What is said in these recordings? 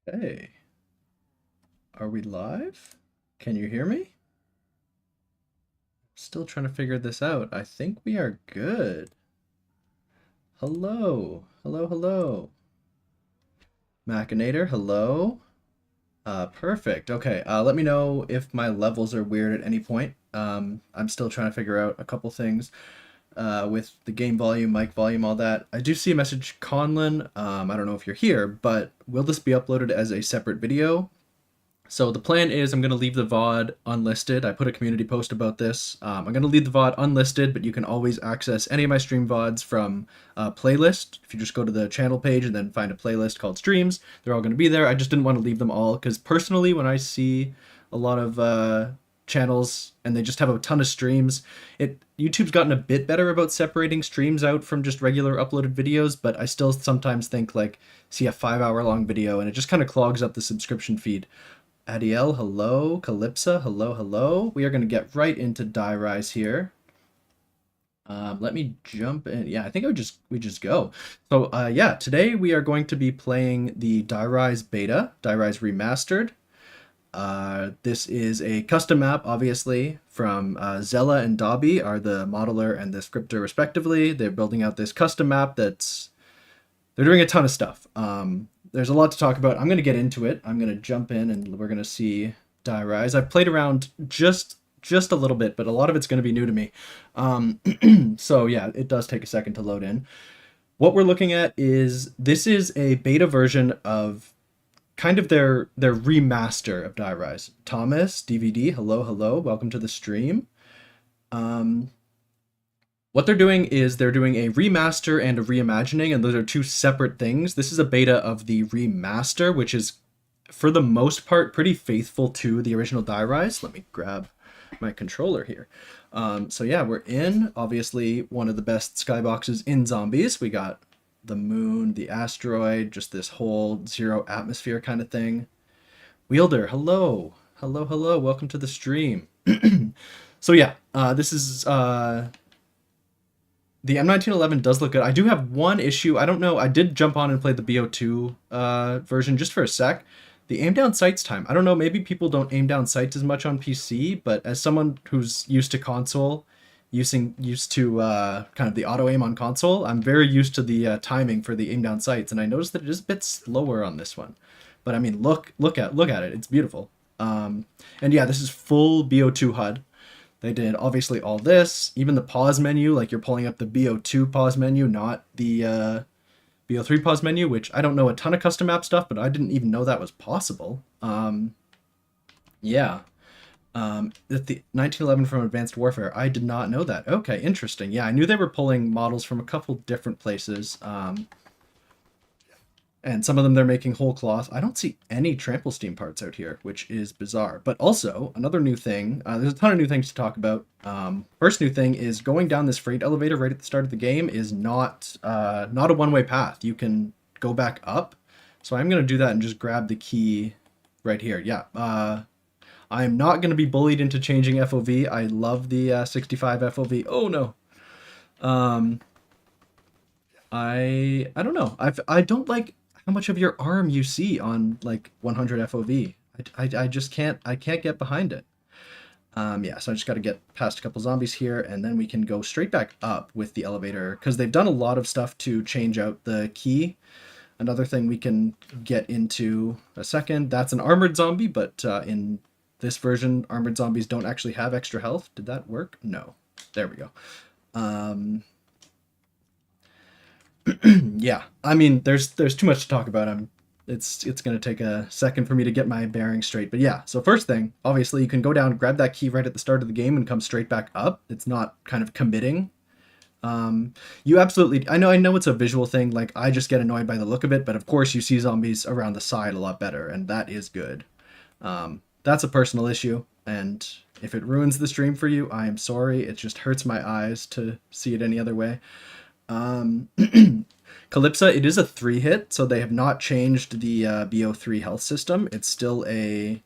Hey, are we live? Can you hear me? Still trying to figure this out. I think we are good. Hello. Hello, hello. Machinator, hello. Perfect. Okay, let me know if my levels are weird at any point. I'm still trying to figure out a couple things with the game volume, mic volume, all that. I do see a message, Conlon. I don't know if you're here, but will this be uploaded as a separate video? So the plan is I'm going to leave the VOD unlisted. I put a community post about this. I'm going to leave the VOD unlisted, but you can always access any of my stream VODs from a playlist. If you just go to the channel page and then find a playlist called streams, they're all going to be there. I just didn't want to leave them all because personally, when I see a lot of channels and they just have a ton of streams, YouTube's gotten a bit better about separating streams out from just regular uploaded videos, but I still sometimes think like see a 5 hour long video and it just kind of clogs up the subscription feed. Adiel, hello. Calypsa, hello, hello. We are going to get right into Die Rise here. Let me jump in. Yeah, I think we just go. So yeah, today we are going to be playing the Die Rise beta, Die Rise Remastered. This is a custom map, obviously, from Zella and Dobby are the modeler and the scripter respectively. They're building out this custom map they're doing a ton of stuff. There's a lot to talk about. I'm going to get into it. I'm going to jump in and we're going to see Die Rise. I've played around just a little bit, but a lot of it's going to be new to me. So yeah, it does take a second to load in. What we're looking at is this is a beta version of kind of their remaster of Die Rise. Thomas, DVD, hello, hello. Welcome to the stream. What they're doing is they're doing a remaster and a reimagining, and those are two separate things. This is a beta of the remaster, which is, for the most part, pretty faithful to the original Die Rise. Let me grab my controller here. So yeah, we're in, obviously, one of the best skyboxes in zombies. We got the moon, the asteroid, just this whole zero atmosphere kind of thing. Wielder, hello. Hello, hello. Welcome to the stream. So yeah, this is... the M1911 does look good. I do have one issue. I don't know. I did jump on and play the BO2 version just for a sec. The aim down sights time. I don't know. Maybe people don't aim down sights as much on PC, but as someone who's used to console, used to kind of the auto aim on console, I'm very used to the timing for the aim down sights, and I noticed that it is a bit slower on this one. But I mean, look at it. It's beautiful. And yeah, this is full BO2 HUD. They did obviously all this, even the pause menu, like you're pulling up the BO2 pause menu, not the BO3 pause menu, which I don't know a ton of custom map stuff, but I didn't even know that was possible. Yeah. The 1911 from Advanced Warfare, I did not know that. Okay, interesting. Yeah, I knew they were pulling models from a couple different places. And some of them they're making whole cloth. I don't see any trample steam parts out here, which is bizarre. But also, another new thing, there's a ton of new things to talk about. First new thing is going down this freight elevator right at the start of the game is not a one-way path. You can go back up. So I'm going to do that and just grab the key right here. Yeah, I'm not going to be bullied into changing FOV. I love the 65 FOV. Oh, no. I don't know. I don't like how much of your arm you see on like 100 FOV. I just I can't get behind it. Yeah, so I just got to get past a couple zombies here, and then we can go straight back up with the elevator, because they've done a lot of stuff to change out the key. Another thing we can get into a second, that's an armored zombie, but in this version, armored zombies don't actually have extra health. Did that work? No. There we go. Yeah, I mean, there's too much to talk about. It's gonna take a second for me to get my bearings straight. But yeah, so first thing, obviously, you can go down, grab that key right at the start of the game, and come straight back up. It's not kind of committing. You absolutely, I know it's a visual thing. Like I just get annoyed by the look of it, but of course you see zombies around the side a lot better, and that is good. That's a personal issue, and if it ruins the stream for you, I am sorry. It just hurts my eyes to see it any other way. Calypsa, it is a 3-hit, so they have not changed the BO3 health system. It's still a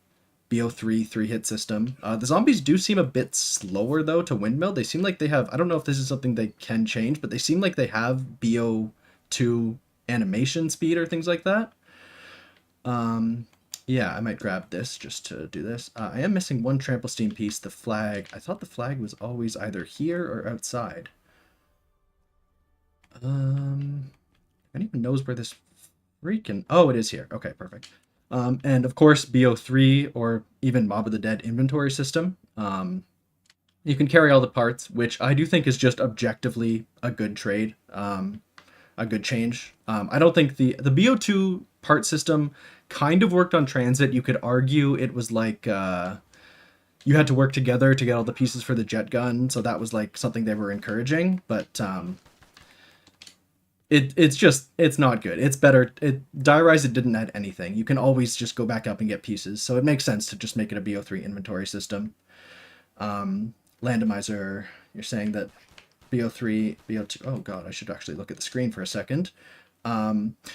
BO3 3-hit system. The zombies do seem a bit slower, though, to windmill. They seem like they have... I don't know if this is something they can change, but they seem like they have BO2 animation speed or things like that. Yeah, I might grab this just to do this. I am missing one trample steam piece, the flag. I thought the flag was always either here or outside. Anyone knows where this freaking... Oh, it is here. Okay, perfect. And of course, BO3 or even Mob of the Dead inventory system. You can carry all the parts, which I do think is just objectively a good trade, a good change. I don't think the BO2 part system kind of worked on transit. You could argue it was like you had to work together to get all the pieces for the jet gun, so that was like something they were encouraging. But it's not good. It's better. Diarize it didn't add anything. You can always just go back up and get pieces, so it makes sense to just make it a BO3 inventory system. Randomizer, you're saying that BO3, BO2. Oh god, I should actually look at the screen for a second.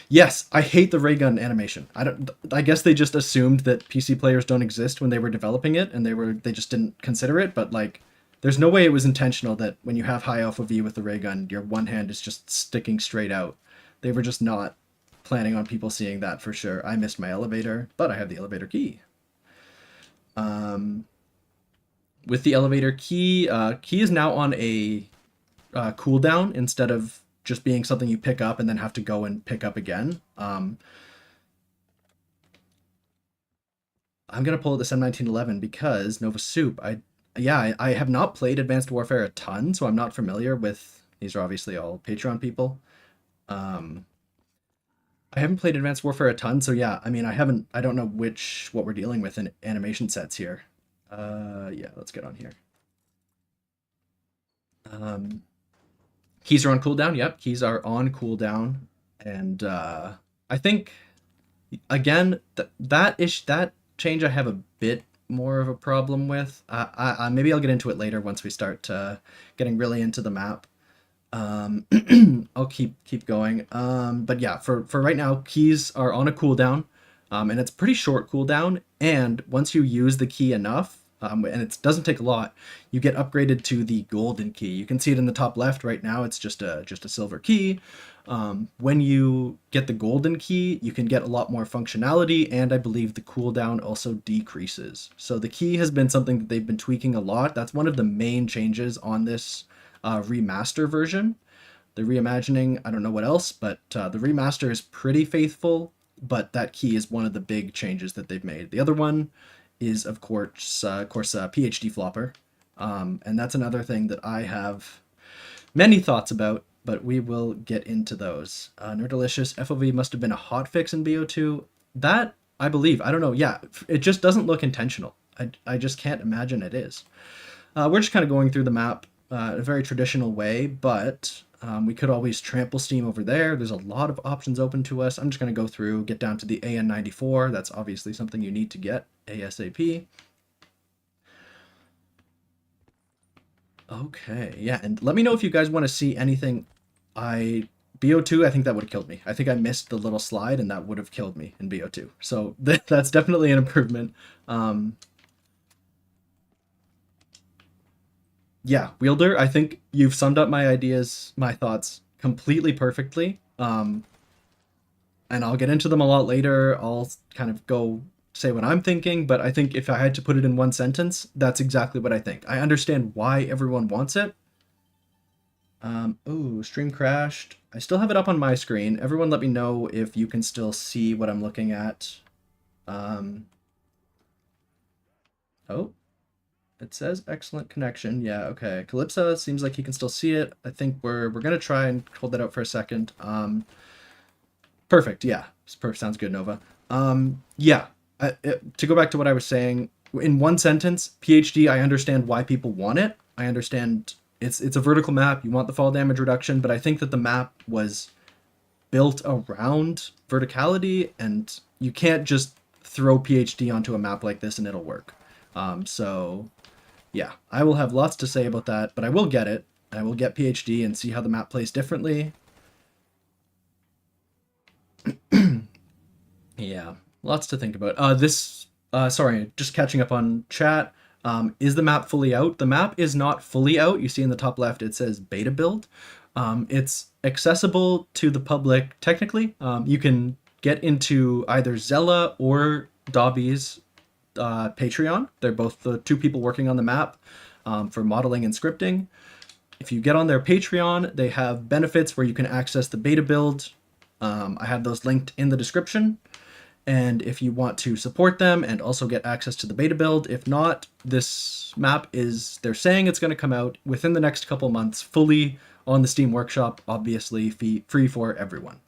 Yes, I hate the ray gun animation. I guess they just assumed that PC players don't exist when they were developing it, and they just didn't consider it. But like, there's no way it was intentional that when you have high alpha V with the ray gun, your one hand is just sticking straight out. They were just not planning on people seeing that for sure. I missed my elevator, but I have the elevator key. With the elevator key, key is now on a cooldown instead of just being something you pick up and then have to go and pick up again. I'm gonna pull this M1911 because Nova Soup. I have not played Advanced Warfare a ton, so I'm not familiar with. These are obviously all Patreon people. I haven't played Advanced Warfare a ton, so yeah. I mean, I don't know what we're dealing with in animation sets here. Yeah, let's get on here. Keys are on cooldown. Yep, keys are on cooldown, and I think again that change I have a bit more of a problem with. Maybe I'll get into it later once we start getting really into the map. I'll keep going. But yeah, for right now, keys are on a cooldown, and it's pretty short cooldown. And once you use the key enough, and it doesn't take a lot, you get upgraded to the golden key. You can see it in the top left right now. It's just a silver key. When you get the golden key, you can get a lot more functionality, and I believe the cooldown also decreases. So the key has been something that they've been tweaking a lot. That's one of the main changes on this remaster version. The reimagining, I don't know what else, but the remaster is pretty faithful, but that key is one of the big changes that they've made. The other one is, of course, PhD flopper. And that's another thing that I have many thoughts about, but we will get into those. Nerdalicious, FOV must have been a hotfix in BO2. That, I believe, I don't know, yeah, it just doesn't look intentional. I just can't imagine it is. We're just kind of going through the map a very traditional way, but we could always trample steam over there. There's a lot of options open to us. I'm just going to go through, get down to the AN94. That's obviously something you need to get ASAP. Okay, yeah, and let me know if you guys want to see anything. BO2, I think that would have killed me. I think I missed the little slide, and that would have killed me in BO2. So that's definitely an improvement. Yeah, Wielder, I think you've summed up my ideas, my thoughts completely perfectly. And I'll get into them a lot later. I'll kind of go say what I'm thinking, but I think if I had to put it in one sentence, that's exactly what I think. I understand why everyone wants it. Ooh, stream crashed. I still have it up on my screen. Everyone let me know if you can still see what I'm looking at. Oh, it says excellent connection. Yeah, okay. Calypso seems like he can still see it. I think we're gonna try and hold that out for a second. Perfect. Yeah, perfect. Sounds good, Nova. Yeah. To go back to what I was saying, in one sentence, PhD, I understand why people want it. I understand it's a vertical map. You want the fall damage reduction, but I think that the map was built around verticality, and you can't just throw PhD onto a map like this and it'll work. So yeah, I will have lots to say about that, but I will get it. I will get PhD and see how the map plays differently. Yeah, lots to think about. Sorry, just catching up on chat. Is the map fully out? The map is not fully out. You see in the top left, it says beta build. It's accessible to the public technically. You can get into either Zella or Dobby's Patreon. They're both the two people working on the map for modeling and scripting. If you get on their Patreon, they have benefits where you can access the beta build. I have those linked in the description. And if you want to support them and also get access to the beta build, if not, this map they're saying it's going to come out within the next couple months, fully on the Steam Workshop, obviously free for everyone.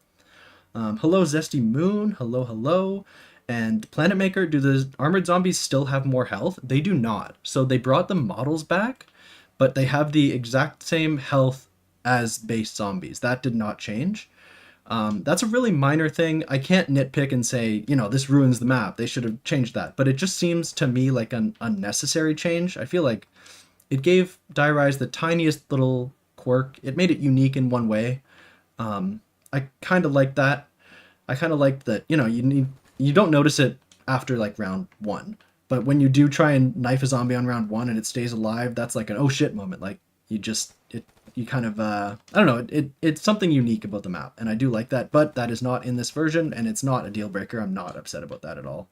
Hello, Zesty Moon. Hello, hello. And Planet Maker, do the armored zombies still have more health? They do not. So they brought the models back, but they have the exact same health as base zombies. That did not change. That's a really minor thing. I can't nitpick and say, this ruins the map. They should have changed that. But it just seems to me like an unnecessary change. I feel like it gave Die Rise the tiniest little quirk. It made it unique in one way. I kind of like that. I kind of like that, you don't notice it after like round 1. But when you do try and knife a zombie on round 1 and it stays alive, that's like an oh shit moment. Like you kind of I don't know, it's something unique about the map, and I do like that, but that is not in this version, and it's not a deal breaker. I'm not upset about that at all.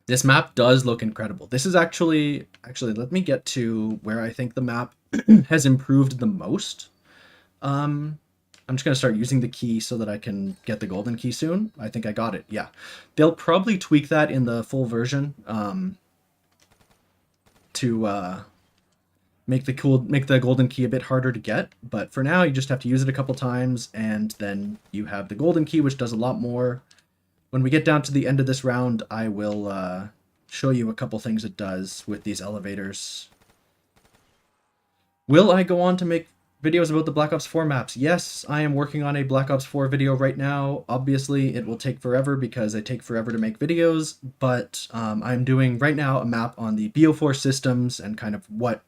This map does look incredible. This is actually let me get to where I think the map has improved the most. I'm just going to start using the key so that I can get the golden key soon. I think I got it. Yeah. They'll probably tweak that in the full version to make the golden key a bit harder to get. But for now, you just have to use it a couple times, and then you have the golden key, which does a lot more. When we get down to the end of this round, I will show you a couple things it does with these elevators. Will I go on to make videos about the Black Ops 4 maps? Yes, I am working on a Black Ops 4 video right now. Obviously, it will take forever because I take forever to make videos, but I'm doing right now a map on the BO4 systems and kind of what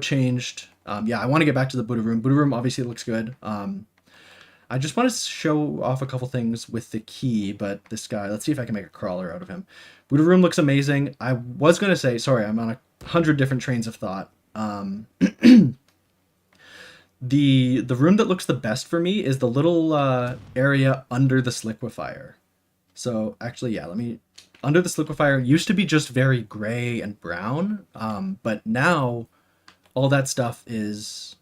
changed. Yeah, I want to get back to the Buddha Room. Buddha Room obviously looks good. I just want to show off a couple things with the key, but this guy, let's see if I can make a crawler out of him. Buddha Room looks amazing. I was going to say, sorry, I'm on 100 different trains of thought. The room that looks the best for me is the little area under the Sliquifier. So actually, yeah, under the Sliquifier used to be just very gray and brown, but now all that stuff is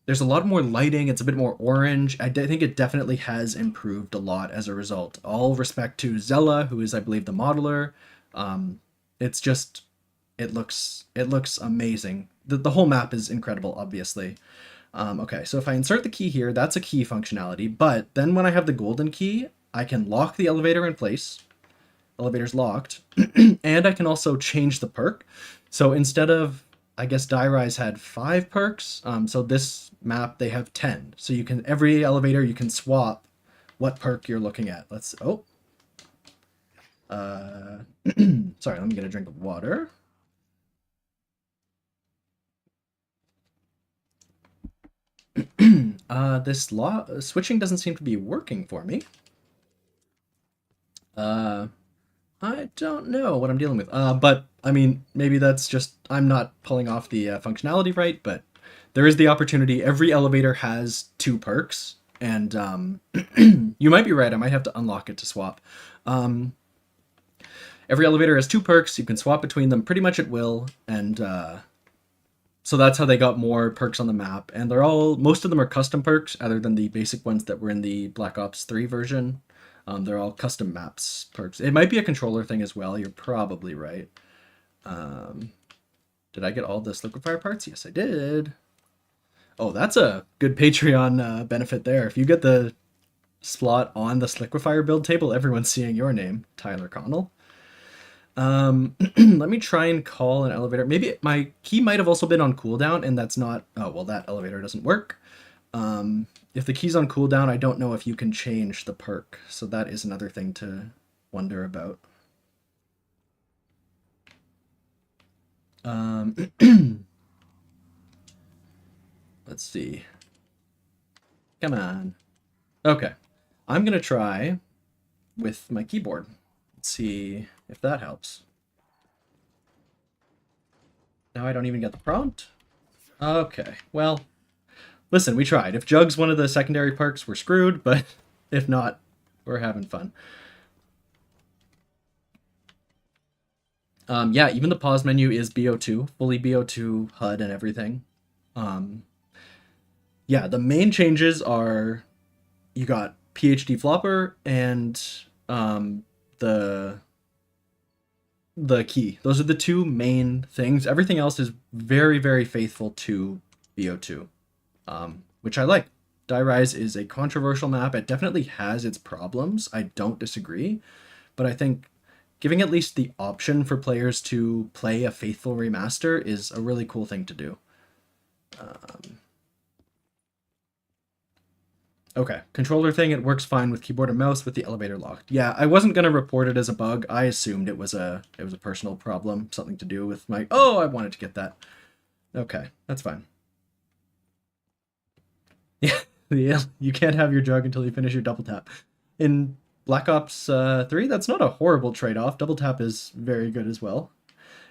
there's a lot more lighting. It's a bit more orange. I think it definitely has improved a lot as a result. All respect to Zella, who is, I believe, the modeler. It's just, it looks amazing. The whole map is incredible, obviously. Okay, so if I insert the key here, that's a key functionality. But then when I have the golden key, I can lock the elevator in place. Elevator's locked. And I can also change the perk. So instead of, I guess Die Rise had 5 perks. So this map, they have 10. So every elevator, you can swap what perk you're looking at. Sorry, let me get a drink of water. This switching doesn't seem to be working for me. I don't know what I'm dealing with. But I mean, maybe that's just I'm not pulling off the functionality right, but there is the opportunity. Every elevator has 2 perks, and you might be right. I might have to unlock it to swap. Every elevator has 2 perks. You can swap between them pretty much at will, and so that's how they got more perks on the map. And most of them are custom perks, other than the basic ones that were in the Black Ops 3 version. They're all custom maps perks. It might be a controller thing as well. You're probably right. Did I get all the Liquefier parts? Yes, I did. Oh, that's a good Patreon benefit there. If you get the slot on the Liquefier build table, everyone's seeing your name, Tyler Connell. Let me try and call an elevator. Maybe my key might have also been on cooldown, and that's not... Oh, well, that elevator doesn't work. If the key's on cooldown, I don't know if you can change the perk, so that is another thing to wonder about. Let's see. Come on. Okay. I'm gonna try with my keyboard. Let's see if that helps. Now I don't even get the prompt. Okay, well, Listen, we tried. If Jug's one of the secondary perks, we're screwed, but if not, we're having fun. Yeah, even the pause menu is BO2, fully BO2 HUD and everything. Yeah, the main changes are you got PhD flopper and the key. Those are the two main things. Everything else is very, very faithful to BO2, which I like. Die Rise is a controversial map. It definitely has its problems. I don't disagree. But I think giving at least the option for players to play a faithful remaster is a really cool thing to do. Okay, controller thing, it works fine with keyboard and mouse with the elevator locked. Yeah, I wasn't gonna report it as a bug. I assumed it was a personal problem, something to do with my. Oh, I wanted to get that. Okay, that's fine. Yeah, you can't have your jug until you finish your double tap. In Black Ops 3, that's not a horrible trade-off. Double tap is very good as well.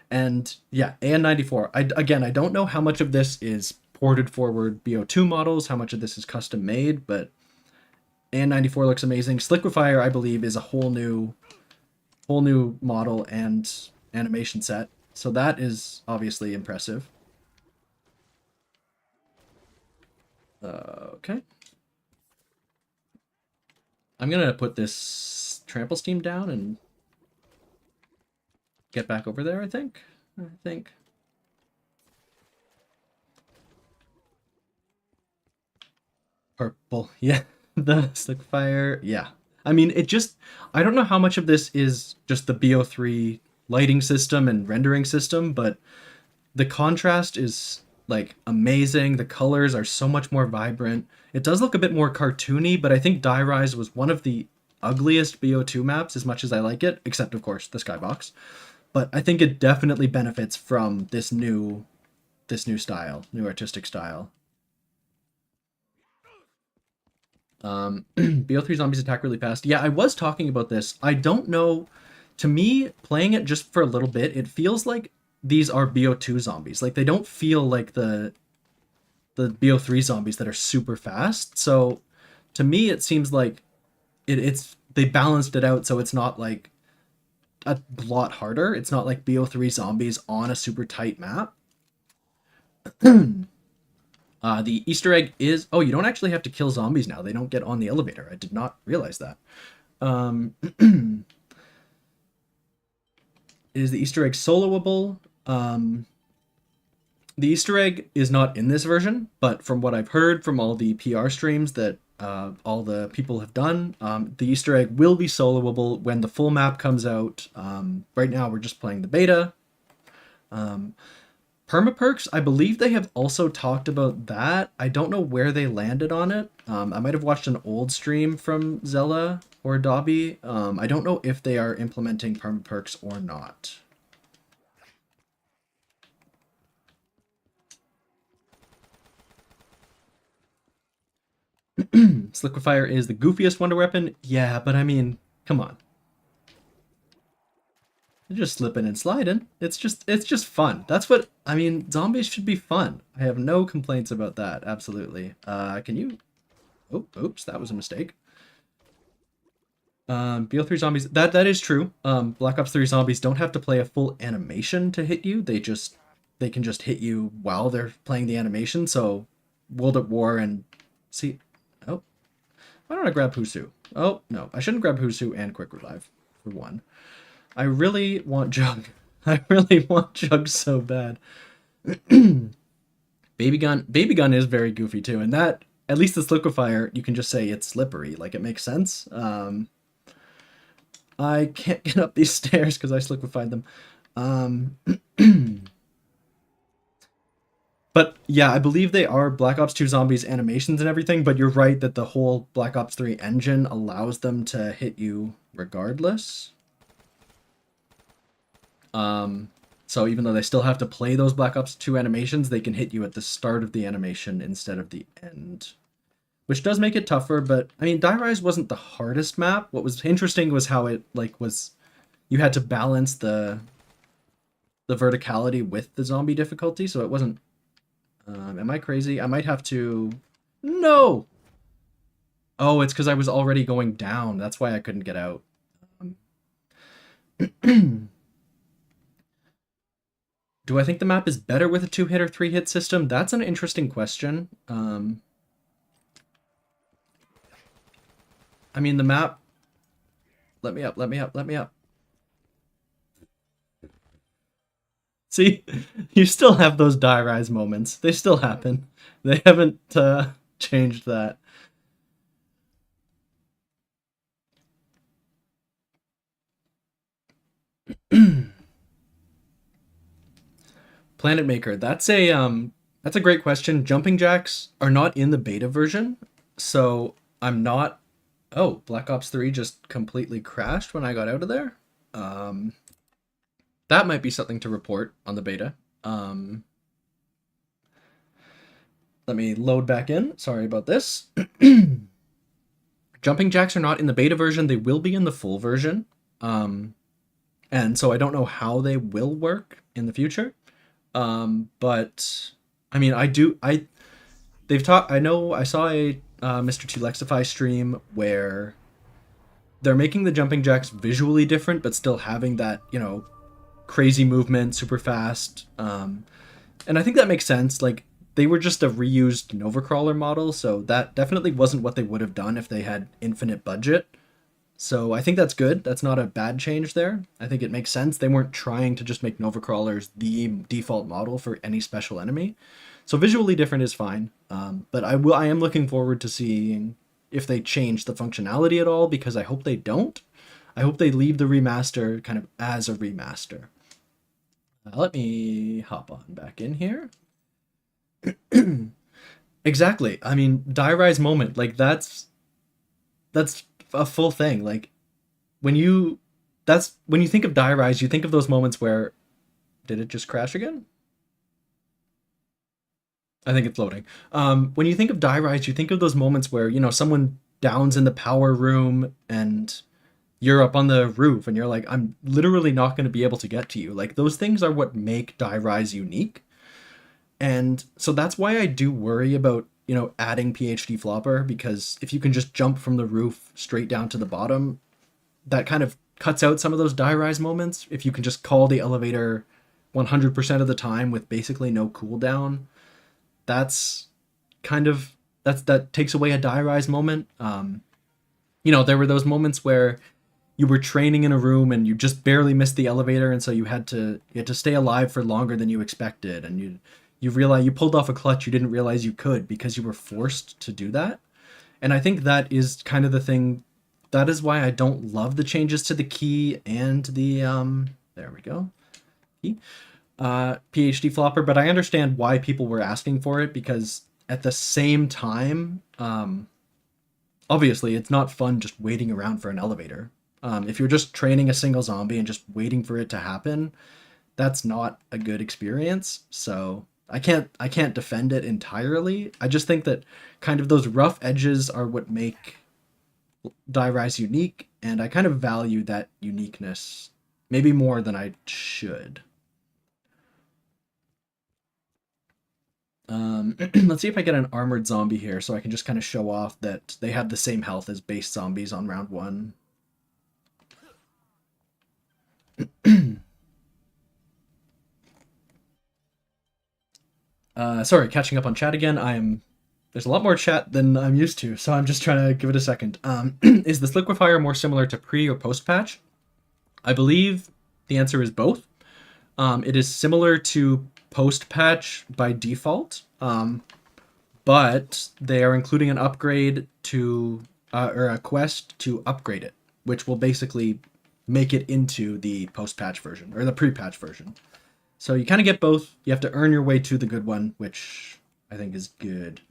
And yeah, AN94. Again, I don't know how much of this is ported forward BO2 models, how much of this is custom made, but AN94 looks amazing. Sliquifier, I believe, is a whole new model and animation set. So that is obviously impressive. Okay. I'm gonna put this trample steam down and get back over there, I think. Purple. Yeah. The Slickfire. Yeah. I mean, I don't know how much of this is just the BO3 lighting system and rendering system, but the contrast is like amazing. The colors are so much more vibrant. It does look a bit more cartoony, but I think Die Rise was one of the ugliest BO2 maps as much as I like it, except of course the skybox. But I think it definitely benefits from new artistic style. BO3 zombies attack really fast. Yeah, I was talking about this. I don't know. To me, playing it just for a little bit, it feels like these are BO2 zombies. Like they don't feel like the BO3 zombies that are super fast. So to me, it seems like it's they balanced it out so it's not like a lot harder. It's not like BO3 zombies on a super tight map. The Easter egg is you don't actually have to kill zombies now. They don't get on the elevator. I did not realize that. Is the Easter egg soloable? The Easter egg is not in this version, but from what I've heard from all the PR streams that all the people have done, the Easter egg will be soloable when the full map comes out. Right now, we're just playing the beta. Permaperks, I believe they have also talked about that. I don't know where they landed on it. I might have watched an old stream from Zella or Dobby. I don't know if they are implementing permaperks or not. Sliquifier is the goofiest wonder weapon. Yeah, but I mean, come on. You're just slipping and sliding. It's just fun. That's what I mean. Zombies should be fun. I have no complaints about that. Absolutely. Can you? Oh, oops, that was a mistake. BO3 zombies. That is true. Black Ops 3 zombies don't have to play a full animation to hit you. They can just hit you while they're playing the animation. So, World at War and see. Oh, why don't I grab Husu? Oh no, I shouldn't grab Husu and Quick Revive for one. I really want Jug. I really want Jug so bad. Baby Gun is very goofy too, and that at least the Sliquifier, you can just say it's slippery, like it makes sense. I can't get up these stairs because I sliquified them. But yeah, I believe they are Black Ops 2 zombies animations and everything, but you're right that the whole Black Ops 3 engine allows them to hit you regardless. So even though they still have to play those Black Ops 2 animations, they can hit you at the start of the animation instead of the end. Which does make it tougher, but I mean, Die Rise wasn't the hardest map. What was interesting was how it was you had to balance the verticality with the zombie difficulty, so it wasn't am I crazy? I might have to No! Oh, it's because I was already going down. That's why I couldn't get out. Do I think the map is better with a 2-hit or 3-hit system? That's an interesting question. I mean, the map... Let me up, let me up, let me up. See, you still have those die rise moments. They still happen. They haven't changed that. Planet Maker. That's a great question. Jumping jacks are not in the beta version, so I'm not. Oh, Black Ops 3 just completely crashed when I got out of there. Um, that might be something to report on the beta. Um, Let me load back in. Sorry about this. Jumping jacks are not in the beta version. They will be in the full version. And so I don't know how they will work in the future. But I mean, they've talked. I know I saw a Mr. T Lexify stream where they're making the jumping jacks visually different, but still having that crazy movement, super fast. And I think that makes sense. Like they were just a reused Nova Crawler model, so that definitely wasn't what they would have done if they had infinite budget. So I think that's good. That's not a bad change there. I think it makes sense. They weren't trying to just make Nova Crawlers the default model for any special enemy. So visually different is fine. But I am looking forward to seeing if they change the functionality at all, because I hope they don't. I hope they leave the remaster kind of as a remaster. Let me hop on back in here. Exactly. I mean, die rise moment, like that's a full thing. Like when you that's when you think of die rise, you think of those moments where did it just crash again? I think it's loading. When you think of die rise, you think of those moments where someone downs in the power room and you're up on the roof and you're like, I'm literally not going to be able to get to you. Like those things are what make die rise unique. And so that's why I do worry about adding PhD flopper, because if you can just jump from the roof straight down to the bottom, that kind of cuts out some of those die rise moments. If you can just call the elevator 100% of the time with basically no cooldown, that's that takes away a die rise moment. There were those moments where you were training in a room and you just barely missed the elevator, and so you had to stay alive for longer than you expected, and you realize you pulled off a clutch you didn't realize you could because you were forced to do that. And I think that is kind of the thing. That is why I don't love the changes to the key and the there we go. Key. PhD flopper, but I understand why people were asking for it, because at the same time, obviously it's not fun just waiting around for an elevator. If you're just training a single zombie and just waiting for it to happen, that's not a good experience. So I can't defend it entirely. I just think that kind of those rough edges are what make Die Rise unique, and I kind of value that uniqueness maybe more than I should. Let's see if I get an armored zombie here so I can just kind of show off that they have the same health as base zombies on round one. Sorry, catching up on chat again. There's a lot more chat than I'm used to, so I'm just trying to give it a second. Is this liquefier more similar to pre or post patch? I believe the answer is both. It is similar to post patch by default, but they are including an upgrade to or a quest to upgrade it, which will basically make it into the post patch version or the pre patch version. So you kind of get both. You have to earn your way to the good one, which I think is good.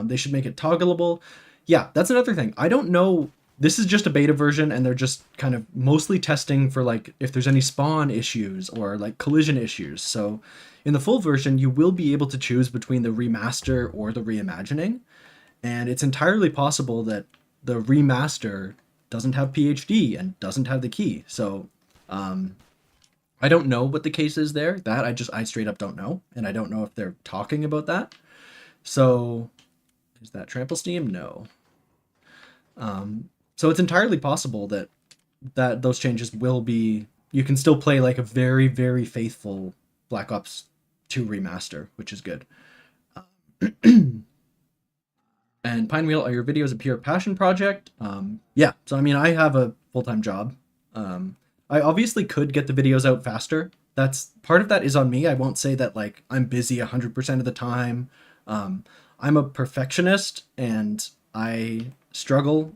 They should make it toggleable. Yeah, that's another thing. I don't know. This is just a beta version, and they're just kind of mostly testing for like if there's any spawn issues or like collision issues. So in the full version, you will be able to choose between the remaster or the reimagining, and it's entirely possible that the remaster doesn't have PhD and doesn't have the key. So I don't know what the case is there. That I straight up don't know, and I don't know if they're talking about that. So Is that trample steam? No. So it's entirely possible that those changes will be. You can still play like a very very faithful Black Ops 2 remaster, which is good. And Pinewheel, are your videos a pure passion project? Yeah. So I mean, I have a full time job. I obviously could get the videos out faster. That's part of that is on me. I won't say that like I'm busy 100% of the time. Um, I'm a perfectionist and I struggle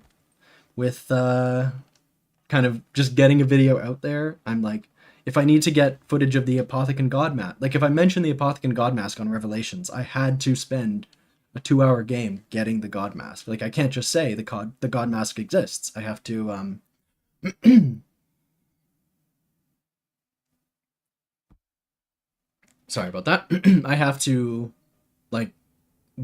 with kind of just getting a video out there. I'm like, if I need to get footage of the Apothicon God Mask, like if I mention the Apothicon God Mask on Revelations, I had to spend a 2 hour game getting the God Mask. Like I can't just say the God Mask exists. I have to sorry about that. I have to like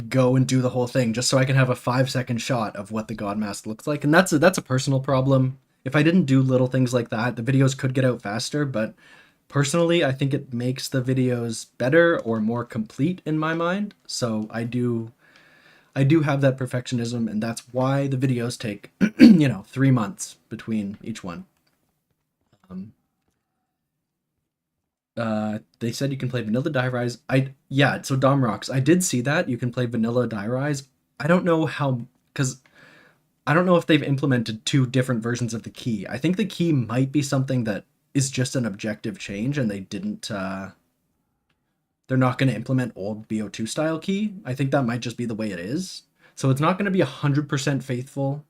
go and do the whole thing just so I can have a 5 second shot of what the God Mask looks like. And that's a personal problem. If I didn't do little things like that, the videos could get out faster, but personally, I think it makes the videos better or more complete in my mind. So I do have that perfectionism, and that's why the videos take 3 months between each one. Um, they said you can play Vanilla Die Rise. Yeah, so Dom Rocks. I did see that you can play Vanilla Die Rise. I don't know how because I don't know if they've implemented two different versions of the key. I think the key might be something that is just an objective change, and they didn't. They're not going to implement old BO2 style key. I think that might just be the way it is. So it's not going to be 100% faithful.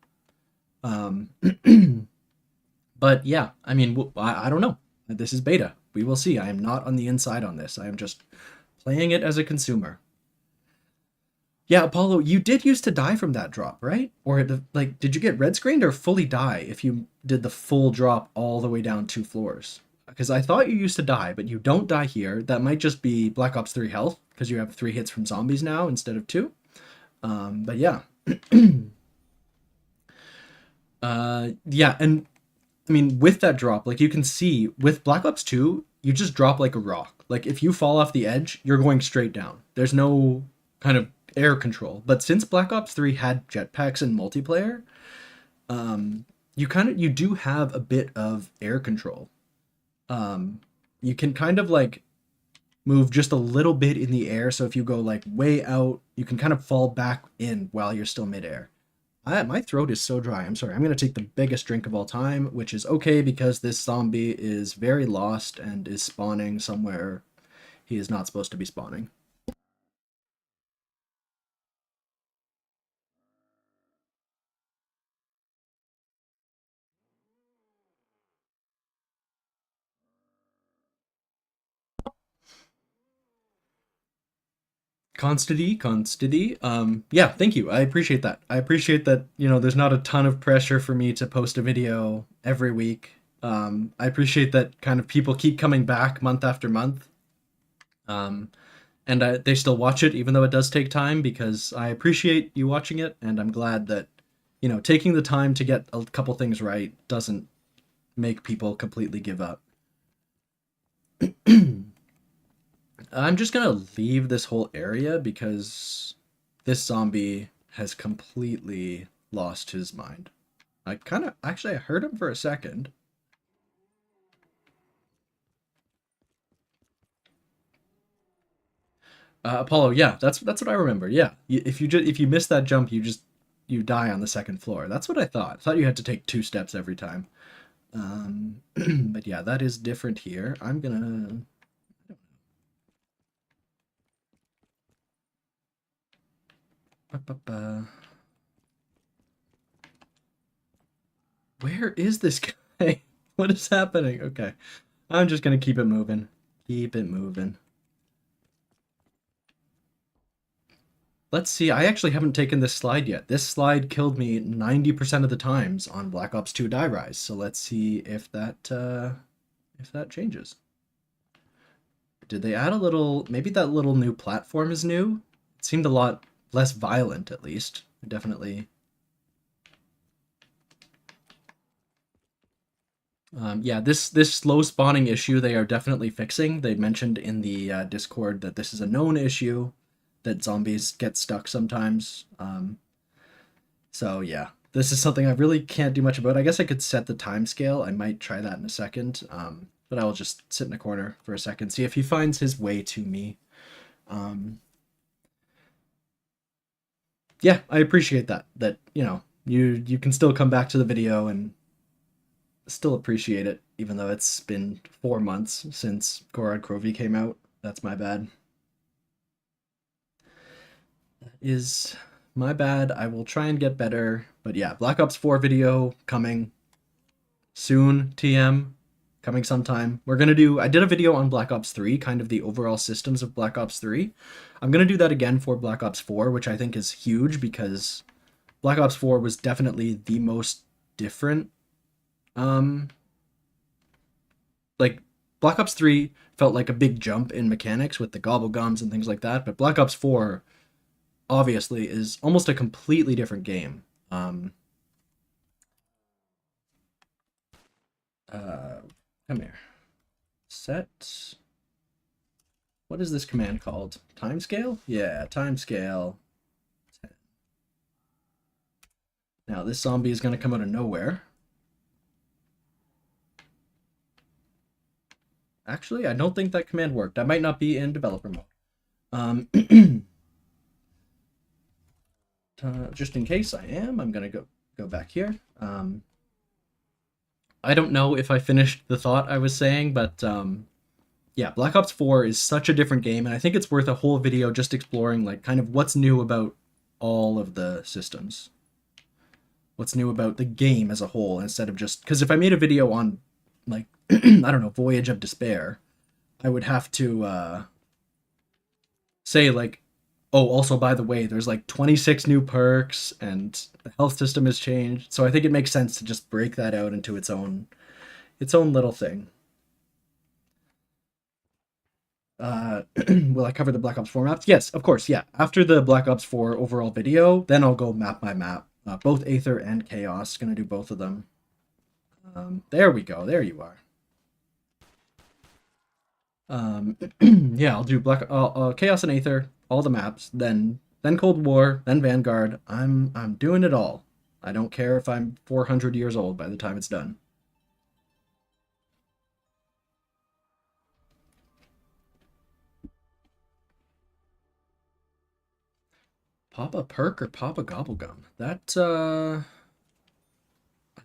Um, but yeah, I mean, I don't know. This is beta. We will see. I am not on the inside on this. I am just playing it as a consumer. Yeah, Apollo, you did used to die from that drop, right? Or like, did you get red screened or fully die if you did the full drop all the way down 2 floors? Because I thought you used to die, but you don't die here. That might just be Black Ops 3 health because you have 3 hits from zombies now instead of 2. But yeah, yeah, and I mean with that drop, like you can see with Black Ops 2, you just drop like a rock. Like if you fall off the edge, you're going straight down. There's no kind of air control. But since Black Ops 3 had jetpacks and multiplayer, you do have a bit of air control. Um, you can kind of like move just a little bit in the air. So if you go like way out, you can kind of fall back in while you're still midair. My throat is so dry. I'm sorry. I'm going to take the biggest drink of all time, which is okay because this zombie is very lost and is spawning somewhere he is not supposed to be spawning. Constity. Yeah, thank you. I appreciate that. I appreciate that, there's not a ton of pressure for me to post a video every week. I appreciate that kind of people keep coming back month after month. Um, and they still watch it even though it does take time because I appreciate you watching it and I'm glad that, taking the time to get a couple things right doesn't make people completely give up. I'm just gonna leave this whole area because this zombie has completely lost his mind. I kind of actually I heard him for a second. Apollo, yeah, that's what I remember. Yeah, if you miss that jump, you die on the second floor. That's what I thought. I thought you had to take 2 steps every time. But yeah, that is different here. I'm gonna. Where is this guy? What is happening? Okay. I'm just gonna keep it moving. Keep it moving. Let's see. I actually haven't taken this slide yet. This slide killed me 90% of the times on Black Ops 2 Die Rise. So let's see if that changes. Did they add a little? Maybe that little new platform is new. It seemed a lot less violent, at least. Definitely. Yeah, this slow spawning issue they are definitely fixing. They mentioned in the Discord that this is a known issue. that zombies get stuck sometimes. So yeah, this is something I really can't do much about. I guess I could set the time scale. I might try that in a second. But I will just sit in a corner for a second, see if he finds his way to me. Um, yeah, I appreciate that. That you can still come back to the video and still appreciate it, even though it's been 4 months since Gorod Krovi came out. That's my bad. That is my bad. I will try and get better. But yeah, Black Ops 4 video coming soon, TM. Coming sometime. I did a video on Black Ops 3, kind of the overall systems of Black Ops 3. I'm gonna do that again for Black Ops 4, which I think is huge because Black Ops 4 was definitely the most different. Um, like Black Ops 3 felt like a big jump in mechanics with the gobble gums and things like that, but Black Ops 4 obviously is almost a completely different game. Come here. Set. What is this command called? Timescale? Yeah, timescale. Now this zombie is going to come out of nowhere. Actually, I don't think that command worked. I might not be in developer mode. Just in case I am, I'm going to go back here. I don't know if I finished the thought I was saying, but yeah, Black Ops 4 is such a different game, and I think it's worth a whole video just exploring like kind of what's new about all of the systems. What's new about the game as a whole, instead of just because if I made a video on like I don't know, Voyage of Despair, I would have to say like, oh, also by the way, there's like 26 new perks and the health system has changed. So I think it makes sense to just break that out into its own little thing. Will I cover the Black Ops 4 maps? Yes, of course, yeah. After the Black Ops 4 overall video, then I'll go map by map. Both Aether and Chaos, gonna do both of them. There we go, there you are. Yeah, I'll do Chaos and Aether, all the maps, then Cold War, then Vanguard. I'm doing it all. I don't care if I'm 400 years old by the time it's done. Pop a perk or pop a gobblegum? That I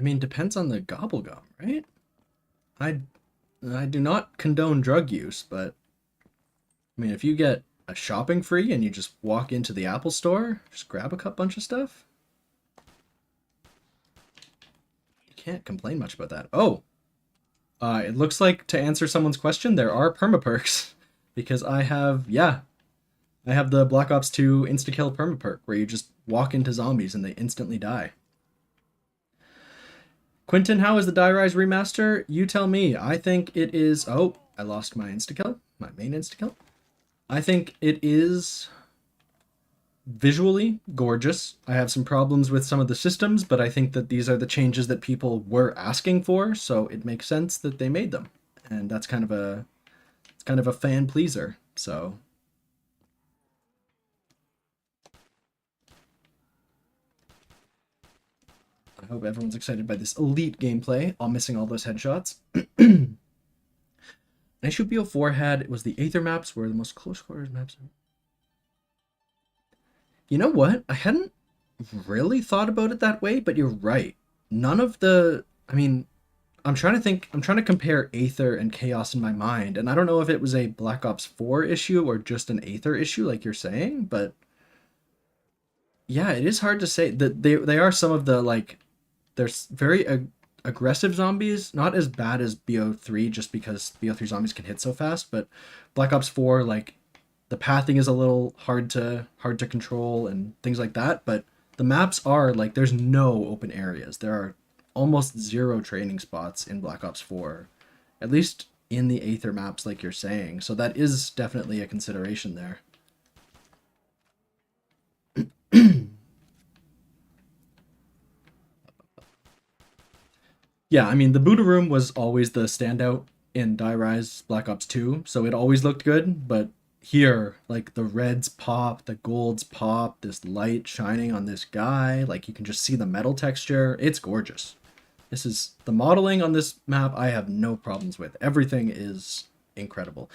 mean depends on the gobblegum, right? I I do not condone drug use, but I mean if you get a shopping free and you just walk into the Apple store, just grab a bunch of stuff, you can't complain much about that. Oh, it looks like to answer someone's question, there are permaperks because I have the Black Ops 2 insta-kill permaperk where you just walk into zombies and they instantly die. Quentin, how is the Die Rise remaster? You tell me. I think it is... Oh, I lost my insta-kill. My main insta-kill. I think it is visually gorgeous. I have some problems with some of the systems, but I think that these are the changes that people were asking for, so it makes sense that they made them. And that's kind of a fan pleaser. So I hope everyone's excited by this elite gameplay. All missing all those headshots. Issue BO4 had it was the Aether maps were the most close quarters maps. You know what? I hadn't really thought about it that way, but you're right. None of the I mean, I'm trying to think I'm trying to compare Aether and Chaos in my mind, and I don't know if it was a Black Ops 4 issue or just an Aether issue like you're saying, but yeah, it is hard to say that they are some of the like there's very aggressive zombies, not as bad as BO3 just because BO3 zombies can hit so fast, but Black Ops 4 like the pathing is a little hard to control and things like that, but the maps are like there's no open areas. There are almost zero training spots in Black Ops 4. At least in the Aether maps like you're saying. So that is definitely a consideration there. Yeah, I mean, the Buddha room was always the standout in Die Rise Black Ops 2, so it always looked good, but here, like the reds pop, the golds pop, this light shining on this guy, like you can just see the metal texture. It's gorgeous. This is the modeling on this map I have no problems with. Everything is incredible.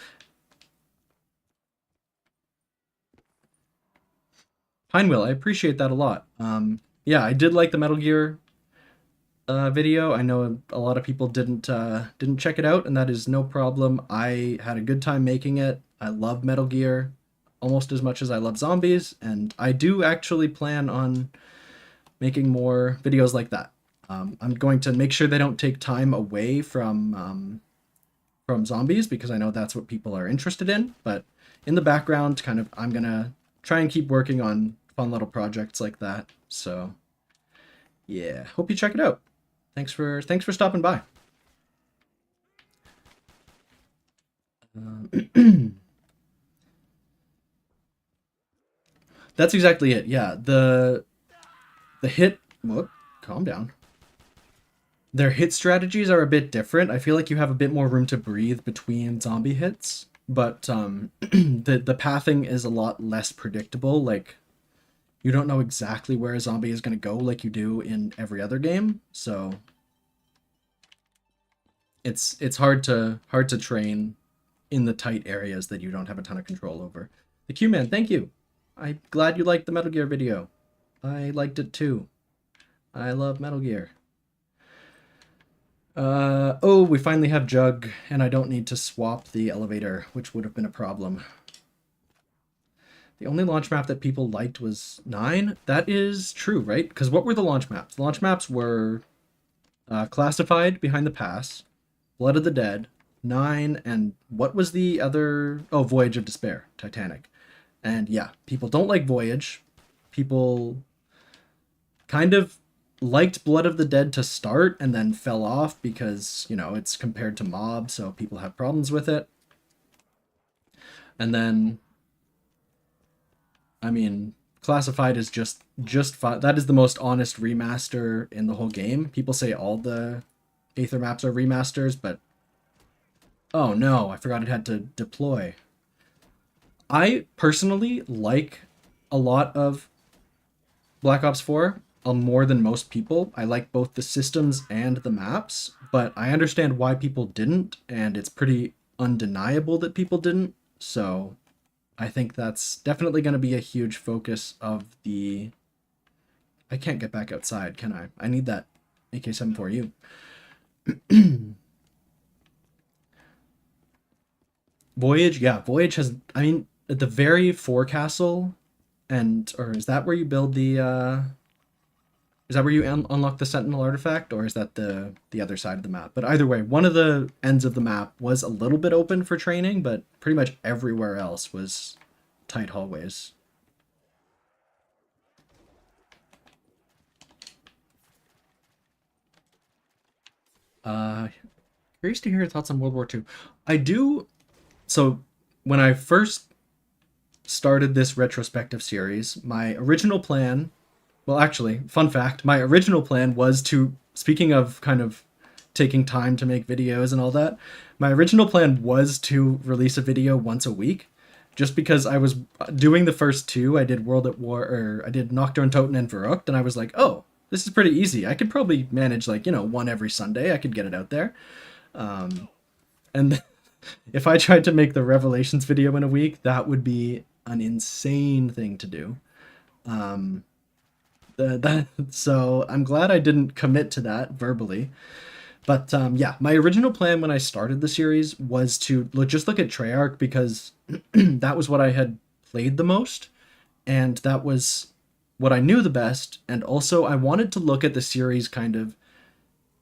Pinewill, I appreciate that a lot. Yeah, I did like the Metal Gear video. I know a lot of people didn't check it out, and that is no problem. I had a good time making it. I love Metal Gear almost as much as I love zombies, and I do actually plan on making more videos like that. I'm going to make sure they don't take time away from zombies because I know that's what people are interested in. But in the background, kind of, I'm gonna try and keep working on fun little projects like that. So yeah, hope you check it out. Thanks for stopping by. That's exactly it. Yeah, the hit. Whoop, calm down. Their hit strategies are a bit different. I feel like you have a bit more room to breathe between zombie hits, but the pathing is a lot less predictable. Like you don't know exactly where a zombie is going to go like you do in every other game. So it's hard to train in the tight areas that you don't have a ton of control over. The Q-Man, thank you. I'm glad you liked the Metal Gear video. I liked it too. I love Metal Gear. Oh, we finally have Jug, and I don't need to swap the elevator, which would have been a problem. The only launch map that people liked was 9. That is true, right? Because what were the launch maps? The launch maps were Classified, Behind the Pass, Blood of the Dead, 9, and what was the other? Oh, Voyage of Despair, Titanic. And yeah, people don't like Voyage. People kind of liked Blood of the Dead to start and then fell off because, you know, it's compared to Mob, so people have problems with it. And then, I mean, Classified is just fun. That is the most honest remaster in the whole game. People say all the Aether maps are remasters, but oh no, I forgot it had to deploy. I personally like a lot of Black Ops 4 more than most people. I like both the systems and the maps, but I understand why people didn't, and it's pretty undeniable that people didn't. So I think that's definitely going to be a huge focus of the... I can't get back outside, can I? I need that AK-74U. Voyage, yeah, Voyage has... I mean, at the very forecastle, and... Or is that where you build the... Is that where you unlock the Sentinel artifact, or is that the other side of the map? But either way, one of the ends of the map was a little bit open for training, but pretty much everywhere else was tight hallways. Curious to hear your thoughts on World War II. I do. So when I first started this retrospective series, my original plan, well, actually, fun fact, my original plan was to, speaking of kind of taking time to make videos and all that, my original plan was to release a video once a week, just because I was doing the first two. I did World at War, or I did Nocturne Toten and Verrückt, and I was like, oh, this is pretty easy. I could probably manage, like, you know, one every Sunday. I could get it out there. And if I tried to make the Revelations video in a week, that would be an insane thing to do. So I'm glad I didn't commit to that verbally. But yeah, my original plan when I started the series was to just look at Treyarch because that was what I had played the most, and that was what I knew the best. And also, I wanted to look at the series kind of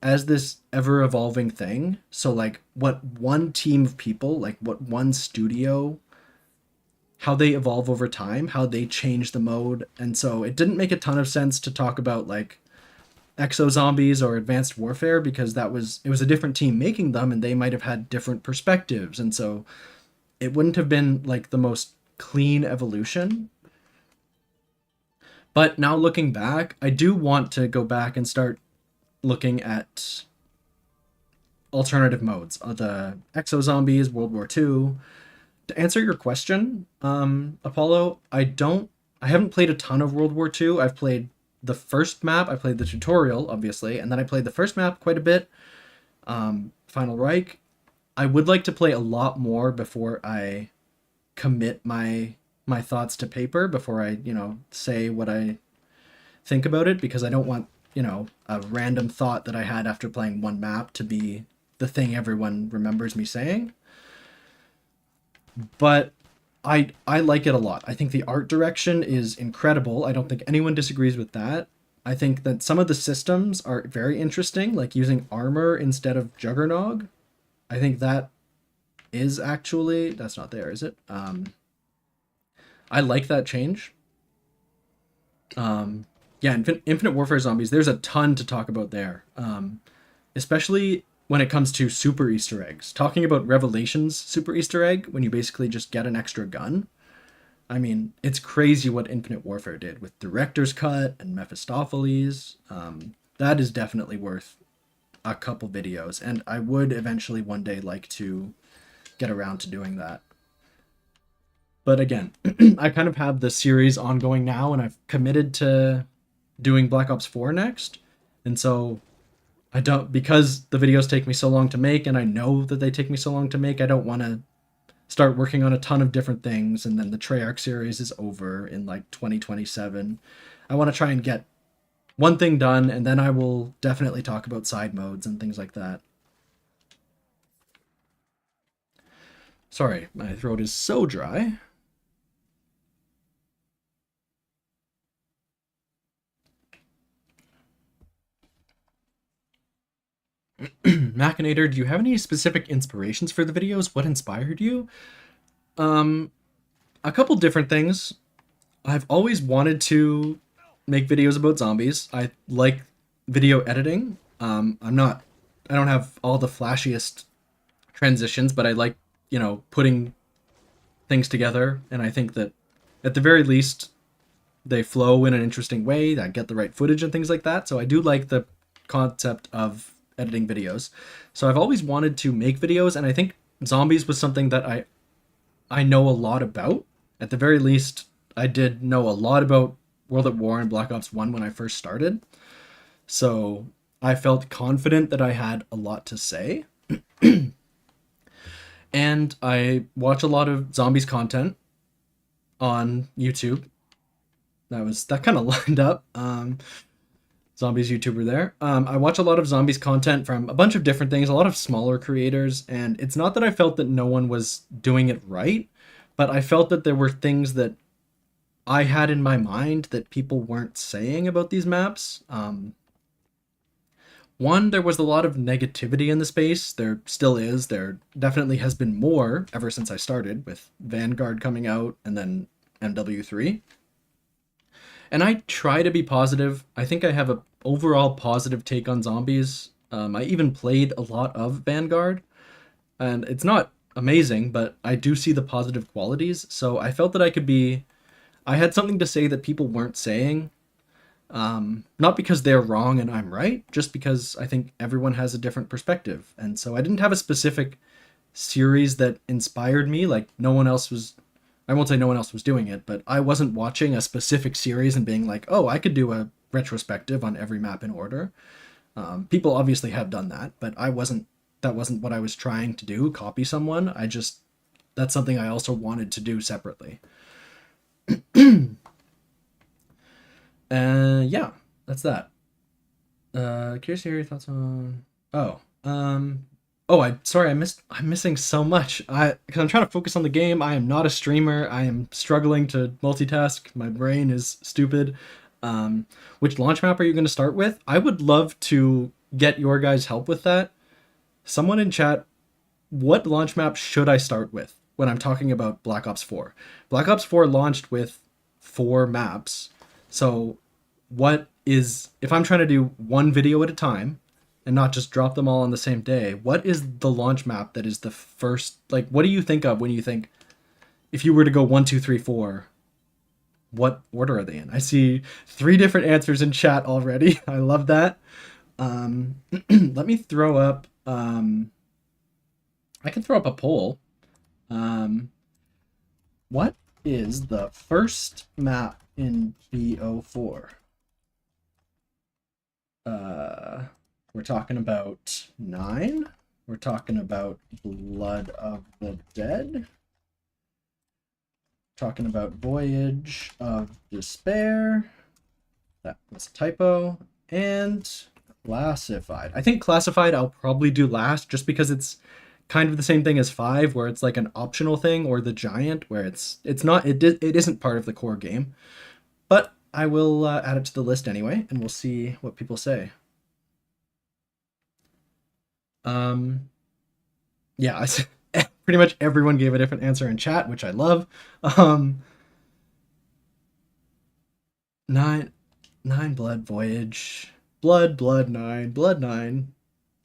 as this ever evolving thing. So, like, what one team of people, like, what one studio, how they evolve over time, how they change the mode. And so, it didn't make a ton of sense to talk about, like, Exo Zombies or Advanced Warfare because it was a different team making them and they might have had different perspectives, and so it wouldn't have been like the most clean evolution. But now looking back, I do want to go back and start looking at alternative modes. The Exo Zombies, World War II, To answer your question, Apollo, I haven't played a ton of World War II. I've played the first map, I played the tutorial, obviously, and then I played the first map quite a bit, Final Reich. I would like to play a lot more before I commit my thoughts to paper, before I, say what I think about it, because I don't want, a random thought that I had after playing one map to be the thing everyone remembers me saying. But I like it a lot. I think the art direction is incredible. I don't think anyone disagrees with that. I think that some of the systems are very interesting, like using armor instead of Juggernog. I think that is actually that's not there, is it? I like that change. Yeah, Infinite Warfare Zombies. There's a ton to talk about there, especially when it comes to super Easter eggs. Talking about Revelations super Easter egg, when you basically just get an extra gun. I mean, it's crazy what Infinite Warfare did with Director's Cut and Mephistopheles. That is definitely worth a couple videos, and I would eventually one day like to get around to doing that. But again, I kind of have the series ongoing now, and I've committed to doing Black Ops 4 next. And so I don't, because the videos take me so long to make, and I know that they take me so long to make, I don't want to start working on a ton of different things, and then the Treyarch series is over in like 2027. I want to try and get one thing done, and then I will definitely talk about side modes and things like that. Sorry, my throat is so dry. Machinator, do you have any specific inspirations for the videos? What inspired you? Um, a couple different things. I've always wanted to make videos about zombies. I like video editing. I don't have all the flashiest transitions, but I like, putting things together. And I think that at the very least, they flow in an interesting way. I get the right footage and things like that. So I do like the concept of editing videos. So I've always wanted to make videos, and I think zombies was something that I know a lot about. At the very least, I did know a lot about World at War and Black Ops 1 when I first started. So I felt confident that I had a lot to say. And I watch a lot of zombies content on YouTube. That kind of lined up. Zombies YouTuber there. I watch a lot of zombies content from a bunch of different things, a lot of smaller creators, and it's not that I felt that no one was doing it right, but I felt that there were things that I had in my mind that people weren't saying about these maps. One, there was a lot of negativity in the space. There still is. There definitely has been more ever since I started, with Vanguard coming out and then MW3. And I try to be positive. I think I have a overall positive take on zombies. I even played a lot of Vanguard, and it's not amazing, but I do see the positive qualities. So I felt that I had something to say that people weren't saying. Not because they're wrong and I'm right, just because I think everyone has a different perspective. And so I didn't have a specific series that inspired me. Like no one else was, I won't say no one else was doing it, but I wasn't watching a specific series and being like, oh, I could do a retrospective on every map in order. People obviously have done that, but that wasn't what I was trying to do, copy someone. That's something I also wanted to do separately. Yeah, that's that. Curious to hear your thoughts on. Oh, sorry, I'm missing so much. Because I'm trying to focus on the game. I am not a streamer. I am struggling to multitask. My brain is stupid. Which launch map are you going to start with? I would love to get your guys' help with that. Someone in chat, what launch map should I start with when I'm talking about Black Ops 4? Black Ops 4 launched with 4 maps. So if I'm trying to do one video at a time and not just drop them all on the same day, what is the launch map that is the first, like, what do you think of when you think, if you were to go 1, 2, 3, 4, what order are they in? I see 3 different answers in chat already. I love that. Let me throw up, I can throw up a poll. What is the first map in BO4? Uh, we're talking about 9. We're talking about Blood of the Dead. Talking about Voyage of Despair. That was a typo. And Classified. I think Classified I'll probably do last just because it's kind of the same thing as 5 where it's like an optional thing, or the Giant where it's not it isn't part of the core game. But I will add it to the list anyway, and we'll see what people say. Um, yeah, pretty much everyone gave a different answer in chat, which I love. Um, nine, nine blood voyage, blood nine.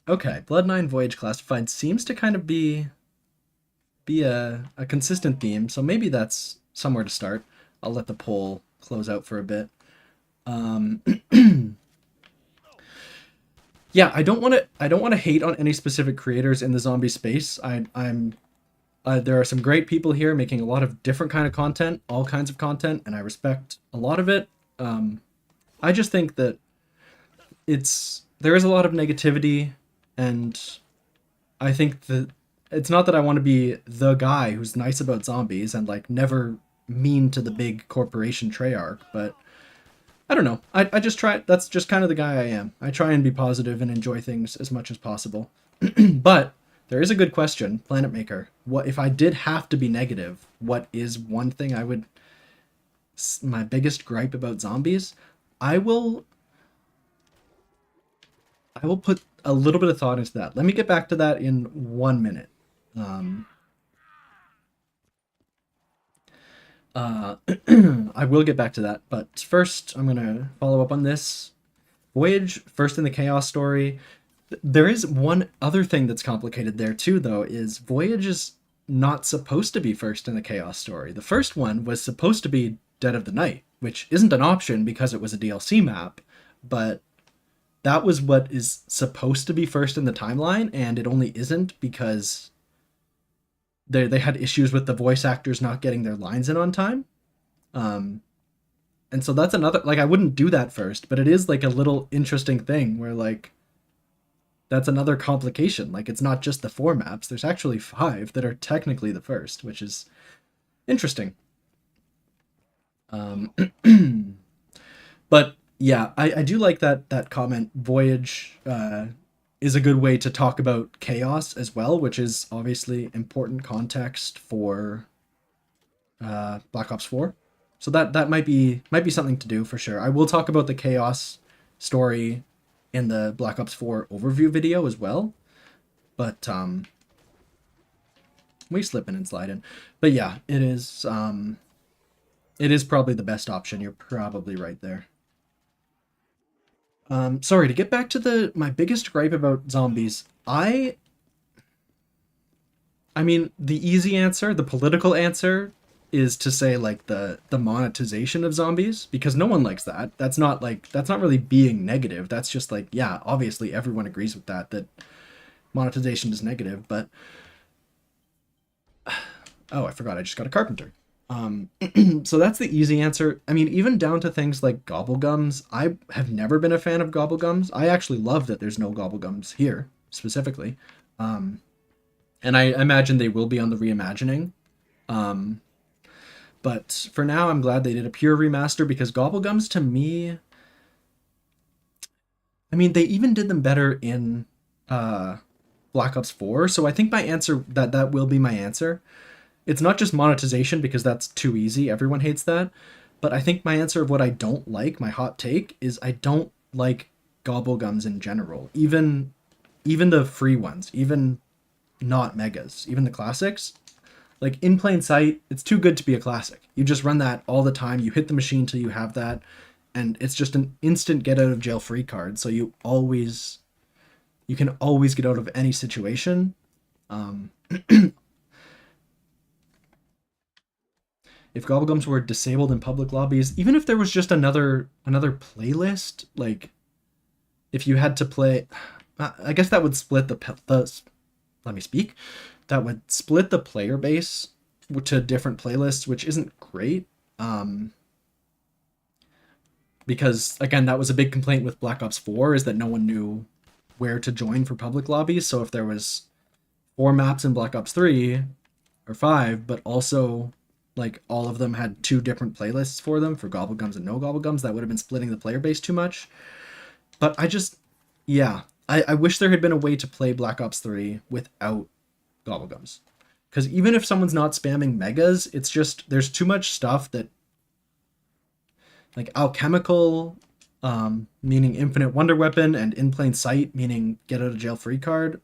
Okay, blood nine voyage classified seems to kind of be a consistent theme, so maybe that's somewhere to start. I'll let the poll close out for a bit. Um, yeah, I don't want to hate on any specific creators in the zombie space. I'm there are some great people here making a lot of different kind of content, all kinds of content, and I respect a lot of it. Um, I just think that there is a lot of negativity, and I think that it's not that I want to be the guy who's nice about zombies and like never mean to the big corporation Treyarch, but I don't know. I just try. That's just kind of the guy I am. I try and be positive and enjoy things as much as possible. But there is a good question, Planet Maker. What if I did have to be negative? What is one thing I would? My biggest gripe about zombies? I will. I will put a little bit of thought into that. Let me get back to that in 1 minute. Um, uh, I will get back to that, but first I'm gonna follow up on this. Voyage first in the Chaos story. There is one other thing that's complicated there too, though, is Voyage is not supposed to be first in the Chaos story. The first one was supposed to be Dead of the Night, which isn't an option because it was a DLC map, but that was what is supposed to be first in the timeline, and it only isn't because they had issues with the voice actors not getting their lines in on time. Um, and so that's another, like, I wouldn't do that first, but it is like a little interesting thing where like that's another complication. Like, it's not just the 4 maps. There's actually 5 that are technically the first, which is interesting. Um, but yeah, I do like that comment. Voyage is a good way to talk about chaos as well, which is obviously important context for Black Ops 4. So that might be something to do for sure. I will talk about the chaos story in the Black Ops 4 overview video as well. But we slipping and sliding. But yeah, it is probably the best option. You're probably right there. Sorry, to get back to the my biggest gripe about zombies. I mean, the easy answer, the political answer, is to say like the monetization of zombies, because no one likes that. That's not really being negative. That's just like, yeah, obviously everyone agrees with that monetization is negative, but oh, I forgot I just got a carpenter. Um, so that's the easy answer. I mean, even down to things like gobblegums. I have never been a fan of gobblegums. I actually love that there's no gobblegums here specifically. Um, and I imagine they will be on the reimagining. Um, but for now, I'm glad they did a pure remaster, because gobblegums to me, I mean, they even did them better in uh, Black Ops 4. So I think my answer, that will be my answer. It's not just monetization, because that's too easy. Everyone hates that. But I think my answer of what I don't like, my hot take, is I don't like gobblegums in general. Even the free ones, even not megas, even the classics. Like, in plain sight, it's too good to be a classic. You just run that all the time. You hit the machine till you have that, and it's just an instant get out of jail free card. So you can always get out of any situation. Um, if gobblegums were disabled in public lobbies, even if there was just another playlist, like if you had to play, I guess that would split the let me speak. That would split the player base to different playlists, which isn't great. Um, because again, that was a big complaint with Black Ops 4 is that no one knew where to join for public lobbies. So if there was 4 maps in Black Ops 3 or 5, but also like all of them had 2 different playlists for them for Gobblegums and no Gobblegums, that would have been splitting the player base too much. But I just, yeah, I wish there had been a way to play Black Ops 3 without Gobblegums. Because even if someone's not spamming megas, it's just, there's too much stuff that, like alchemical, meaning infinite wonder weapon, and in plain sight, meaning get out of jail free card.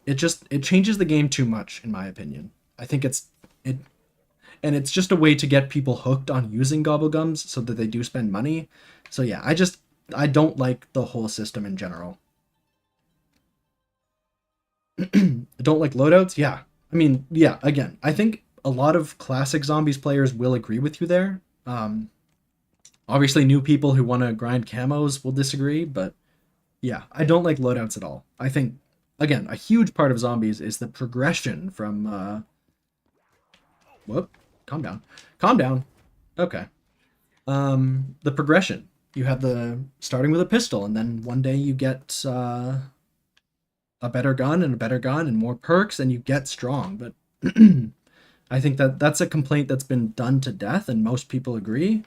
It changes the game too much, in my opinion. I think it, and it's just a way to get people hooked on using Gobblegums so that they do spend money. So yeah, I don't like the whole system in general. I don't like loadouts. Yeah, I mean, yeah. Again, I think a lot of classic zombies players will agree with you there. Obviously, new people who want to grind camos will disagree, but yeah, I don't like loadouts at all. I think, again, a huge part of zombies is the progression from. Whoop, calm down, calm down. Okay. The progression. You have the starting with a pistol, and then one day you get a better gun and a better gun and more perks, and you get strong. But I think that that's a complaint that's been done to death, and most people agree.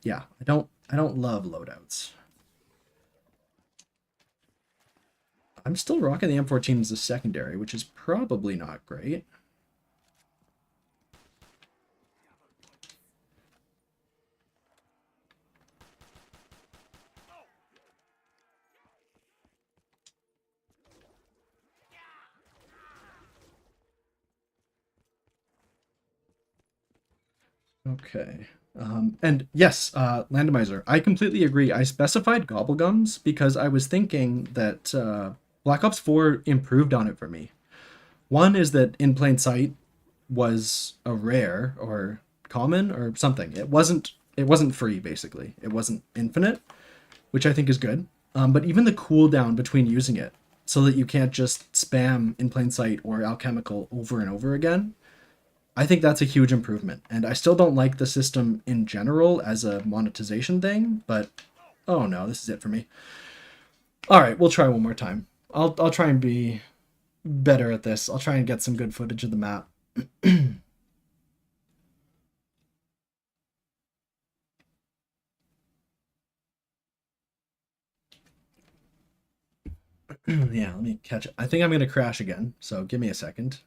Yeah, I don't love loadouts. I'm still rocking the M14 as a secondary, which is probably not great. Okay. And yes, Randomizer, I completely agree. I specified Gobblegums because I was thinking that Black Ops 4 improved on it for me. One is that In Plain Sight was a rare or common or something. It wasn't free basically. It wasn't infinite, which I think is good. But even the cooldown between using it, so that you can't just spam In Plain Sight or Alchemical over and over again, I think that's a huge improvement. And I still don't like the system in general as a monetization thing, but oh no, this is it for me. All right, we'll try one more time. I'll try and be better at this. I'll try and get some good footage of the map. Yeah, let me catch it. I think I'm going to crash again, so give me a second.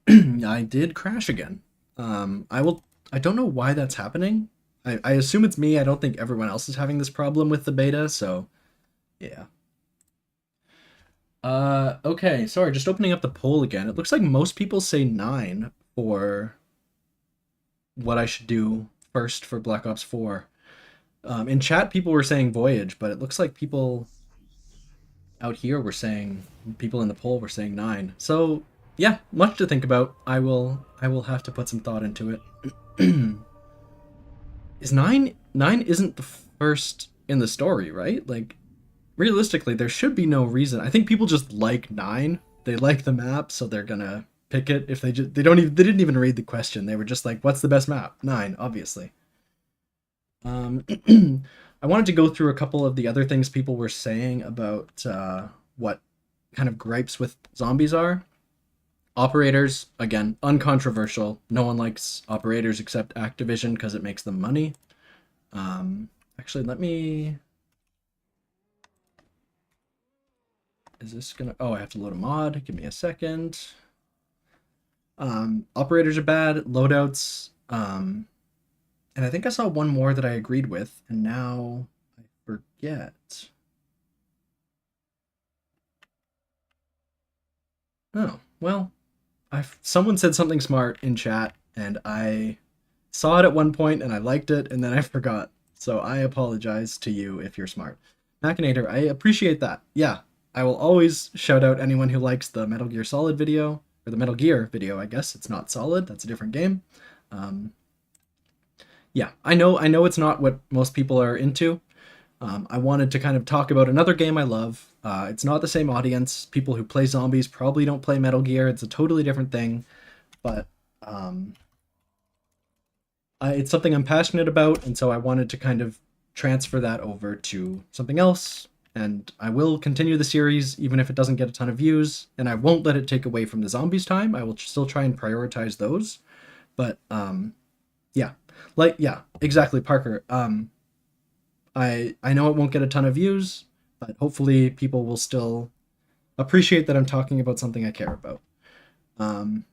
I did crash again. I don't know why that's happening. I assume it's me. I don't think everyone else is having this problem with the beta, so yeah. Okay, sorry, just opening up the poll again. It looks like most people say 9 for what I should do first for Black Ops 4. In chat, people were saying Voyage, but it looks like people out here were saying, people in the poll were saying 9. So yeah, much to think about. I will have to put some thought into it. Is 9 isn't the first in the story, right? Like realistically, there should be no reason. I think people just like 9. They like the map, so they're gonna pick it. If they didn't even read the question. They were just like, "What's the best map?" 9, obviously. Um, I wanted to go through a couple of the other things people were saying about what kind of gripes with zombies are. Operators, again, uncontroversial. No one likes operators except Activision because it makes them money. Actually, let me. Is this gonna? Oh, I have to load a mod. Give me a second. Operators are bad. Loadouts. And I think I saw one more that I agreed with, and now I forget. Oh, well, someone said something smart in chat, and I saw it at one point, and I liked it, and then I forgot. So I apologize to you if you're smart. Machinator, I appreciate that. Yeah, I will always shout out anyone who likes the Metal Gear Solid video, or the Metal Gear video, I guess. It's not Solid, that's a different game. Um, yeah, I know it's not what most people are into. I wanted to kind of talk about another game I love. It's not the same audience. People who play zombies probably don't play Metal Gear. It's a totally different thing, but um, it's something I'm passionate about, and so I wanted to kind of transfer that over to something else. And I will continue the series even if it doesn't get a ton of views, and I won't let it take away from the zombies time. I will still try and prioritize those. But yeah, yeah, exactly, Parker. I know it won't get a ton of views, but hopefully people will still appreciate that I'm talking about something I care about. Um,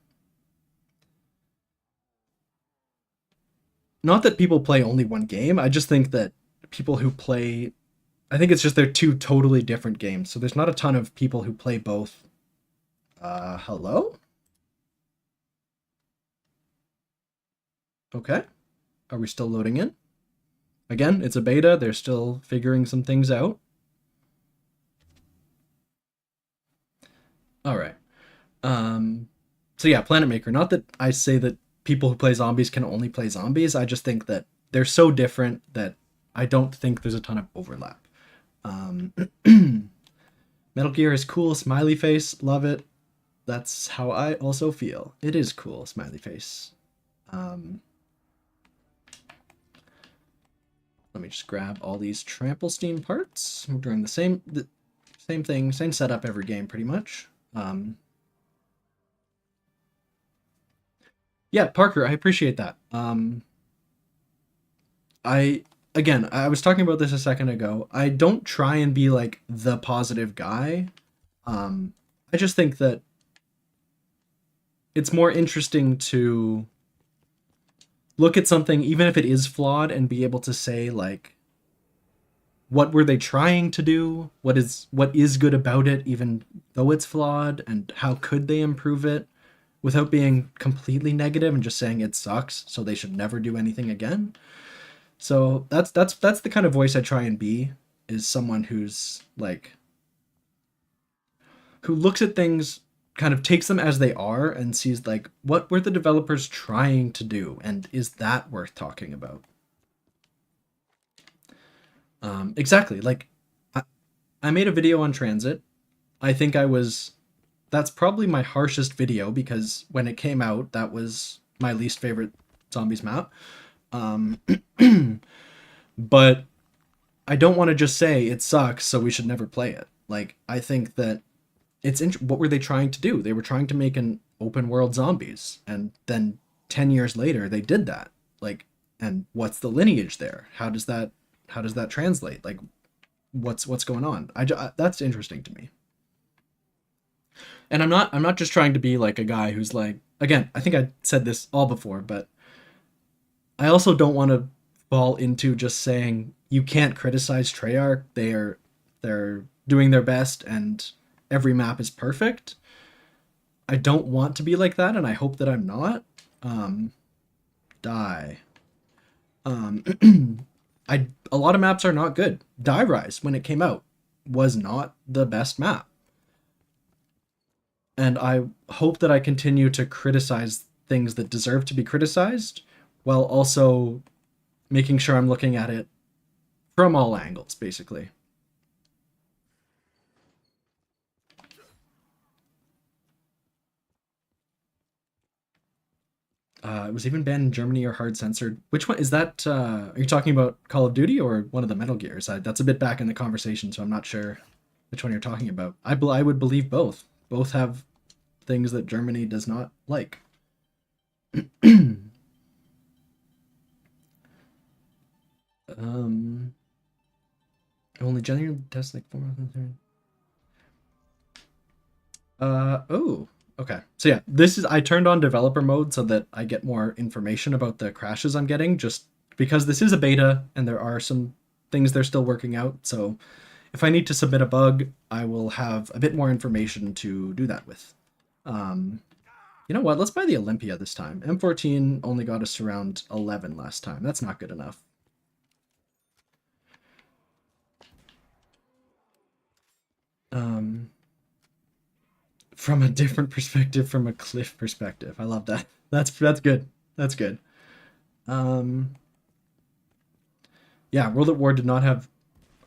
Not that people play only one game. I just think that people who play, I think it's just they're two totally different games. So there's not a ton of people who play both. Hello? Okay. Are we still loading in? Again, it's a beta. They're still figuring some things out. All right. Um, so yeah, Planet Maker. Not that I say that people who play zombies can only play zombies. I just think that they're so different that I don't think there's a ton of overlap. Um, Metal Gear is cool. Smiley face. Love it. That's how I also feel. It is cool. Smiley face. Um, Let me just grab all these trample steam parts. We're doing the same thing, same setup every game, pretty much. Yeah, Parker, I appreciate that. I again, I was talking about this a second ago. I don't try and be like the positive guy. I just think that it's more interesting to look at something, even if it is flawed, and be able to say like, what were they trying to do? What is good about it, even though it's flawed, and how could they improve it, without being completely negative and just saying it sucks, so they should never do anything again. So that's the kind of voice I try and be, is someone who's like, who looks at things, kind of takes them as they are and sees like, what were the developers trying to do, and is that worth talking about? Exactly. Like, I, I made a video on transit. I think I was That's probably my harshest video, because when it came out, that was my least favorite zombies map. Um, but I don't want to just say it sucks, so we should never play it. Like, I think that what were they trying to do? They were trying to make an open world zombies, and then 10 years later they did that. Like, and what's the lineage there? How does that translate? Like, what's going on? That's interesting to me. And I'm not just trying to be like a guy who's like, again, I think I said this all before, but I also don't want to fall into just saying you can't criticize Treyarch. They're doing their best and every map is perfect. I don't want to be like that, and I hope that I'm not. Um, Die. Um, a lot of maps are not good. Die Rise, when it came out, was not the best map, and I hope that I continue to criticize things that deserve to be criticized, while also making sure I'm looking at it from all angles, basically. It was even banned in Germany or hard censored. Which one is that? Are you talking about Call of Duty or one of the Metal Gears? That's a bit back in the conversation, so I'm not sure which one you're talking about. I would believe both. Both have things that Germany does not like. um, Only genuine test like 4 months. Oh, okay. So yeah, I turned on developer mode so that I get more information about the crashes I'm getting, just because this is a beta and there are some things they're still working out. So if I need to submit a bug, I will have a bit more information to do that with. Um, you know what? Let's buy the Olympia this time. M14 only got us around 11 last time. That's not good enough. Um, from a different perspective, from a cliff perspective. I love that. That's good. That's good. Um, yeah, World at War did not have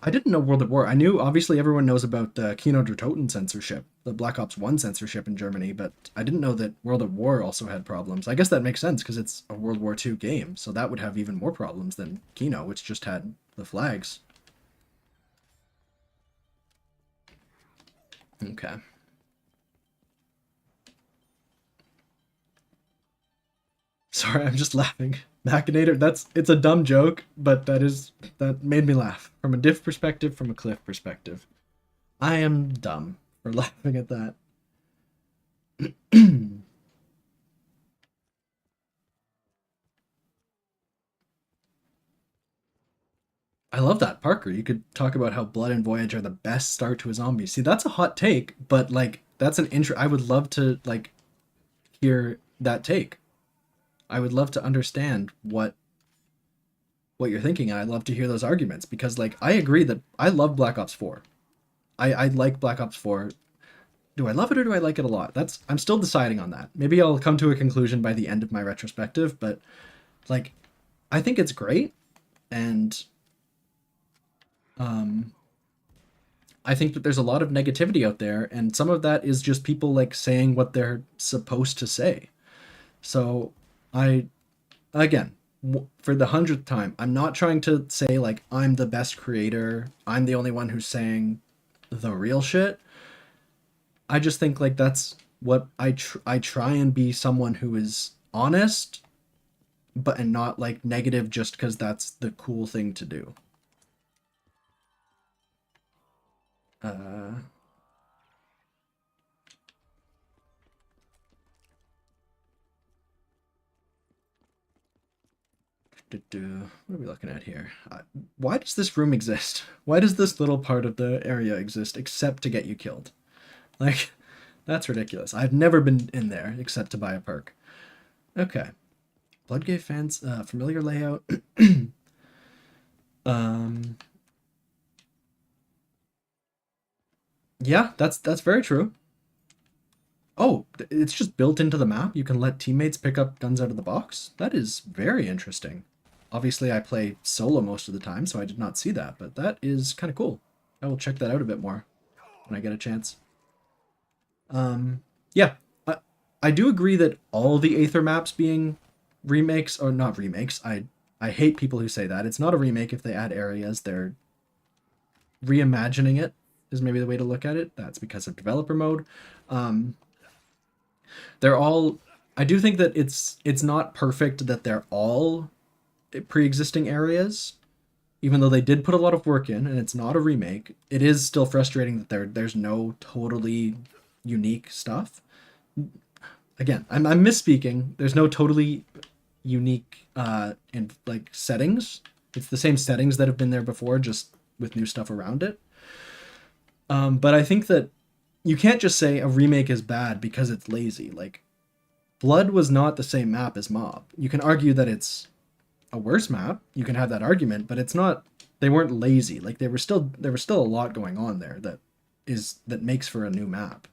I didn't know World at War. I knew obviously everyone knows about the Kino der Toten censorship, the Black Ops 1 censorship in Germany, but I didn't know that World at War also had problems. I guess that makes sense because it's a World War II game, so that would have even more problems than Kino, which just had the flags. Okay. Sorry, I'm just laughing. Machinator, it's a dumb joke, but that made me laugh. From a diff perspective, from a cliff perspective. I am dumb for laughing at that. I love that, Parker. You could talk about how Blood and Voyage are the best start to a zombie. See, that's a hot take, but like that's an intro. I would love to like hear that take. I would love to understand what you're thinking, and I'd love to hear those arguments because like I agree that I love Black Ops 4. I like Black Ops 4. Do I love it or do I like it a lot? That's I'm still deciding on that. Maybe I'll come to a conclusion by the end of my retrospective, but like I think it's great and um I think that there's a lot of negativity out there, and some of that is just people like saying what they're supposed to say. So, I, again, for the hundredth time, I'm not trying to say like I'm the best creator, I'm the only one who's saying the real shit. I just think like that's what I try and be someone who is honest, but and not like negative just because that's the cool thing to do. Uh, what are we looking at here? Why does this room exist? Why does this little part of the area exist except to get you killed? Like, that's ridiculous. I've never been in there except to buy a perk. Okay. Bloodgate fans, familiar layout. um, yeah, that's very true. Oh, it's just built into the map. You can let teammates pick up guns out of the box. That is very interesting. Obviously, I play solo most of the time, so I did not see that, but that is kind of cool. I will check that out a bit more when I get a chance. Yeah, I do agree that all the Aether maps being remakes or not remakes. I hate people who say that. It's not a remake if they add areas. They're reimagining it is maybe the way to look at it. That's because of developer mode. Um, they're all. I do think that it's not perfect that they're all pre-existing areas, even though they did put a lot of work in, and it's not a remake. It is still frustrating that there's no totally unique stuff. Again, I'm misspeaking. There's no totally unique in like settings. It's the same settings that have been there before, just with new stuff around it. But I think that you can't just say a remake is bad because it's lazy. Like Blood was not the same map as Mob. You can argue that it's a worse map. You can have that argument, but it's not. They weren't lazy. Like there was still a lot going on there that makes for a new map.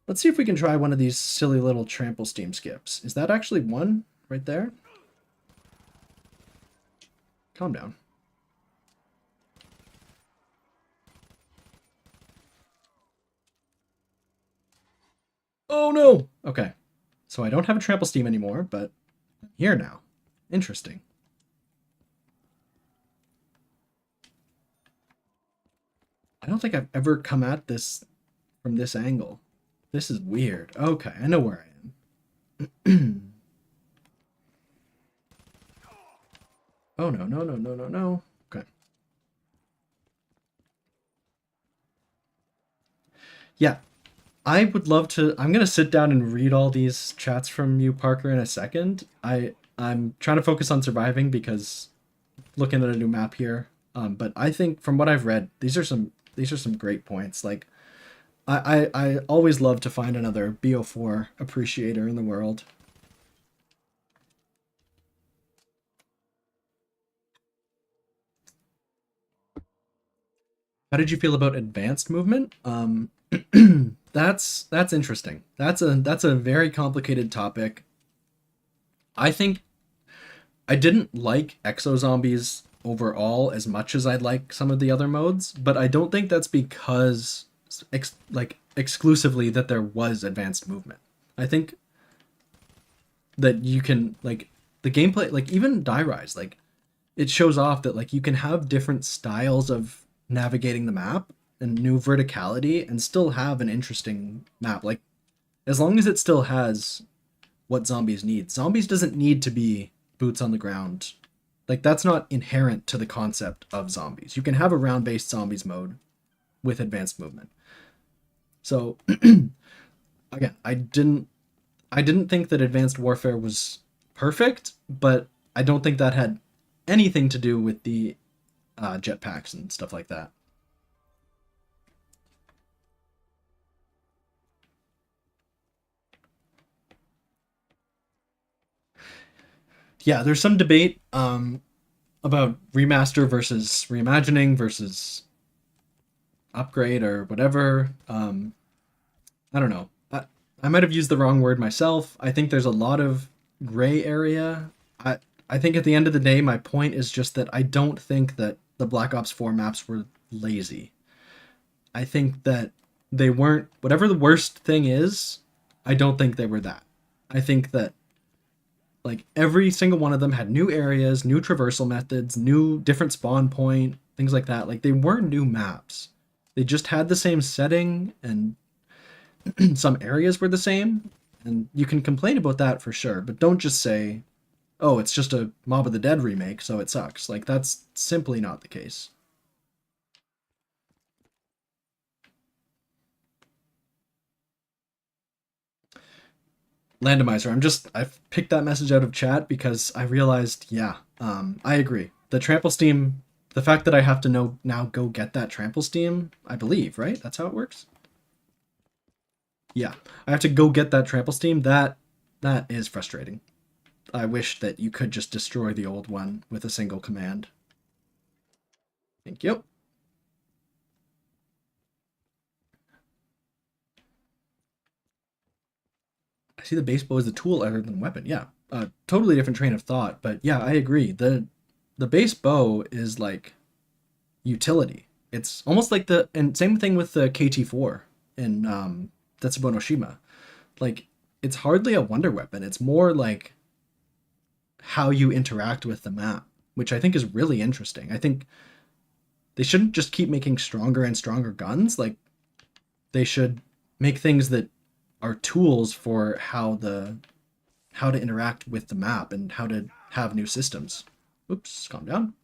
Let's see if we can try one of these silly little trample steam skips. Is that actually one right there? Calm down. Oh no! Okay. So I don't have a trample steam anymore, but I'm here now. Interesting. I don't think I've ever come at this from this angle. This is weird. Okay, I know where I am. Oh no, no, no, no, no, no. Okay. Yeah, I would love to. I'm gonna sit down and read all these chats from you, Parker, in a second. I'm trying to focus on surviving because looking at a new map here. But I think from what I've read, these are some great points. Like I always love to find another BO4 appreciator in the world. How did you feel about advanced movement? That's interesting. That's a very complicated topic. I think I didn't like exo zombies overall as much as I'd like some of the other modes, but I don't think that's because exclusively that there was advanced movement. I think that you can like the gameplay, like even Die Rise, like it shows off that like you can have different styles of navigating the map and new verticality and still have an interesting map. Like as long as it still has what zombies need. Zombies doesn't need to be boots on the ground. Like that's not inherent to the concept of zombies. You can have a round-based zombies mode with advanced movement. So again, I didn't think that Advanced Warfare was perfect, but I don't think that had anything to do with the jetpacks and stuff like that. Yeah, there's some debate about remaster versus reimagining versus upgrade or whatever. I don't know. I might have used the wrong word myself. I think there's a lot of gray area. I think at the end of the day, my point is just that I don't think that the Black Ops 4 maps were lazy. I think that they weren't, whatever the worst thing is, I don't think they were that. I think that like every single one of them had new areas, new traversal methods, new different spawn point, things like that. Like they weren't new maps. They just had the same setting and some areas were the same. And you can complain about that for sure, but don't just say, "Oh, it's just a Mob of the Dead remake, so it sucks." Like that's simply not the case. Randomizer. I've picked that message out of chat because I realized, yeah, I agree. The trample steam, the fact that I have to know now go get that trample steam, I believe, right? That's how it works. Yeah, I have to go get that trample steam. That is frustrating. I wish that you could just destroy the old one with a single command. Thank you. I see the base bow as a tool other than weapon. Yeah, totally different train of thought, but yeah, I agree. The base bow is like utility. It's almost like the and same thing with the KT4 in Tetsubo no Shima. Like it's hardly a wonder weapon. It's more like how you interact with the map, which I think is really interesting. I think they shouldn't just keep making stronger and stronger guns. Like they should make things that are tools for how to interact with the map and how to have new systems. Oops, calm down.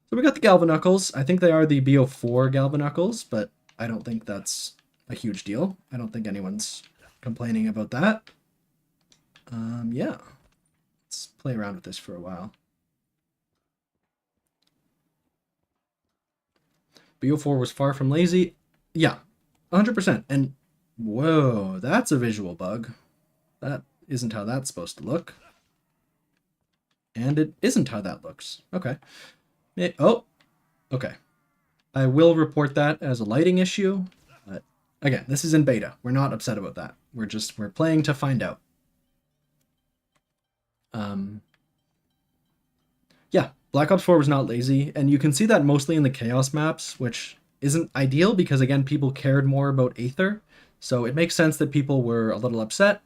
So we got the Galvanuckles. I think they are the BO4 Galvanuckles, but I don't think that's a huge deal. I don't think anyone's complaining about that. Yeah. Let's play around with this for a while. BO4 was far from lazy. Yeah, 100%. And whoa, that's a visual bug. That isn't how that's supposed to look. And it isn't how that looks. Okay. Oh, okay. I will report that as a lighting issue. But again, this is in beta. We're not upset about that. We're playing to find out. Yeah, Black Ops 4 was not lazy, and you can see that mostly in the Chaos maps, which isn't ideal because again, people cared more about Aether. So it makes sense that people were a little upset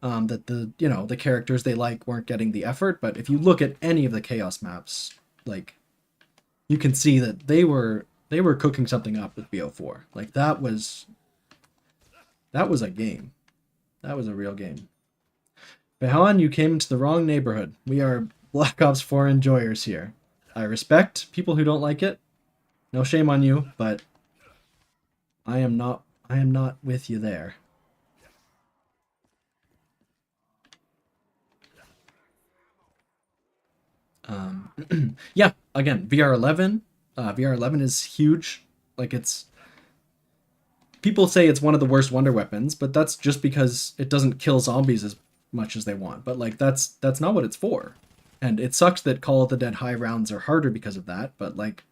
that the characters they like weren't getting the effort. But if you look at any of the Chaos maps, like you can see that they were cooking something up with BO4. Like that was a game. That was a real game. Behan, you came into the wrong neighborhood. We are Black Ops 4 enjoyers here. I respect people who don't like it. No shame on you, but I am not with you there. Yeah, again, VR11. VR11 is huge. Like it's people say it's one of the worst wonder weapons, but that's just because it doesn't kill zombies as much as they want. But like that's not what it's for. And it sucks that Call of the Dead high rounds are harder because of that, but like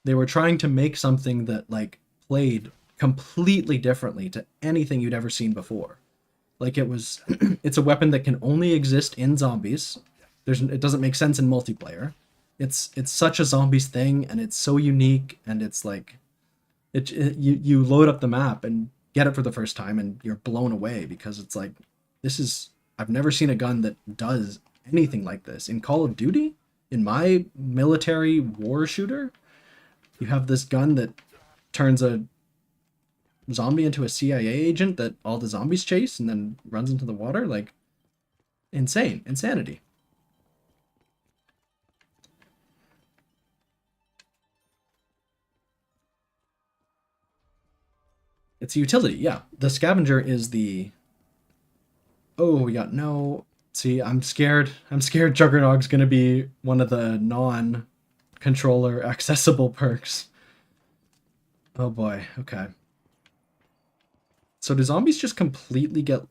they were trying to make something that like played completely differently to anything you'd ever seen before. Like it was it's a weapon that can only exist in zombies. It doesn't make sense in multiplayer. It's such a zombies thing, and it's so unique, and it's like you load up the map and get it for the first time, and you're blown away because it's like this is I've never seen a gun that does anything like this in Call of Duty. In my military war shooter, you have this gun that turns a zombie into a CIA agent that all the zombies chase and then runs into the water. Like, insanity. It's a utility, yeah. The scavenger is the. Oh, we got no. See, I'm scared. I'm scared Juggernaut's gonna be one of the non-controller accessible perks. Oh boy. Okay. So do zombies just completely get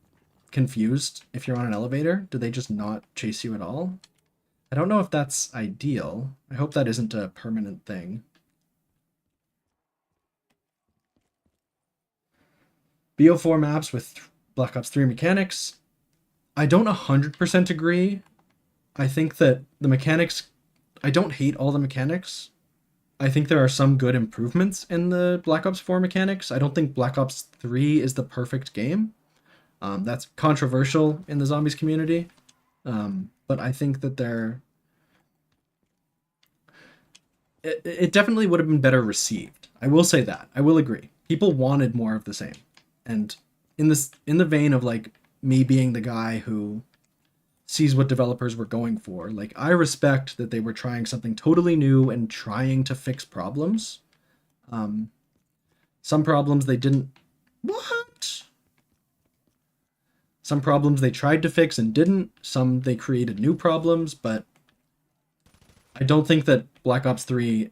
confused if you're on an elevator? Do they just not chase you at all? I don't know if that's ideal. I hope that isn't a permanent thing. BO4 maps with Black Ops 3 mechanics. I don't 100% agree. I think that the mechanics, I don't hate all the mechanics. I think there are some good improvements in the Black Ops 4 mechanics. I don't think Black Ops 3 is the perfect game. That's controversial in the zombies community. But I think that it definitely would have been better received. I will say that. I will agree. People wanted more of the same. And in the vein of like me being the guy who sees what developers were going for, like I respect that they were trying something totally new and trying to fix problems. Um, some problems they didn't. What? Some problems they tried to fix and didn't. Some they created new problems, but I don't think that Black Ops 3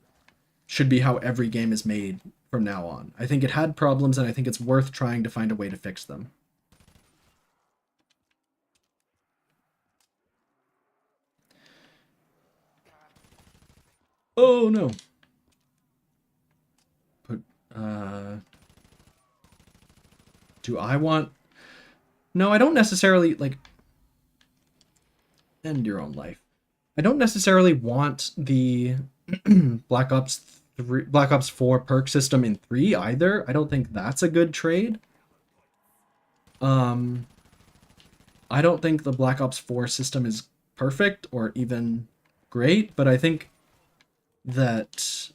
should be how every game is made from now on. I think it had problems, and I think it's worth trying to find a way to fix them. Oh no. Put do I want No, I don't necessarily like end your own life. I don't necessarily want the Black Ops 4 perk system in 3 either. I don't think that's a good trade. Um I don't think the Black Ops 4 system is perfect or even great, but I think that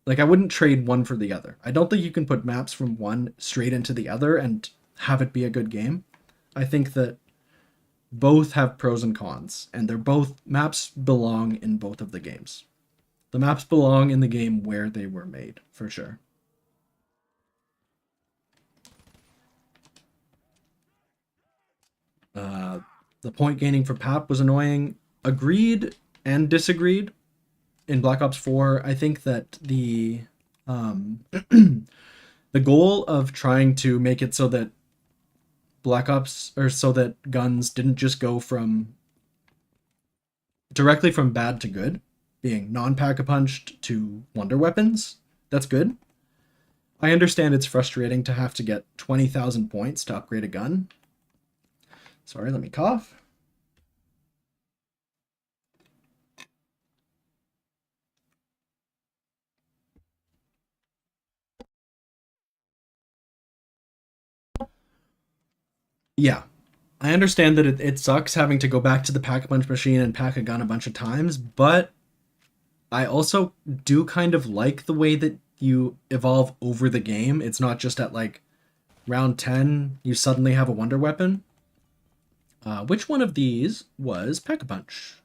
like I wouldn't trade one for the other. I don't think you can put maps from one straight into the other and have it be a good game. I think that both have pros and cons, and they're both maps belong in both of the games. The maps belong in the game where they were made, for sure. Uh, the point gaining for PAP was annoying. Agreed and disagreed. In Black Ops 4, I think that the goal of trying to make it so that Black Ops or so that guns didn't just go from directly from bad to good, being non-pack-a-punched to wonder weapons. That's good. I understand it's frustrating to have to get 20,000 points to upgrade a gun. Sorry, let me cough. Yeah, I understand that it sucks having to go back to the pack-a-punch machine and pack a gun a bunch of times, but I also do kind of like the way that you evolve over the game. It's not just at like round 10, you suddenly have a wonder weapon. Which one of these was Pack-a-Punch?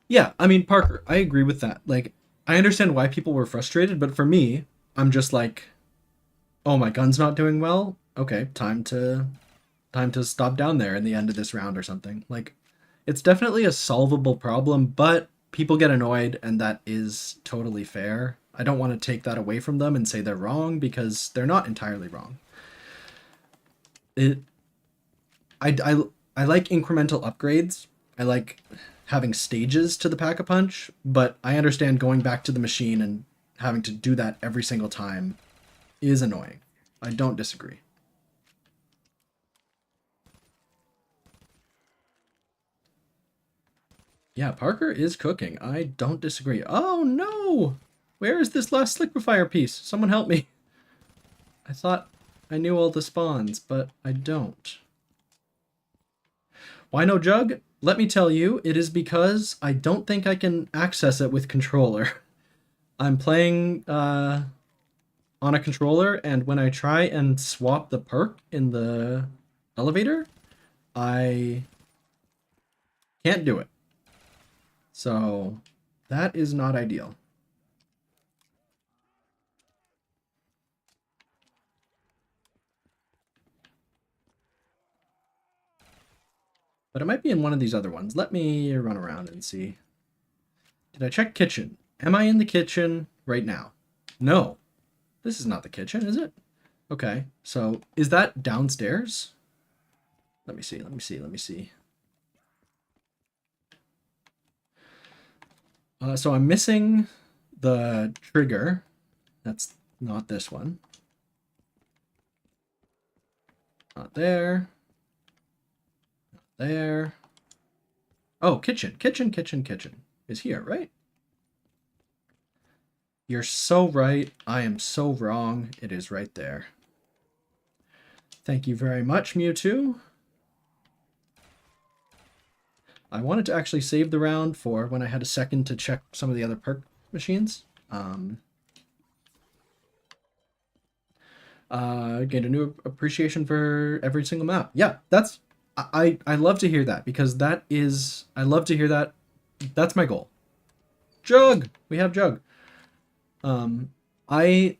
Yeah, I mean, Parker, I agree with that. Like, I understand why people were frustrated, but for me, I'm just like, oh, my gun's not doing well. Okay, time to stop down there in the end of this round or something. Like, it's definitely a solvable problem, but people get annoyed, and that is totally fair. I don't want to take that away from them and say they're wrong because they're not entirely wrong. It, I like incremental upgrades. I like having stages to the pack-a-punch, but I understand going back to the machine and having to do that every single time is annoying. I don't disagree. Yeah, Parker is cooking. I don't disagree. Oh no! Where is this last liquefier piece? Someone help me. I thought I knew all the spawns, but I don't. Why no jug? Let me tell you, it is because I don't think I can access it with controller. I'm playing on a controller, and when I try and swap the perk in the elevator, I can't do it. So that is not ideal. But it might be in one of these other ones. Let me run around and see. Did I check kitchen? Am I in the kitchen right now? No. This is not the kitchen, is it? Okay, so is that downstairs? Let me see, let me see, let me see. So I'm missing the trigger. That's not this one. Not there. Not there. Oh, kitchen, kitchen, kitchen, kitchen is here, right? You're so right. I am so wrong. It is right there. Thank you very much, Mewtwo. I wanted to actually save the round for when I had a second to check some of the other perk machines. Gained a new appreciation for every single map. Yeah, that's I love to hear that, because that is, I love to hear that. That's my goal. Jug, we have Jug. I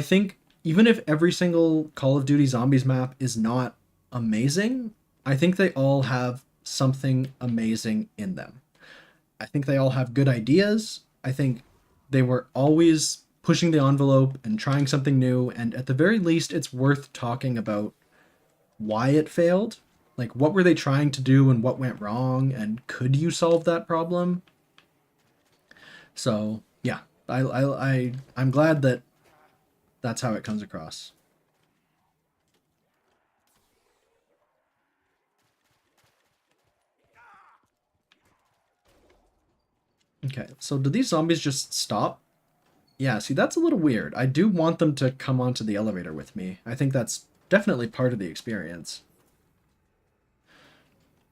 think even if every single Call of Duty Zombies map is not amazing, I think they all have something amazing in them. I think they all have good ideas. I think they were always pushing the envelope and trying something new, and at the very least it's worth talking about why it failed. Like, what were they trying to do and what went wrong, and could you solve that problem? So yeah, I'm glad that that's how it comes across. Okay, so do these zombies just stop? Yeah, see, that's a little weird. I do want them to come onto the elevator with me. I think that's definitely part of the experience.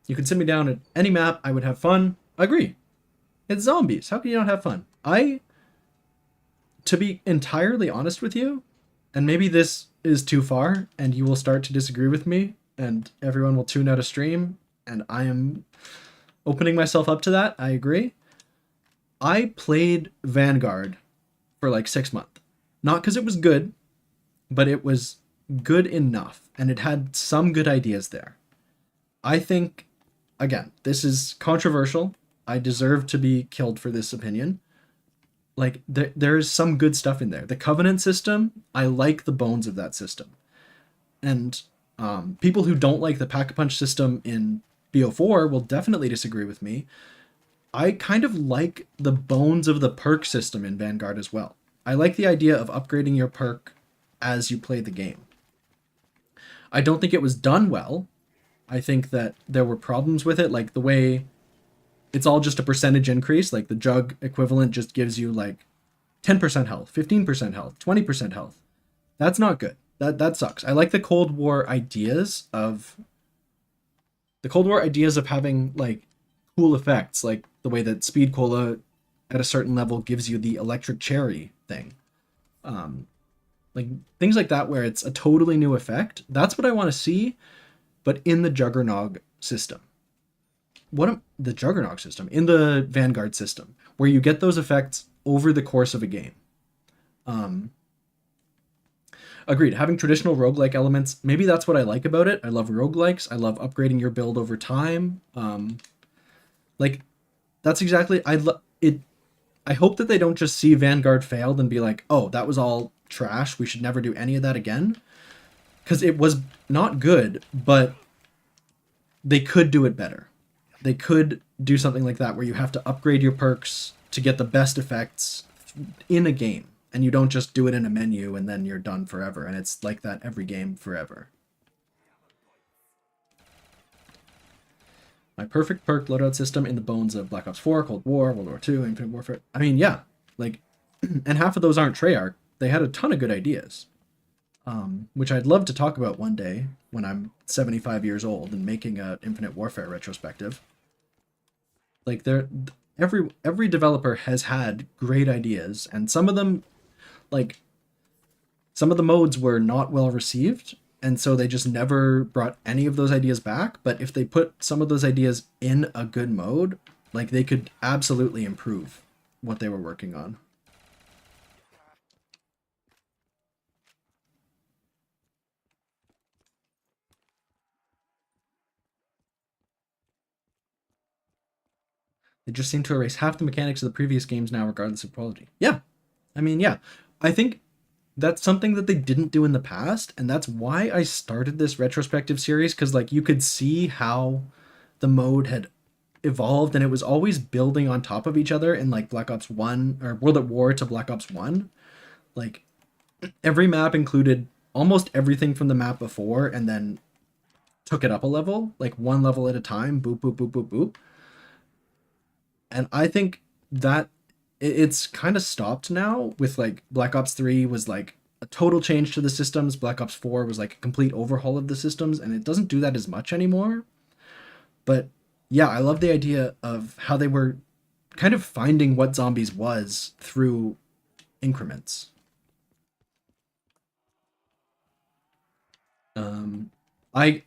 You can sit me down at any map, I would have fun. Agree. It's zombies. How can you not have fun? To be entirely honest with you, and maybe this is too far, and you will start to disagree with me, and everyone will tune out a stream, and I am opening myself up to that. I agree. I played Vanguard for like 6 months. Not because it was good, but it was good enough, and it had some good ideas there. I think, again, this is controversial. I deserve to be killed for this opinion. Like, there's some good stuff in there. The Covenant system, I like the bones of that system. And people who don't like the Pack-a-Punch system in BO4 will definitely disagree with me. I kind of like the bones of the perk system in Vanguard as well. I like the idea of upgrading your perk as you play the game. I don't think it was done well. I think that there were problems with it, like the way it's all just a percentage increase. Like the jug equivalent just gives you like 10% health, 15% health, 20% health. That's not good. That sucks. I like the Cold War ideas of having like cool effects, like the way that Speed Cola at a certain level gives you the electric cherry thing. Like things like that where it's a totally new effect. That's what I want to see, but in the Juggernog system. The Juggernog system? In the Vanguard system, where you get those effects over the course of a game. Agreed. Having traditional roguelike elements, maybe that's what I like about it. I love roguelikes. I love upgrading your build over time. Like, that's exactly, I hope that they don't just see Vanguard failed and be like, oh, that was all trash, we should never do any of that again. Because it was not good, but they could do it better. They could do something like that where you have to upgrade your perks to get the best effects in a game, and you don't just do it in a menu and then you're done forever, and it's like that every game forever. My perfect perk loadout system in the bones of Black Ops 4, Cold War, World War 2, Infinite Warfare. I mean, yeah, like, and half of those aren't Treyarch. They had a ton of good ideas, which I'd love to talk about one day when I'm 75 years old and making a Infinite Warfare retrospective. Like, every developer has had great ideas, and some of them, like, some of the modes were not well received, and so they just never brought any of those ideas back. But if they put some of those ideas in a good mode, like, they could absolutely improve what they were working on. They just seem to erase half the mechanics of the previous games now, regardless of quality. Yeah, I mean, yeah, I think that's something that they didn't do in the past, and that's why I started this retrospective series, because like you could see how the mode had evolved, and it was always building on top of each other in like Black Ops 1 or World at War to Black Ops 1. Like every map included almost everything from the map before and then took it up a level, like one level at a time, boop boop boop boop boop. And I think that it's kind of stopped now with like Black Ops 3 was like a total change to the systems. Black Ops 4 was like a complete overhaul of the systems, and it doesn't do that as much anymore. But yeah, I love the idea of how they were kind of finding what zombies was through increments. Um, I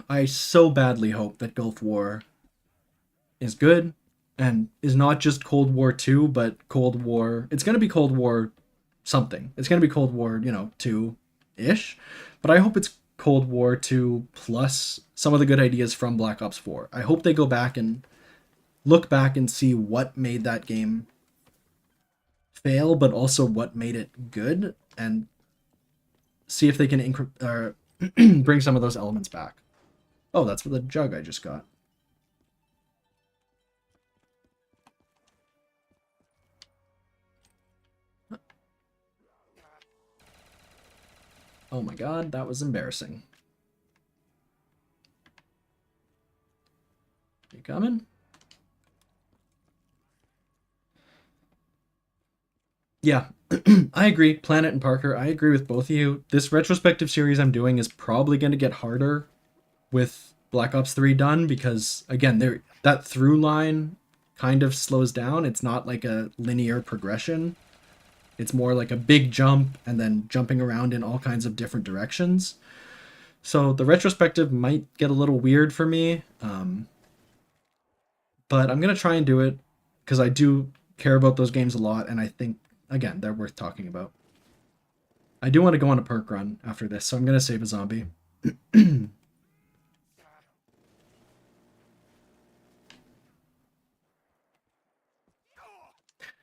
I so badly hope that Gulf War is good and is not just Cold War 2, but Cold War. It's going to be Cold War something. It's going to be Cold War, 2 ish. But I hope it's Cold War 2 plus some of the good ideas from Black Ops 4. I hope they go back and look back and see what made that game fail, but also what made it good, and see if they can bring some of those elements back. Oh, that's for the jug I just got. Oh my god, that was embarrassing. You coming? Yeah, I agree. Planet and Parker, I agree with both of you. This retrospective series I'm doing is probably going to get harder with Black Ops 3 done because, again, that through line kind of slows down. It's not like a linear progression. It's more like a big jump and then jumping around in all kinds of different directions. So the retrospective might get a little weird for me, but I'm gonna try and do it because I do care about those games a lot, and I think again they're worth talking about. I do want to go on a perk run after this, so I'm gonna save a zombie.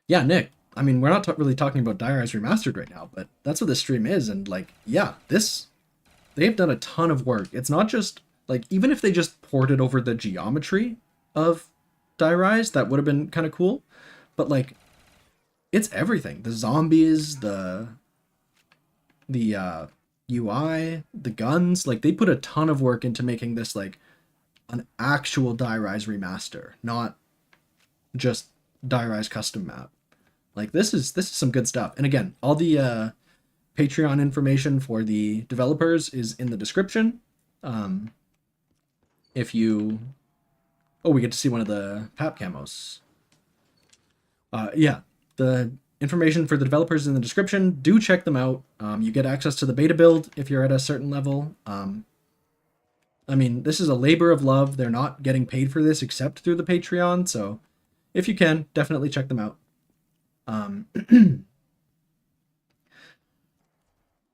Yeah, Nick. I mean, we're not really talking about Dire Eyes Remastered right now, but that's what this stream is, and like, yeah, they've done a ton of work. It's not just like even if they just ported over the geometry of Dire Eyes, that would have been kind of cool. But like, it's everything: the zombies, the UI, the guns. Like, they put a ton of work into making this like an actual Dire Eyes remaster, not just Dire Eyes custom map. Like, this is some good stuff. And again, all the Patreon information for the developers is in the description. Um, if you, oh, we get to see one of the pap camos. Yeah, the information for the developers is in the description. Do check them out. You get access to the beta build if you're at a certain level. I mean, this is a labor of love. They're not getting paid for this except through the Patreon. So if you can, definitely check them out.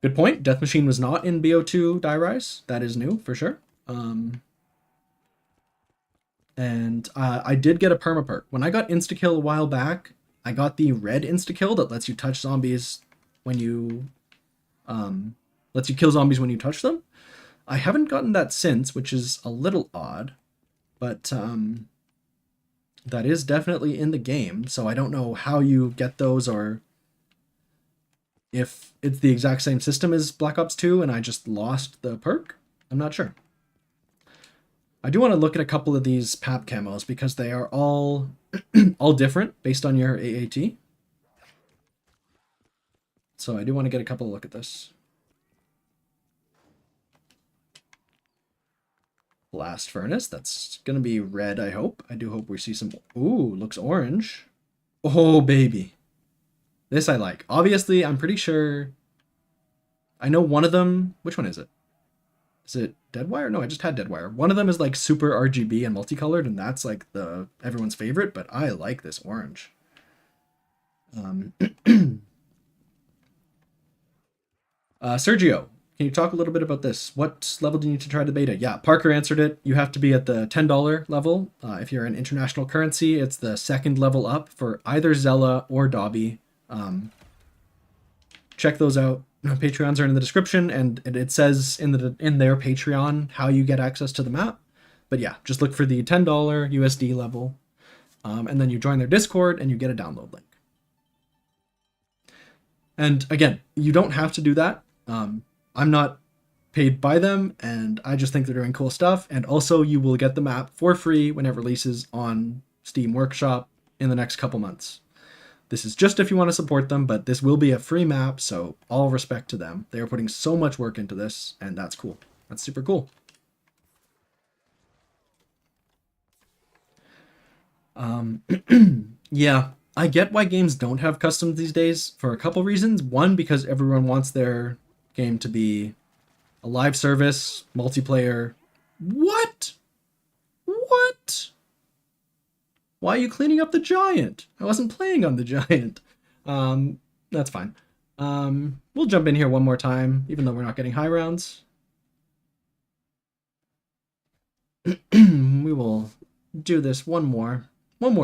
Good point. Death Machine was not in BO2 Die Rise. That is new for sure. And I did get a perma perk. When I got insta kill a while back, I got the red insta kill that lets you touch zombies when you lets you kill zombies when you touch them. I haven't gotten that since, which is a little odd, but that is definitely in the game. So I don't know how you get those, or if it's the exact same system as Black Ops 2 and I just lost the perk. I'm not sure. I do want to look at a couple of these pap camos because they are all all different based on your AAT. So I do want to get a couple of look at this. Blast furnace. That's gonna be red. I hope. I do hope we see some. Ooh, looks orange. Oh baby, this I like. Obviously, I'm pretty sure. I know one of them. Which one is it? Is it Deadwire? No, I just had Deadwire. One of them is like super RGB and multicolored, and that's like the everyone's favorite. But I like this orange. Sergio, can you talk a little bit about this? What level do you need to try the beta? Yeah, Parker answered it. You have to be at the $10 level. If you're in international currency, it's the second level up for either Zella or Dobby. Check those out. Patreons are in the description, and it says in their Patreon how you get access to the map. But yeah, just look for the $10 USD level, and then you join their Discord and you get a download link. And again, you don't have to do that. I'm not paid by them, and I just think they're doing cool stuff. And also, you will get the map for free when it releases on Steam Workshop in the next couple months. This is just if you want to support them, but this will be a free map, so all respect to them. They are putting so much work into this, and that's cool. That's super cool. Yeah, I get why games don't have customs these days for a couple reasons. One, because everyone wants their game to be a live service, multiplayer. What? What? Why are you cleaning up the giant? I wasn't playing on the giant. That's fine. We'll jump in here one more time, even though we're not getting high rounds. We will do this one more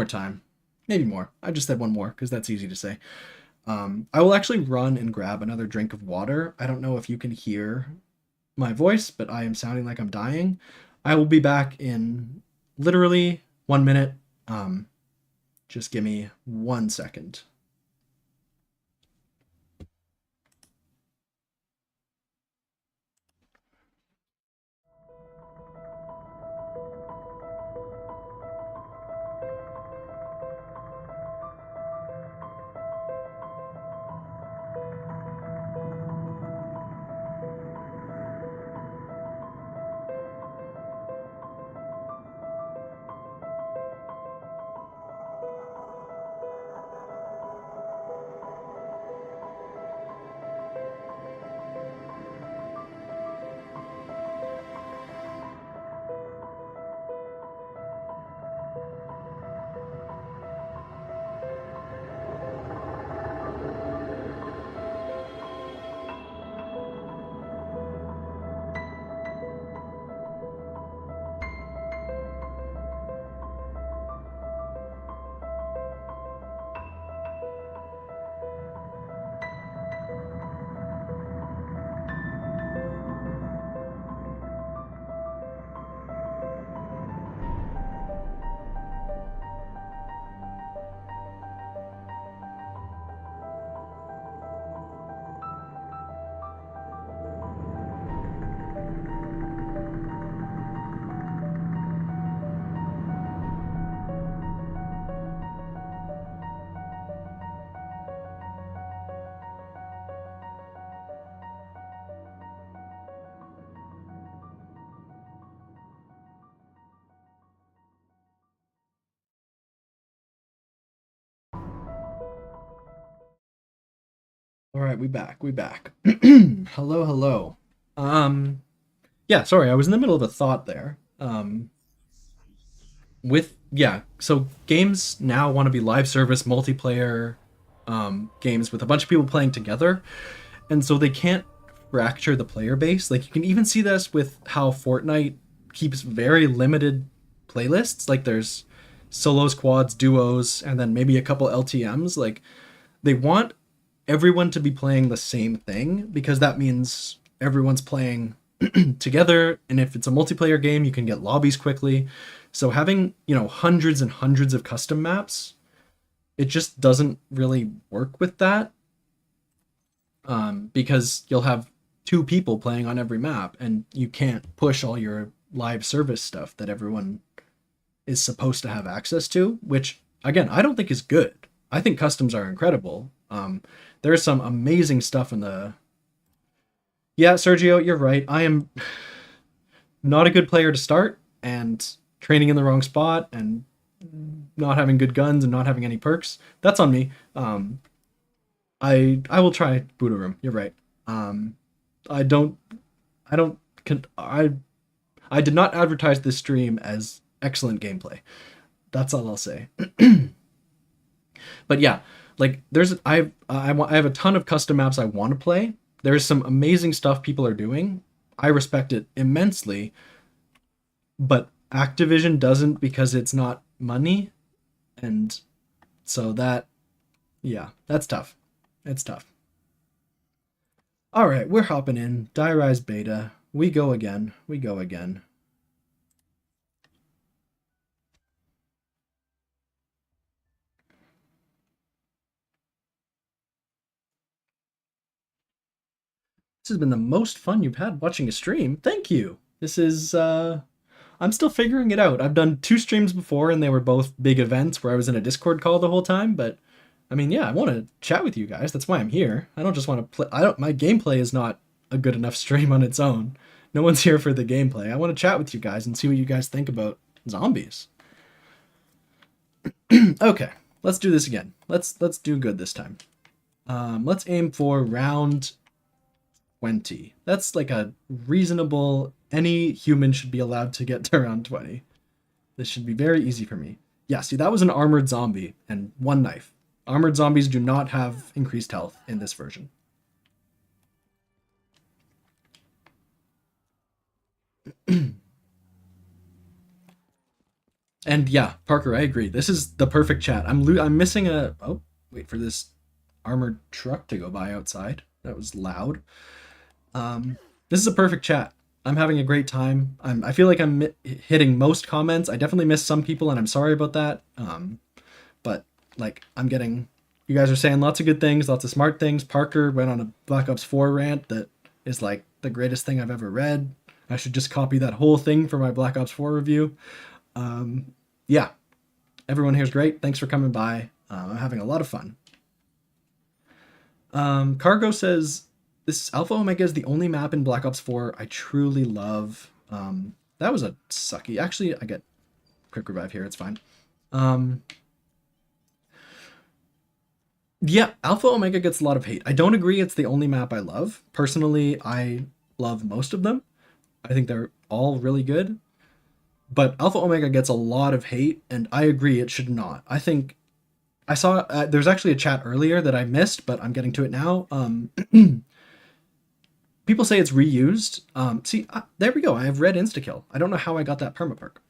time. Maybe more. I just said one more because that's easy to say. I will actually run and grab another drink of water. I don't know if you can hear my voice, but I am sounding like I'm dying. I will be back in literally 1 minute. Just give me 1 second. All right, we back. Hello, hello. Yeah, sorry, I was in the middle of a thought there. So games now want to be live service multiplayer games with a bunch of people playing together, and so they can't fracture the player base. Like you can even see this with how Fortnite keeps very limited playlists. Like there's solos, quads, duos, and then maybe a couple LTMs. Like they want everyone to be playing the same thing because that means everyone's playing together, and if it's a multiplayer game you can get lobbies quickly. So having hundreds and hundreds of custom maps, it just doesn't really work with that, because you'll have two people playing on every map and you can't push all your live service stuff that everyone is supposed to have access to, which again, I don't think is good. I think customs are incredible. There's some amazing stuff in the. Yeah, Sergio, you're right. I am not a good player to start, and training in the wrong spot, and not having good guns, and not having any perks. That's on me. I will try Buddha Room. You're right. Um, I don't I don't I did not advertise this stream as excellent gameplay. That's all I'll say. But yeah, like I have a ton of custom maps I want to play. There's some amazing stuff people are doing. I respect it immensely, but Activision doesn't because it's not money, and so that yeah, that's tough. It's tough. All right, we're hopping in. Die Rise beta. We go again. We go again. This has been the most fun you've had watching a stream. Thank you. This is I'm still figuring it out. I've done 2 streams before and they were both big events where I was in a Discord call the whole time, but I mean, yeah, I want to chat with you guys. That's why I'm here. I don't just want to play. I don't my gameplay is not a good enough stream on its own. No one's here for the gameplay. I want to chat with you guys and see what you guys think about zombies. Okay, let's do this again. Let's do good this time. Let's aim for round 20. That's like a reasonable. Any human should be allowed to get to round 20. This should be very easy for me. Yeah, see, that was an armored zombie and 1 knife. Armored zombies do not have increased health in this version. And yeah, Parker, I agree. This is the perfect chat. I'm missing a. Oh, wait for this armored truck to go by outside. That was loud. This is a perfect chat. I'm having a great time. I feel like I'm hitting most comments. I definitely missed some people, and I'm sorry about that. But like I'm getting. You guys are saying lots of good things, lots of smart things. Parker went on a Black Ops 4 rant that is like the greatest thing I've ever read. I should just copy that whole thing for my Black Ops 4 review. Yeah, everyone here's great. Thanks for coming by. I'm having a lot of fun. Cargo says this Alpha Omega is the only map in Black Ops 4 I truly love. That was a sucky. Actually, I get quick revive here. It's fine. Yeah, Alpha Omega gets a lot of hate. I don't agree it's the only map I love. Personally, I love most of them. I think they're all really good. But Alpha Omega gets a lot of hate, and I agree it should not. I think I saw there's actually a chat earlier that I missed, but I'm getting to it now. People say it's reused. See, there we go. I have red insta-kill. I don't know how I got that perma perk.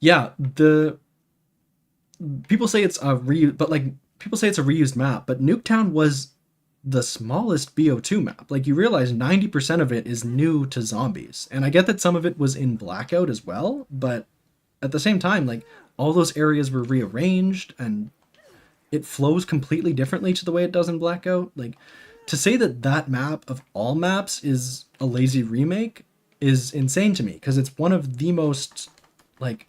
Yeah, the people say it's a but like people say it's a reused map, but Nuketown was the smallest BO2 map. Like you realize 90% of it is new to zombies. And I get that some of it was in Blackout as well, but at the same time, like all those areas were rearranged and it flows completely differently to the way it does in Blackout. Like to say that that map of all maps is a lazy remake is insane to me because it's one of the most like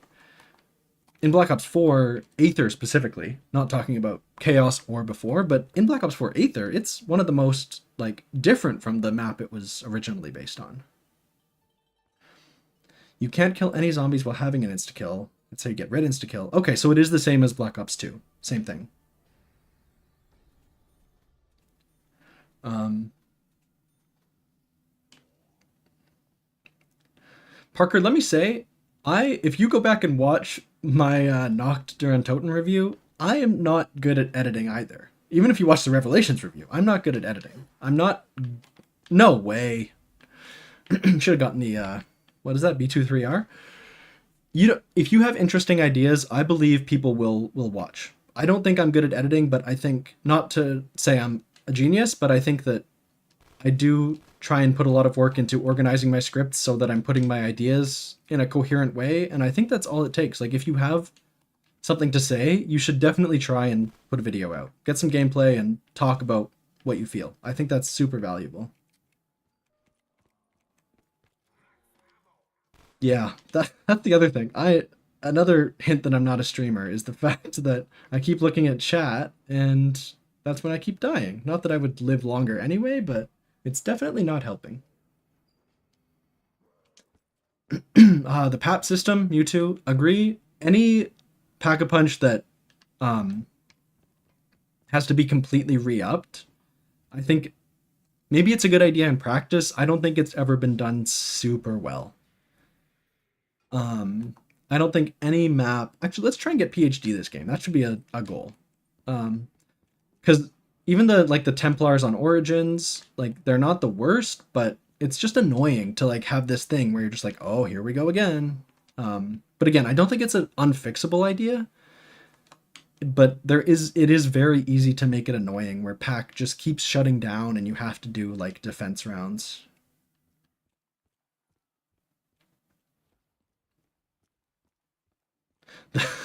in Black Ops 4 Aether specifically, not talking about Chaos or before, but in Black Ops 4 Aether, it's one of the most like different from the map it was originally based on. You can't kill any zombies while having an insta-kill. Let's say you get red insta-kill. Okay, so it is the same as Black Ops 2. Same thing. Parker, let me say, if you go back and watch my Noct Duran Toten review, I am not good at editing either. Even if you watch the Revelations review, I'm not good at editing. I'm not. No way. Should have gotten the what is that B23R? If you have interesting ideas, I believe people will watch. I don't think I'm good at editing, but I think not to say I'm a genius, but I think that I do try and put a lot of work into organizing my scripts so that I'm putting my ideas in a coherent way, and I think that's all it takes. Like if you have something to say, you should definitely try and put a video out. Get some gameplay and talk about what you feel. I think that's super valuable. Yeah, that's the other thing. Another hint that I'm not a streamer is the fact that I keep looking at chat and that's when I keep dying. Not that I would live longer anyway, but it's definitely not helping. The PAP system, Mewtwo, agree. Any Pack-a-Punch that um, has to be completely re-upped, I think maybe it's a good idea in practice. I don't think it's ever been done super well. Um, I don't think any map. Actually, let's try and get PhD this game. That should be a goal. Because even the Templars on Origins, like they're not the worst, but it's just annoying to like have this thing where you're just like, oh, here we go again. But again, I don't think it's an unfixable idea. But it is very easy to make it annoying where Pack just keeps shutting down and you have to do like defense rounds.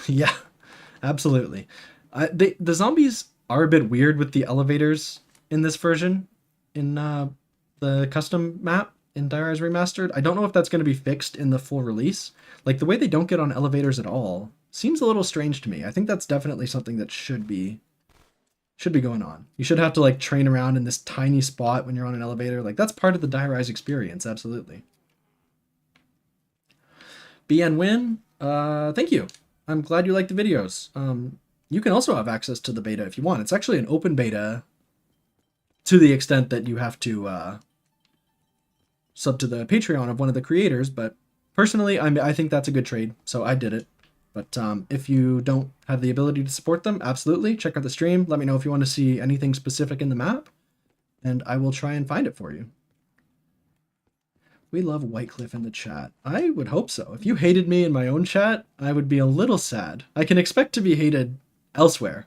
Yeah, absolutely. The zombies are a bit weird with the elevators in this version, in the custom map in Dire Eyes Remastered. I don't know if that's going to be fixed in the full release. Like the way they don't get on elevators at all seems a little strange to me. I think that's definitely something that should be going on. You should have to like train around in this tiny spot when you're on an elevator. Like that's part of the Dire Eyes experience, absolutely. BN Win, thank you. I'm glad you like the videos. You can also have access to the beta if you want. It's actually an open beta to the extent that you have to sub to the Patreon of one of the creators, but personally, I think that's a good trade, so I did it. But if you don't have the ability to support them, absolutely, check out the stream. Let me know if you want to see anything specific in the map, and I will try and find it for you. We love Whitecliff in the chat. I would hope so. If you hated me in my own chat, I would be a little sad. I can expect to be hated elsewhere.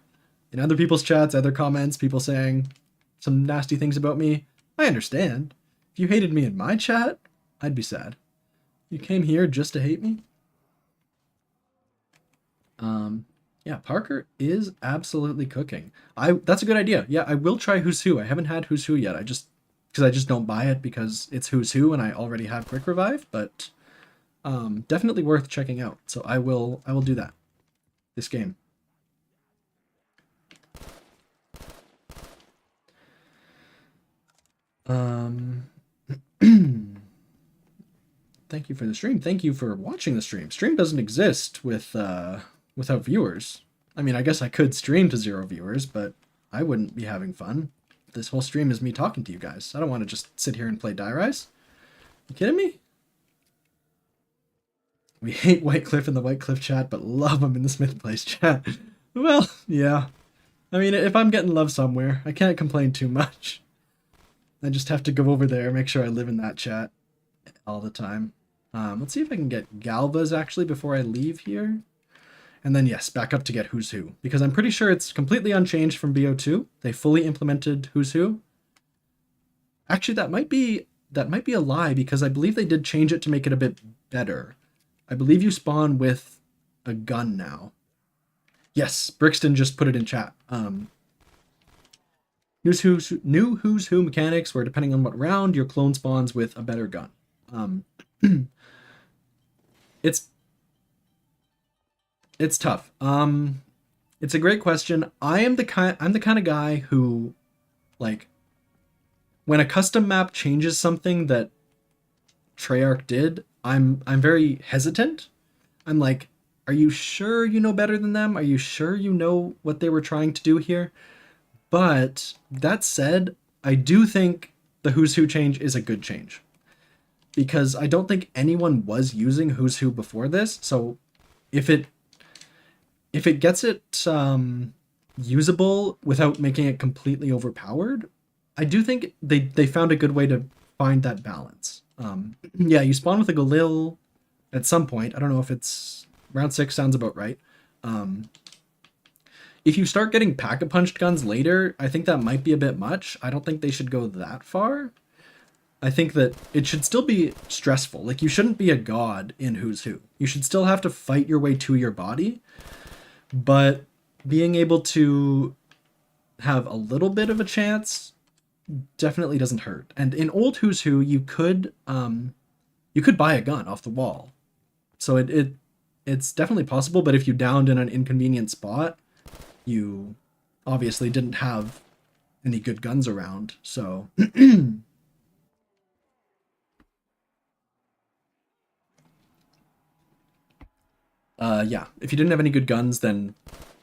In other people's chats, other comments, people saying some nasty things about me. I understand. If you hated me in my chat, I'd be sad. You came here just to hate me? Yeah, Parker is absolutely cooking. That's a good idea. Yeah, I will try Who's Who. I haven't had Who's Who yet. I just don't buy it because it's Who's Who and I already have Quick Revive, but definitely worth checking out. So I will do that this game. Thank you for the stream. Thank you for watching the stream. Stream doesn't exist without viewers. I mean, I guess I could stream to 0 viewers, but I wouldn't be having fun. This whole stream is me talking to you guys. I don't want to just sit here and play Dire Eyes. You kidding me? We hate Whitecliff in the Whitecliff chat, but love him in the Smith Place chat. Well, yeah. I mean, if I'm getting love somewhere, I can't complain too much. I just have to go over there, make sure I live in that chat all the time. Let's see if I can get Galvas actually before I leave here. And then yes, back up to get Who's Who. Because I'm pretty sure it's completely unchanged from BO2. They fully implemented Who's Who. Actually, that might be a lie because I believe they did change it to make it a bit better. I believe you spawn with a gun now. Yes, Brixton just put it in chat. New Who's Who mechanics where depending on what round, your clone spawns with a better gun. It's tough. It's a great question. I'm the kind of guy who, like, when a custom map changes something that Treyarch did, I'm very hesitant. I'm like, are you sure you know better than them? Are you sure you know what they were trying to do here? But that said, I do think the Who's Who change is a good change. Because I don't think anyone was using Who's Who before this, so if it gets it usable without making it completely overpowered, I do think they found a good way to find that balance. Yeah, you spawn with a Galil at some point. I don't know if it's round 6 sounds about right. If you start getting pack-a-punched guns later, I think that might be a bit much. I don't think they should go that far. I think that it should still be stressful. Like, you shouldn't be a god in Who's Who. You should still have to fight your way to your body. But being able to have a little bit of a chance definitely doesn't hurt. And in old Who's Who, you could buy a gun off the wall. So it's definitely possible, but if you downed in an inconvenient spot, you obviously didn't have any good guns around. So yeah, if you didn't have any good guns, then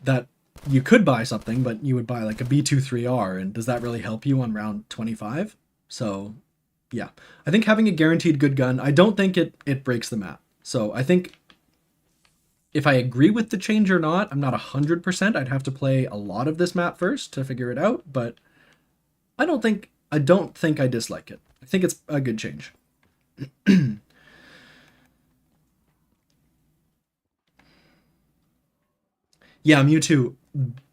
that you could buy something, but you would buy like a B23R, and does that really help you on round 25? So yeah, I think having a guaranteed good gun, I don't think it breaks the map. So I think if I agree with the change or not, I'm not 100%. I'd have to play a lot of this map first to figure it out, but I don't think I dislike it. I think it's a good change. Yeah, Mewtwo.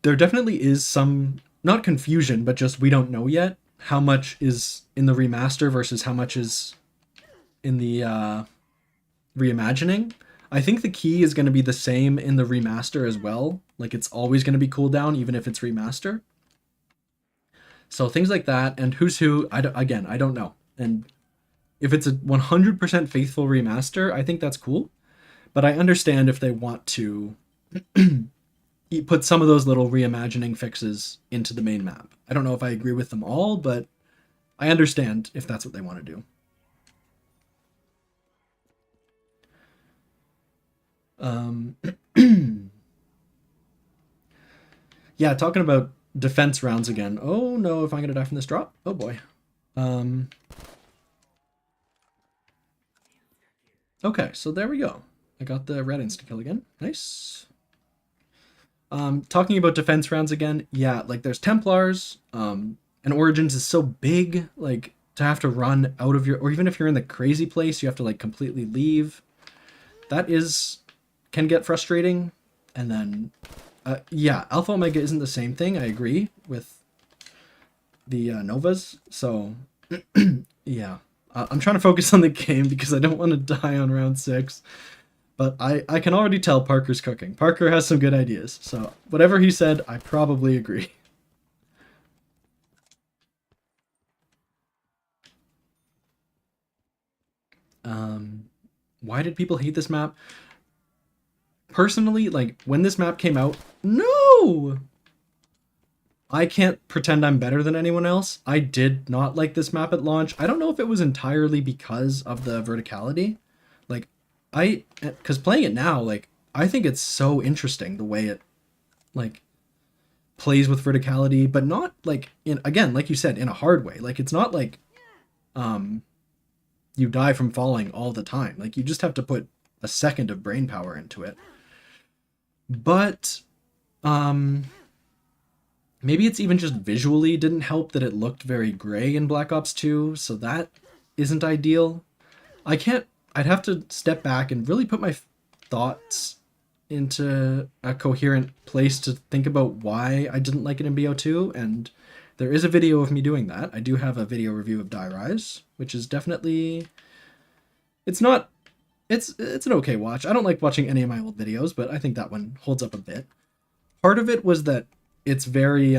There definitely is some not confusion, but just we don't know yet how much is in the remaster versus how much is in the reimagining. I think the key is going to be the same in the remaster as well. Like it's always going to be cooldown even if it's remaster. So things like that and who's who, again, I don't know. And if it's a 100% faithful remaster, I think that's cool. But I understand if they want to put some of those little reimagining fixes into the main map. I don't know if I agree with them all, but I understand if that's what they want to do. Um, yeah, talking about defense rounds again. Oh no, if I'm gonna die from this drop. Oh boy. Um, okay, so there we go. I got the red insta kill again. Nice. Talking about defense rounds again, yeah, like there's Templars, and Origins is so big, like to have to run out of your, or even if you're in the crazy place, you have to like completely leave. That is, can get frustrating. And then, yeah, Alpha Omega isn't the same thing, I agree, with the Novas. So, yeah. I'm trying to focus on the game because I don't want to die on round 6. But I can already tell Parker's cooking. Parker has some good ideas. So whatever he said, I probably agree. Um, why did people hate this map? Personally, like when this map came out, no! I can't pretend I'm better than anyone else. I did not like this map at launch. I don't know if it was entirely because of the verticality. Like, because playing it now, like, I think it's so interesting the way it, like, plays with verticality, but not like in again, like you said, in a hard way. Like it's not like um you die from falling all the time. Like you just have to put a second of brain power into it. But um maybe it's even just visually didn't help that it looked very gray in Black Ops 2, so that isn't ideal. I can't I'd have to step back and really put my thoughts into a coherent place to think about why I didn't like it in BO2, and there is a video of me doing that. I do have a video review of Die Rise, which is definitely it's not it's an okay watch. I don't like watching any of my old videos, but I think that one holds up a bit. Part of it was that it's very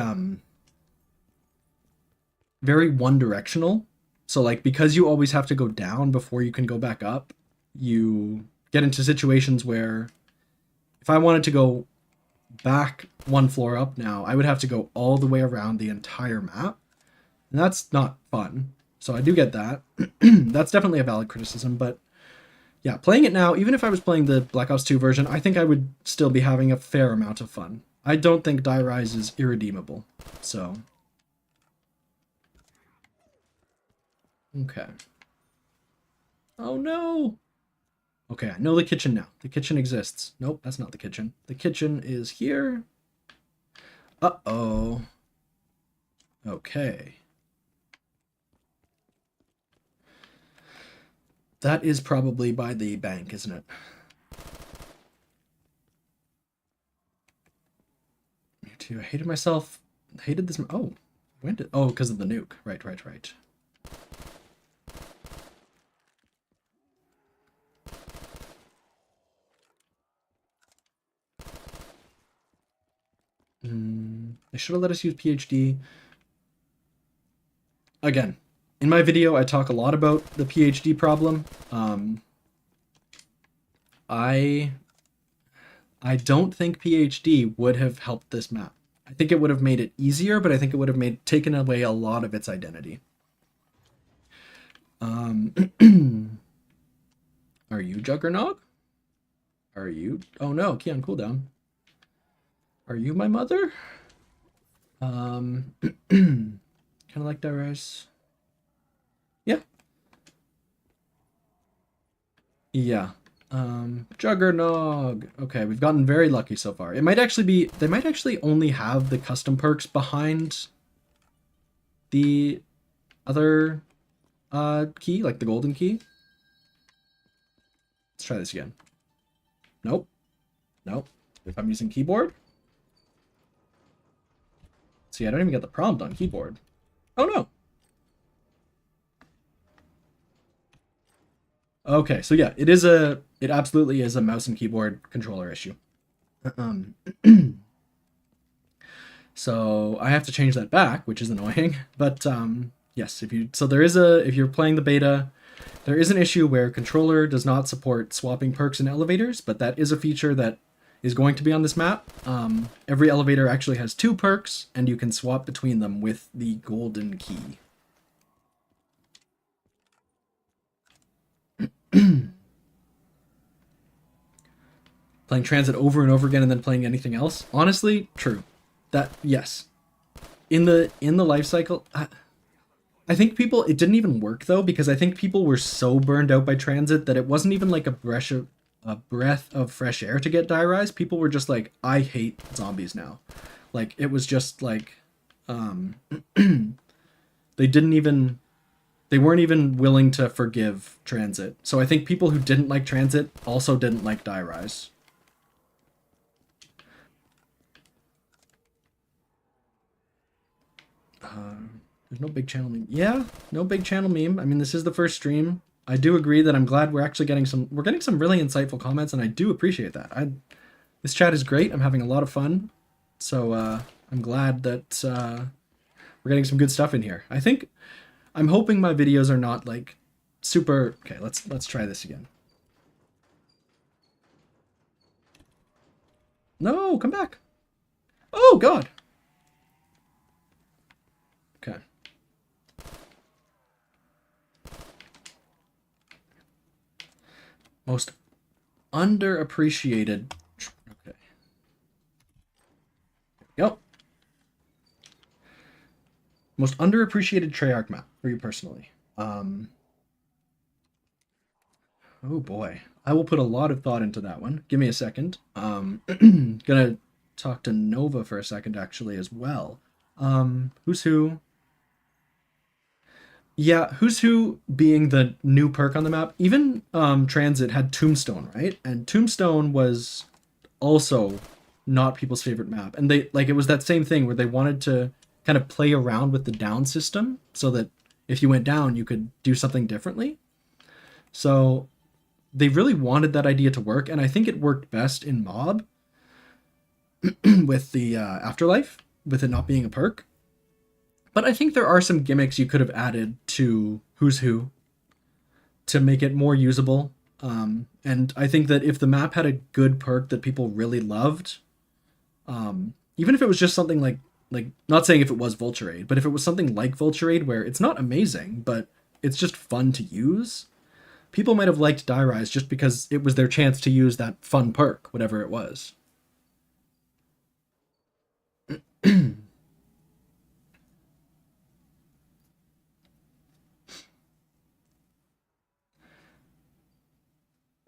one directional. So like because you always have to go down before you can go back up, you get into situations where if I wanted to go back one floor up now, I would have to go all the way around the entire map. And that's not fun. So I do get that. That's definitely a valid criticism, but yeah, playing it now, even if I was playing the Black Ops 2 version, I think I would still be having a fair amount of fun. I don't think Die Rise is irredeemable. So, okay. Oh no! Okay, I know the kitchen now. The kitchen exists. Nope, that's not the kitchen. The kitchen is here. Uh-oh. Okay. That is probably by the bank, isn't it? Me too. I hated myself. Hated this. Oh, when did? Oh, because of the nuke. Right, right, right. They should have let us use PhD. Again, in my video, I talk a lot about the PhD problem. I I don't think PhD would have helped this map. I think it would have made it easier, but I think it would have made taken away a lot of its identity. Um, are you Juggernog? Are you? Oh no, key on cooldown. Are you my mother? Kind of like Dyrus. Yeah, yeah. Juggernog. Okay, we've gotten very lucky so far. It might actually be. They might actually only have the custom perks behind the other key, like the golden key. Let's try this again. Nope. Nope. If I'm using keyboard. See, I don't even get the prompt on keyboard. Oh no. Okay, so yeah, it absolutely is a mouse and keyboard controller issue. Um, so I have to change that back, which is annoying. But yes, if you're playing the beta, there is an issue where controller does not support swapping perks in elevators, but that is a feature that is going to be on this map. Every elevator actually has 2 perks, and you can swap between them with the golden key. Playing transit over and over again and then playing anything else. Honestly, true. That yes. In the life cycle, I think people it didn't even work though because I think people were so burned out by transit that it wasn't even like a breath of fresh air to get diarized. People were just like, I hate zombies now. Like it was just like um they didn't even they weren't even willing to forgive transit. So I think people who didn't like transit also didn't like diarise. There's no big channel meme. Yeah, no big channel meme. I mean, this is the first stream. I do agree that I'm glad we're getting some really insightful comments, and I do appreciate that. This chat is great. I'm having a lot of fun, so I'm glad that we're getting some good stuff in here. I'm hoping my videos are not like super. Okay, let's try this again. No, come back. Oh God. Okay. Most underappreciated. Okay. Yep. Most underappreciated Treyarch map for you personally. Oh boy. I will put a lot of thought into that one. Give me a second. Gonna talk to Nova for a second actually as well. Who's who? Yeah, who's who being the new perk on the map. Even Transit had Tombstone, right? And Tombstone was also not people's favorite map. And they like it was that same thing where they wanted to kind of play around with the down system so that if you went down, you could do something differently. So they really wanted that idea to work, and I think it worked best in Mob with the Afterlife, with it not being a perk. But I think there are some gimmicks you could have added to Who's Who to make it more usable. And I think that if the map had a good perk that people really loved, even if it was just something like not saying if it was Vulture Aid, but if it was something like Vulture Aid where it's not amazing, but it's just fun to use, people might have liked Die Rise just because it was their chance to use that fun perk, whatever it was.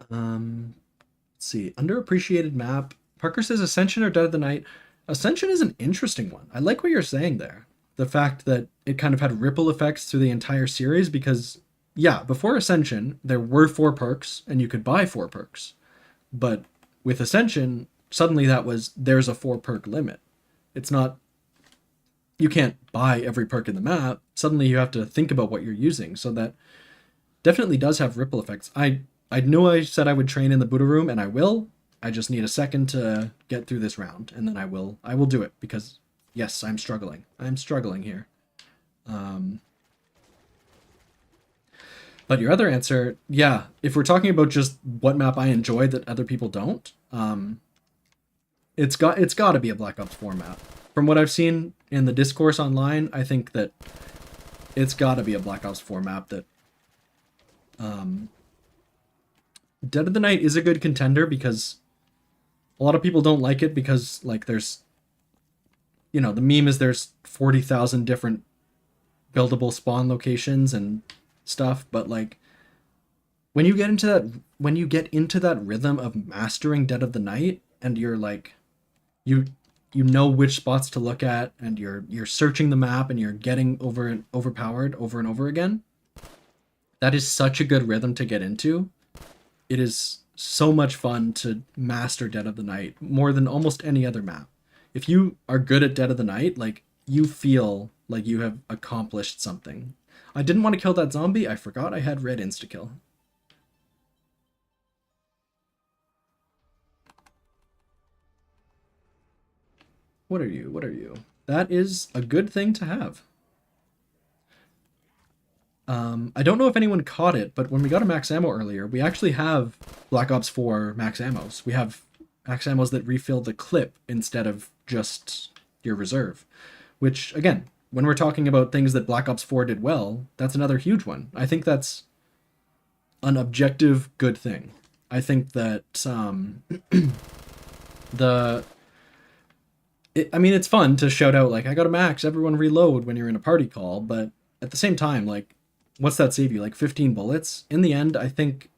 Let's see. Underappreciated map. Parker says Ascension or Dead of the Night. Ascension is an interesting one. I like what you're saying there. The fact that it kind of had ripple effects through the entire series because, yeah, before Ascension, there were 4 perks and you could buy 4 perks. But with Ascension, suddenly there's a 4 perk limit. It's not, you can't buy every perk in the map. Suddenly you have to think about what you're using. So that definitely does have ripple effects. I know I said I would train in the Buddha room, and I will. I just need a second to get through this round, and then I will do it because yes, I'm struggling. I'm struggling here. Um, But your other answer, yeah, if we're talking about just what map I enjoy that other people don't, it's got to be a Black Ops 4 map. From what I've seen in the discourse online, I think that it's got to be a Black Ops 4 map that um, Dead of the Night is a good contender because a lot of people don't like it because like there's the meme is there's 40,000 different buildable spawn locations and stuff, but like when you get into that rhythm of mastering Dead of the Night and you're like you you know which spots to look at and you're searching the map and you're getting overpowered over and over again. That is such a good rhythm to get into. It is so much fun to master Dead of the Night more than almost any other map. If you are good at Dead of the Night, like you feel like you have accomplished something. I didn't want to kill that zombie. I forgot I had red insta kill. What are you? What are you? That is a good thing to have. I don't know if anyone caught it, but when we got a max ammo earlier, we actually have Black Ops 4 max ammos. We have max ammos that refill the clip instead of just your reserve. Which, again, when we're talking about things that Black Ops 4 did well, that's another huge one. I think that's an objective good thing. I think that the I mean, it's fun to shout out like I got a max, everyone reload when you're in a party call, but at the same time, like, what's that save you? Like 15 bullets? In the end, I think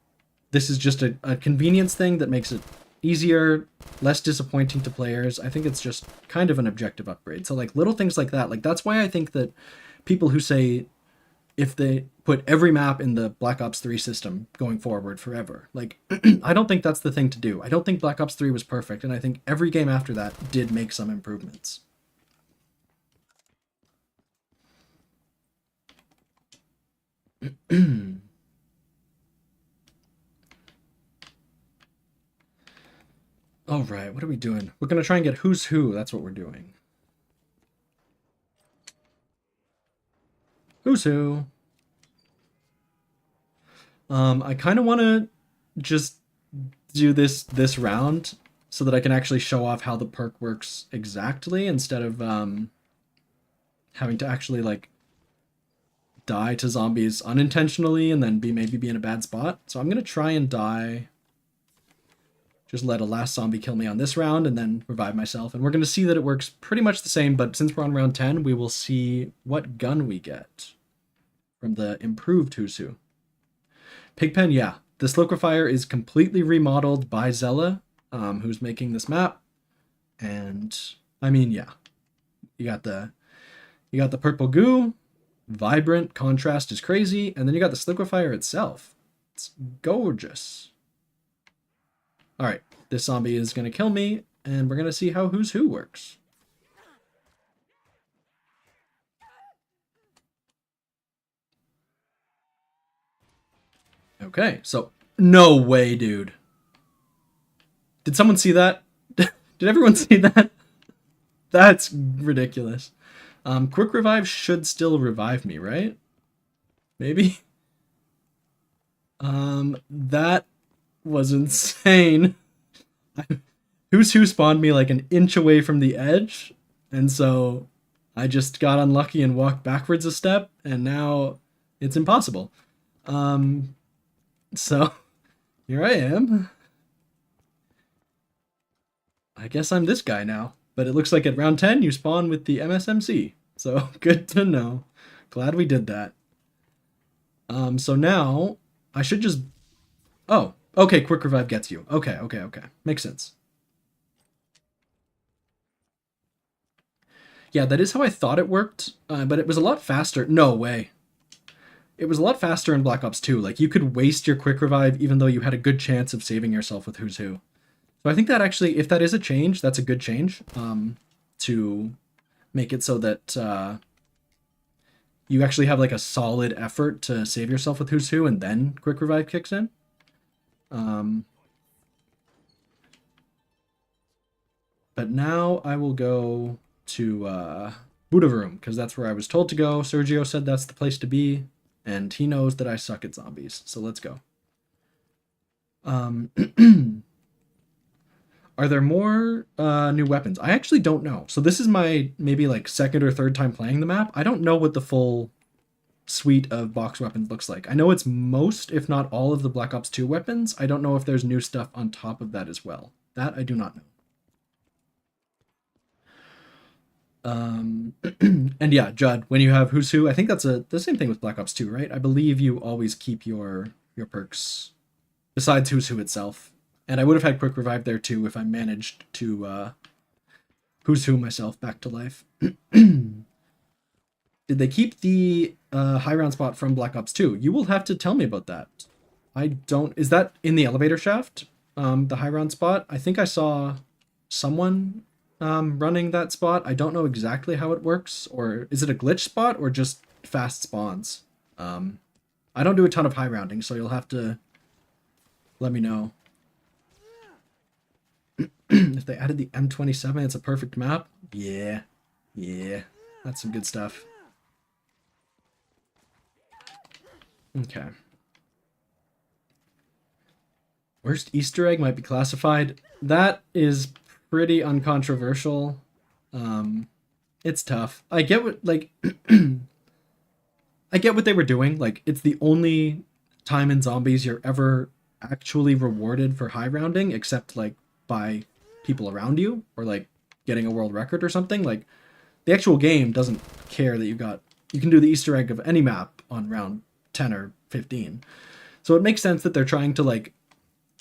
this is just a convenience thing that makes it easier, less disappointing to players. I think it's just kind of an objective upgrade. So like little things like that, like that's why I think that people who say if they put every map in the Black Ops 3 system going forward forever. Like, I don't think that's the thing to do. I don't think Black Ops 3 was perfect, and I think every game after that did make some improvements. All right, what are we doing? We're going to try and get Who's Who. That's what we're doing. Who's Who? I kind of want to just do this round so that I can actually show off how the perk works exactly instead of having to actually like die to zombies unintentionally and then maybe be in a bad spot. So I'm gonna try and die. Just let a last zombie kill me on this round and then revive myself. And we're gonna see that it works pretty much the same, but since we're on round 10, we will see what gun we get from the improved Who's Who. Pigpen, yeah. This liquefier is completely remodeled by Zella, who's making this map. And I mean, yeah. You got the purple goo, vibrant, contrast is crazy, and then you got this liquefier itself. It's gorgeous. Alright, this zombie is gonna kill me, and we're gonna see how Who's Who works. Okay, so no way, dude. Did someone see that? Did everyone see that? That's ridiculous. Quick revive should still revive me, right? Maybe? That was insane. Who's Who spawned me like an inch away from the edge, and so I just got unlucky and walked backwards a step, and now it's impossible. So here I am. I guess I'm this guy now. But it looks like at round 10 you spawn with the MSMC. So good to know. Glad we did that. So now I should just... Oh, okay, quick revive gets you. Okay. Makes sense. Yeah, that is how I thought it worked, but it was a lot faster. No way. It was a lot faster in Black Ops 2. Like, you could waste your quick revive even though you had a good chance of saving yourself with Who's Who. So I think that actually, if that is a change, that's a good change to make it so that you actually have like a solid effort to save yourself with Who's Who and then quick revive kicks in. But now I will go to Buddha Room because that's where I was told to go. Sergio said that's the place to be. and he knows that I suck at zombies. So let's go. Are there more new weapons? I actually don't know. So this is my maybe like second or third time playing the map. I don't know what the full suite of box weapons looks like. I know it's most, if not all, of the Black Ops 2 weapons. I don't know if there's new stuff on top of that as well. That I do not know. And yeah, Judd, when you have Who's Who, I think that's the same thing with Black Ops 2, right? I believe you always keep your perks besides Who's Who itself. And I would have had Quick Revive there too if I managed to Who's Who myself back to life. Did they keep the high round spot from Black Ops 2? You will have to tell me about that. I don't. Is that in the elevator shaft? The high round spot? I think I saw someone running that spot. I don't know exactly how it works, or is it a glitch spot or just fast spawns? I don't do a ton of high rounding, so you'll have to let me know. If they added the M27, it's a perfect map. Yeah, that's some good stuff. Okay. Worst Easter egg might be classified. That is pretty uncontroversial. It's tough. I get what I get what they were doing. Like, it's the only time in zombies you're ever actually rewarded for high rounding, except like by people around you or like getting a world record or something. Like, the actual game doesn't care that you can do the Easter egg of any map on round 10 or 15. So it makes sense that they're trying to like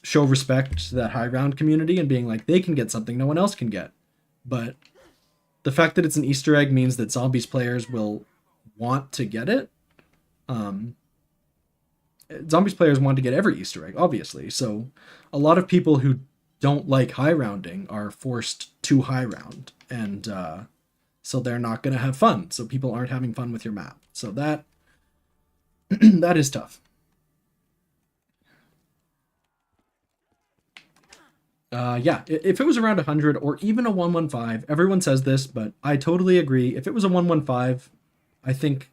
show respect to that high round community and being like, they can get something no one else can get. But the fact that it's an Easter egg means that zombies players will want to get it. Zombies players want to get every Easter egg, obviously. So a lot of people who don't like high rounding are forced to high round, and so they're not going to have fun. So people aren't having fun with your map. So that that is tough. Yeah, if it was around 100 or even a 115, everyone says this, but I totally agree. If it was a 115, I think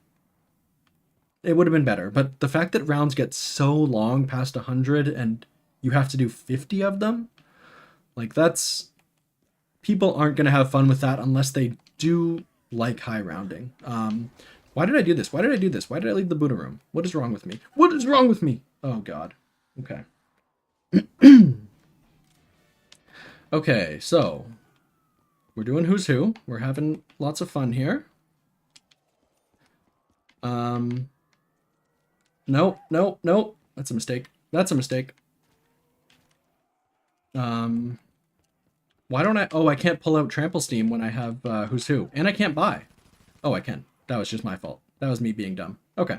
it would have been better. But the fact that rounds get so long past 100 and you have to do 50 of them, like, that's... people aren't going to have fun with that unless they do like high rounding. Why did I do this? Why did I do this? Why did I leave the Buddha room? What is wrong with me? What is wrong with me? Oh, God. Okay. Okay, so we're doing Who's Who. We're having lots of fun here. Nope. That's a mistake. That's a mistake. Why don't I... oh, I can't pull out Trample Steam when I have Who's Who. And I can't buy. Oh, I can. That was just my fault. That was me being dumb. Okay.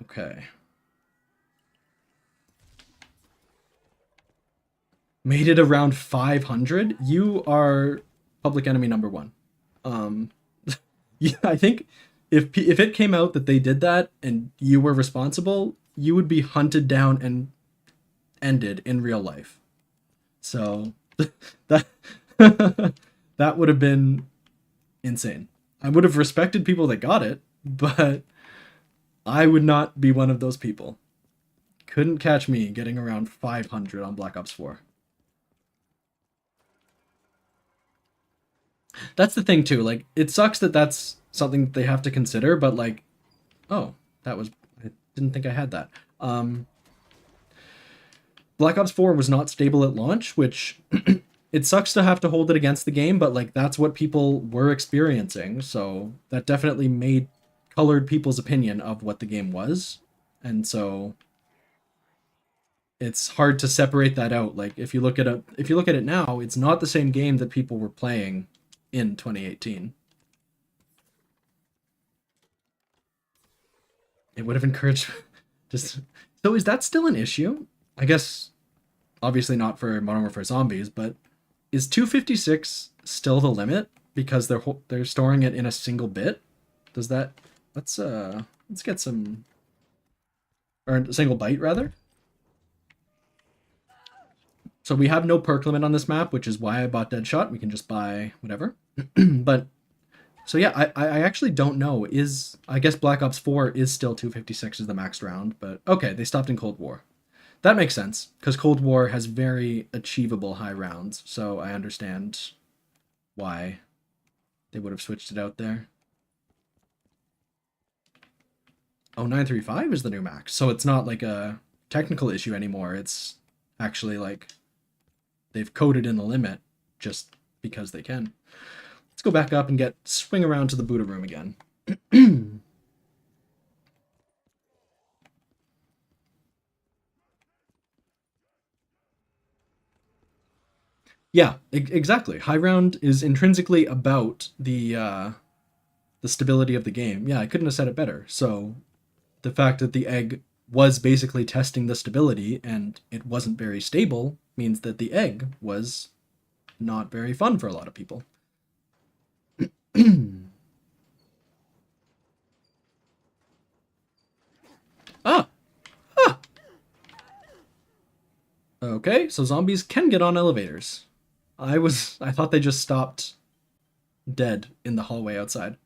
Okay. Made it around 500? You are public enemy number one. Yeah, I think if it came out that they did that and you were responsible, you would be hunted down and ended in real life. So that that would have been insane. I would have respected people that got it, but I would not be one of those people. Couldn't catch me getting around 500 on Black Ops 4. That's the thing too. Like, it sucks that that's something that they have to consider, but like, oh, that was... I didn't think I had that. Black Ops 4 was not stable at launch, which it sucks to have to hold it against the game, but like, that's what people were experiencing. So that definitely colored people's opinion of what the game was. And so it's hard to separate that out. Like, if you look at it now, it's not the same game that people were playing in 2018. It would have encouraged just... so is that still an issue? I guess obviously not for Modern Warfare Zombies, but is 256 still the limit because they're storing it in a single bit? Does that... let's get some... or a single byte rather. So we have no perk limit on this map, which is why I bought Deadshot. We can just buy whatever. But so yeah, I actually don't know. I guess Black Ops 4 is still 256 as the max round, but okay, they stopped in Cold War. That makes sense because Cold War has very achievable high rounds, so I understand why they would have switched it out there. Oh, 935 is the new max, so it's not like a technical issue anymore. It's actually like they've coded in the limit just because they can. Let's go back up and swing around to the Buddha room again. Yeah, exactly. High round is intrinsically about the stability of the game. Yeah, I couldn't have said it better. So the fact that the egg was basically testing the stability and it wasn't very stable means that the egg was not very fun for a lot of people. Ah, ah. Okay, so zombies can get on elevators. I thought they just stopped dead in the hallway outside.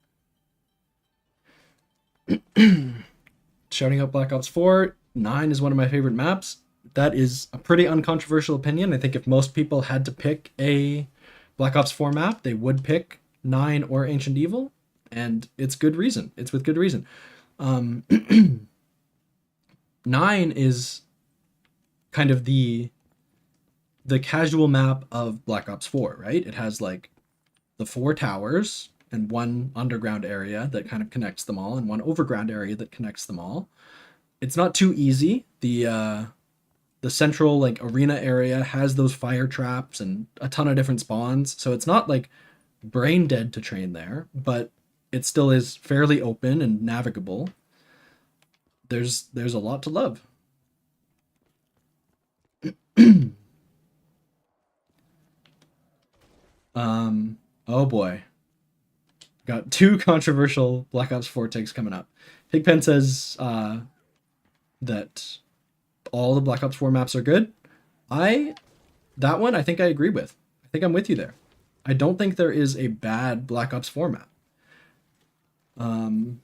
Shouting out Black Ops 4, 9 is one of my favorite maps. That is a pretty uncontroversial opinion. I think if most people had to pick a Black Ops 4 map, they would pick 9 or Ancient Evil, and it's good reason. It's with good reason. Um, 9 is kind of the casual map of Black Ops 4, right? It has like the four towers and one underground area that kind of connects them all and one overground area that connects them all. It's not too easy. The central like arena area has those fire traps and a ton of different spawns, so it's not like brain dead to train there, but it still is fairly open and navigable. There's a lot to love. Oh boy, got two controversial Black Ops 4 takes coming up. Pigpen says that all the Black Ops 4 maps are good. I That one I think I agree with. I think I'm with you there. I don't think there is a bad Black Ops 4 map. Um,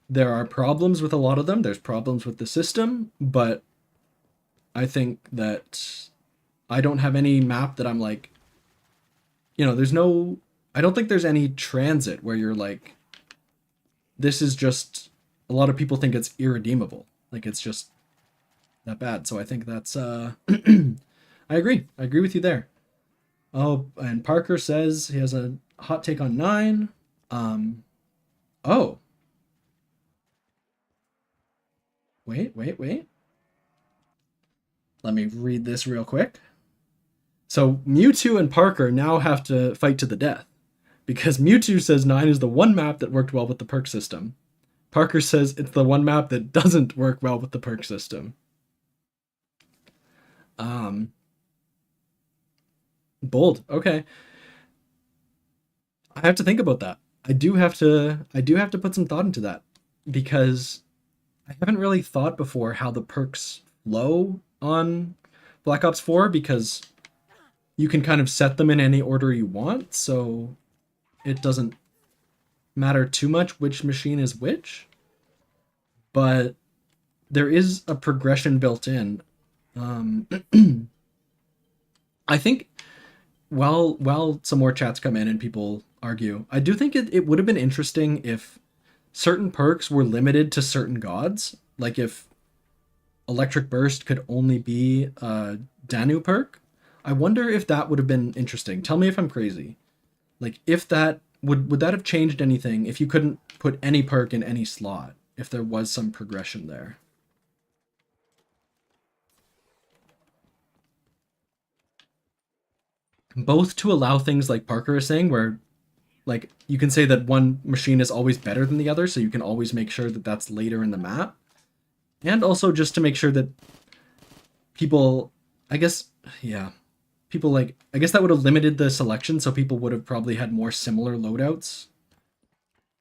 there are problems with a lot of them. There's problems with the system, but I think that I don't have any map that I'm like, there's no. I don't think there's any transit where you're like, this is just. A lot of people think it's irredeemable. Like it's just that bad. So I think that's. I agree. I agree with you there. Oh, and Parker says he has a hot take on 9. Um, oh, wait. Let me read this real quick. So Mewtwo and Parker now have to fight to the death because Mewtwo says 9 is the one map that worked well with the perk system. Parker says it's the one map that doesn't work well with the perk system. Um, Bold. Okay, I have to think about that. I do have to put some thought into that because I haven't really thought before how the perks flow on Black Ops 4 because you can kind of set them in any order you want, so it doesn't matter too much which machine is which. But there is a progression built in. Um, I think while some more chats come in and people argue, I do think it would have been interesting if certain perks were limited to certain gods. Like if Electric Burst could only be a Danu perk. I wonder if that would have been interesting. Tell me if I'm crazy. Like if that would that have changed anything if you couldn't put any perk in any slot? If there was some progression there. Both to allow things like Parker is saying where like you can say that one machine is always better than the other so you can always make sure that that's later in the map and also just to make sure that people I guess yeah people like I guess that would have limited the selection so people would have probably had more similar loadouts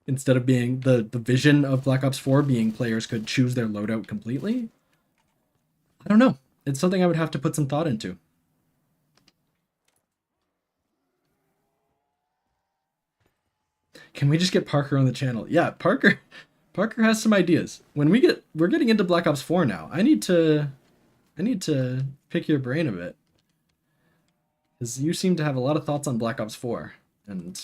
instead of being the vision of Black Ops 4 being players could choose their loadout completely. I don't know. It's something I would have to put some thought into. Can we just get Parker on the channel? Yeah, Parker has some ideas. We're getting into Black Ops 4 now. I need to pick your brain a bit. Because you seem to have a lot of thoughts on Black Ops 4. And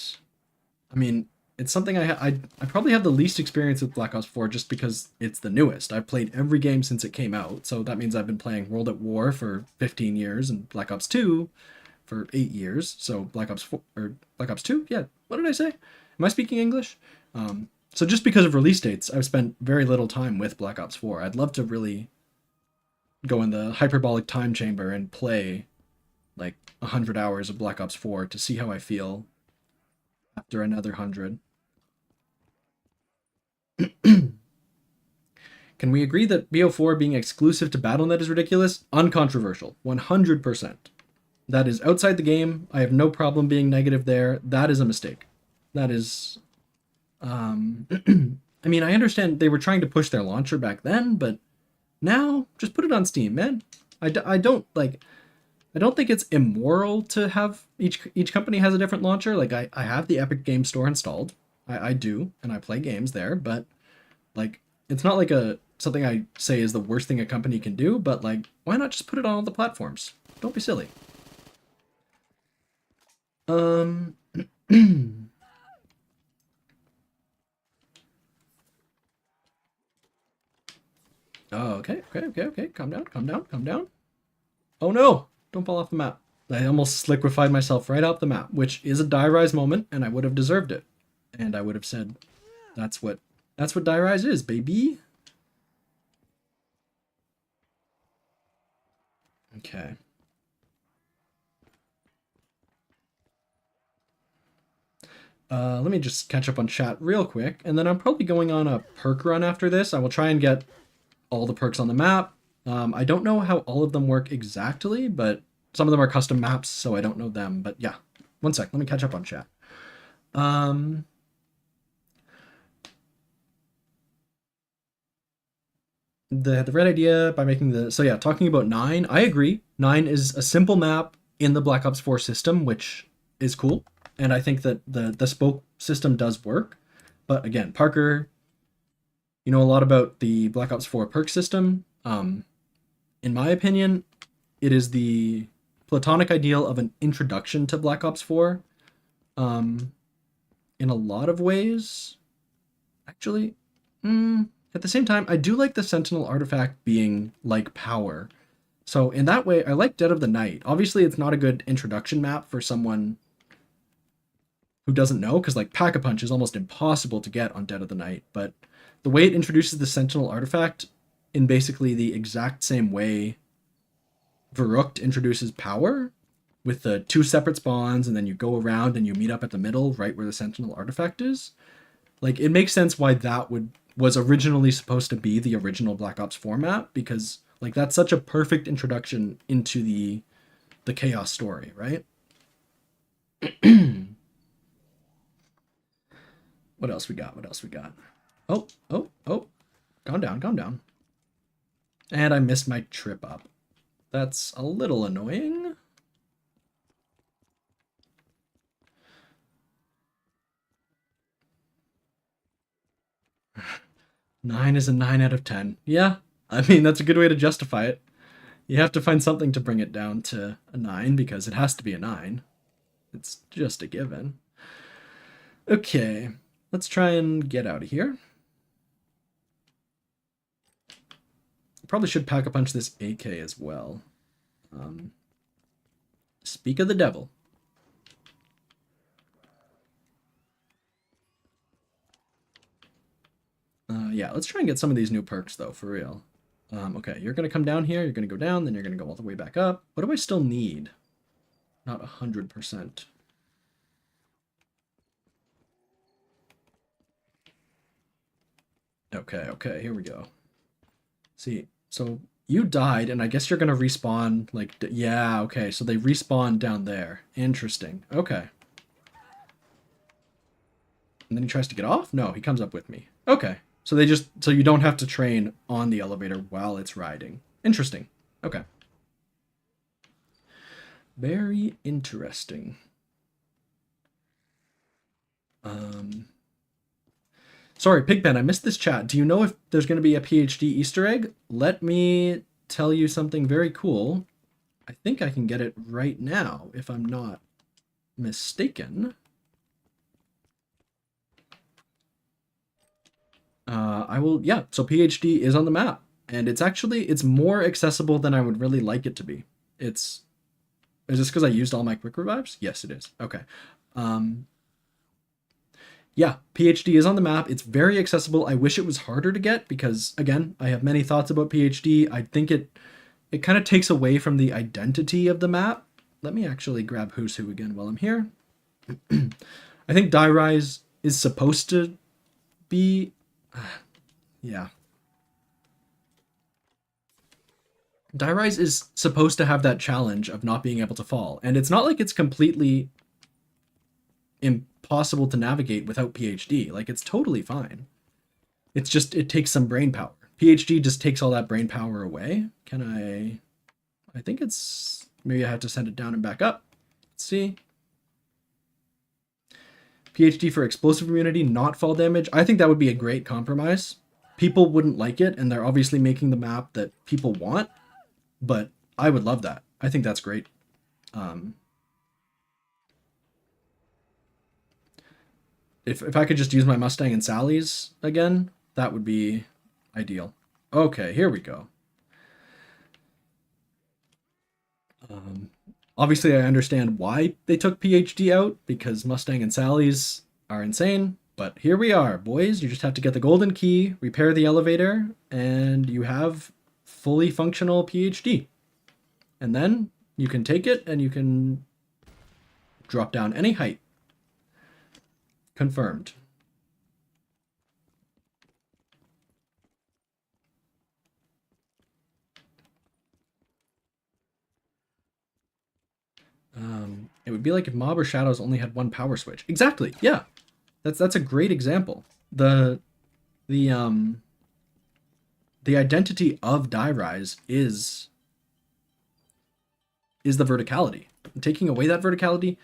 I mean, it's something I probably have the least experience with Black Ops 4 just because it's the newest. I've played every game since it came out, so that means I've been playing World at War for 15 years and Black Ops 2 for 8 years. So Black Ops 4 or Black Ops 2? Yeah, what did I say? Am I speaking English? So just because of release dates, I've spent very little time with Black Ops 4. I'd love to really go in the hyperbolic time chamber and play like 100 hours of Black Ops 4 to see how I feel after another 100. Can we agree that BO4 being exclusive to BattleNet is ridiculous? Uncontroversial. 100%. That is outside the game. I have no problem being negative there. That is a mistake. That is... I mean, I understand they were trying to push their launcher back then, but now, just put it on Steam, man. I don't, like... I don't think it's immoral to have... Each company has a different launcher. Like, I have the Epic Game Store installed. I do, and I play games there, but, like, it's not like something I say is the worst thing a company can do, but, like, why not just put it on all the platforms? Don't be silly. Oh, okay. Calm down. Oh no! Don't fall off the map. I almost liquefied myself right off the map, which is a die rise moment, and I would have deserved it. And I would have said, that's what die rise is, baby. Okay. Let me just catch up on chat real quick, and then I'm probably going on a perk run after this. I will try and get all the perks on the map. I don't know how all of them work exactly, but some of them are custom maps, so I don't know them. But yeah, one sec. Let me catch up on chat. The red idea by making the... So yeah, talking about 9, I agree. 9 is a simple map in the Black Ops 4 system, which is cool. And I think that the spoke system does work. But again, Parker, you know a lot about the Black Ops 4 perk system. In my opinion, it is the platonic ideal of an introduction to Black Ops 4. In a lot of ways, actually, at the same time, I do like the Sentinel artifact being like power. So in that way, I like Dead of the Night. Obviously, it's not a good introduction map for someone who doesn't know, because like Pack-a-Punch is almost impossible to get on Dead of the Night. But the way it introduces the Sentinel artifact in basically the exact same way Verrückt introduces power, with the 2 separate spawns, and then you go around and you meet up at the middle, right where the Sentinel artifact is. Like, it makes sense why that was originally supposed to be the original Black Ops 4 map, because like that's such a perfect introduction into the Chaos story, right? What else we got? Oh. Calm down. And I missed my trip up. That's a little annoying. Nine is a 9 out of 10. Yeah, I mean, that's a good way to justify it. You have to find something to bring it down to a 9, because it has to be a 9. It's just a given. Okay, let's try and get out of here. Probably should Pack-a-Punch this AK as well. Speak of the devil. Yeah, let's try and get some of these new perks, though, for real. Okay, you're going to come down here, you're going to go down, then you're going to go all the way back up. What do I still need? Not 100%. Okay, here we go. See, so you died, and I guess you're going to respawn, like, yeah, okay, so they respawn down there. Interesting. Okay. And then he tries to get off? No, he comes up with me. Okay. So so you don't have to train on the elevator while it's riding. Interesting. Okay. Very interesting. Sorry, Pigpen, I missed this chat. Do you know if there's going to be a PhD Easter egg? Let me tell you something very cool. I think I can get it right now, if I'm not mistaken. I will, yeah, so PhD is on the map. And it's more accessible than I would really like it to be. Is this because I used all my quick revives? Yes, it is. Okay. Um, yeah, PhD is on the map. It's very accessible. I wish it was harder to get because, again, I have many thoughts about PhD. I think it kind of takes away from the identity of the map. Let me actually grab Who's Who again while I'm here. I think Die Rise is supposed to be... yeah. Die Rise is supposed to have that challenge of not being able to fall. And it's not like it's completely impossible to navigate without PhD. Like, it's totally fine. It's just, it takes some brain power. PhD just takes all that brain power away. I think it's, maybe I have to send it down and back up. Let's see. PhD for explosive immunity, not fall damage. I think that would be a great compromise. People wouldn't like it, and they're obviously making the map that people want, but I would love that. I think that's great. If I could just use my Mustang and Sally's again, that would be ideal. Okay, here we go. Obviously, I understand why they took PhD out, because Mustang and Sally's are insane. But here we are, boys. You just have to get the golden key, repair the elevator, and you have fully functional PhD. And then you can take it and you can drop down any height. Confirmed. It would be like if Mob or Shadows only had one power switch. Exactly. Yeah, that's a great example. The the identity of Die Rise is the verticality. Taking away that verticality,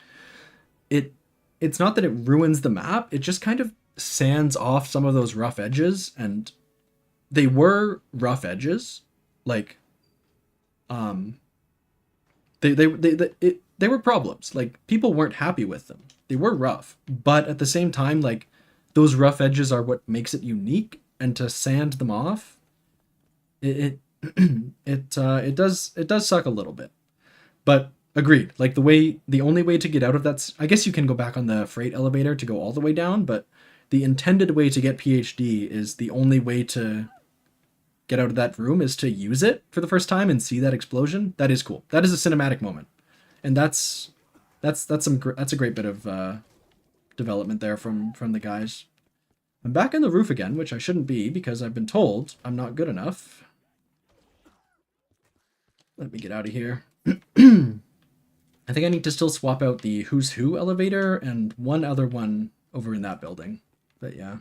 it's not that it ruins the map. It just kind of sands off some of those rough edges, and they were rough edges. Like, they were problems. Like, people weren't happy with them. They were rough, but at the same time, like, those rough edges are what makes it unique. And to sand them off, it it does suck a little bit. But agreed. Like, the only way to get out of that, I guess you can go back on the freight elevator to go all the way down, but the intended way to get PhD is the only way to get out of that room is to use it for the first time and see that explosion. That is cool. That is a cinematic moment, and that's a great bit of development there from the guys. I'm back on the roof again, which I shouldn't be because I've been told I'm not good enough. Let me get out of here. I think I need to still swap out the Who's Who elevator and one other one over in that building. But yeah.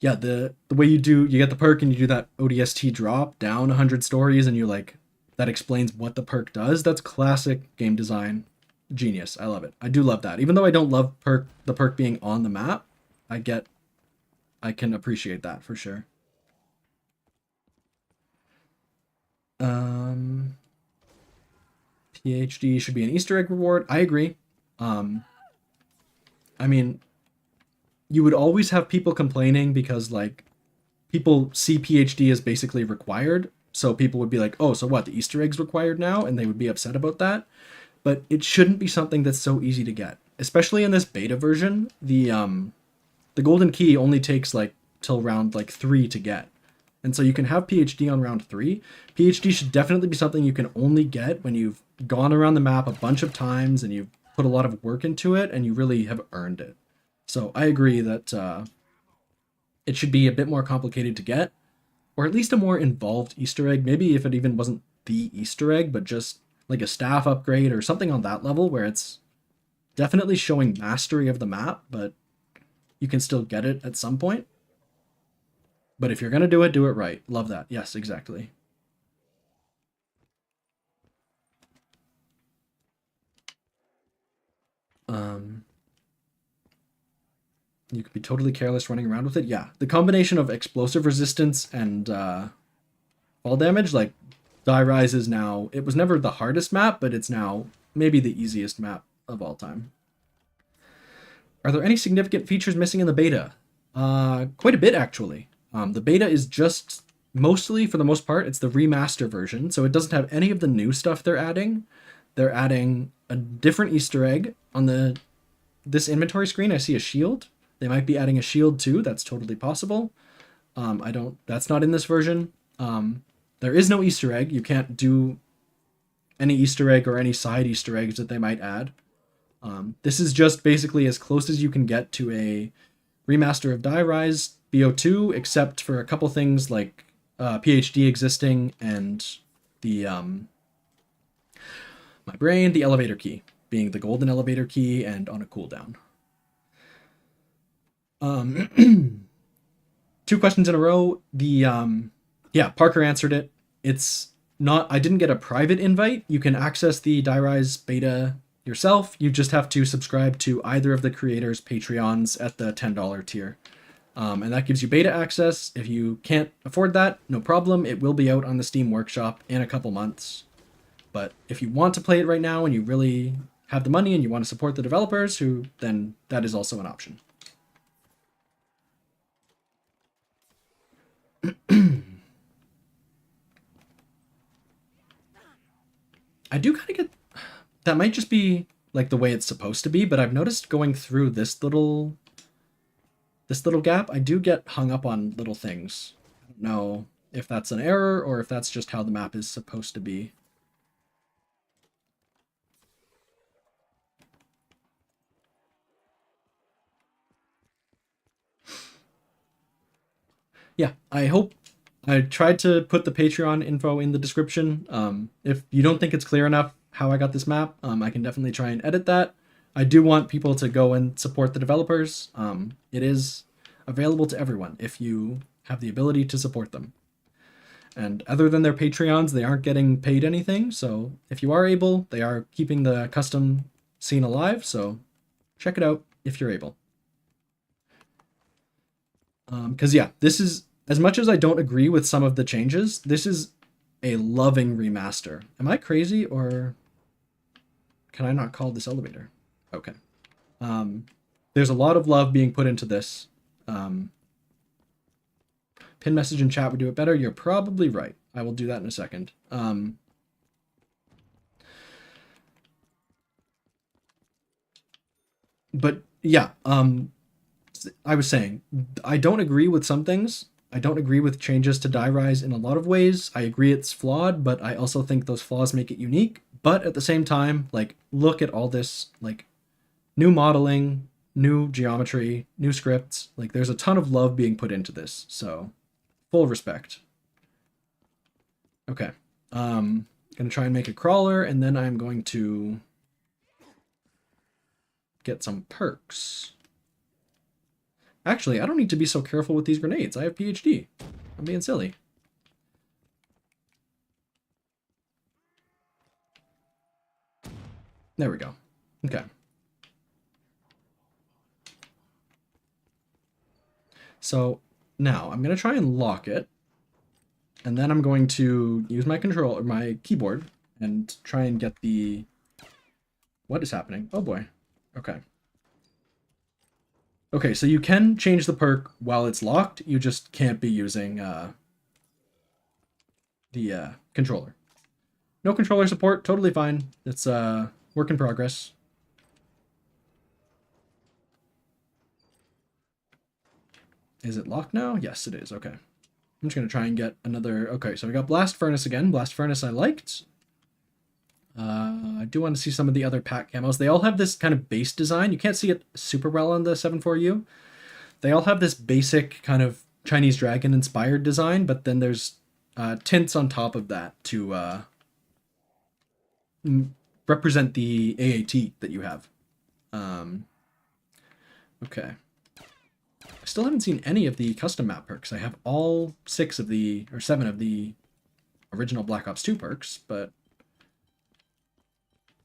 Yeah, the way you get the perk and you do that ODST drop down 100 stories and you like that explains what the perk does. That's classic game design. Genius. I love it. I do love that. Even though I don't love the perk being on the map, I can appreciate that for sure. PhD should be an Easter egg reward. I agree. I mean, you would always have people complaining because like people see PhD as basically required. So people would be like, "Oh, so what? The Easter egg's required now?" And they would be upset about that. But it shouldn't be something that's so easy to get, especially in this beta version. The golden key only takes like till round like 3 to get. And so you can have PhD on round 3. PhD should definitely be something you can only get when you've gone around the map a bunch of times and you've put a lot of work into it and you really have earned it. So I agree that it should be a bit more complicated to get, or at least a more involved Easter egg. Maybe if it even wasn't the Easter egg, but just like a staff upgrade or something on that level where it's definitely showing mastery of the map, but you can still get it at some point. But if you're going to do it right. Love that. Yes, exactly. Um, You could be totally careless running around with it. Yeah, the combination of explosive resistance and fall damage, like Die Rise is now, it was never the hardest map, but it's now maybe the easiest map of all time. Are there any significant features missing in the beta? Quite a bit, actually. The beta is just mostly, for the most part, it's the remaster version, so it doesn't have any of the new stuff they're adding. They're adding a different Easter egg on this inventory screen. I see a shield. They might be adding a shield too. That's totally possible. That's not in this version. There is no Easter egg. You can't do any Easter egg or any side Easter eggs that they might add. This is just basically as close as you can get to a remaster of Die Rise BO2, except for a couple things like PhD existing and the the elevator key being the golden elevator key and on a cooldown. 2 questions in a row. Yeah, Parker answered it. It's not, I didn't get a private invite. You can access the Die Rise beta yourself. You just have to subscribe to either of the creators' Patreons at the $10 tier. And that gives you beta access. If you can't afford that, no problem. It will be out on the Steam Workshop in a couple months. But if you want to play it right now and you really have the money and you want to support the developers, then that is also an option. I do kind of get, that might just be like the way it's supposed to be, but I've noticed going through this little gap, I do get hung up on little things. I don't know if that's an error or if that's just how the map is supposed to be. Yeah, I hope I tried to put the Patreon info in the description. If you don't think it's clear enough how I got this map, I can definitely try and edit that. I do want people to go and support the developers. It is available to everyone if you have the ability to support them. And other than their Patreons, they aren't getting paid anything. So if you are able, they are keeping the custom scene alive. So check it out if you're able. Because yeah, this is, as much as I don't agree with some of the changes, this is a loving remaster. Am I crazy or can I not call this elevator? Okay. There's a lot of love being put into this. Pin message in chat would do it better. You're probably right. I will do that in a second. But yeah, I was saying, I don't agree with some things. I don't agree with changes to Die Rise in a lot of ways. I agree it's flawed, but I also think those flaws make it unique. But at the same time, like, look at all this, like, new modeling, new geometry, new scripts. Like, there's a ton of love being put into this, so full respect. Okay. Gonna try and make a crawler, and then I'm going to get some perks. Actually, I don't need to be so careful with these grenades. I have PhD. I'm being silly. There we go. Okay. So now I'm going to try and lock it. And then I'm going to use my control or my keyboard and try and get the... What is happening? Oh boy. Okay. Okay, so you can change the perk while it's locked. You just can't be using the controller. No controller support, totally fine. It's work in progress. Is it locked now? Yes, it is. Okay. I'm just going to try and get another... Okay, so we got Blast Furnace again. Blast Furnace I liked. I do want to see some of the other pack camos. They all have this kind of base design. You can't see it super well on the 7.4U. They all have this basic kind of Chinese dragon inspired design, but then there's tints on top of that to represent the AAT that you have. Okay. I still haven't seen any of the custom map perks. I have all 7 of the original Black Ops 2 perks, but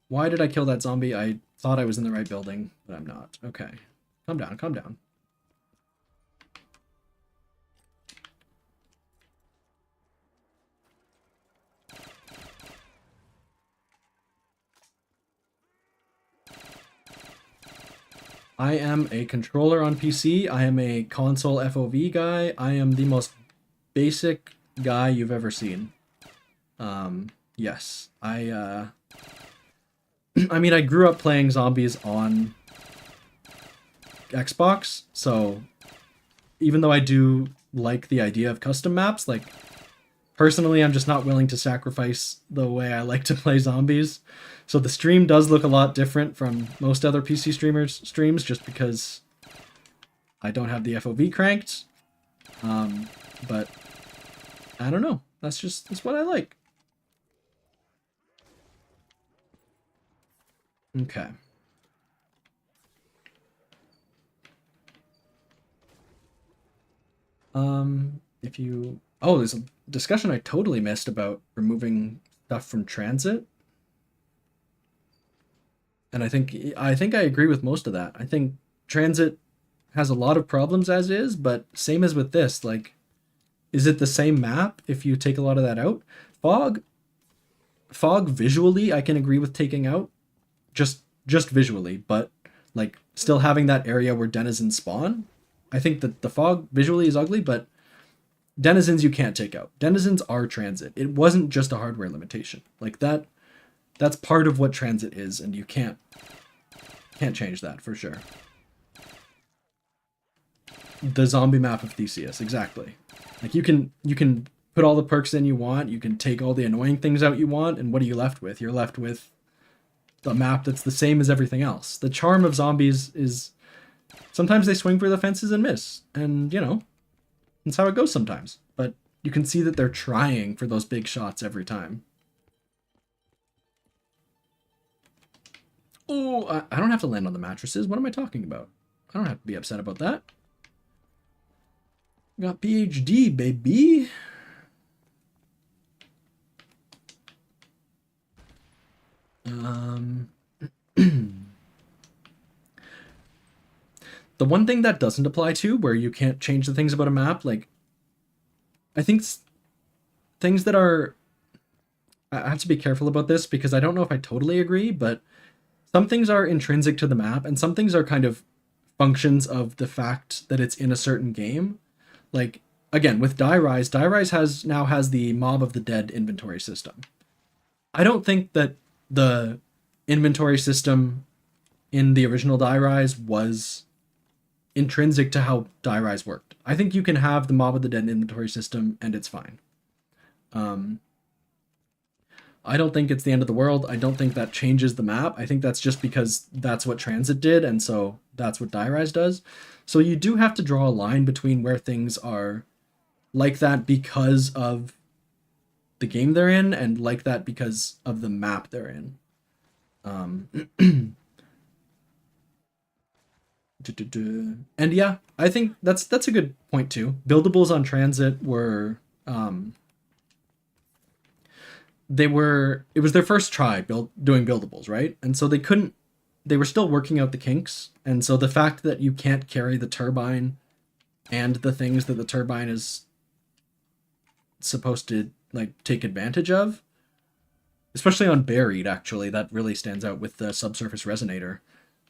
why did I kill that zombie? I thought I was in the right building, but I'm not. Okay. Calm down, calm down. I am a controller on PC. I am a console FOV guy. I am the most basic guy you've ever seen. Yes. I mean, I grew up playing zombies on Xbox, so even though I do like the idea of custom maps, like personally, I'm just not willing to sacrifice the way I like to play zombies. So the stream does look a lot different from most other PC streamers' streams, just because I don't have the FOV cranked. But I don't know. That's what I like. Okay. If you... Oh, there's a discussion I totally missed about removing stuff from transit. And I think I agree with most of that. I think transit has a lot of problems as is, but same as with this, like, is it the same map if you take a lot of that out? Fog fog visually I can agree with taking out, just visually, but like still having that area where denizens spawn. I think that the fog visually is ugly, but denizens you can't take out. Denizens are transit. It wasn't just a hardware limitation. Like that's part of what transit is, and you can't change that for sure. The zombie map of Theseus, exactly. Like you can put all the perks in you want, you can take all the annoying things out you want, and what are you left with? You're left with a map that's the same as everything else. The charm of zombies is sometimes they swing for the fences and miss, and that's how it goes sometimes. But you can see that they're trying for those big shots every time. Oh, I don't have to land on the mattresses. What am I talking about? I don't have to be upset about that. Got PhD, baby. The one thing that doesn't apply to, where you can't change the things about a map, like, I think things that are... I have to be careful about this because I don't know if I totally agree, but some things are intrinsic to the map and some things are kind of functions of the fact that it's in a certain game. Like, again, with Die Rise now has the Mob of the Dead inventory system. I don't think that the inventory system in the original Die Rise was intrinsic to how Die Rise worked. I think you can have the Mob of the Dead inventory system and it's fine. I don't think it's the end of the world. I don't think that changes the map. I think that's just because that's what Transit did, and so that's what Die Rise does. So you do have to draw a line between where things are like that because of the game they're in, and like that because of the map they're in. And yeah, I think that's a good point too. Buildables on Transit were it was their first try doing buildables, right? And so they were still working out the kinks. And so the fact that you can't carry the turbine and the things that the turbine is supposed to like take advantage of, especially on Buried, actually, that really stands out with the subsurface resonator.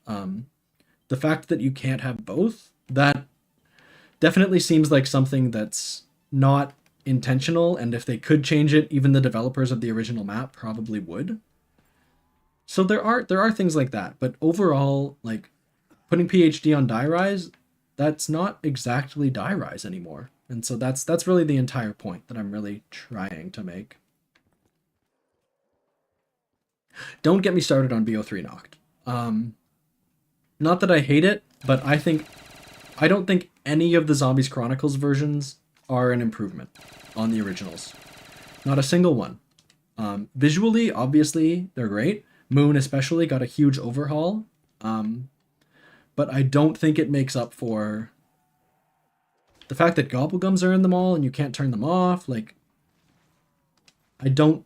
The fact that you can't have both, that definitely seems like something that's not intentional, and if they could change it, even the developers of the original map probably would. So there are things like that, but overall, like, putting PhD on Die Rise, that's not exactly Die Rise anymore. And so that's really the entire point that I'm really trying to make. Don't get me started on BO3 Noct. Not that I hate it, but I don't think any of the Zombies Chronicles versions are an improvement on the originals. Not a single one. Visually, obviously, they're great. Moon especially got a huge overhaul. But I don't think it makes up for the fact that gobblegums are in them all and you can't turn them off. Like, I don't...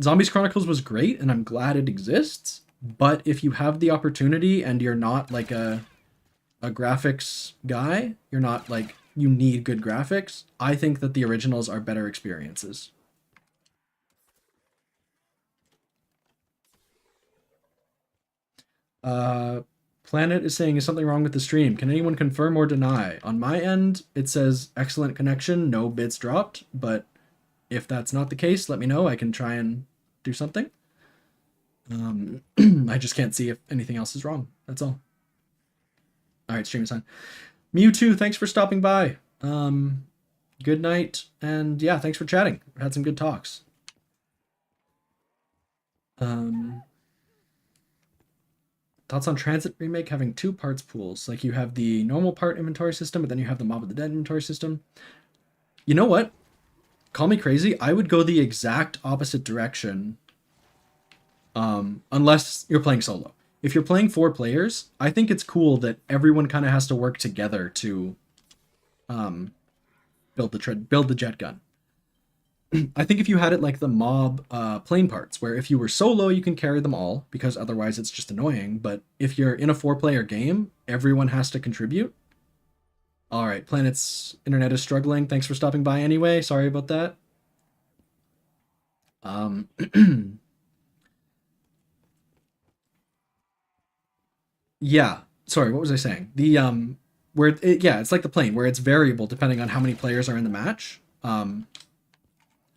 Zombies Chronicles was great, and I'm glad it exists, but if you have the opportunity and you're not like a graphics guy, you're not like, you need good graphics, I think that the originals are better experiences. Planet is saying, is something wrong with the stream? Can anyone confirm or deny? On my end, it says excellent connection, no bits dropped, but if that's not the case, let me know. I can try and do something. I just can't see if anything else is wrong. That's all. All right, stream is on. Mewtwo, thanks for stopping by. Good night, and yeah, thanks for chatting. We had some good talks. Thoughts on Transit Remake having two parts pools? Like you have the normal part inventory system, but then you have the Mob of the Dead inventory system. You know what? Call me crazy. I would go the exact opposite direction. Unless you're playing solo. If you're playing 4 players, I think it's cool that everyone kind of has to work together to build the jet gun. I think if you had it like the mob plane parts, where if you were solo, you can carry them all, because otherwise it's just annoying. But if you're in a 4-player game, everyone has to contribute. All right, Planet's internet is struggling. Thanks for stopping by anyway. Sorry about that. Yeah, sorry, what was I saying? The it's like the plane where it's variable depending on how many players are in the match.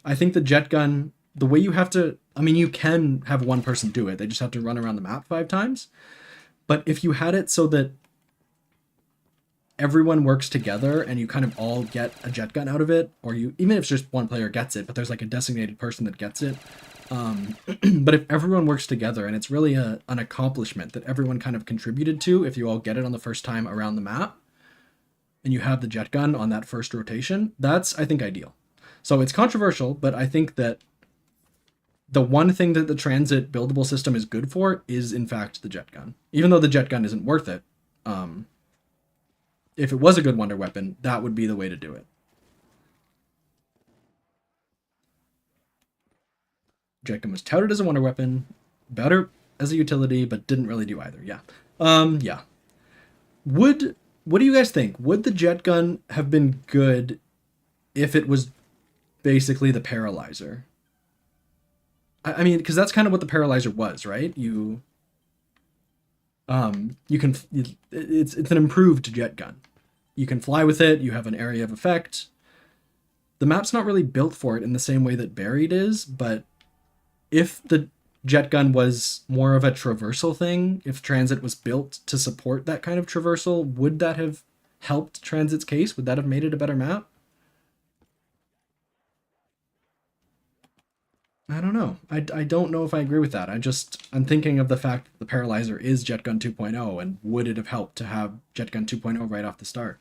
I think the jet gun, the way you have to, I mean, you can have one person do it. They just have to run around the map 5 times. But if you had it so that everyone works together and you kind of all get a jet gun out of it, or you, even if just one player gets it, but there's like a designated person that gets it. But if everyone works together, and it's really an accomplishment that everyone kind of contributed to, if you all get it on the first time around the map, and you have the jet gun on that first rotation, that's, I think, ideal. So it's controversial, but I think that the one thing that the transit buildable system is good for is, in fact, the jet gun. Even though the jet gun isn't worth it, if it was a good wonder weapon, that would be the way to do it. Jet gun was touted as a wonder weapon, better as a utility, but didn't really do either. Yeah. Yeah. What do you guys think? Would the jet gun have been good if it was basically the paralyzer? I mean, because that's kind of what the paralyzer was, right? You can, it's an improved jet gun. You can fly with it. You have an area of effect. The map's not really built for it in the same way that Buried is, but if the jet gun was more of a traversal thing, if Transit was built to support that kind of traversal, would that have helped Transit's case? Would that have made it a better map? I don't know. I don't know if I agree with that. I'm thinking of the fact that the Paralyzer is Jet Gun 2.0, and would it have helped to have Jet Gun 2.0 right off the start?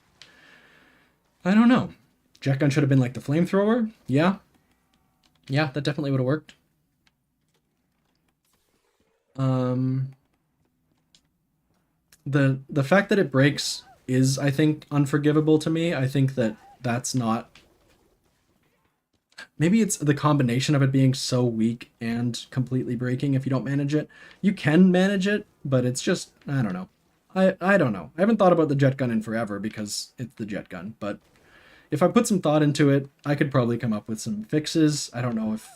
I don't know. Jet Gun should have been like the Flamethrower? Yeah. Yeah, that definitely would have worked. The fact that it breaks is, I think, unforgivable to me. I think that that's not... Maybe it's the combination of it being so weak and completely breaking if you don't manage it. You can manage it, but it's just, I don't know. I don't know. I haven't thought about the jet gun in forever because it's the jet gun, but if I put some thought into it, I could probably come up with some fixes. I don't know if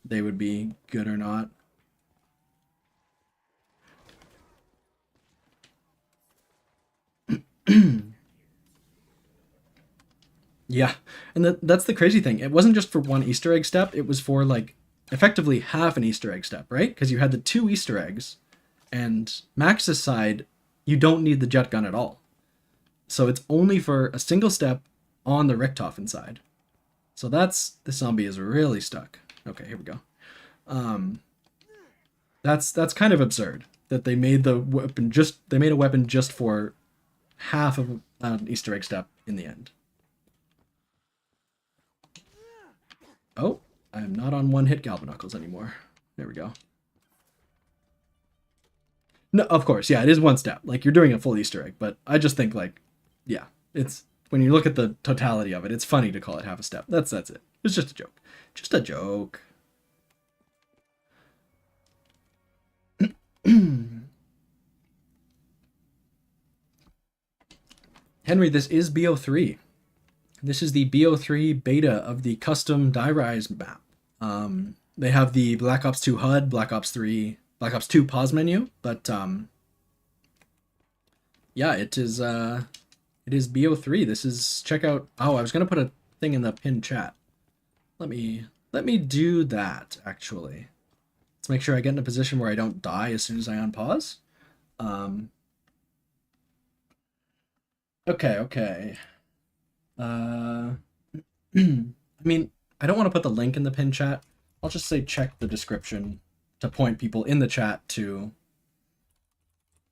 they would be good or not. Yeah, and that's the crazy thing. It wasn't just for one Easter egg step, it was for, like, effectively half an Easter egg step, right? Because you had the 2 Easter eggs, and Max's side, you don't need the jet gun at all. So it's only for a single step on the Richtofen side. So the zombie is really stuck. Okay, here we go. That's kind of absurd that they made a weapon just for half of an Easter egg step in the end. Oh, I'm not on one-hit Galvanuckles anymore. There we go. No, of course, yeah, it is one step. Like, you're doing a full Easter egg, but I just think, like, yeah, it's, when you look at the totality of it, it's funny to call it half a step. That's it. It's just a joke. Just a joke. Henry, this is BO3. This is the BO3 beta of the custom Die Rise map. They have the Black Ops 2 HUD, Black Ops 2 pause menu, but Yeah, it is BO3. This is check out. Oh, I was gonna put a thing in the pinned chat. Let me do that actually. Let's make sure I get in a position where I don't die as soon as I unpause. Um, okay, okay. Uh, I mean, I don't want to put the link in the pin chat. I'll just say check the description to point people in the chat to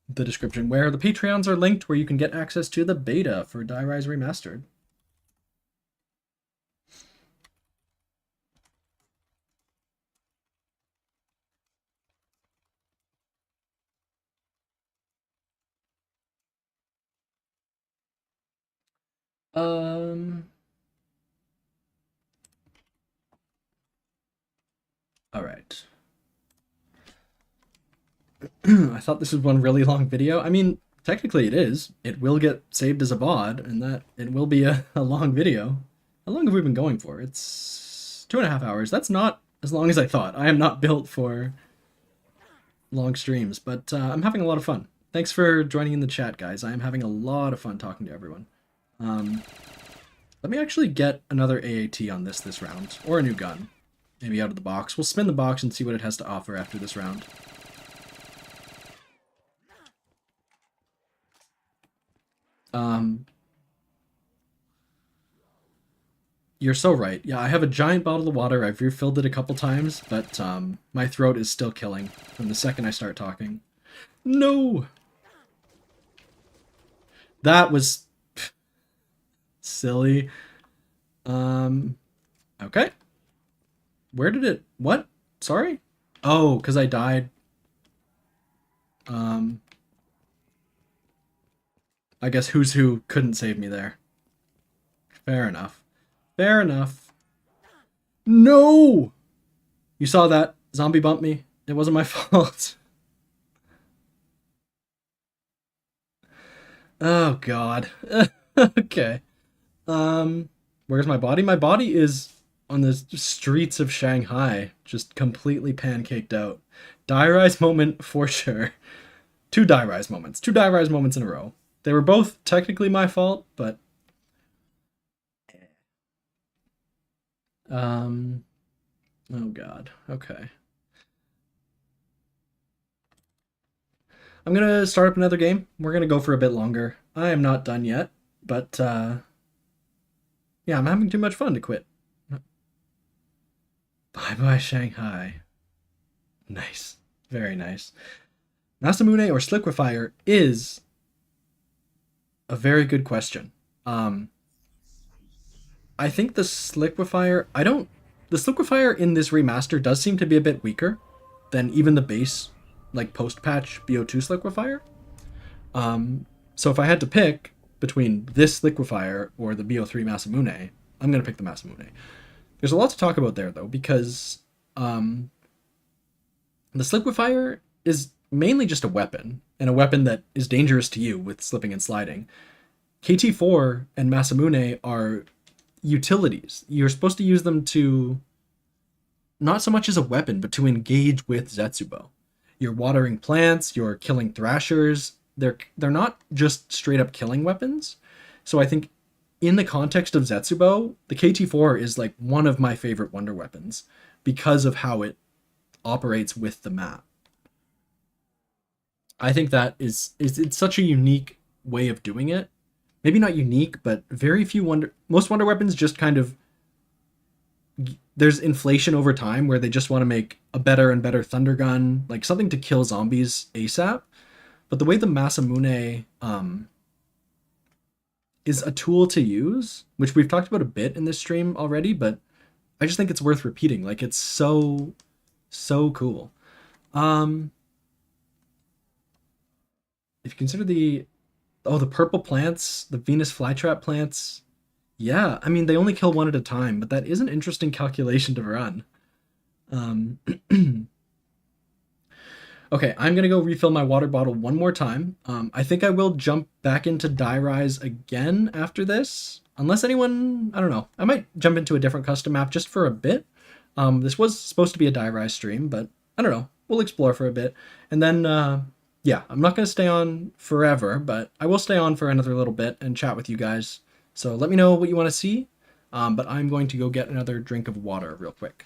the description where the Patreons are linked, where you can get access to the beta for Die Rise Remastered. Um. All right. I thought this was one really long video. I mean, technically it is. It will get saved as a VOD, and that it will be a long video. How long have we been going for? It's 2.5 hours. That's not as long as I thought. I am not built for long streams, but I'm having a lot of fun. Thanks for joining in the chat, guys. I am having a lot of fun talking to everyone. Let me actually get another AAT on this round, or a new gun. Maybe out of the box. We'll spin the box and see what it has to offer after this round. You're so right. Yeah, I have a giant bottle of water. I've refilled it a couple times, but my throat is still killing from the second I start talking. No! That was silly. Okay. Where did it... What? Sorry? Oh, because I died. I guess Who's Who couldn't save me there. Fair enough. Fair enough. No! You saw that. Zombie bumped me. It wasn't my fault. Oh, God. Okay. Where's my body? My body is on the streets of Shanghai, just completely pancaked out. Die Rise moment for sure. Two Die Rise moments. Two Die Rise moments in a row. They were both technically my fault, but... Oh god. Okay. I'm gonna start up another game. We're gonna go for a bit longer. I am not done yet, but yeah, I'm having too much fun to quit. Bye-bye Shanghai. Nice. Very nice. Masamune or Sliquifier is a very good question. I think the Sliquifier... The Sliquifier in this remaster does seem to be a bit weaker than even the base, like, post-patch BO2 Sliquifier. So if I had to pick between this Sliquifier or the BO3 Masamune, I'm going to pick the Masamune. There's a lot to talk about there, though, because the Sliquifier is mainly just a weapon, and a weapon that is dangerous to you with slipping and sliding. KT4 and Masamune are utilities. You're supposed to use them to, not so much as a weapon, but to engage with Zetsubo. You're watering plants, you're killing thrashers. They're not just straight up killing weapons. So I think in the context of Zetsubo, the KT4 is like one of my favorite wonder weapons because of how it operates with the map. I think that it's such a unique way of doing it. Maybe not unique, but very few most wonder weapons just kind of, there's inflation over time where they just want to make a better and better thunder gun, like something to kill zombies ASAP. But the way the Masamune is a tool to use, which we've talked about a bit in this stream already, but I just think it's worth repeating. Like, it's so cool. If you consider the purple plants, the Venus flytrap plants, yeah, I mean, they only kill one at a time, but that is an interesting calculation to run. Okay, I'm gonna go refill my water bottle one more time. I think I will jump back into Die Rise again after this. Unless anyone, I don't know, I might jump into a different custom map just for a bit. This was supposed to be a Die Rise stream, but I don't know. We'll explore for a bit. And then Yeah, I'm not going to stay on forever, but I will stay on for another little bit and chat with you guys. So let me know what you want to see. But I'm going to go get another drink of water real quick.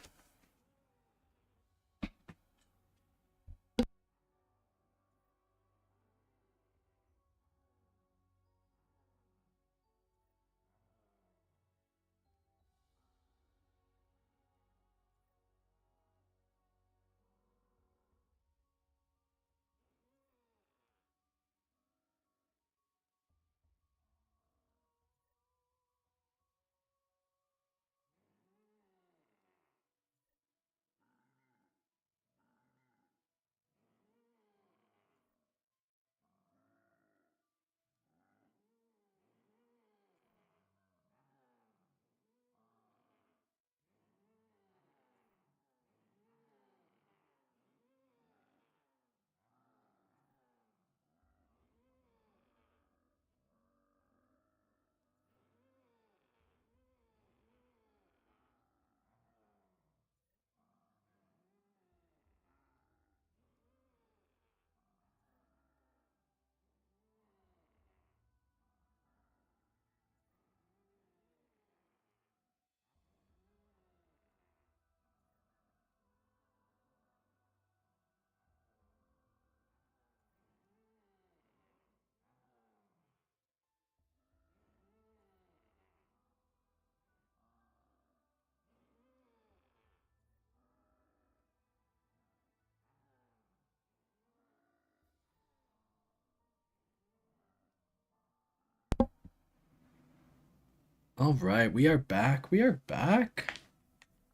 All right, we are back. We are back.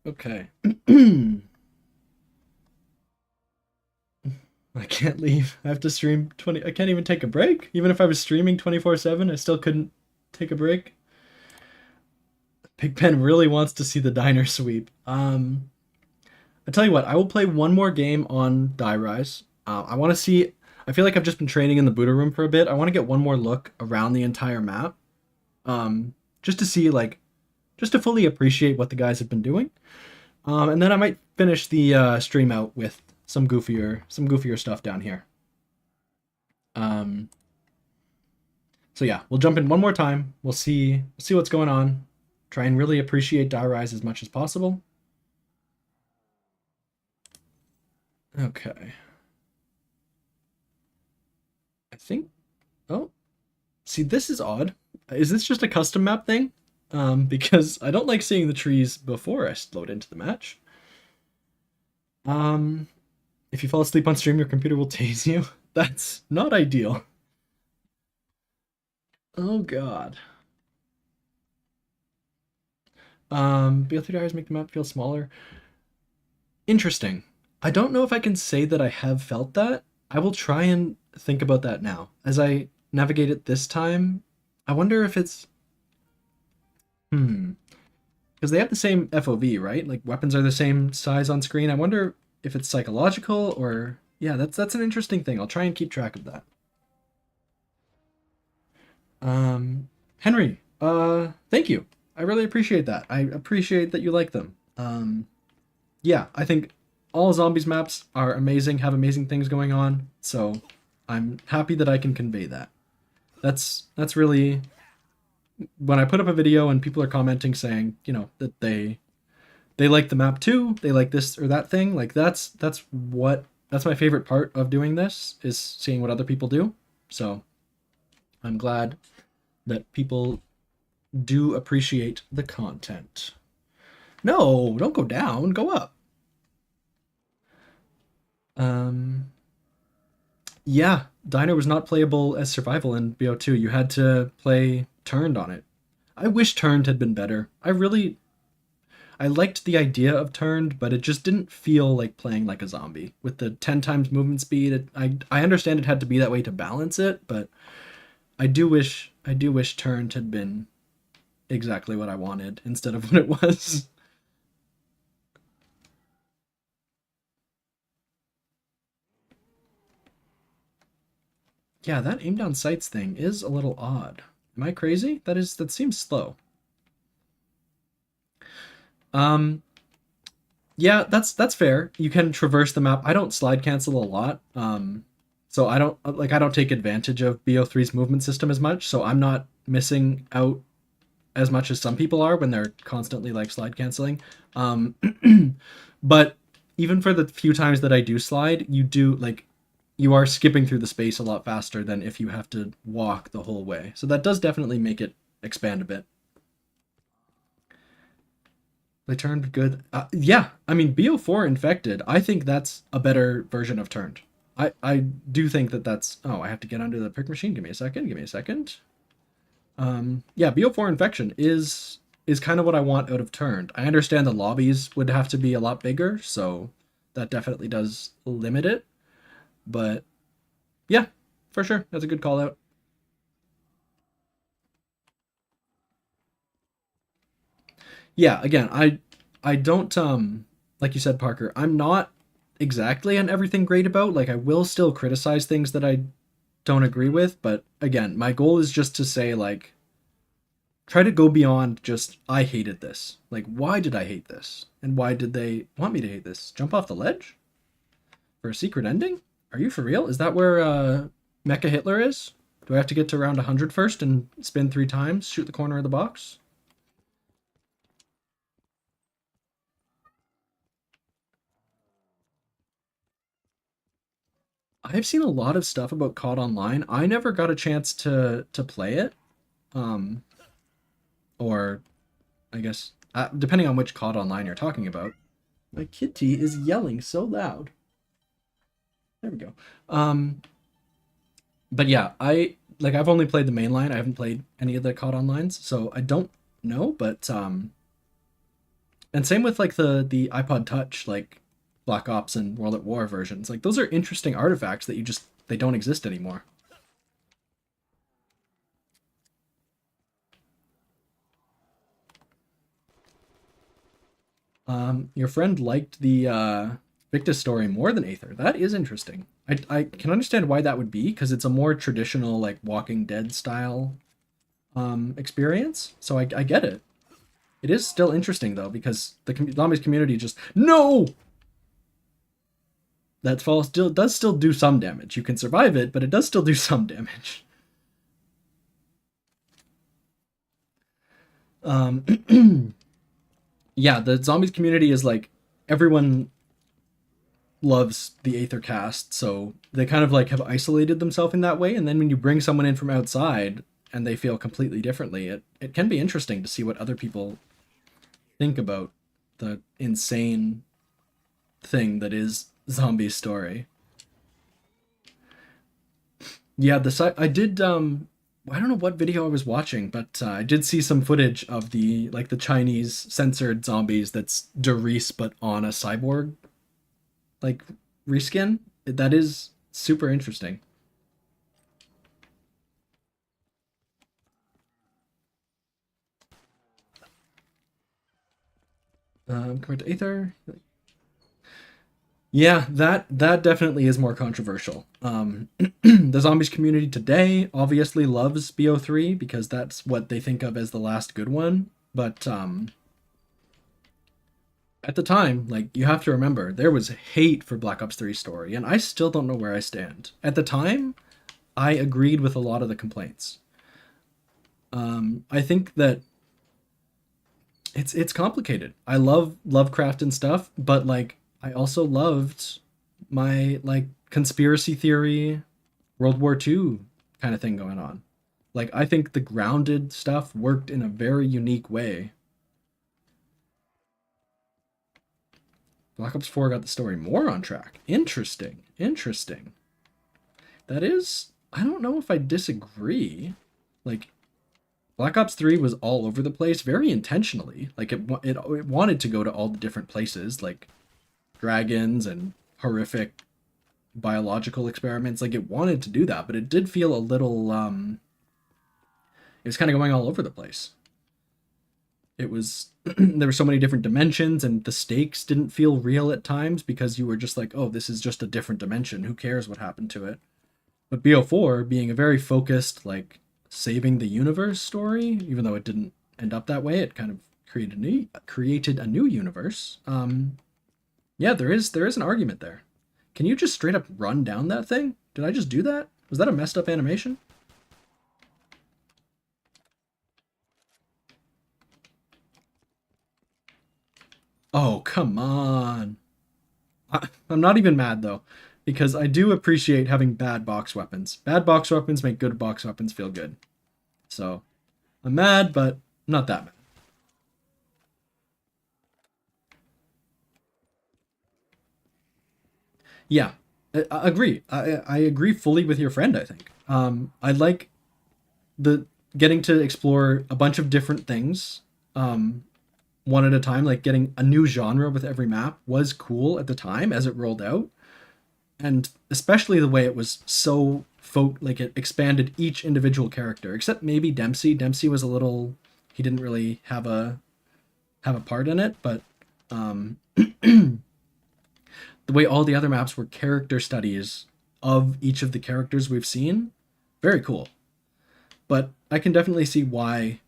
Okay. I can't leave. I have to stream 20. I can't even take a break. Even if I was streaming 24/7, I still couldn't take a break. Big Ben really wants to see the diner sweep. I tell you what, I will play one more game on Die Rise. I want to see. I feel like I've just been training in the Buddha room for a bit. I want to get one more look around the entire map, just to see like, just to fully appreciate what the guys have been doing. And then I might finish the stream out with some goofier stuff down here. Um, so yeah, we'll jump in one more time. We'll see what's going on. Try and really appreciate Die Rise as much as possible. Okay. I think. Oh, see, this is odd. Is this just a custom map thing? Because I don't like seeing the trees before I load into the match. Um, if you fall asleep on stream, your computer will tase you. That's not ideal. Oh god. BL3 diaries make the map feel smaller. Interesting. I don't know if I can say that I have felt that. I will try and think about that now. As I navigate it this time, I wonder if it's because they have the same FOV, right? Like weapons are the same size on screen. I wonder if it's psychological or yeah, that's an interesting thing. I'll try and keep track of that. Henry, thank you. I really appreciate that. I appreciate that you like them. Yeah, I think all zombies maps are amazing, have amazing things going on. So I'm happy that I can convey that. That's really when I put up a video and people are commenting saying, that they like the map too, they like this or that thing, like that's my favorite part of doing this is seeing what other people do. So I'm glad that people do appreciate the content. No, don't go down, go up. Um yeah, Dino was not playable as survival in BO2. You had to play turned on it. I wish turned had been better. I liked the idea of turned, but it just didn't feel like playing like a zombie with the 10 times movement speed. I understand it had to be that way to balance it, but I do wish turned had been exactly what I wanted instead of what it was. Yeah, that aim down sights thing is a little odd. Am I crazy? That seems slow. Um yeah, that's fair. You can traverse the map. I don't slide cancel a lot. So I don't take advantage of BO3's movement system as much, so I'm not missing out as much as some people are when they're constantly like slide canceling. Um, but even for the few times that I do slide, you are skipping through the space a lot faster than if you have to walk the whole way. So that does definitely make it expand a bit. They turned good. Yeah, I mean BO4 infected. I think that's a better version of turned. I do think that that's. Oh, I have to get under the prick machine. Give me a second. Give me a second. Yeah, BO4 infection is kind of what I want out of turned. I understand the lobbies would have to be a lot bigger, so that definitely does limit it. But yeah, for sure, that's a good call out. Yeah, again, I don't like you said, Parker, I'm not exactly on everything great about. Like I will still criticize things that I don't agree with, but again, my goal is just to say like try to go beyond just I hated this. Like why did I hate this? And why did they want me to hate this? Jump off the ledge for a secret ending? Are you for real? Is that where Mecha Hitler is? Do I have to get to around 100 first and spin 3 times, shoot the corner of the box? I've seen a lot of stuff about COD Online. I never got a chance to play it. Um, or I guess depending on which COD Online you're talking about. My kitty is yelling so loud. There we go. Um, but yeah, I've only played the main line. I haven't played any of the COD Onlines, so I don't know. But and same with like the iPod Touch, like Black Ops and World at War versions. Like those are interesting artifacts that they don't exist anymore. Your friend liked the Victus story more than Aether. That is interesting. I can understand why that would be because it's a more traditional like Walking Dead style experience. So I get it. It is still interesting though because the zombies community just no. That fall still does still do some damage. You can survive it, but it does still do some damage. Um, yeah, the zombies community is like everyone loves the Aether cast, so they kind of like have isolated themselves in that way. And then when you bring someone in from outside and they feel completely differently, it can be interesting to see what other people think about the insane thing that is zombie story. Yeah, I did I don't know what video I was watching, but I did see some footage of the Chinese censored zombies that's Doris but on a cyborg like reskin. That is super interesting. Compared to Aether, yeah, that definitely is more controversial. The zombies community today obviously loves BO3 because that's what they think of as the last good one. But at the time, like you have to remember, there was hate for Black Ops 3 story, and I still don't know where I stand. At the time, I agreed with a lot of the complaints. I think that it's complicated. I love Lovecraft and stuff, but like I also loved my like conspiracy theory, World War II kind of thing going on. Like I think the grounded stuff worked in a very unique way. Black Ops 4 got the story more on track. Interesting. Interesting. That is I don't know if I disagree. Like Black Ops 3 was all over the place very intentionally. Like it wanted to go to all the different places like dragons and horrific biological experiments. Like it wanted to do that, but it did feel a little it was kind of going all over the place. It was there were so many different dimensions and the stakes didn't feel real at times because you were just like, "Oh, this is just a different dimension. Who cares what happened to it?" But BO4 being a very focused like saving the universe story, even though it didn't end up that way, it kind of created a new universe. Yeah, there is an argument there. Can you just straight up run down that thing? Did I just do that? Was that a messed up animation? Oh, come on. I'm not even mad though, because I do appreciate having bad box weapons. Bad box weapons make good box weapons feel good. So I'm mad, but not that mad. Yeah, I agree. I agree fully with your friend. I think I like the getting to explore a bunch of different things, one at a time. Like getting a new genre with every map was cool at the time as it rolled out, and especially the way it was so like it expanded each individual character, except maybe Dempsey. Dempsey was a little, he didn't really have a part in it, but um, the way all the other maps were character studies of each of the characters we've seen, very cool. But I can definitely see why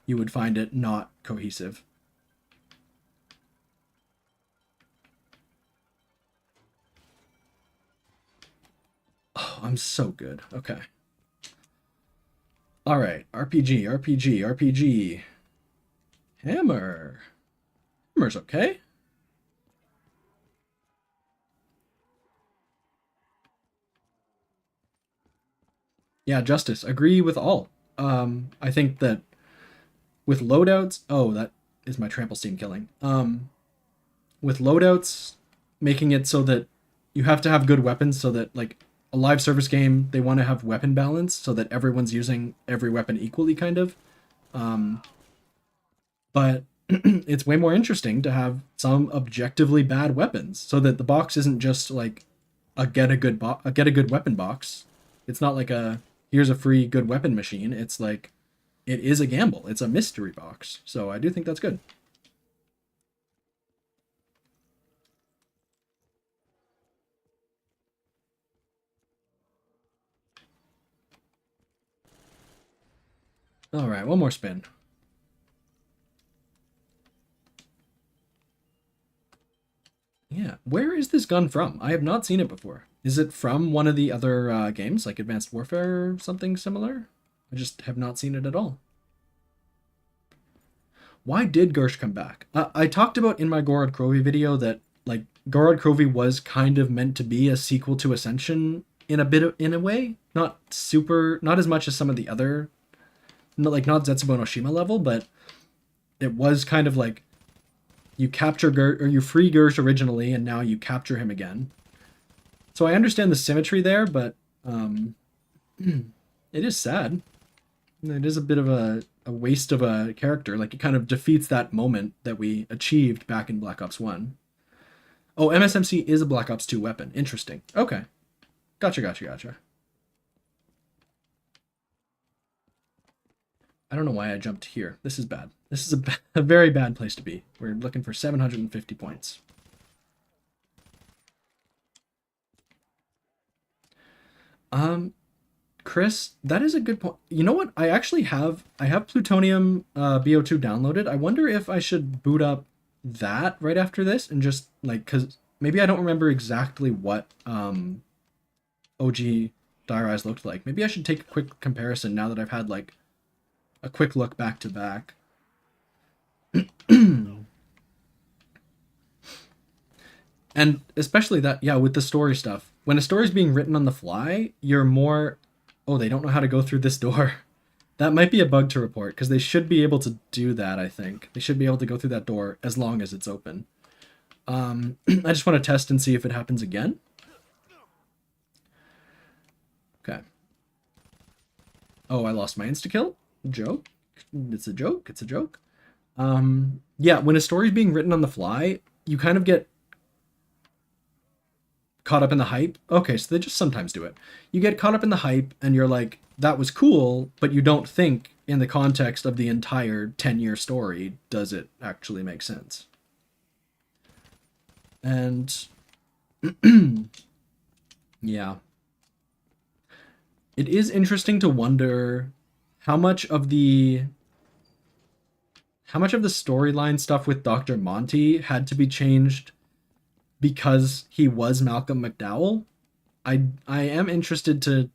you would find it not cohesive. Oh, I'm so good. Okay. All right. RPG, RPG, RPG. Hammer. Hammer's okay. Yeah, Justice. Agree with all. I think that with loadouts, oh, that is my trample steam killing. With loadouts, making it so that you have to have good weapons, so that like a live service game, they want to have weapon balance so that everyone's using every weapon equally, kind of. Um, but it's way more interesting to have some objectively bad weapons, so that the box isn't just like a get a good weapon box. It's not like a here's a free good weapon machine. It's like it is a gamble. It's a mystery box. So I do think that's good. All right, one more spin. Yeah, where is this gun from? I have not seen it before. Is it from one of the other games, like Advanced Warfare or something similar? I just have not seen it at all. Why did Gersh come back? I talked about in my Gorod Krovi video that like Gorod Krovi was kind of meant to be a sequel to Ascension in a bit of, in a way, not super, not as much as some of the other, like not Zetsubo no Shima level, but it was kind of like you capture or you free Gersh originally, and now you capture him again. So I understand the symmetry there, but it is sad. It is a bit of a waste of a character. Like it kind of defeats that moment that we achieved back in Black Ops 1. Oh, MSMC is a Black Ops 2 weapon. Interesting. Okay. Gotcha, gotcha, gotcha. I don't know why I jumped here. This is bad. This is a very bad place to be. We're looking for 750 points. Um, Chris, that is a good point. You know what? I have plutonium BO2 downloaded. I wonder if I should boot up that right after this and just like cuz maybe I don't remember exactly what OG Dire Eyes looked like. Maybe I should take a quick comparison now that I've had like a quick look back to back. And especially that, yeah, with the story stuff. When a story's being written on the fly, you're more, oh, they don't know how to go through this door. That might be a bug to report because they should be able to do that, I think. They should be able to go through that door as long as it's open. I just want to test and see if it happens again. Okay. Oh, I lost my insta-kill? Joke? It's a joke? It's a joke? Yeah, when a story's being written on the fly, you kind of get caught up in the hype. Okay, so they just sometimes do it. You get caught up in the hype and you're like, that was cool, but you don't think in the context of the entire 10-year story, does it actually make sense? And yeah. It is interesting to wonder how much of the storyline stuff with Dr. Monty had to be changed because he was Malcolm McDowell, I am interested to.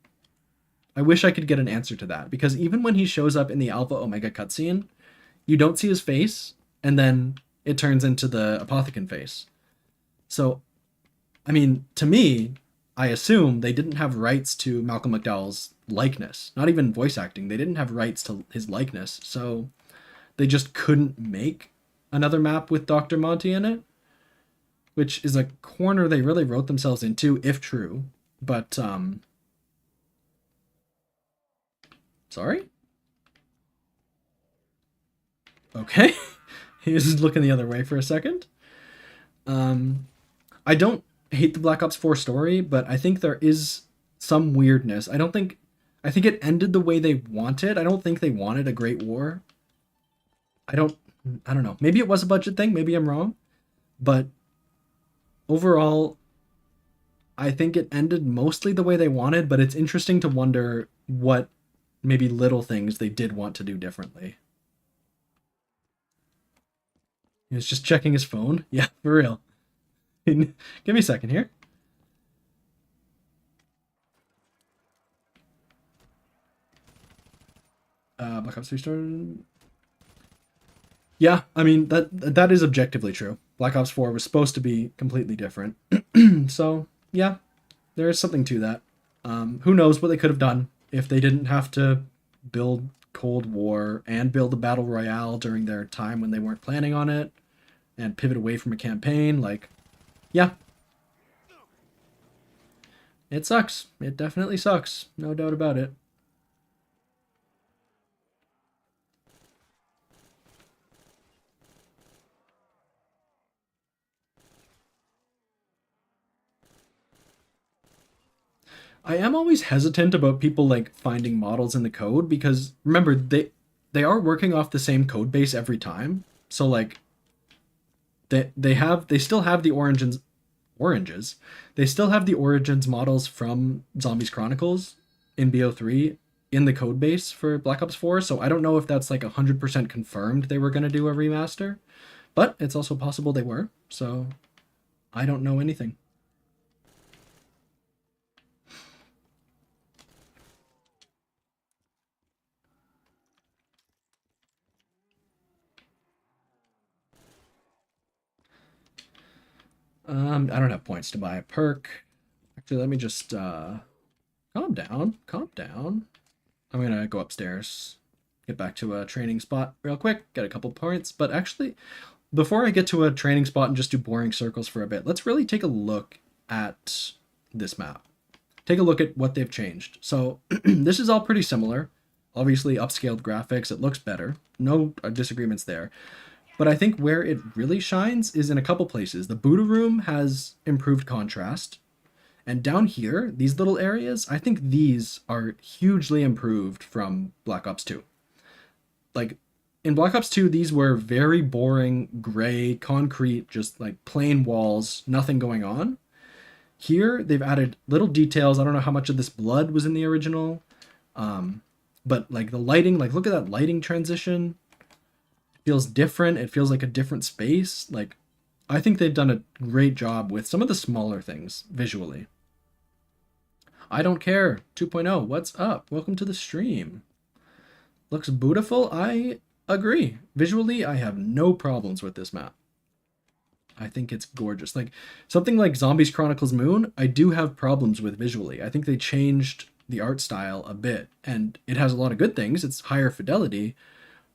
I wish I could get an answer to that because even when he shows up in the Alpha Omega cutscene, you don't see his face, and then it turns into the Apothecon face. So, I mean, to me, I assume they didn't have rights to Malcolm McDowell's likeness, not even voice acting. They didn't have rights to his likeness, so they just couldn't make another map with Dr. Monty in it, which is a corner they really wrote themselves into, if true. But, sorry? Okay. He was looking the other way for a second. Um, I don't hate the Black Ops 4 story, but I think there is some weirdness. I think it ended the way they wanted. I don't think they wanted a Great War. I don't I don't know. Maybe it was a budget thing, maybe I'm wrong, but overall I think it ended mostly the way they wanted, but it's interesting to wonder what maybe little things they did want to do differently. He was just checking his phone. Yeah, for real. Give me a second here. Black Ops 3 started. Yeah, I mean that is objectively true. Black Ops 4 was supposed to be completely different. So, yeah, there is something to that. Who knows what they could have done if they didn't have to build Cold War and build a battle royale during their time when they weren't planning on it and pivot away from a campaign. Like, yeah, it sucks. It definitely sucks. No doubt about it. I am always hesitant about people like finding models in the code because remember they are working off the same code base every time. So like they still have the oranges. They still have the origins models from Zombies Chronicles in BO3 in the code base for Black Ops 4, so I don't know if that's like 100% confirmed they were going to do a remaster, but it's also possible they were. So I don't know anything. I don't have points to buy a perk. Actually, let me just calm down. Calm down. I'm gonna go upstairs, get back to a training spot real quick, get a couple points. But actually, before I get to a training spot and just do boring circles for a bit, let's really take a look at this map. Take a look at what they've changed. So this is all pretty similar. Obviously, upscaled graphics. It looks better. No disagreements there. But I think where it really shines is in a couple places. The Buddha room has improved contrast. And down here, these little areas, I think these are hugely improved from Black Ops 2. Like, in Black Ops 2, these were very boring, gray, concrete, just like plain walls, nothing going on. Here, they've added little details. I don't know how much of this blood was in the original. But like the lighting, like look at that lighting transition. It feels different. It feels like a different space. Like, I think they've done a great job with some of the smaller things visually. I don't care. 2.0, what's up? Welcome to the stream. Looks beautiful. I agree. Visually, I have no problems with this map. I think it's gorgeous. Like something like Zombies Chronicles Moon, I do have problems with visually. I think they changed the art style a bit, and it has a lot of good things. It's higher fidelity,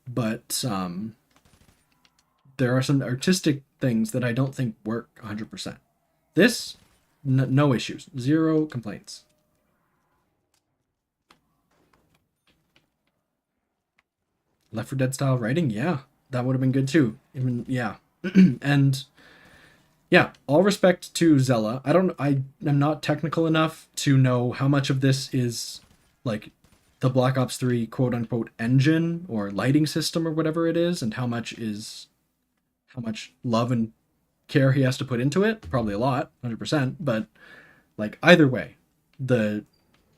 but there are some artistic things that I don't think work 100%. This, no issues, zero complaints. Left 4 Dead style writing, yeah, that would have been good too. Even yeah, and yeah, all respect to Zella. I am not technical enough to know how much of this is like the Black Ops 3 quote unquote engine or lighting system or whatever it is, and how much love and care he has to put into it. Probably a lot, 100%. But like either way, the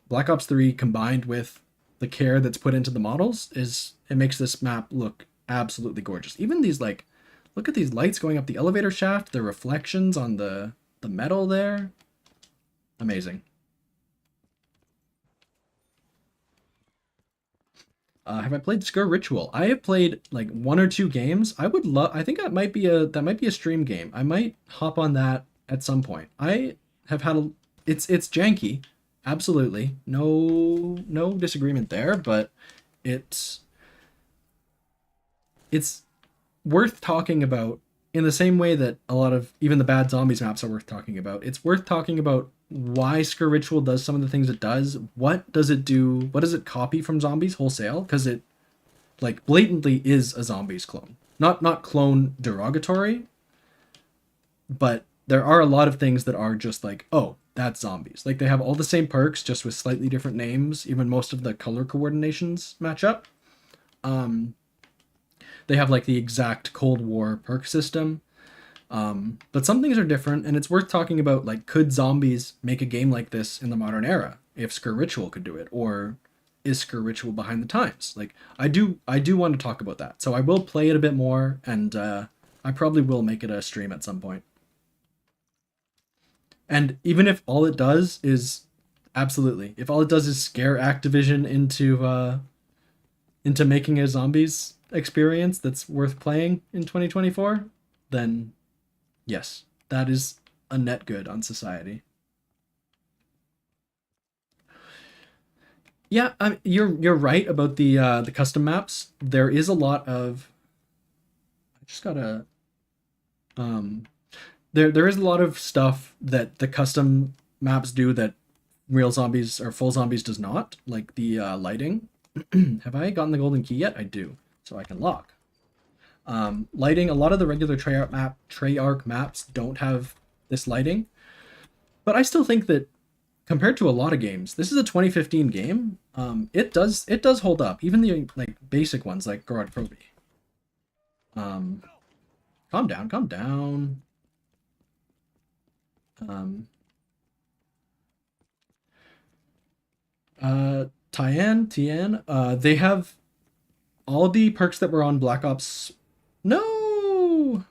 Black Ops 3 combined with the care that's put into the models is it makes this map look absolutely gorgeous. Even these like look at these lights going up the elevator shaft, the reflections on the metal there. Amazing. Have I played Skur Ritual? I have played like one or two games. I would love. I think that might be a stream game. I might hop on that at some point. I have had a. It's janky, absolutely. No disagreement there. But it's it's worth talking about in the same way that a lot of even the bad zombies maps are worth talking about. It's worth talking about why Skur Ritual does some of the things it does. What does it do? What does it copy from zombies wholesale? Because it like blatantly is a zombies clone. Not clone derogatory, but there are a lot of things that are just like, oh, that's zombies. Like they have all the same perks, just with slightly different names. Even most of the color coordinations match up. Um, they have like the exact Cold War perk system. But some things are different, and it's worth talking about. Like, could zombies make a game like this in the modern era? If Skur Ritual could do it, or is Skur Ritual behind the times? Like, I do want to talk about that. So I will play it a bit more, and I probably will make it a stream at some point. And even if all it does is absolutely, if all it does is scare Activision into making a zombies experience that's worth playing in 2024, then yes, that is a net good on society. Yeah, you're right about the custom maps. There is a lot of I just gotta um there is a lot of stuff that the custom maps do that real zombies or full zombies does not, like the lighting. Have I gotten the golden key yet? I do, so I can lock. Lighting. A lot of the regular Treyarch maps don't have this lighting, but I still think that compared to a lot of games, this is a 2015 game. It does hold up. Even the like basic ones like Garage Proby. Um, calm down, calm down. Um, Tien, they have all the perks that were on Black Ops. No,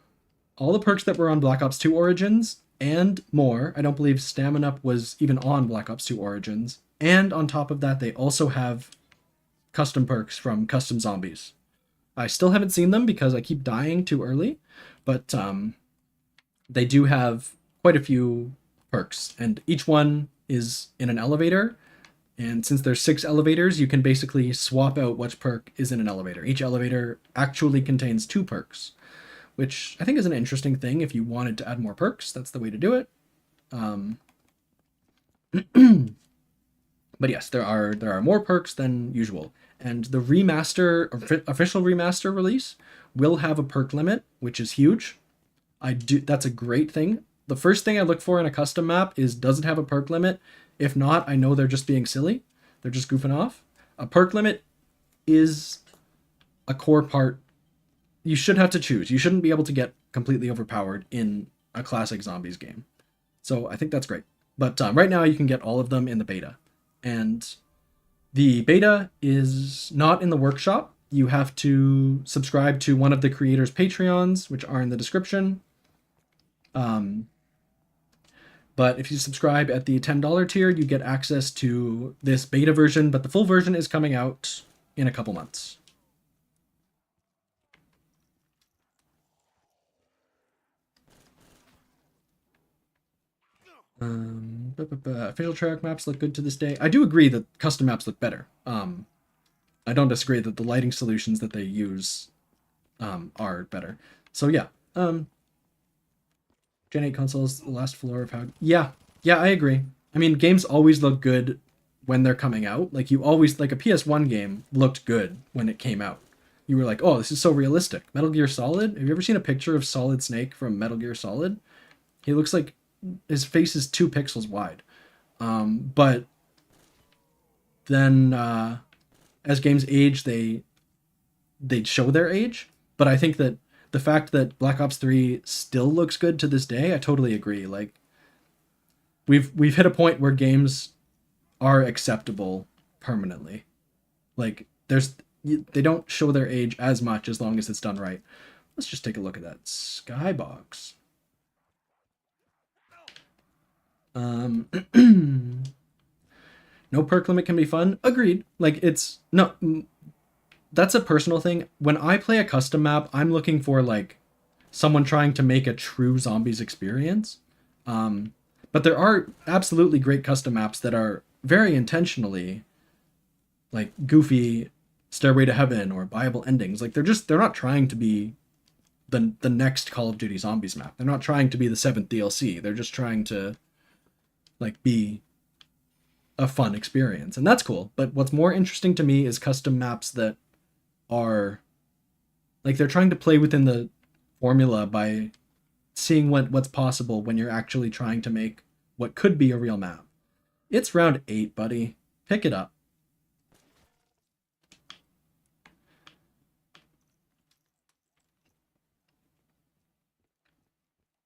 all the perks that were on Black Ops 2 Origins and more. I don't believe Stamina Up was even on Black Ops 2 Origins. And on top of that, they also have custom perks from Custom Zombies. I still haven't seen them because I keep dying too early, but they do have quite a few perks, and each one is in an elevator. And since there's six elevators, you can basically swap out which perk is in an elevator. Each elevator actually contains two perks, which I think is an interesting thing. If you wanted to add more perks, that's the way to do it. Um, but yes, there are more perks than usual, and the official remaster release will have a perk limit, which is huge. I do That's a great thing. The first thing I look for in a custom map is, does it have a perk limit? If not, I know they're just being silly. They're just goofing off. A perk limit is a core part. You should have to choose. You shouldn't be able to get completely overpowered in a classic zombies game. So I think that's great. But right now you can get all of them in the beta. And the beta is not in the workshop. You have to subscribe to one of the creators' Patreons, which are in the description. Um, but if you subscribe at the $10 tier, you get access to this beta version, but the full version is coming out in a couple months. Official track maps look good to this day. I do agree that custom maps look better. I don't disagree that the lighting solutions that they use are better. So yeah, Gen 8 consoles, the last floor of how. Yeah, yeah, I agree. I mean, games always look good when they're coming out. Like, you always, like, a PS1 game looked good when it came out. You were like, oh, this is so realistic. Metal Gear Solid? Have you ever seen a picture of Solid Snake from Metal Gear Solid? He looks like his face is 2 pixels wide. But then as games age, they show their age. But I think that the fact that Black Ops 3 still looks good to this day, I totally agree. Like, we've hit a point where games are acceptable permanently. Like, they don't show their age as much as long as it's done right. Let's just take a look at that skybox. Um, no perk limit can be fun. Agreed. Like, it's no. that's a personal thing. When I play a custom map, I'm looking for like someone trying to make a true zombies experience. Um, but there are absolutely great custom maps that are very intentionally like goofy Stairway to Heaven or Bible endings. Like they're not trying to be the next Call of Duty Zombies map. They're not trying to be the seventh DLC. They're just trying to like be a fun experience. And that's cool. But what's more interesting to me is custom maps that are like they're trying to play within the formula by seeing what's possible when you're actually trying to make what could be a real map. It's round 8, buddy. Pick it up.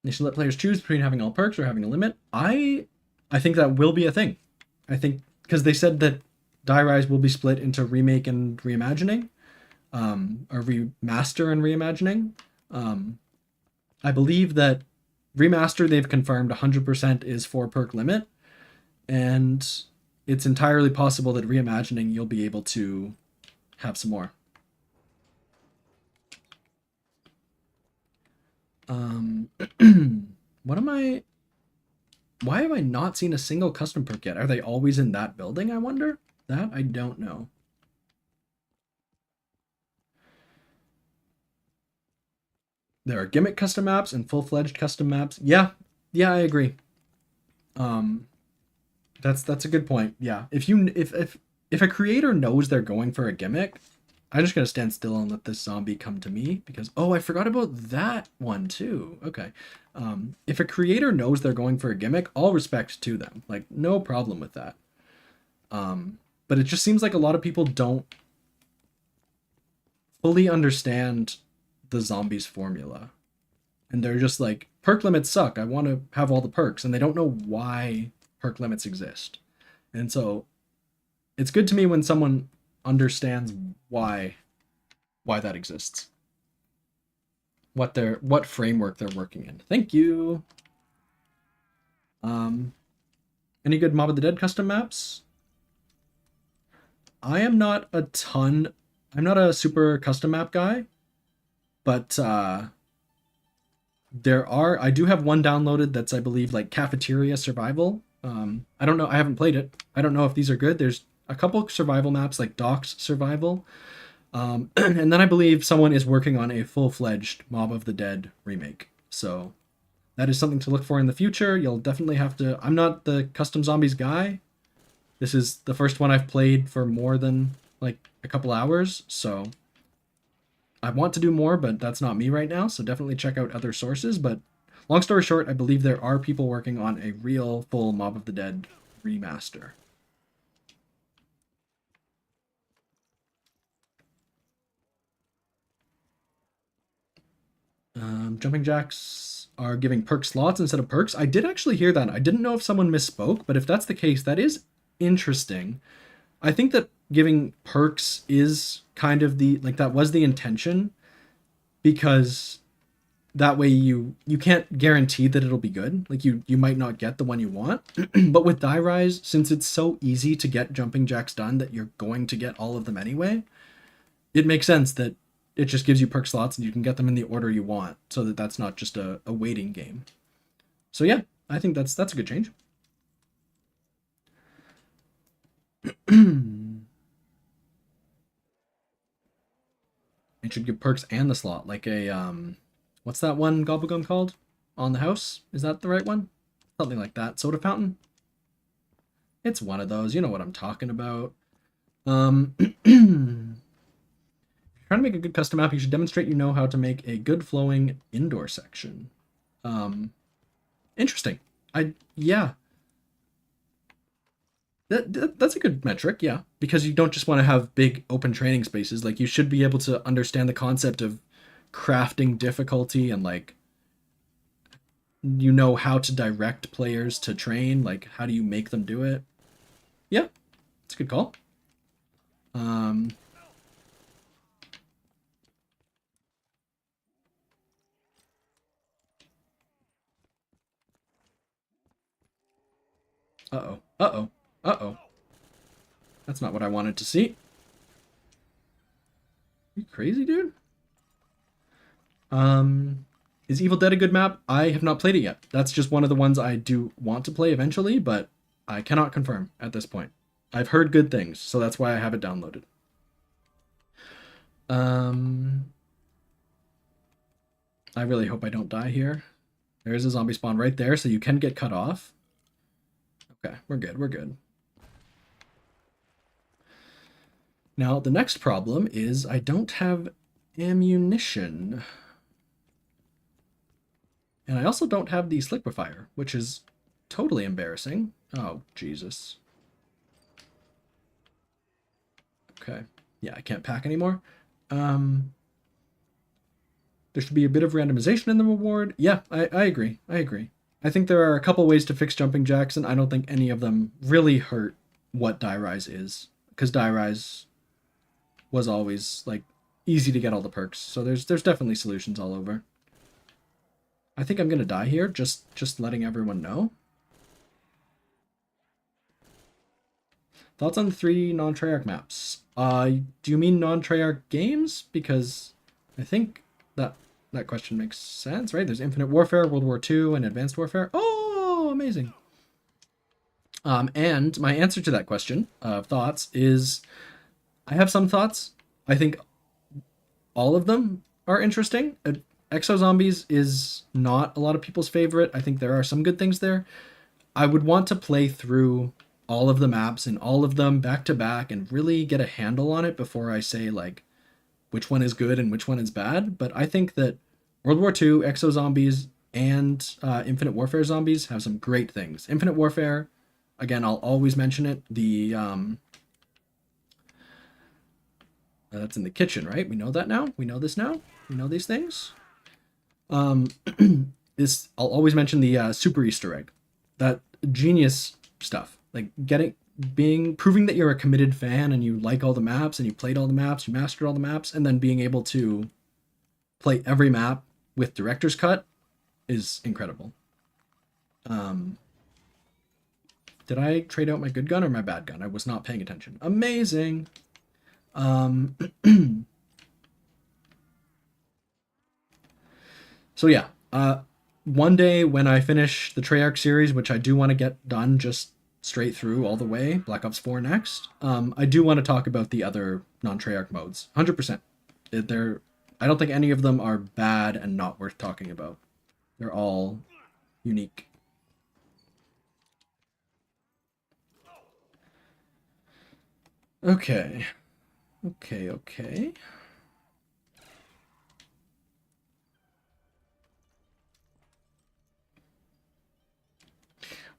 They should let players choose between having all perks or having a limit. I think that will be a thing. I think because they said that Die Rise will be split into remake and reimagining, or remaster and reimagining. Um, I believe that remaster they've confirmed 100% is 4 perk limit, and it's entirely possible that reimagining you'll be able to have some more. What am I? Why have I not seen a single custom perk yet? Are they always in that building, I wonder? That I don't know. There are gimmick custom maps and full-fledged custom maps. Yeah, yeah, I agree. Um, that's a good point. Yeah, if a creator knows they're going for a gimmick, I'm just gonna stand still and let this zombie come to me because oh, I forgot about that one too. Okay, if a creator knows they're going for a gimmick, all respect to them. Like no problem with that. But it just seems like a lot of people don't fully understand the zombies formula, and they're just like perk limits suck. I want to have all the perks, and they don't know why perk limits exist. And so it's good to me when someone understands why that exists, what framework they're working in. Thank you. Um, any good Mob of the Dead custom maps? I am not a ton. I'm not a super custom map guy, but I do have one downloaded that's I believe like Cafeteria Survival. I don't know. I haven't played it. I don't know if these are good. There's a couple survival maps like Docks Survival. And then I believe someone is working on a full-fledged Mob of the Dead remake. So that is something to look for in the future. You'll definitely have to. I'm not the custom zombies guy. This is the first one I've played for more than like a couple hours, so I want to do more, but that's not me right now. So definitely check out other sources. But long story short, I believe there are people working on a real full Mob of the Dead remaster. Jumping jacks are giving perk slots instead of perks. I did actually hear that. I didn't know if someone misspoke, but if that's the case, that is interesting. I think that giving perks is kind of the like that was the intention because that way you can't guarantee that it'll be good. Like you might not get the one you want. But with Die Rise, since it's so easy to get jumping jacks done that you're going to get all of them anyway, it makes sense that it just gives you perk slots and you can get them in the order you want so that that's not just a waiting game. So yeah, I think that's a good change. It should give perks and the slot, like a what's that one gobblegum called? On the house? Is that the right one? Something like that. Soda fountain? It's one of those. You know what I'm talking about. If you're trying to make a good custom map, you should demonstrate you know how to make a good flowing indoor section. Interesting. Yeah. That's a good metric, yeah. Because you don't just want to have big open training spaces. Like you should be able to understand the concept of crafting difficulty and like you know how to direct players to train, like how do you make them do it? Yeah, it's a good call. Um uh-oh. Uh-oh. Uh-oh. That's not what I wanted to see. crazy, dude? Is Evil Dead a good map? I have not played it yet. That's just one of the ones I do want to play eventually, but I cannot confirm at this point. I've heard good things, so that's why I have it downloaded. I really hope I don't die here. There's a zombie spawn right there, so you can get cut off. Okay, we're good, we're good. Now, the next problem is I don't have ammunition. And I also don't have the Sliquifier, which is totally embarrassing. Oh, Jesus. Okay. Yeah, I can't pack anymore. There should be a bit of randomization in the reward. Yeah, I agree. I agree. I think there are a couple ways to fix jumping jacks, and I don't think any of them really hurt what die rise is. Because die rise was always, like, easy to get all the perks. So there's definitely solutions all over. I think I'm going to die here, just letting everyone know. Thoughts on the 3 non-Treyarch maps? Do you mean non-Treyarch games? Because I think that question makes sense, right? There's Infinite Warfare, World War II, and Advanced Warfare. Oh, amazing. And my answer to that question of thoughts is I have some thoughts. I think all of them are interesting. Exo Zombies is not a lot of people's favorite. I think there are some good things there. I would want to play through all of the maps and all of them back to back and really get a handle on it before I say, like, which one is good and which one is bad. But I think that World War II, Exo Zombies, and Infinite Warfare Zombies have some great things. Infinite Warfare, again, I'll always mention it. The that's in the kitchen, right? We know that now. We know this now. We know these things. This I'll always mention the super Easter egg. That genius stuff. Like proving that you're a committed fan and you like all the maps and you played all the maps, you mastered all the maps, and then being able to play every map with director's cut is incredible. Did I trade out my good gun or my bad gun? I was not paying attention. Amazing. So yeah, one day when I finish the Treyarch series, which I do want to get done just straight through all the way, Black Ops 4 next, I do want to talk about the other non-Treyarch modes. 100%. I don't think any of them are bad and not worth talking about. They're all unique. Okay. Okay.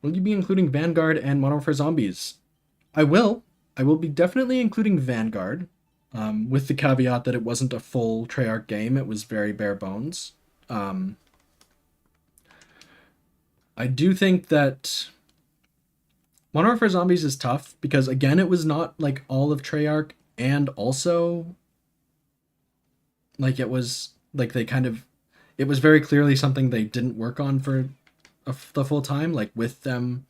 Will you be including Vanguard and Modern Warfare Zombies? I will. I will be definitely including Vanguard, with the caveat that it wasn't a full Treyarch game. It was very bare bones. I do think that Modern Warfare Zombies is tough because, again, it was not like all of Treyarch, and also like it was like it was very clearly something they didn't work on for the full time, like with them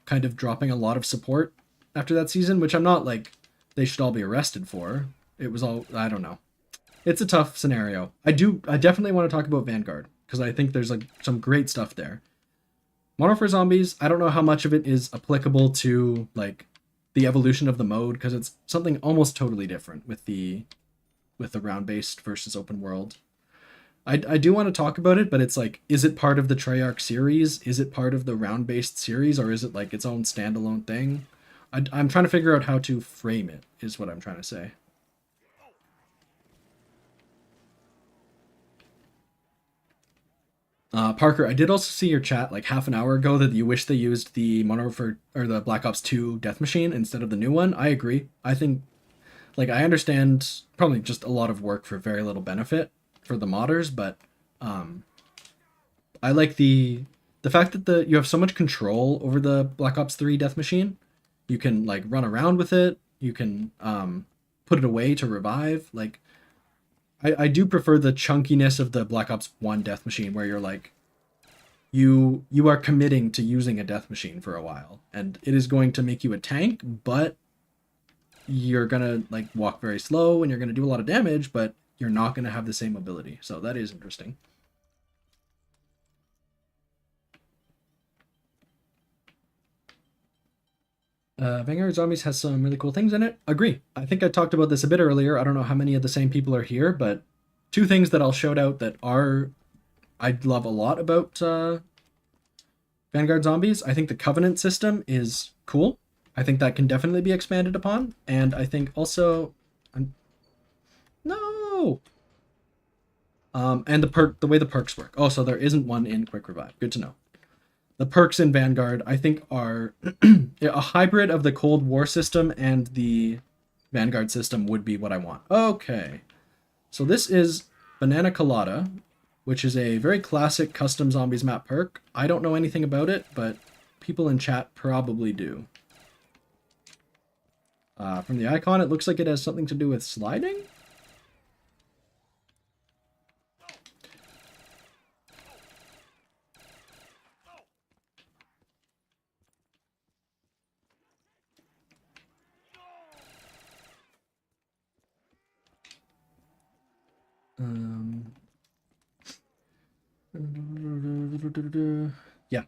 kind of dropping a lot of support after that season, which I'm not like they should all be arrested for. It was all, I don't know. It's a tough scenario. I definitely want to talk about Vanguard because I think there's like some great stuff there. Modern Warfare Zombies, I don't know how much of it is applicable to like the evolution of the mode because it's something almost totally different with the round-based versus open world. I do want to talk about it, but it's like, is it part of the Treyarch series? Is it part of the round-based series, or is it like its own standalone thing? I'm trying to figure out how to frame it, is what I'm trying to say. Parker, I did also see your chat like half an hour ago that you wish they used the Modern Warfare or the Black Ops 2 Death Machine instead of the new one. I agree. I think, like, I understand probably just a lot of work for very little benefit for the modders, but I like the fact that you have so much control over the Black Ops 3 Death Machine. You can like run around with it. You can put it away to revive. Like, I do prefer the chunkiness of the Black Ops 1 Death Machine, where you're like, you are committing to using a Death Machine for a while, and it is going to make you a tank, but you're gonna like walk very slow and you're gonna do a lot of damage, but you're not going to have the same ability. So that is interesting. Vanguard Zombies has some really cool things in it. Agree. I think I talked about this a bit earlier. I don't know how many of the same people are here, but two things that I'll shout out that are I love a lot about Vanguard Zombies. I think the Covenant system is cool. I think that can definitely be expanded upon, and I think also, no. And the way the perks work. Oh, so there isn't one in Quick Revive. Good to know. The perks in Vanguard, I think, are a hybrid of the Cold War system and the Vanguard system would be what I want. Okay. So this is Banana Colada, which is a very classic custom zombies map perk. I don't know anything about it, but people in chat probably do. From the icon, it looks like it has something to do with sliding. Yeah.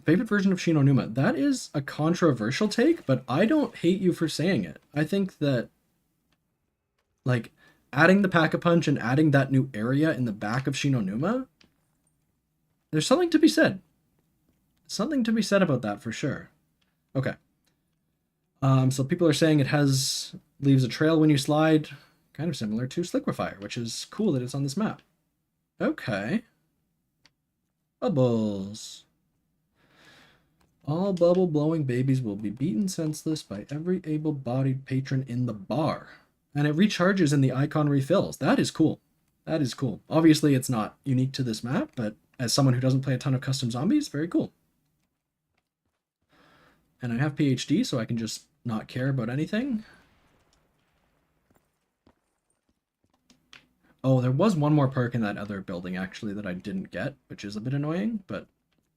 Favorite version of Shinonuma. That is a controversial take, but I don't hate you for saying it. I think that, like, adding the Pack-a-Punch and adding that new area in the back of Shinonuma, there's something to be said. Something to be said about that for sure. Okay. So people are saying it leaves a trail when you slide, kind of similar to Sliquifier, which is cool that it's on this map. Okay. Bubbles. All bubble-blowing babies will be beaten senseless by every able-bodied patron in the bar. And it recharges and the icon refills. That is cool. That is cool. Obviously, it's not unique to this map, but as someone who doesn't play a ton of custom zombies, very cool. And I have PhD, so I can just not care about anything. Oh, there was one more perk in that other building, actually, that I didn't get, which is a bit annoying, but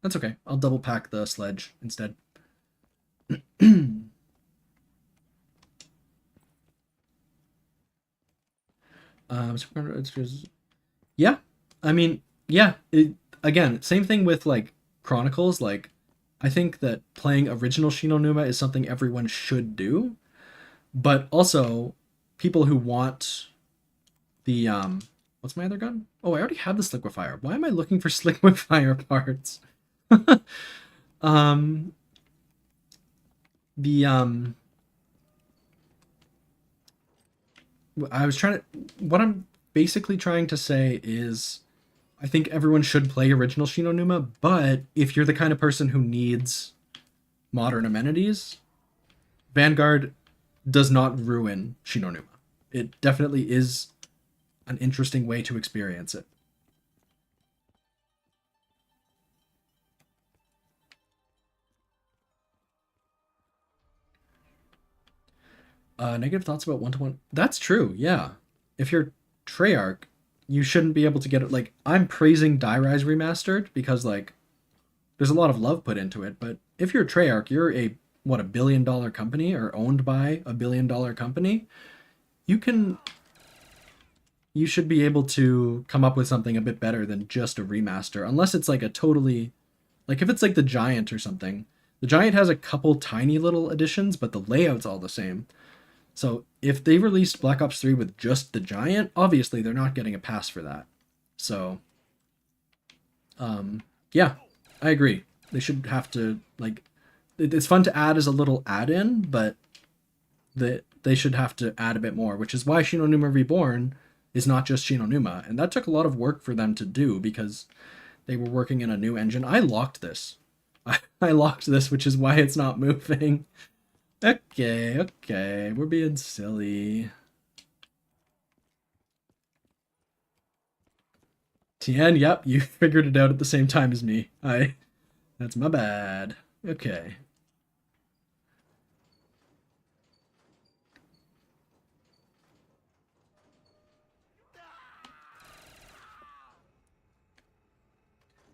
that's okay. I'll double pack the sledge instead. It's just, yeah. I mean, yeah. Again, same thing with, like, Chronicles. Like, I think that playing original Shinonuma is something everyone should do, but also people who want the what's my other gun? Oh, I already have the Sliquifier. Why am I looking for Sliquifier parts? What I'm basically trying to say is I think everyone should play original Shinonuma, but if you're the kind of person who needs modern amenities, Vanguard does not ruin Shinonuma. It definitely is an interesting way to experience it. Negative thoughts about one-to-one. That's true, yeah. If you're Treyarch, you shouldn't be able to get it. Like, I'm praising Die Rise Remastered because, like, there's a lot of love put into it, but if you're Treyarch, you're a billion-dollar company or owned by a billion-dollar company. You should be able to come up with something a bit better than just a remaster, unless it's like a totally, like if it's like the Giant or something. The Giant has a couple tiny little additions, but the layout's all the same. So if they released Black Ops 3 with just the Giant, obviously they're not getting a pass for that. So, yeah, I agree. They should have to, like, it's fun to add as a little add-in, but they should have to add a bit more, which is why Shinonuma Reborn is not just Shinonuma. And that took a lot of work for them to do because they were working in a new engine. I locked this. I locked this, which is why it's not moving. Okay, we're being silly. Tien, yep, you figured it out at the same time as me. That's my bad. Okay.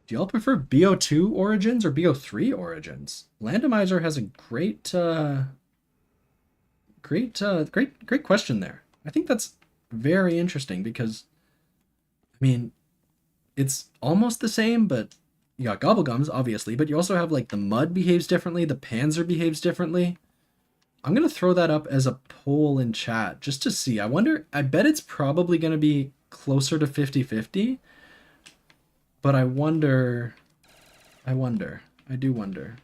Do y'all prefer BO2 Origins or BO3 Origins? Landomizer has a great question there. I think that's very interesting because, I mean, it's almost the same, but you got gobblegums, obviously, but you also have like the mud behaves differently, the panzer behaves differently. I'm gonna throw that up as a poll in chat just to see. I wonder, I bet it's probably gonna be closer to 50-50, but I do wonder.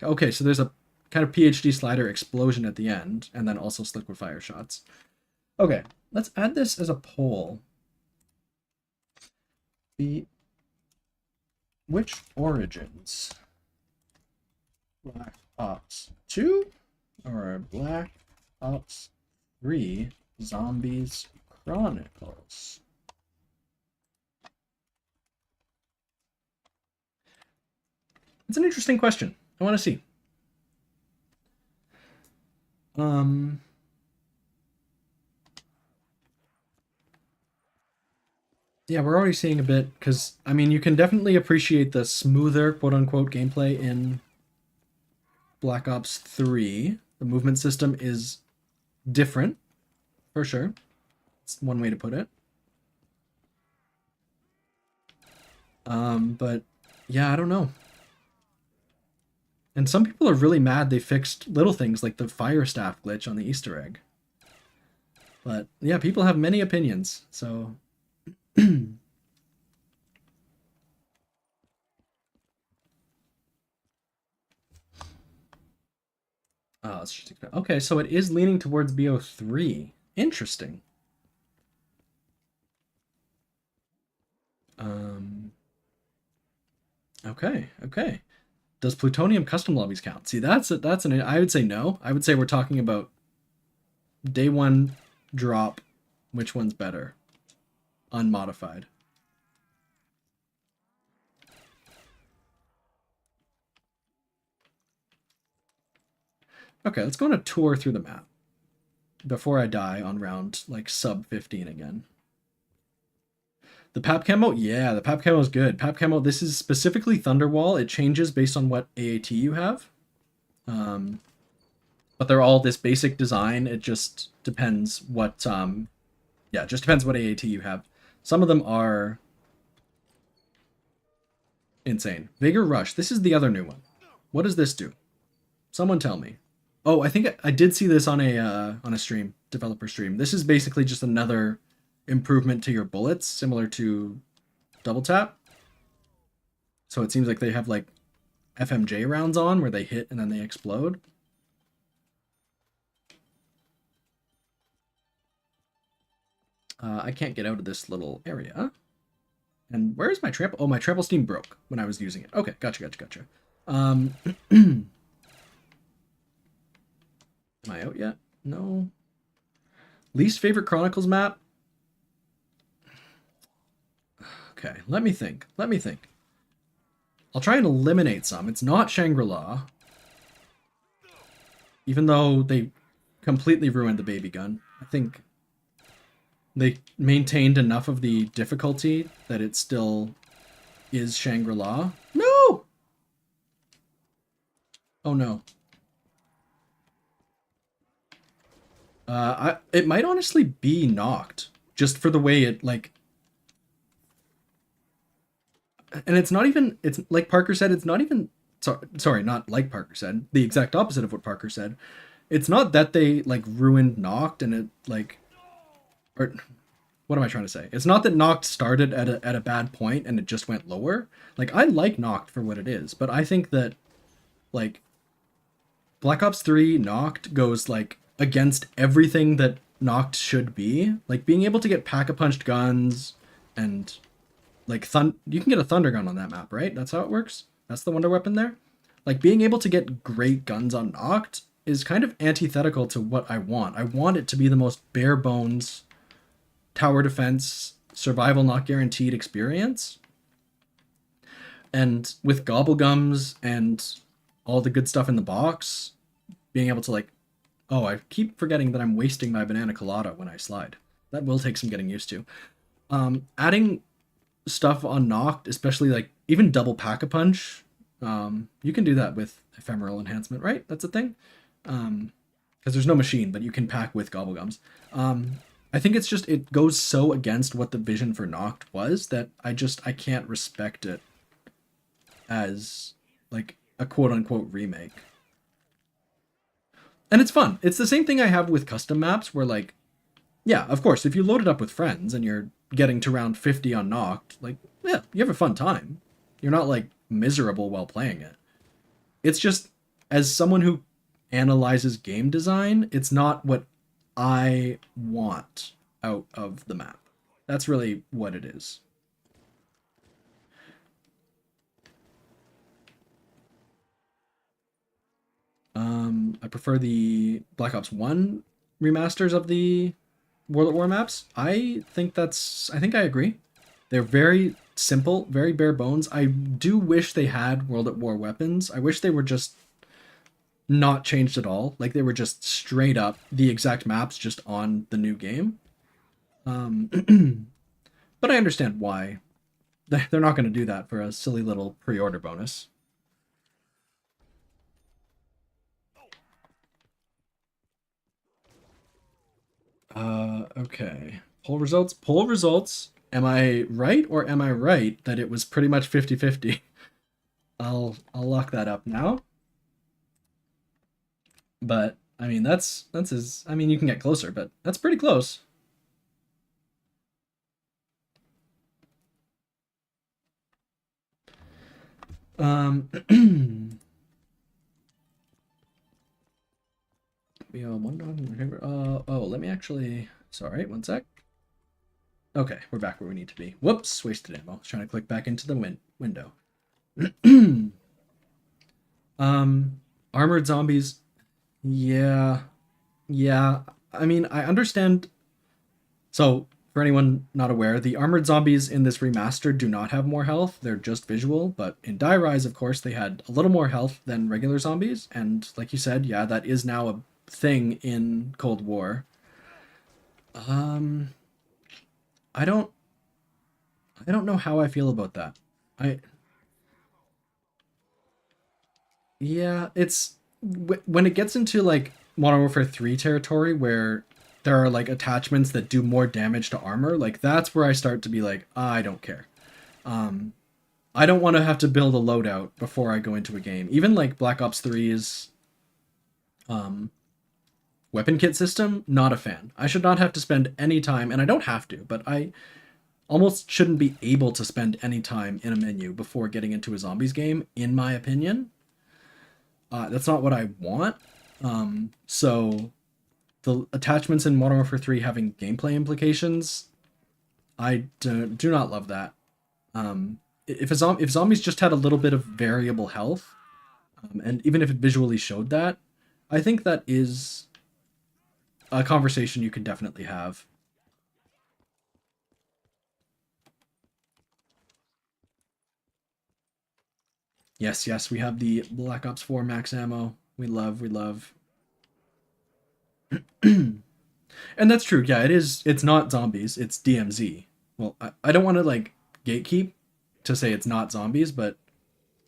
Okay, so there's a kind of PhD slider explosion at the end, and then also liquid fire shots. Okay, let's add this as a poll. Which origins? Black Ops 2 or Black Ops 3 Zombies Chronicles? It's an interesting question. I want to see. Yeah, we're already seeing a bit because I mean you can definitely appreciate the smoother quote unquote gameplay in Black Ops 3. The movement system is different for sure. It's one way to put it. But yeah, I don't know. And some people are really mad they fixed little things like the fire staff glitch on the Easter egg. But yeah, people have many opinions, so oh, it's just okay. So it is leaning towards BO3. Interesting. Um. Okay. Okay. Does plutonium custom lobbies count? See, that's an. I would say no. I would say we're talking about day one drop. Which one's better? Unmodified. Okay, let's go on a tour through the map before I die on round like sub 15 again. The Pap Camo? Yeah, the Pap Camo is good. Pap Camo, this is specifically Thunderwall. It changes based on what AAT you have. Um, but they're all this basic design. It just depends what, yeah, it just depends what AAT you have. Some of them are insane. Vigor Rush. This is the other new one. What does this do? Someone tell me. Oh, I think I did see this on a stream, developer stream. This is basically just another improvement to your bullets, similar to double tap. So it seems like they have like FMJ rounds on where they hit and then they explode. I can't get out of this little area. And where's my trample? Oh, my trample steam broke when I was using it. Okay, gotcha. Am I out yet? No. Least favorite Chronicles map? Okay, let me think. I'll try and eliminate some. It's not Shangri-La. Even though they completely ruined the baby gun. I think they maintained enough of the difficulty that it still is Shangri-La. No! Oh no. It might honestly be knocked, just for the way it, like... And it's not even... It's like Parker said, it's not even... Sorry, not like Parker said. The exact opposite of what Parker said. It's not that they, like, ruined knocked and it, like... Or... What am I trying to say? It's not that knocked started at a bad point and it just went lower. Like, I like knocked for what it is, but I think that, like... Black Ops 3 knocked goes, like, against everything that knocked should be. Like, being able to get pack-a-punched guns and, like, you can get a thunder gun on that map, right? That's how it works? That's the wonder weapon there? Like, being able to get great guns on knocked is kind of antithetical to what I want. I want it to be the most bare bones tower defense, survival not guaranteed experience. And with gobblegums and all the good stuff in the box, being able to, like, oh, I keep forgetting that I'm wasting my banana colada when I slide. That will take some getting used to. Adding stuff on knocked, especially like even double pack-a-punch, you can do that with ephemeral enhancement, right? That's a thing. Because there's no machine, but you can pack with gobblegums. I think it's just it goes so against what the vision for Noct was that I can't respect it as like a quote unquote remake. And it's fun. It's the same thing I have with custom maps where like yeah, of course, if you load it up with friends and you're getting to round 50 on Noct, like yeah, you have a fun time. You're not like miserable while playing it. It's just as someone who analyzes game design, it's not what I want out of the map. That's really what it is. I prefer the Black Ops 1 remasters of the World at War maps. I think I agree. They're very simple, very bare bones. I do wish they had World at War weapons. I wish they were just not changed at all. Like they were just straight up the exact maps just on the new game. Um, but I understand why. They're not going to do that for a silly little pre-order bonus. Okay. Poll results. Poll results. Am I right or am I right that it was pretty much 50-50? I'll lock that up now. But I mean that's as I mean you can get closer, but that's pretty close. Um we one dog in my favorite. Oh, let me actually sorry, one sec. Okay, we're back where we need to be. Whoops, wasted ammo. I was trying to click back into the window. um armored zombies. Yeah. Yeah. I mean, I understand. So, for anyone not aware, the armored zombies in this remaster do not have more health. They're just visual. But in Die Rise, of course, they had a little more health than regular zombies. And like you said, yeah, that is now a thing in Cold War. Um, I don't, I don't know how I feel about that. I, yeah, it's when it gets into like Modern Warfare 3 territory where there are like attachments that do more damage to armor, like that's where I start to be like, I don't care. Um, I don't want to have to build a loadout before I go into a game. Even like Black Ops 3's um, weapon kit system, not a fan. I should not have to spend any time, and I don't have to, but I almost shouldn't be able to spend any time in a menu before getting into a zombies game, in my opinion. That's not what I want. So the attachments in Modern Warfare 3 having gameplay implications, do not love that. If zombies just had a little bit of variable health, and even if it visually showed that, I think that is a conversation you can definitely have. Yes, yes, we have the Black Ops 4 max ammo. We love. And that's true. Yeah, it is. It's not zombies. It's DMZ. Well, I don't want to like gatekeep to say it's not zombies, but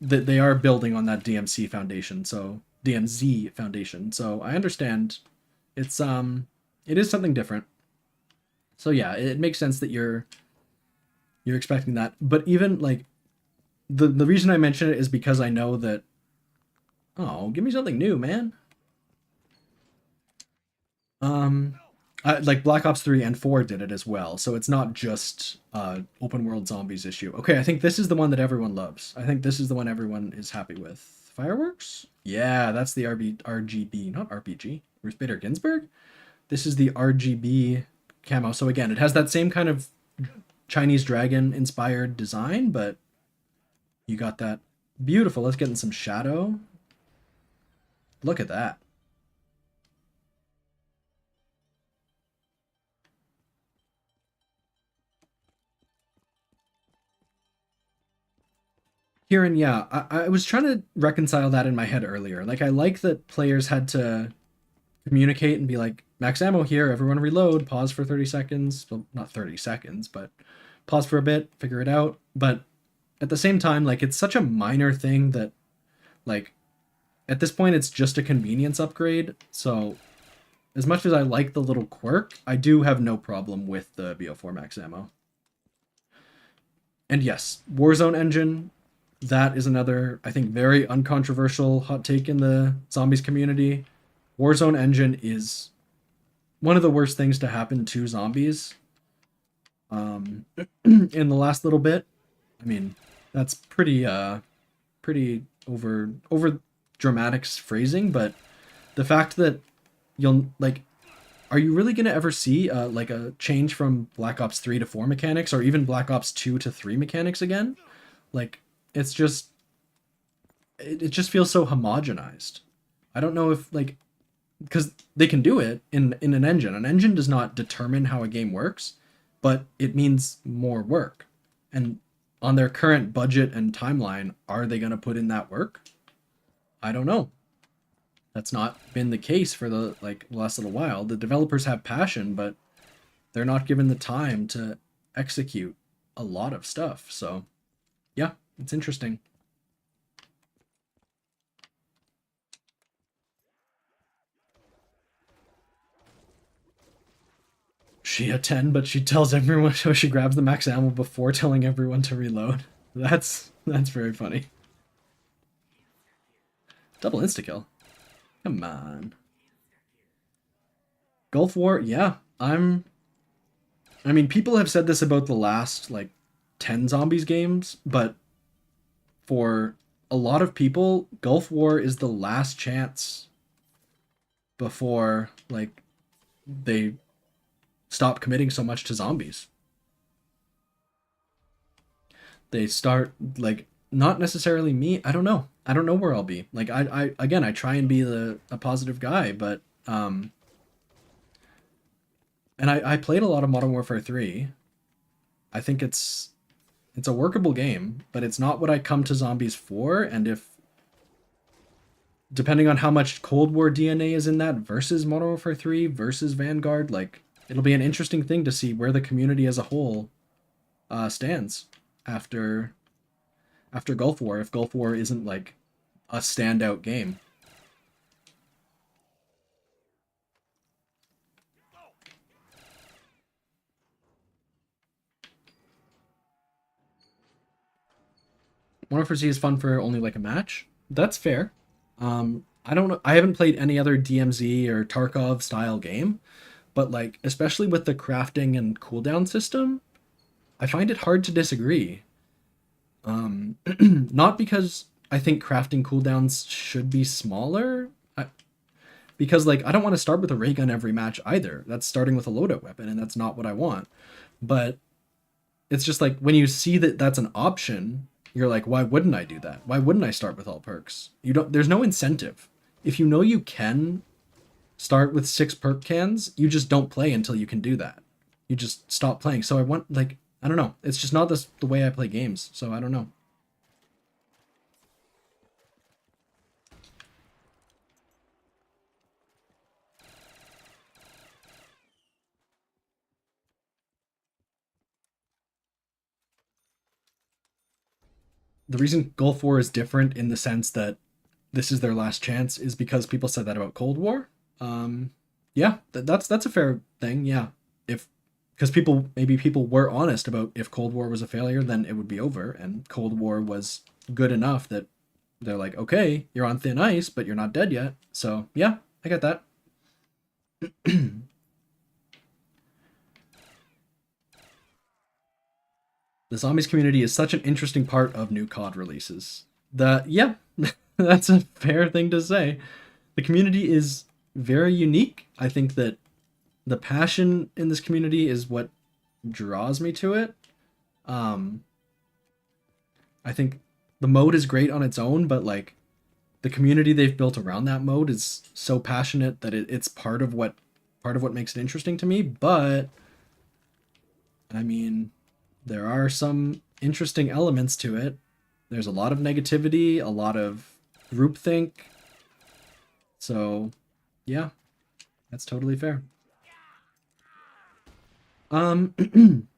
they are building on that DMC foundation. So DMZ foundation. So I understand. It's it is something different. So yeah, it makes sense that you're expecting that. But even like the reason I mention it is because I know that oh, give me something new, man. Um, like Black Ops 3 and 4 did it as well. So it's not just open world zombies issue. Okay, I think this is the one that everyone loves. I think this is the one everyone is happy with. Fireworks? Yeah, that's the RGB, not RPG. Ruth Bader Ginsburg? This is the RGB camo. So again, it has that same kind of Chinese dragon inspired design, but you got that beautiful. Let's get in some shadow. Look at that. Kieran, yeah, I was trying to reconcile that in my head earlier. Like, I like that players had to communicate and be like, max ammo here, everyone reload, pause for 30 seconds. Well, not 30 seconds, but pause for a bit, figure it out. But at the same time, like, it's such a minor thing that, like, at this point, it's just a convenience upgrade. So as much as I like the little quirk, I do have no problem with the BO4 max ammo. And yes, Warzone engine, that is another, I think, very uncontroversial hot take in the zombies community. Warzone engine is one of the worst things to happen to zombies in the last little bit. I mean, that's pretty over dramatic phrasing, but the fact that you'll like, are you really gonna ever see like a change from Black Ops 3 to 4 mechanics, or even Black Ops 2 to 3 mechanics again? Like, it's just it just feels so homogenized. I don't know if like, because they can do it in an engine. An engine does not determine how a game works, but it means more work. And on their current budget and timeline, are they going to put in that work? I don't know. That's not been the case for the like last little while. The developers have passion, but they're not given the time to execute a lot of stuff. So, yeah, it's interesting. She a 10, but she tells everyone she grabs the max ammo before telling everyone to reload. That's very funny. Double insta kill. Come on. Gulf War, yeah. I mean, people have said this about the last like 10 zombies games, but for a lot of people, Gulf War is the last chance before like they stop committing so much to zombies. They start like, not necessarily me. I don't know. I don't know where I'll be. Like I again, I try and be a positive guy, but and I played a lot of Modern Warfare 3. I think it's a workable game, but it's not what I come to zombies for. And if, depending on how much Cold War DNA is in that versus Modern Warfare 3 versus Vanguard, like it'll be an interesting thing to see where the community as a whole stands after Gulf War, if Gulf War isn't like a standout game. Modern Warfare Z is fun for only like a match. That's fair. I don't know. I haven't played any other DMZ or Tarkov style game, but like especially with the crafting and cooldown system, I find it hard to disagree. Not because I think crafting cooldowns should be smaller, because like I don't want to start with a ray gun every match either. That's starting with a loadout weapon, and that's not what I want. But it's just like when you see that that's an option, you're like, why wouldn't I do that? Why wouldn't I start with all perks? You don't. There's no incentive. If you know you can start with 6 perk cans, you just don't play until you can do that. You just stop playing. So I want like, I don't know. It's just not the way I play games. So I don't know. The reason Gulf War is different in the sense that this is their last chance is because people said that about Cold War. Yeah, that's a fair thing. Yeah, if because people were honest about if Cold War was a failure, then it would be over, and Cold War was good enough that they're like, okay, you're on thin ice, but you're not dead yet. So yeah, I get that. The zombies community is such an interesting part of new COD releases. Yeah, that's a fair thing to say. The community is very unique. I think that the passion in this community is what draws me to it. Um, I think the mode is great on its own, but like the community they've built around that mode is so passionate that it's part of what makes it interesting to me. But I mean, there are some interesting elements to it. There's a lot of negativity, a lot of groupthink. So, yeah, that's totally fair. Um,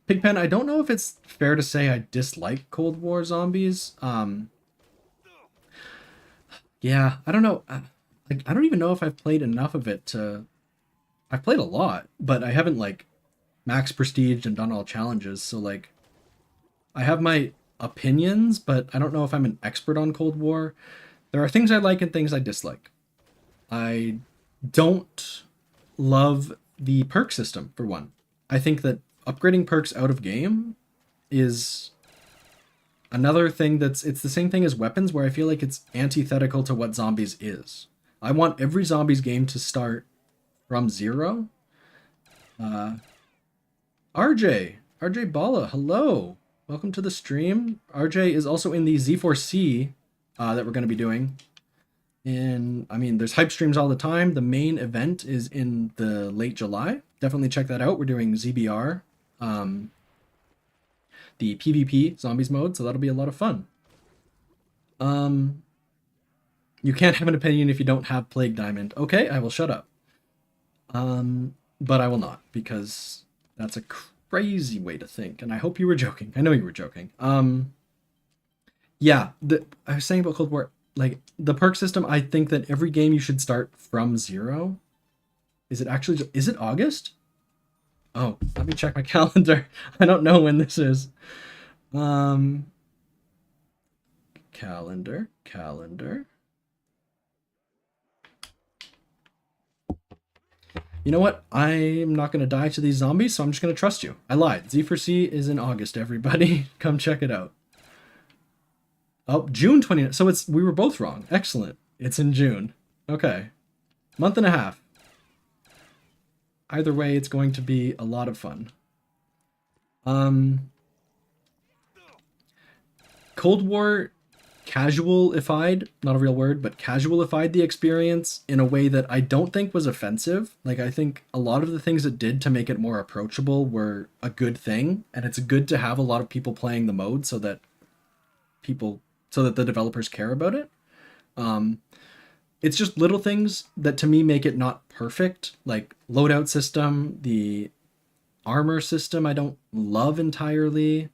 Pigpen, I don't know if it's fair to say I dislike Cold War zombies. Yeah, I don't know. Like, I don't even know if I've played enough of it to I've played a lot, but I haven't like max prestige and done all challenges. So like I have my opinions, but I don't know if I'm an expert on Cold War. There are things I like and things I dislike. I don't love the perk system for one. I think that upgrading perks out of game is another thing it's the same thing as weapons where I feel like it's antithetical to what zombies is. I want every zombies game to start from zero. Uh, RJ Bala, hello. Welcome to the stream. RJ is also in the Z4C that we're going to be doing. And I mean, there's hype streams all the time. The main event is in the late July. Definitely check that out. We're doing ZBR, the PvP zombies mode, so that'll be a lot of fun. You can't have an opinion if you don't have Plague Diamond. Okay, I will shut up. But I will not, because that's a crazy way to think, and I hope you were joking. I know you were joking. Yeah, I was saying about Cold War, like, the perk system, I think that every game you should start from zero. Is it August? Oh, let me check my calendar. I don't know when this is. Calendar. You know what? I'm not going to die to these zombies, so I'm just going to trust you. I lied. Z4C is in August, everybody. Come check it out. Oh, June 29th. So we were both wrong. Excellent. It's in June. Okay. Month and a half. Either way, it's going to be a lot of fun. Cold War casualified, not a real word, but casualified the experience in a way that I don't think was offensive. Like, I think a lot of the things it did to make it more approachable were a good thing, and it's good to have a lot of people playing the mode so that the developers care about it. It's just little things that to me make it not perfect, like loadout system, the armor system I don't love entirely.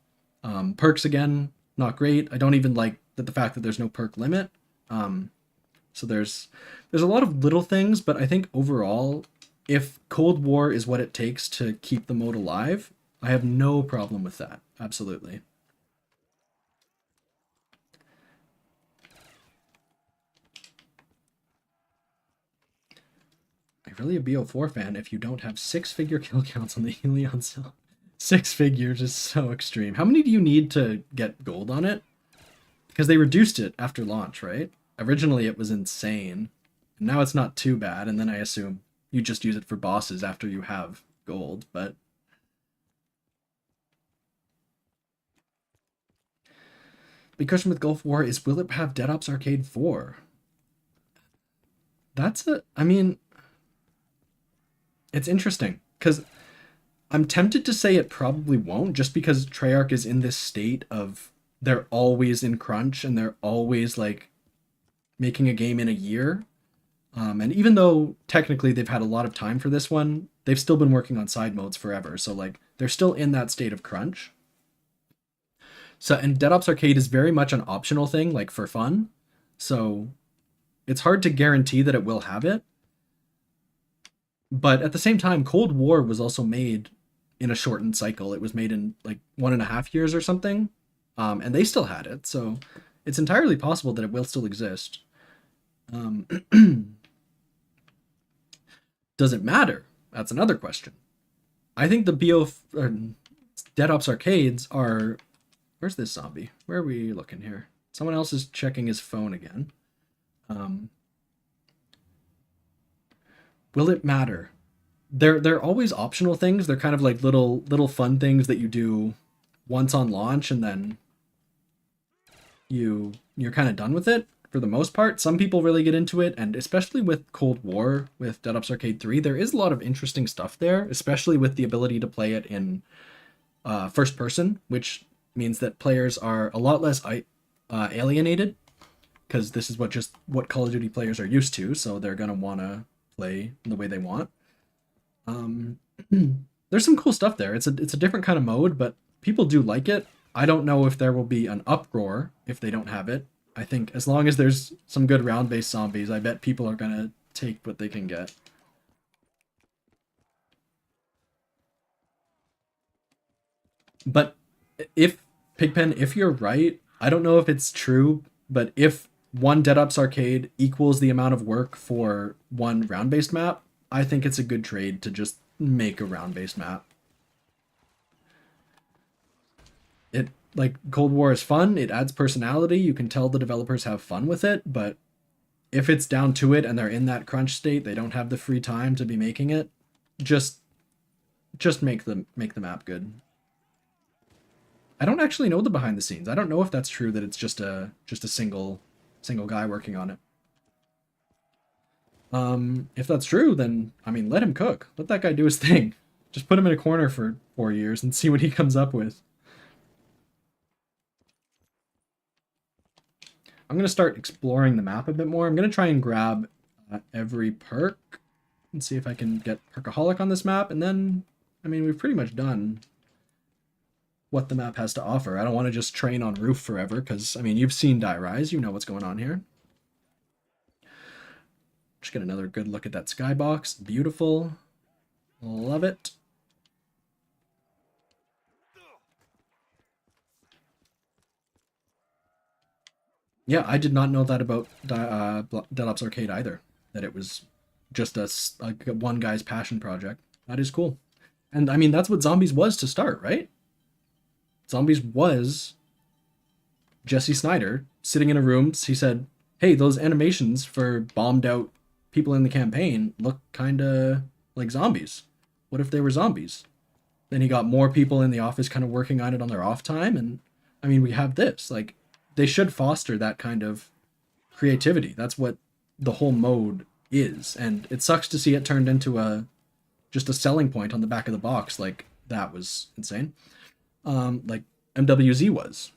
Perks again, not great. I don't even like the fact that there's no perk limit. So there's a lot of little things, but I think overall, if Cold War is what it takes to keep the mode alive, I have no problem with that. Absolutely. I'm really a BO4 fan if you don't have 6-figure kill counts on the Helion cell. 6 figures is so extreme. How many do you need to get gold on it? Because they reduced it after launch, right? Originally it was insane. And now it's not too bad, and then I assume you just use it for bosses after you have gold, but... Big question with Gulf War is, will it have Dead Ops Arcade 4? I mean... It's interesting, because I'm tempted to say it probably won't, just because Treyarch is in this state of they're always in crunch and they're always like making a game in a year. And even though technically they've had a lot of time for this one, they've still been working on side modes forever. So like they're still in that state of crunch. So, and Dead Ops Arcade is very much an optional thing, like for fun. So it's hard to guarantee that it will have it. But at the same time, Cold War was also made in a shortened cycle. It was made in like 1.5 years or something. And they still had it. So it's entirely possible that it will still exist. Does it matter? That's another question. I think the Dead Ops arcades are... Where's this zombie? Where are we looking here? Someone else is checking his phone again. Will it matter? They're always optional things. They're kind of like little fun things that you do once on launch, and then you're kind of done with it for the most part. Some people really get into it, and especially with Cold War, with Dead Ops Arcade 3, there is a lot of interesting stuff there, especially with the ability to play it in first person, which means that players are a lot less alienated, because this is what Call of Duty players are used to, so they're going to want to play the way they want. There's some cool stuff there. It's a different kind of mode, but people do like it. I don't know if there will be an uproar if they don't have it. I think as long as there's some good round-based zombies, I bet people are going to take what they can get. But if Pigpen, if you're right, I don't know if it's true, but if one Dead Ops Arcade equals the amount of work for one round based map, I think it's a good trade to just make a round based map. It like Cold War is fun, it adds personality, you can tell the developers have fun with it, but if it's down to it and they're in that crunch state, they don't have the free time to be making it, just just make the map good. I don't actually know the behind the scenes. I don't know if that's true that it's just a single guy working on it. If that's true, then I mean, let him cook. Let that guy do his thing. Just put him in a corner for 4 years and see what he comes up with. I'm gonna start exploring the map a bit more. I'm gonna try and grab every perk and see if I can get Perkaholic on this map, and then I mean, we've pretty much done what the map has to offer. I don't want to just train on roof forever because I mean, you've seen Die Rise, you know what's going on here. Just get another good look at that skybox. Beautiful. Love it. Yeah, I did not know that about Dead Ops Arcade either. That it was just a one guy's passion project. That is cool. And I mean, that's what Zombies was to start, right? Zombies was Jesse Snyder sitting in a room. He said, "Hey, those animations for bombed out people in the campaign look kind of like zombies. What if they were zombies?" Then he got more people in the office kind of working on it on their off time, and I mean, we have this. Like, they should foster that kind of creativity. That's what the whole mode is, and it sucks to see it turned into a just a selling point on the back of the box. Like, that was insane. Like MWZ was.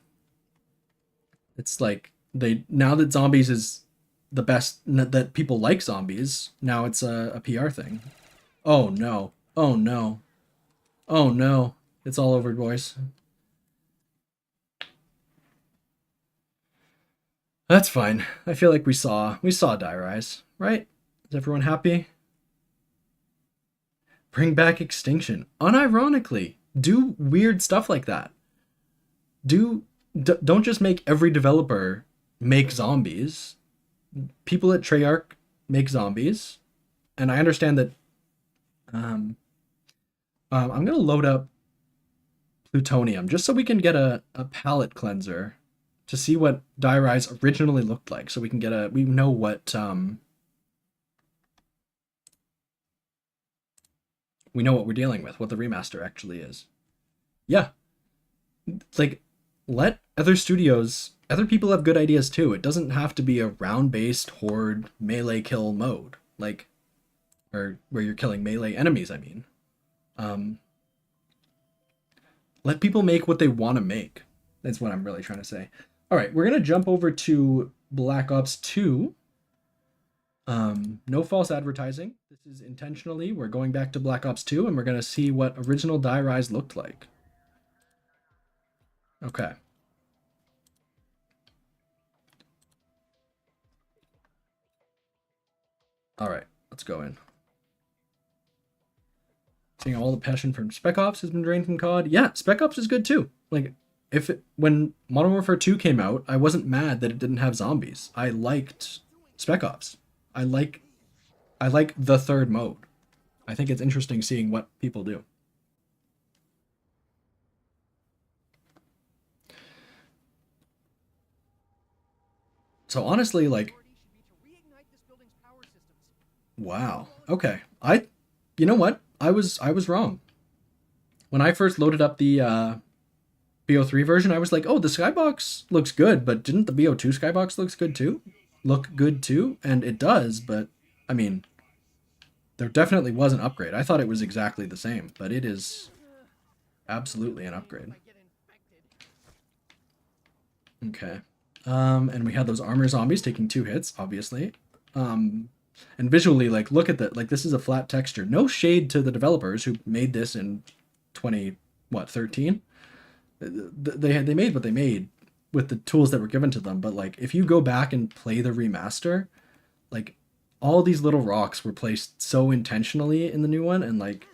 It's like they now that zombies is the best, that people like zombies. Now it's a PR thing. Oh no! Oh no! Oh no! It's all over, boys. That's fine. I feel like we saw Die Rise, right? Is everyone happy? Bring back Extinction. Unironically, do weird stuff like that. Do don't just make every developer make zombies. People at Treyarch make zombies, and I understand that. Um, I'm gonna load up plutonium just so we can get a palette cleanser to see what Die Rise originally looked like, so we know what we know what we're dealing with, what the remaster actually is. Yeah, like, let other people have good ideas too. It doesn't have to be a round based horde melee kill mode, like, or where you're killing melee enemies. I mean, um, let people make what they want to make. That's what I'm really trying to say. All right, we're gonna jump over to Black Ops 2. No false advertising. This is intentionally. We're going back to Black Ops 2, and we're gonna see what original Die Rise looked like. Okay. All right. Let's go in. Seeing all the passion from Spec Ops has been drained from COD. Yeah, Spec Ops is good too. Like, when Modern Warfare 2 came out, I wasn't mad that it didn't have zombies. I liked Spec Ops. I like I like the third mode. I think it's interesting seeing what people do. So honestly, like, wow. Okay. You know what? I was wrong. When I first loaded up the BO3 version, I was like, "Oh, the skybox looks good, but didn't the BO2 skybox looks good too? Look good too?" And it does, but I mean, there definitely was an upgrade. I thought it was exactly the same, but it is absolutely an upgrade. Okay. And we had those armor zombies taking 2 hits, obviously. Um, and visually, like, look at that. Like, this is a flat texture. No shade to the developers who made this in 20, what, 13? They made what they made with the tools that were given to them. But like, if you go back and play the remaster, like, all these little rocks were placed so intentionally in the new one, and like,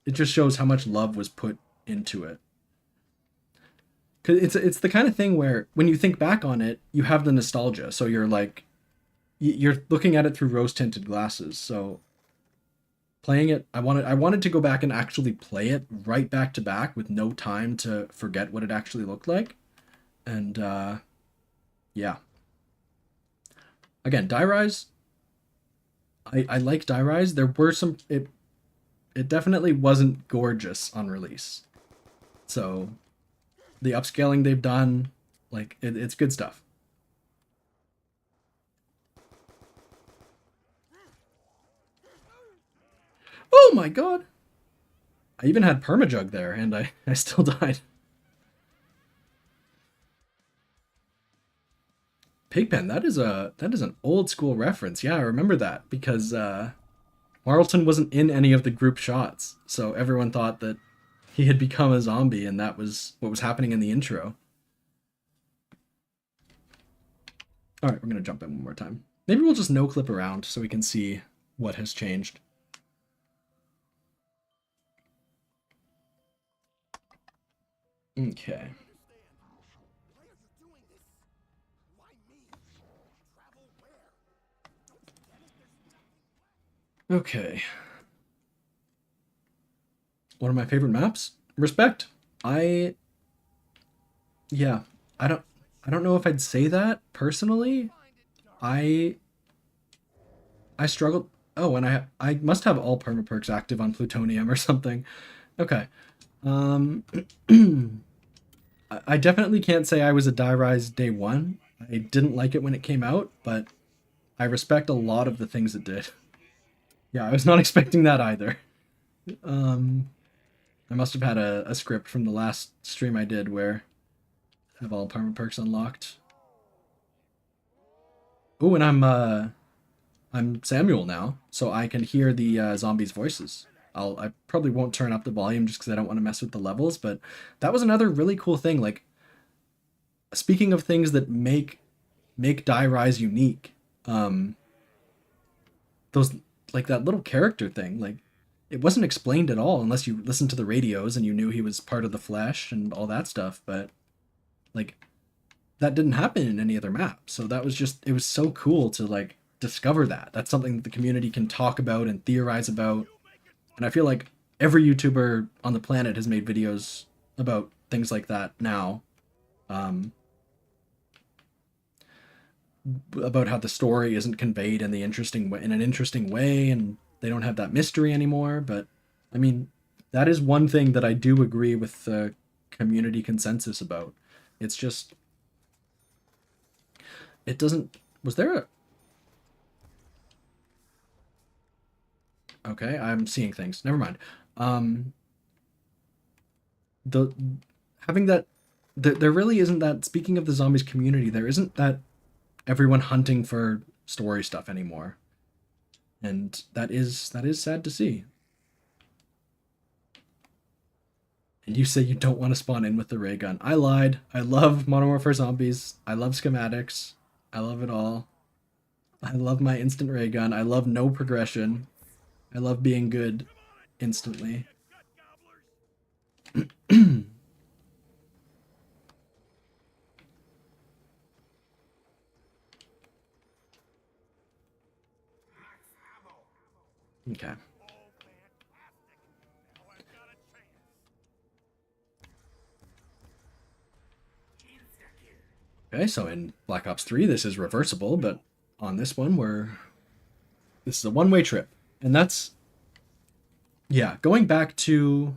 it just shows how much love was put into it. 'Cause it's the kind of thing where when you think back on it, you have the nostalgia. So you're like you're looking at it through rose tinted glasses. So playing it, I wanted to go back and actually play it right back to back with no time to forget what it actually looked like. And yeah, again, Die Rise. I like Die Rise. There were some. It definitely wasn't gorgeous on release. So the upscaling they've done, like it's good stuff. Oh my god! I even had permajug there, and I still died. Pigpen, that is an old school reference. Yeah, I remember that because Marlton wasn't in any of the group shots, so everyone thought that he had become a zombie, and that was what was happening in the intro. All right, we're gonna jump in one more time. Maybe we'll just no clip around so we can see what has changed. Okay. Okay. One of my favorite maps? Respect. I yeah. I don't I don't know if I'd say that personally. I I struggled. Oh, and I must have all perma perks active on plutonium or something. Okay. Um I definitely can't say I was a Die Rise day one. I didn't like it when it came out, but I respect a lot of the things it did. Yeah, I was not expecting that either. Um, I must have had a script from the last stream I did where I have all perma perks unlocked. Oh, and I'm Samuel now, so I can hear the zombies' voices. I probably won't turn up the volume just because I don't want to mess with the levels, but that was another really cool thing. Like speaking of things that make Die Rise unique, um, those like that little character thing, like it wasn't explained at all unless you listened to the radios and you knew he was part of the flesh and all that stuff. But like that didn't happen in any other map, so that was just it was so cool to like discover that. That's something that the community can talk about and theorize about, and I feel like every YouTuber on the planet has made videos about things like that now. Um, about how the story isn't conveyed in the interesting way in an interesting way and they don't have that mystery anymore, but I mean that is one thing that I do agree with the community consensus about. It's just it doesn't was there a okay, I'm seeing things, never mind. um the having that there really isn't that, speaking of the zombies community, there isn't that everyone hunting for story stuff anymore, and that is sad to see. And you say you don't want to spawn in with the ray gun. I lied. I love Modern Warfare Zombies. I love schematics. I love it all. I love my instant ray gun. I love no progression. I love being good instantly. Okay. Okay, so in Black Ops 3, this is reversible, but on this one, this is a one-way trip. And that's, yeah, going back to,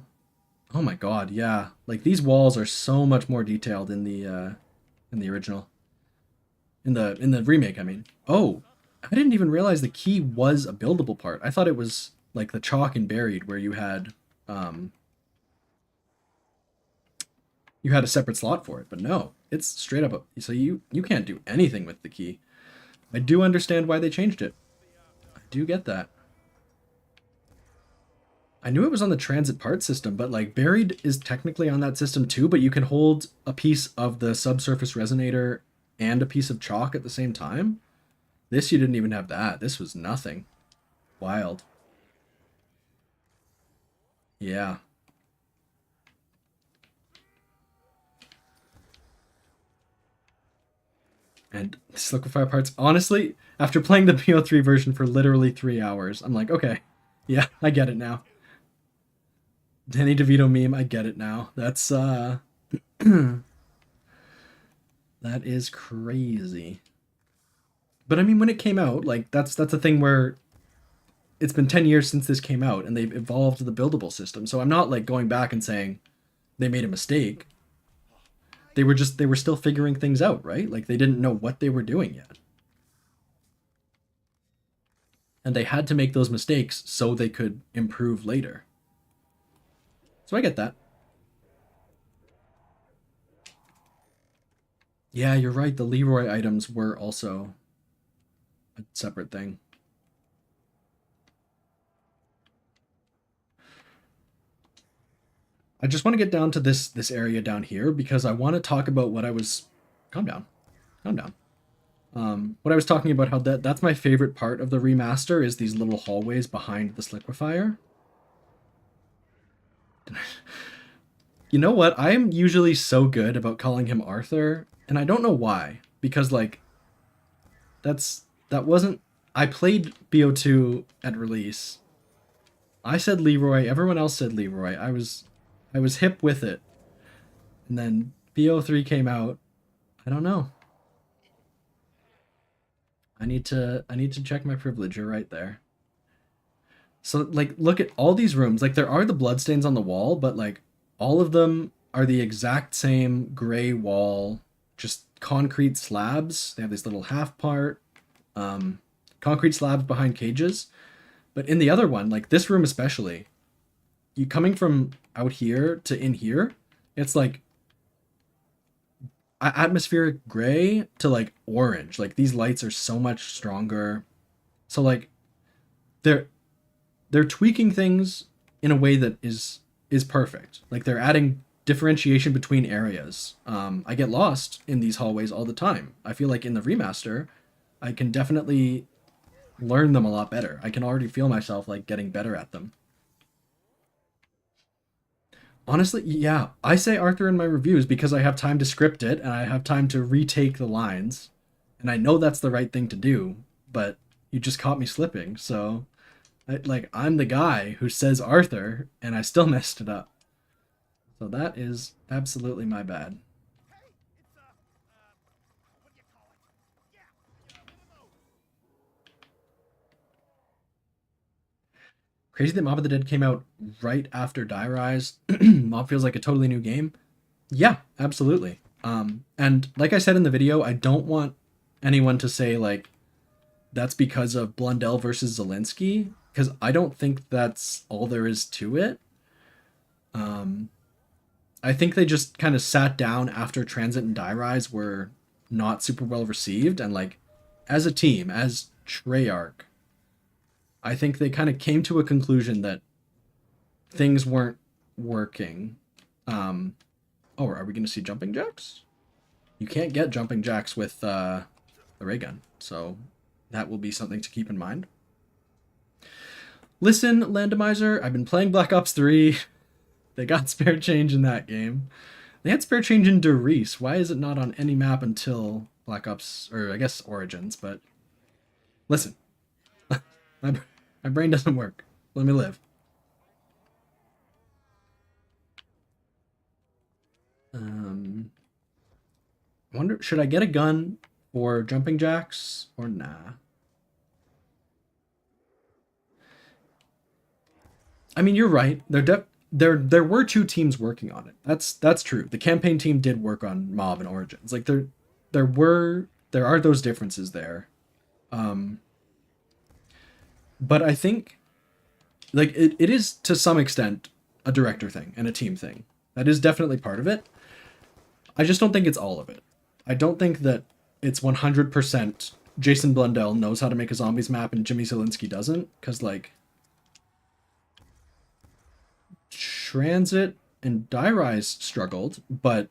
oh my god, yeah. Like, these walls are so much more detailed in the original. In the remake, I mean. Oh, I didn't even realize the key was a buildable part. I thought it was like the chalk and buried where um you had a separate slot for it, but no, it's straight up so you can't do anything with the key. I do understand why they changed it. I do get that. I knew it was on the transit part system, but like buried is technically on that system too, but you can hold a piece of the subsurface resonator and a piece of chalk at the same time. This you didn't even have that. This was nothing. Wild. Yeah. And these liquefier parts, honestly, after playing the PO3 version for literally 3 hours, I'm like, okay, yeah, I get it now. Danny DeVito meme, I get it now. That is crazy. But I mean, when it came out, like that's a thing where it's been 10 years since this came out, and they've evolved the buildable system. So I'm not like going back and saying they made a mistake. They were still figuring things out, right? Like they didn't know what they were doing yet. And they had to make those mistakes so they could improve later. So I get that. Yeah, you're right. The Leroy items were also a separate thing. I just want to get down to this area down here because I want to talk about what I was. Calm down, calm down. What I was talking about, how that's my favorite part of the remaster is these little hallways behind this liquefier. You know what? I am usually so good about calling him Arthur, and I don't know why. Because like that wasn't. I played BO2 at release. I said Leroy. Everyone else said Leroy. I was hip with it, and then BO3 came out. I don't know. I need to check my privilege. You're right there. So like look at all these rooms. Like there are the bloodstains on the wall, but like all of them are the exact same gray wall, just concrete slabs. They have this little half part, um, concrete slabs behind cages. But in the other one, like this room especially, you coming from out here to in here, it's like atmospheric gray to like orange. Like these lights are so much stronger. So like they're they're tweaking things in a way that is perfect. Like they're adding differentiation between areas. I get lost in these hallways all the time. I feel like in the remaster, I can definitely learn them a lot better. I can already feel myself like getting better at them. Honestly, yeah, I say Arthur in my reviews because I have time to script it and I have time to retake the lines. And I know that's the right thing to do, but you just caught me slipping. So, I'm the guy who says Arthur and I still messed it up. So that is absolutely my bad. Crazy that Mob of the Dead came out right after Die Rise. Mob feels like a totally new game. Yeah, absolutely. And like I said in the video, I don't want anyone to say like that's because of Blundell versus Zelensky, because I don't think that's all there is to it. Um, I think they just kind of sat down after Transit and Die Rise were not super well received, and like as a team, as Treyarch, I think they kind of came to a conclusion that things weren't working. Um, oh, are we going to see jumping jacks? You can't get jumping jacks with the ray gun, so that will be something to keep in mind. Listen, Randomizer, I've been playing Black Ops 3. They got spare change in that game. They had spare change in Doris. Why is it not on any map until Black Ops, or I guess Origins, but listen, my, my brain doesn't work. Let me live. I wonder, should I get a gun for jumping jacks or nah? I mean, you're right. There were two teams working on it. That's true. The campaign team did work on Mob and Origins. Like there are those differences there. Um, but I think like it is to some extent a director thing and a team thing. That is definitely part of it. I just don't think it's all of it. I don't think that it's 100% Jason Blundell knows how to make a zombies map and Jimmy Zielinski doesn't, because like Transit and Die Rise struggled, but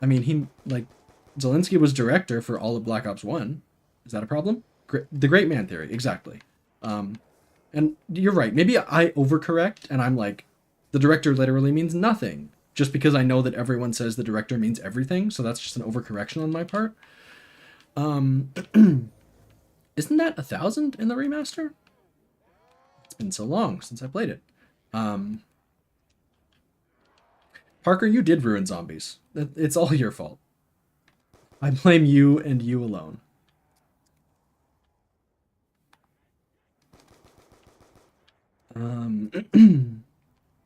I mean he like Zielinski was director for all of Black Ops 1. Is that a problem? The Great Man Theory, exactly. Um, and you're right. Maybe I overcorrect and I'm like, the director literally means nothing. Just because I know that everyone says the director means everything, so that's just an overcorrection on my part. Um, isn't that 1,000 in the remaster? It's been so long since I played it. Um, Parker, you did ruin zombies. It's all your fault. I blame you and you alone.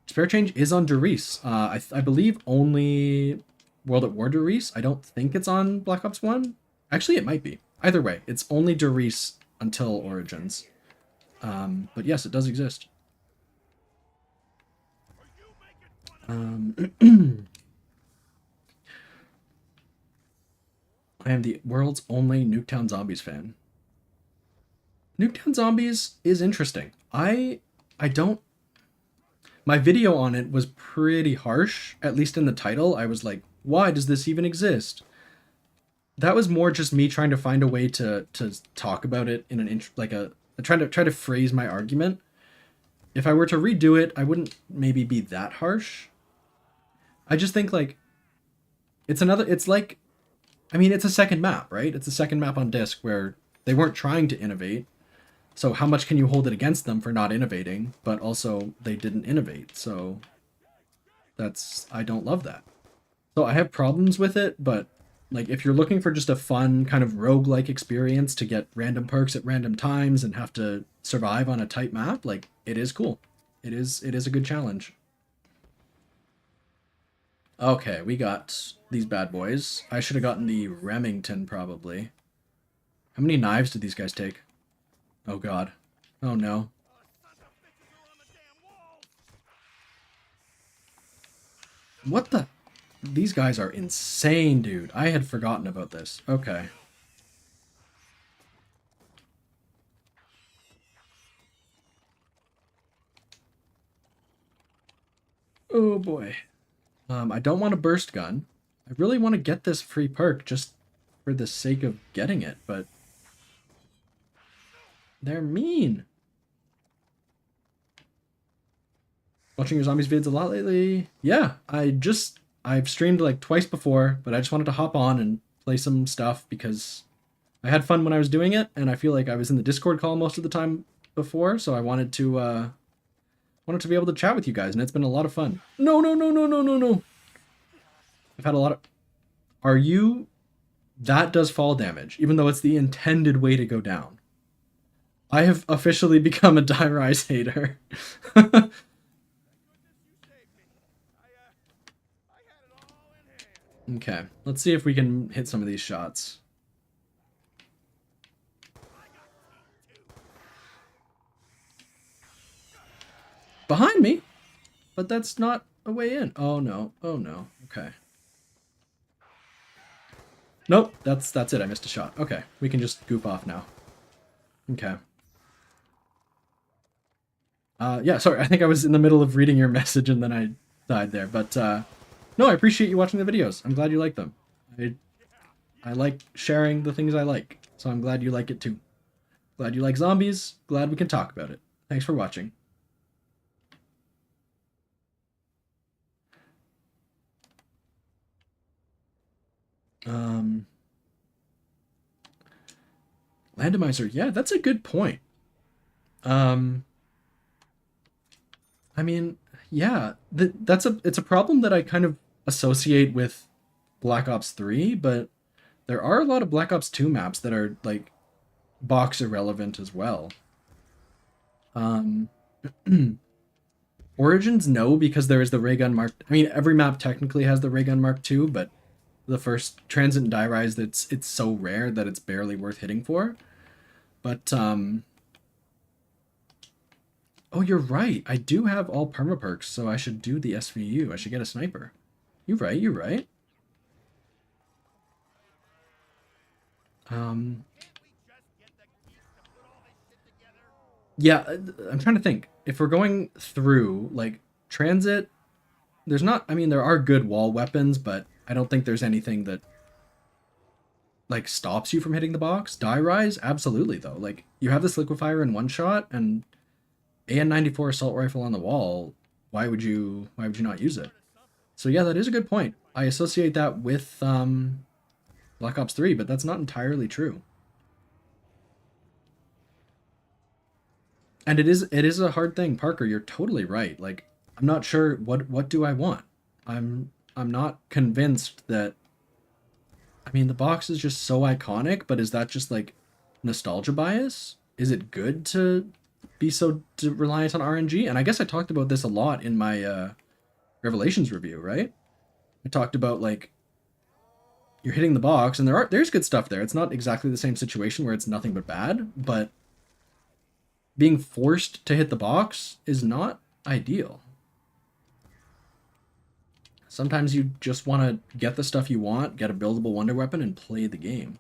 Spare change is on Derice. I believe only World at War Derice. I don't think it's on Black Ops 1. Actually, it might be. Either way, it's only Derice until Origins. But yes, it does exist. I am the world's only Nuketown Zombies fan. Nuketown Zombies is interesting. I don't. My video on it was pretty harsh, at least in the title. I was like, why does this even exist? That was more just me trying to find a way to talk about it in an like a try to phrase my argument. If I were to redo it, I wouldn't maybe be that harsh. I just think like it's like I mean, it's a second map, right? It's a second map on disc where they weren't trying to innovate. So how much can you hold it against them for not innovating? But also they didn't innovate. So I don't love that. So I have problems with it, but like if you're looking for just a fun kind of roguelike experience to get random perks at random times and have to survive on a tight map, like it is cool. It is a good challenge. Okay, we got these bad boys. I should have gotten the Remington probably. How many knives did these guys take? Oh god. Oh no. What the? These guys are insane, dude. I had forgotten about this. Okay. Oh boy. I don't want a burst gun. I really want to get this free perk just for the sake of getting it, but they're mean. Watching your zombies vids a lot lately. Yeah, I've streamed like twice before, but I just wanted to hop on and play some stuff because I had fun when I was doing it, and I feel like I was in the Discord call most of the time before, so I wanted to be able to chat with you guys, and it's been a lot of fun. No, no, no, no, no, no, no. I've had a lot of. Are you? That does fall damage, even though it's the intended way to go down. I have officially become a Die Rise hater. Okay, let's see if we can hit some of these shots. Behind me? But that's not a way in. Oh no, oh no, okay. Nope, that's it, I missed a shot. Okay, we can just goof off now. Okay. Yeah, sorry, I think I was in the middle of reading your message and then I died there, but no, I appreciate you watching the videos. I'm glad you like them. I like sharing the things I like, so I'm glad you like it too. Glad you like zombies, glad we can talk about it. Thanks for watching. Randomizer, yeah, that's a good point. Um, I mean, yeah, it's a problem that I kind of associate with Black Ops 3, but there are a lot of Black Ops 2 maps that are like box irrelevant as well. Um, Origins, no, because there is the ray gun mark. I mean, every map technically has the ray gun mark 2, but the first Transit and Die Rise, it's so rare that it's barely worth hitting for. But oh, you're right. I do have all perma perks, so I should do the SVU. I should get a sniper. You're right. You're right. Yeah, I'm trying to think. If we're going through like transit, there's not. I mean, there are good wall weapons, but I don't think there's anything that like stops you from hitting the box. Die Rise, absolutely though. Like you have this liquefier in one shot, and AN-94 assault rifle on the wall. Why would you not use it? So yeah, that is a good point. I associate that with Black Ops 3, but that's not entirely true. And it is a hard thing, Parker. You're totally right. Like, I'm not sure what do I want. I'm not convinced that. I mean, the box is just so iconic, but is that just like nostalgia bias? Is it good to be so reliant on RNG? And I guess I talked about this a lot in my Revelations review, right? I talked about like you're hitting the box, and there's good stuff there. It's not exactly the same situation where it's nothing but bad, but being forced to hit the box is not ideal. Sometimes you just want to get the stuff you want, get a buildable wonder weapon, and play the game.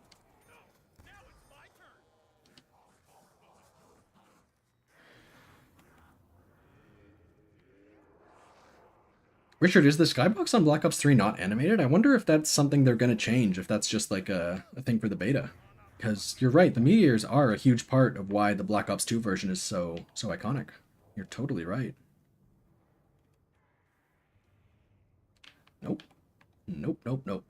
Richard, is the skybox on Black Ops 3 not animated? I wonder if that's something they're going to change, if that's just like a thing for the beta. Because you're right, the meteors are a huge part of why the Black Ops 2 version is so iconic. You're totally right. Nope. Nope, nope, nope.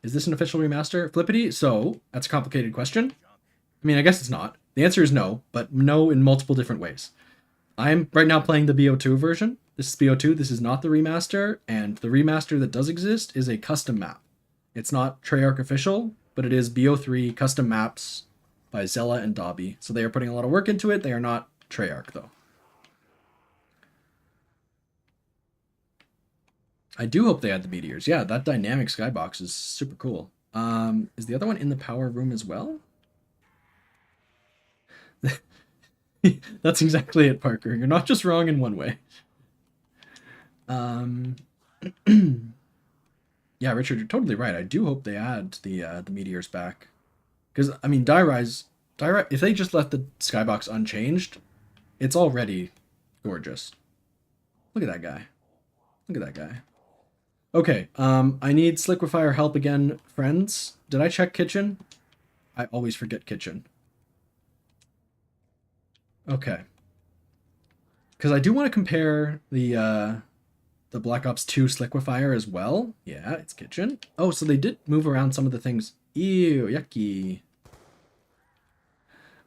Is this an official remaster? Flippity? So, that's a complicated question. I mean, I guess it's not. The answer is no, but no in multiple different ways. I'm right now playing the BO2 version. This is BO2, this is not the remaster, and the remaster that does exist is a custom map. It's not Treyarch official, but it is BO3 custom maps by Zella and Dobby. So they are putting a lot of work into it. They are not Treyarch, though. I do hope they add the meteors. Yeah, that dynamic skybox is super cool. Is the other one in the power room as well? That's exactly it, Parker. You're not just wrong in one way. Yeah, Richard, you're totally right. I do hope they add the meteors back, because I mean, if they just left the skybox unchanged, it's already gorgeous. Look at that guy. Look at that guy. Okay, I need Sliquifier help again, friends. Did I check kitchen? I always forget kitchen. Okay. Because I do want to compare the Black Ops 2 Sliquifier as well. Yeah, it's kitchen. Oh, so they did move around some of the things. Ew, yucky.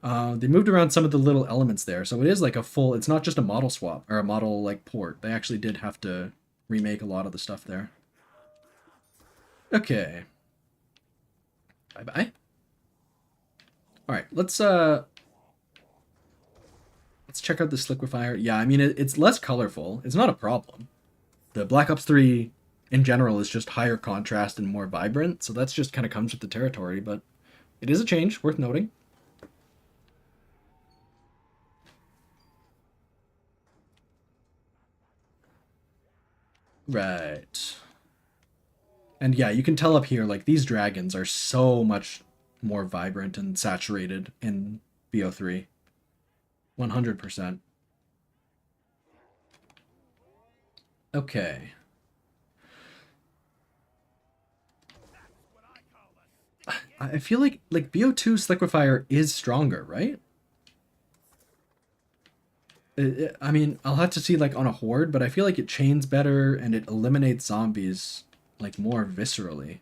They moved around some of the little elements there, so it is like a full. It's not just a model swap or a model like port. They actually did have to remake a lot of the stuff there. Okay. Bye bye. All right, let's check out the Sliquifier. Yeah, I mean it's less colorful. It's not a problem. The Black Ops 3 in general is just higher contrast and more vibrant, so that's just kind of comes with the territory, but it is a change worth noting. Right. And yeah, you can tell up here, like, these dragons are so much more vibrant and saturated in BO3. 100%. Okay. I feel like BO2 Sliquifier is stronger, right? I mean, I'll have to see like on a horde, but I feel like it chains better and it eliminates zombies like more viscerally.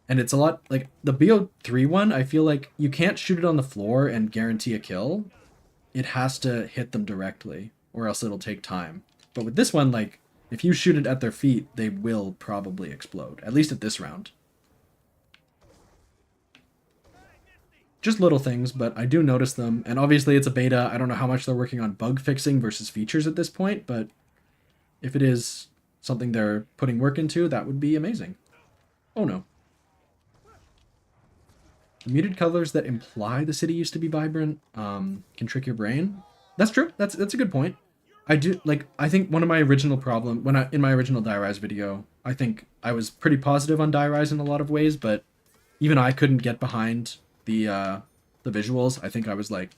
And it's a lot like the BO3 one, I feel like you can't shoot it on the floor and guarantee a kill. It has to hit them directly, or else it'll take time. But with this one, like, if you shoot it at their feet, they will probably explode, at least at this round. Just little things, but I do notice them, and obviously it's a beta. I don't know how much they're working on bug fixing versus features at this point, but if it is something they're putting work into, that would be amazing. Oh no. The muted colors that imply the city used to be vibrant can trick your brain. That's true. That's a good point. I do like. I think one of my original problem in my original Die Rise video, I think I was pretty positive on Die Rise in a lot of ways, but even I couldn't get behind the visuals. I think I was like,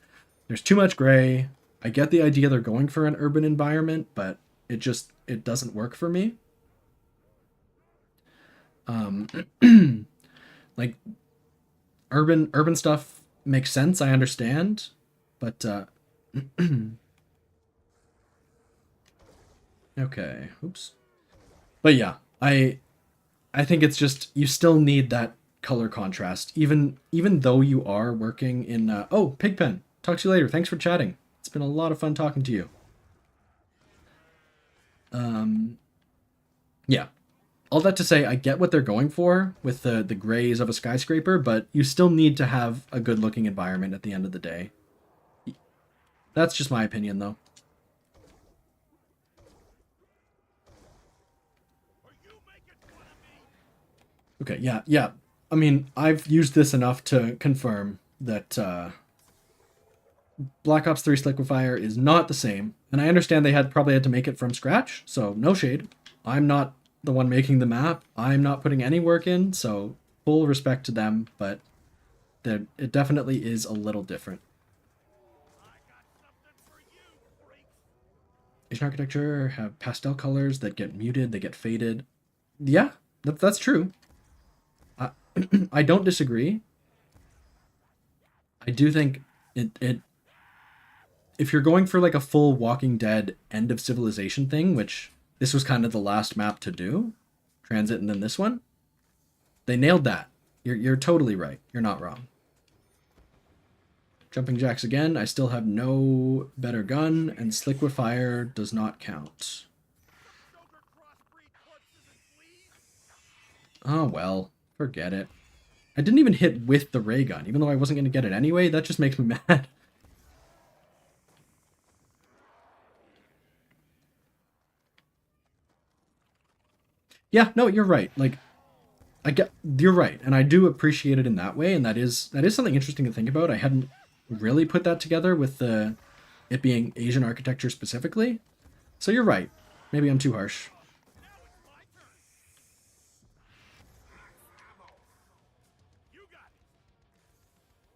there's too much gray. I get the idea they're going for an urban environment, but it doesn't work for me. Like urban stuff makes sense. I understand, but okay. Oops. But yeah, I think it's just you still need that color contrast, even though you are working in. Oh, Pigpen. Talk to you later. Thanks for chatting. It's been a lot of fun talking to you. Um, yeah. All that to say, I get what they're going for with the grays of a skyscraper, but you still need to have a good looking environment at the end of the day. That's just my opinion, though. Okay, yeah, yeah. I mean, I've used this enough to confirm that Black Ops 3 Liquefier is not the same, and I understand they had probably had to make it from scratch, so no shade. I'm not the one making the map. I'm not putting any work in, so full respect to them, but it definitely is a little different. Asian architecture have pastel colors that get muted, they get faded. Yeah, that's true. I, I don't disagree. I do think it if you're going for like a full Walking Dead end of civilization thing, which this was kind of the last map to do, transit and then this one, they nailed that. You're totally right. You're not wrong. Jumping jacks again. I still have no better gun, and Sliquifier does not count. Oh well, forget it. I didn't even hit with the ray gun, even though I wasn't going to get it anyway. That just makes me mad. Yeah, no, you're right. Like, I get you're right, and I do appreciate it in that way, and that is something interesting to think about. I hadn't really put that together with the it being Asian architecture specifically. So you're right. Maybe I'm too harsh.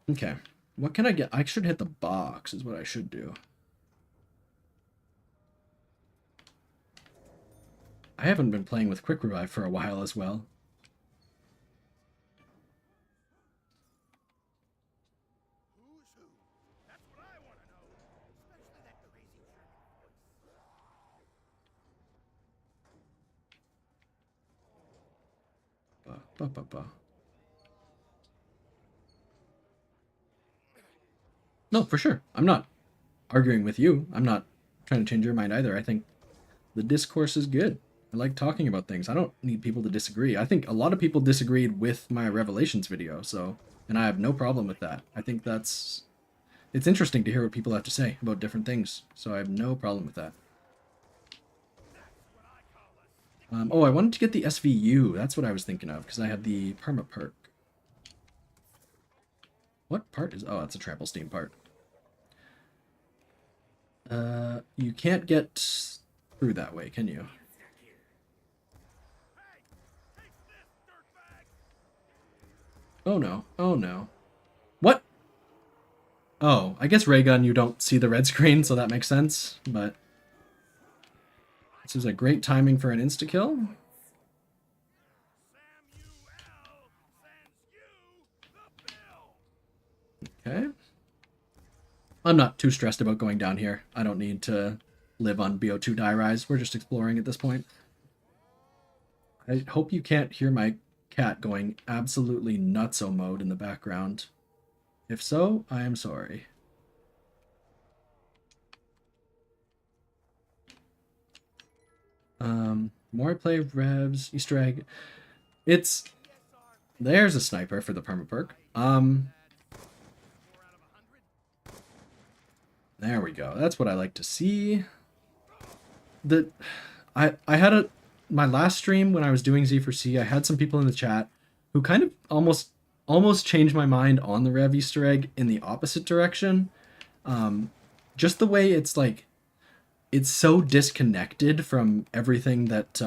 Okay. What can I get? I should hit the box is what I should do. I haven't been playing with Quick Revive for a while as well. Ba, ba, ba, ba. No, for sure. I'm not arguing with you. I'm not trying to change your mind either. I think the discourse is good. I like talking about things. I don't need people to disagree. I think a lot of people disagreed with my Revelations video, so and I have no problem with that. I think it's interesting to hear what people have to say about different things, so I have no problem with that. Oh, I wanted to get the SVU. That's what I was thinking of, because I had the perma perk. What part is... Oh, that's a trample steam part. You can't get through that way, can you? Oh no. Oh no. What? Oh, I guess ray gun you don't see the red screen, so that makes sense, but... This is a great timing for an insta-kill. Okay. I'm not too stressed about going down here. I don't need to live on BO2 die rise. We're just exploring at this point. I hope you can't hear my cat going absolutely nutso mode in the background. If so, I am sorry. More I play revs, Easter egg. It's there's a sniper for the perma perk. There we go. That's what I like to see. The I had a my last stream when I was doing Z4C, I had some people in the chat who kind of almost changed my mind on the Rev Easter egg in the opposite direction. Just the way it's like it's so disconnected from everything that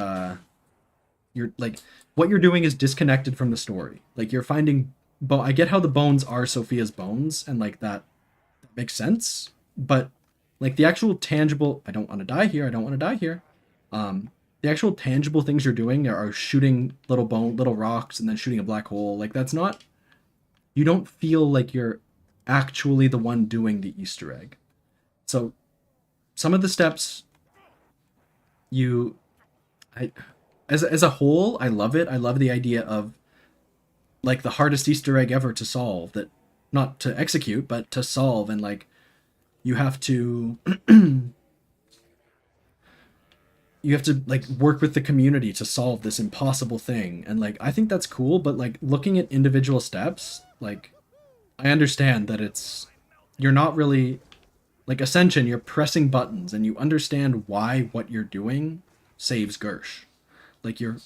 you're like what you're doing is disconnected from the story. Like you're finding I get how the bones are Sophia's bones and like that makes sense, but like the actual tangible I don't want to die here, I don't want to die here. The actual tangible things you're doing are shooting little rocks and then shooting a black hole. Like that's not you don't feel like you're actually the one doing the Easter egg. So some of the steps you I as a whole, I love it. I love the idea of like the hardest Easter egg ever to solve, that not to execute but to solve, and like you have to you have to like work with the community to solve this impossible thing, and like I think that's cool. But like looking at individual steps, like I understand that it's you're not really like Ascension, you're pressing buttons and you understand why what you're doing saves Gersh. Like you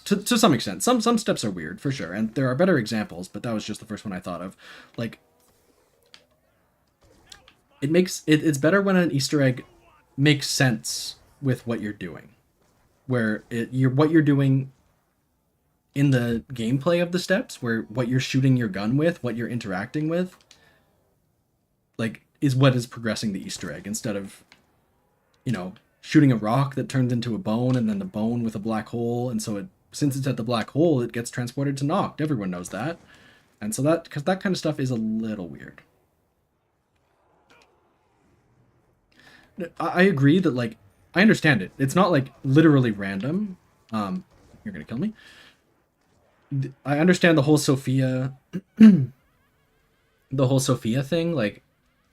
to some extent. Some steps are weird for sure, and there are better examples, but that was just the first one I thought of. Like it's better when an Easter egg makes sense with what you're doing. Where you're what you're doing in the gameplay of the steps, where what you're shooting your gun with, what you're interacting with, like is what is progressing the Easter egg, instead of, shooting a rock that turns into a bone, and then the bone with a black hole, and so it since it's at the black hole, it gets transported to Noct. Everyone knows that. And so that, because that kind of stuff is a little weird. I agree that, like, I understand it. It's not like literally random. You're gonna kill me. I understand the whole Sophia thing, like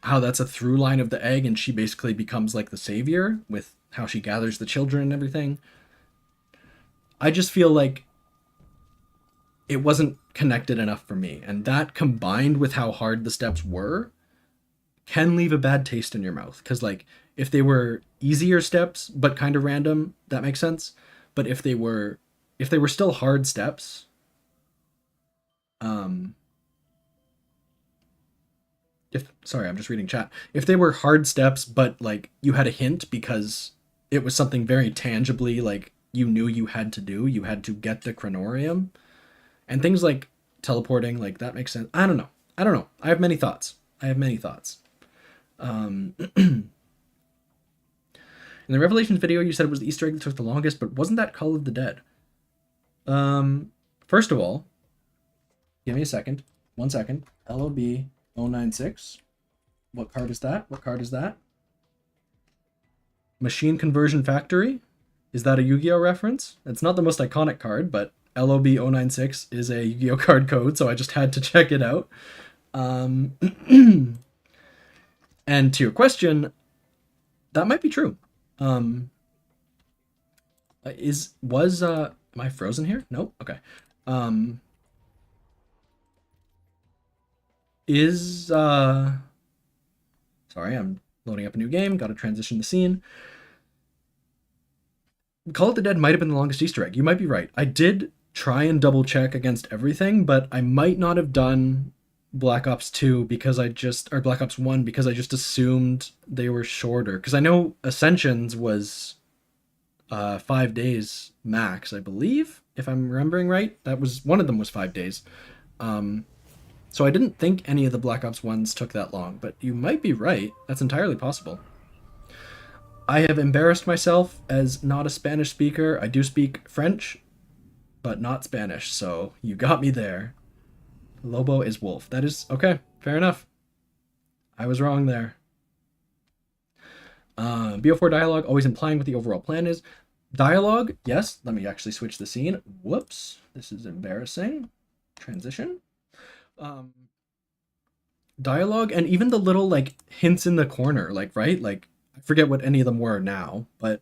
how that's a through line of the egg, and she basically becomes like the savior with how she gathers the children and everything. I just feel like it wasn't connected enough for me, and that combined with how hard the steps were can leave a bad taste in your mouth. Because like if they were easier steps but kind of random, that makes sense. But if they were still hard steps, um, if sorry, I'm just reading chat. If they were hard steps, but like you had a hint because it was something very tangibly like you knew you had to do, you had to get the chronorium, and things like teleporting, like that makes sense. I don't know. I don't know. I have many thoughts. I have many thoughts. In the Revelations video, you said it was the Easter egg that took the longest, but wasn't that Call of the Dead? First of all, give me a second. 1 second. LOB 096. What card is that? What card is that? Machine Conversion Factory? Is that a Yu-Gi-Oh reference? It's not the most iconic card, but LOB 096 is a Yu-Gi-Oh card code, so I just had to check it out. And to your question, that might be true. Am I frozen here? Nope. Okay. Sorry, I'm loading up a new game, gotta transition the scene. Call of the Dead might have been the longest Easter egg. You might be right. I did try and double check against everything, but I might not have done Black Ops 2 or Black Ops 1 because I just assumed they were shorter. Because I know Ascensions was 5 days max, I believe, if I'm remembering right. That was one of them was 5 days. So I didn't think any of the Black Ops ones took that long, but you might be right. That's entirely possible. I have embarrassed myself as not a Spanish speaker. I do speak French, but not Spanish, so you got me there. Lobo is wolf. That is okay. Fair enough. I was wrong there. BO4 dialogue, always implying what the overall plan is. Dialogue, yes. Let me actually switch the scene. Whoops. This is embarrassing. Transition. Dialogue, and even the little like hints in the corner, like, right? Like, I forget what any of them were now, but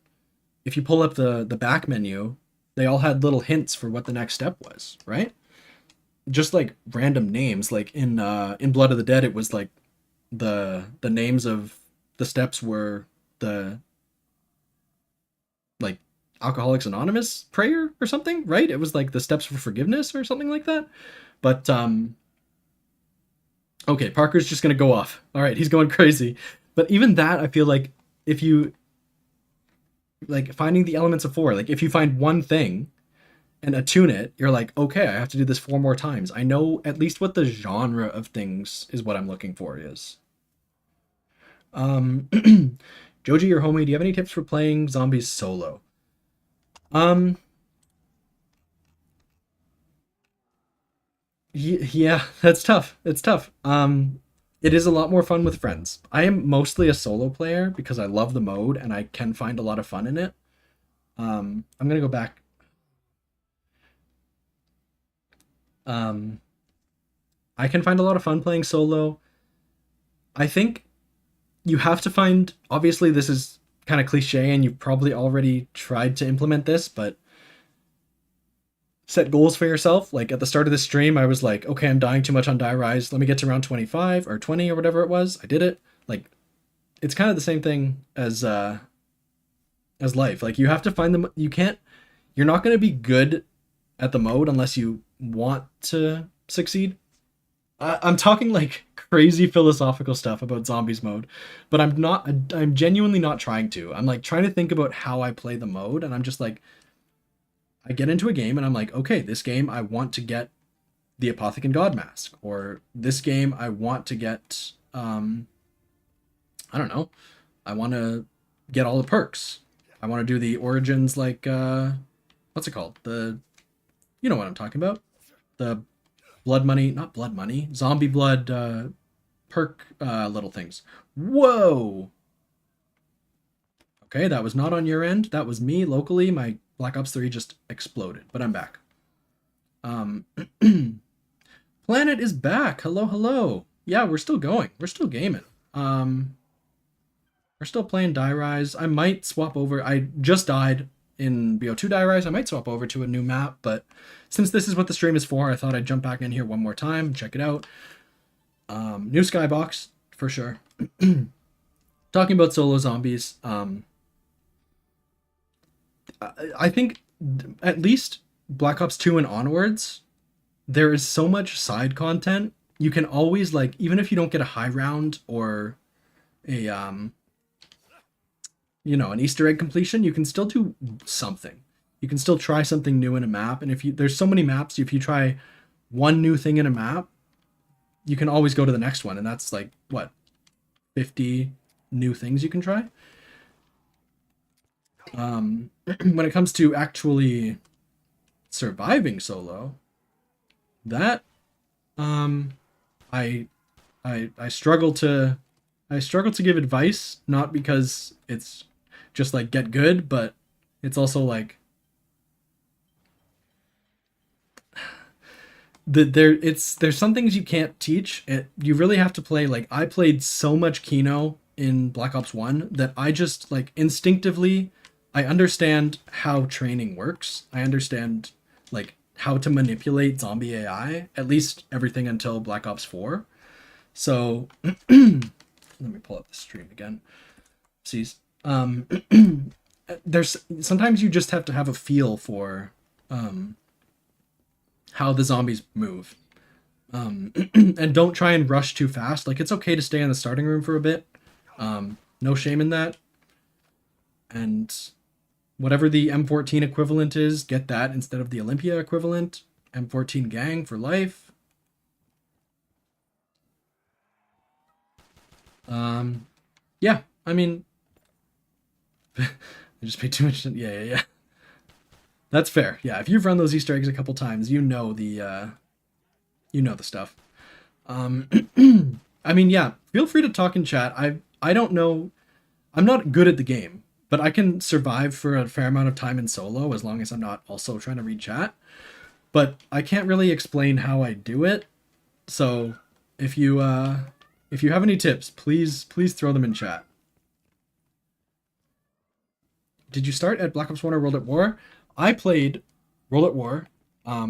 if you pull up the back menu, they all had little hints for what the next step was, right? Just like random names, like in Blood of the Dead, it was like the names of the steps were the like Alcoholics Anonymous prayer or something, right? It was like the steps for forgiveness or something like that. But okay, Parker's just gonna go off. All right, he's going crazy. But even that, I feel like if you like finding the elements of four, like if you find one thing and attune it, you're like, okay, I have to do this 4 more times. I know at least what the genre of things is what I'm looking for is. Joji or Homie, do you have any tips for playing zombies solo? Yeah, that's tough. It's tough. It is a lot more fun with friends. I am mostly a solo player because I love the mode and I can find a lot of fun in it. I'm gonna go back. Um, I can find a lot of fun playing solo. I think you have to find. Obviously, this is kind of cliche, and you've probably already tried to implement this, but set goals for yourself. Like at the start of the stream, I was like, okay, I'm dying too much on die rise. Let me get to round 25 or 20 or whatever it was. I did it. Like it's kind of the same thing as life. Like you have to find them. You can't. You're not going to be good at the mode unless you want to succeed. I'm talking like crazy philosophical stuff about zombies mode, but I'm not. I'm genuinely not trying to. I'm like trying to think about how I play the mode, and I'm just like, I get into a game and I'm like, okay, this game I want to get the Apothecary God Mask, or this game I want to get, I don't know, I want to get all the perks. I want to do the origins, like what's it called? The you know what I'm talking about? The blood money, not blood money, zombie blood perk little things. Whoa. Okay, that was not on your end. That was me locally. My Black Ops 3 just exploded, but I'm back. Um, Planet is back. Hello, hello. Yeah, we're still going. We're still gaming. Um, we're still playing Die Rise. I might swap over. I just died in BO2 Die Rise. I might swap over to a new map, but since this is what the stream is for, I thought I'd jump back in here one more time, check it out. New skybox for sure. Talking about solo zombies. I think at least Black Ops 2 and onwards, there is so much side content. You can always like even if you don't get a high round or a an Easter egg completion, you can still do something. You can still try something new in a map, and if you there's so many maps, if you try one new thing in a map, you can always go to the next one, and that's like what 50 new things you can try. When it comes to actually surviving solo, that I I struggle to give advice, not because it's just like get good, but it's also like there's some things you can't teach. You really have to play. Like I played so much Kino in Black Ops 1 that I just like instinctively I understand how training works. I understand like how to manipulate zombie AI, at least everything until Black Ops 4. So let me pull up the stream again. See, there's sometimes you just have to have a feel for how the zombies move. And don't try and rush too fast. Like it's okay to stay in the starting room for a bit. No shame in that. And whatever the M14 equivalent is, get that instead of the Olympia equivalent. M14 gang for life. Yeah, I mean, I just paid too much. Yeah. That's fair. Yeah, if you've run those Easter eggs a couple times, you know the stuff. Um, I mean, yeah, feel free to talk in chat. I don't know. I'm not good at the game, but I can survive for a fair amount of time in solo as long as I'm not also trying to read chat. But I can't really explain how I do it. So if you have any tips, please throw them in chat. Did you start at Black Ops 1 or World at War? I played World at War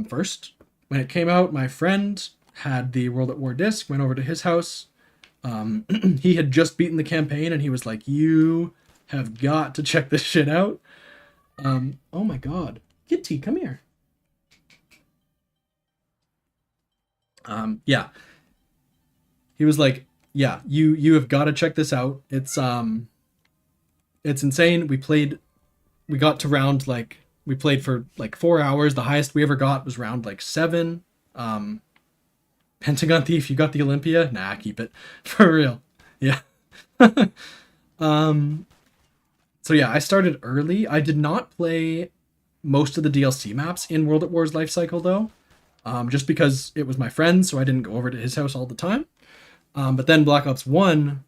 first. When it came out, my friend had the World at War disc, went over to his house. He had just beaten the campaign and he was like, you have got to check this shit out. Oh my god. Kitty, come here. Yeah. He was like, yeah, you have got to check this out. It's insane. We got to round like we played for like 4 hours. The highest we ever got was round like 7. Pentagon Thief, you got the Olympia? Nah, keep it. For real. Yeah. So yeah, I started early. I did not play most of the DLC maps in World at War's life cycle though. Just because it was my friend, so I didn't go over to his house all the time. But then Black Ops 1,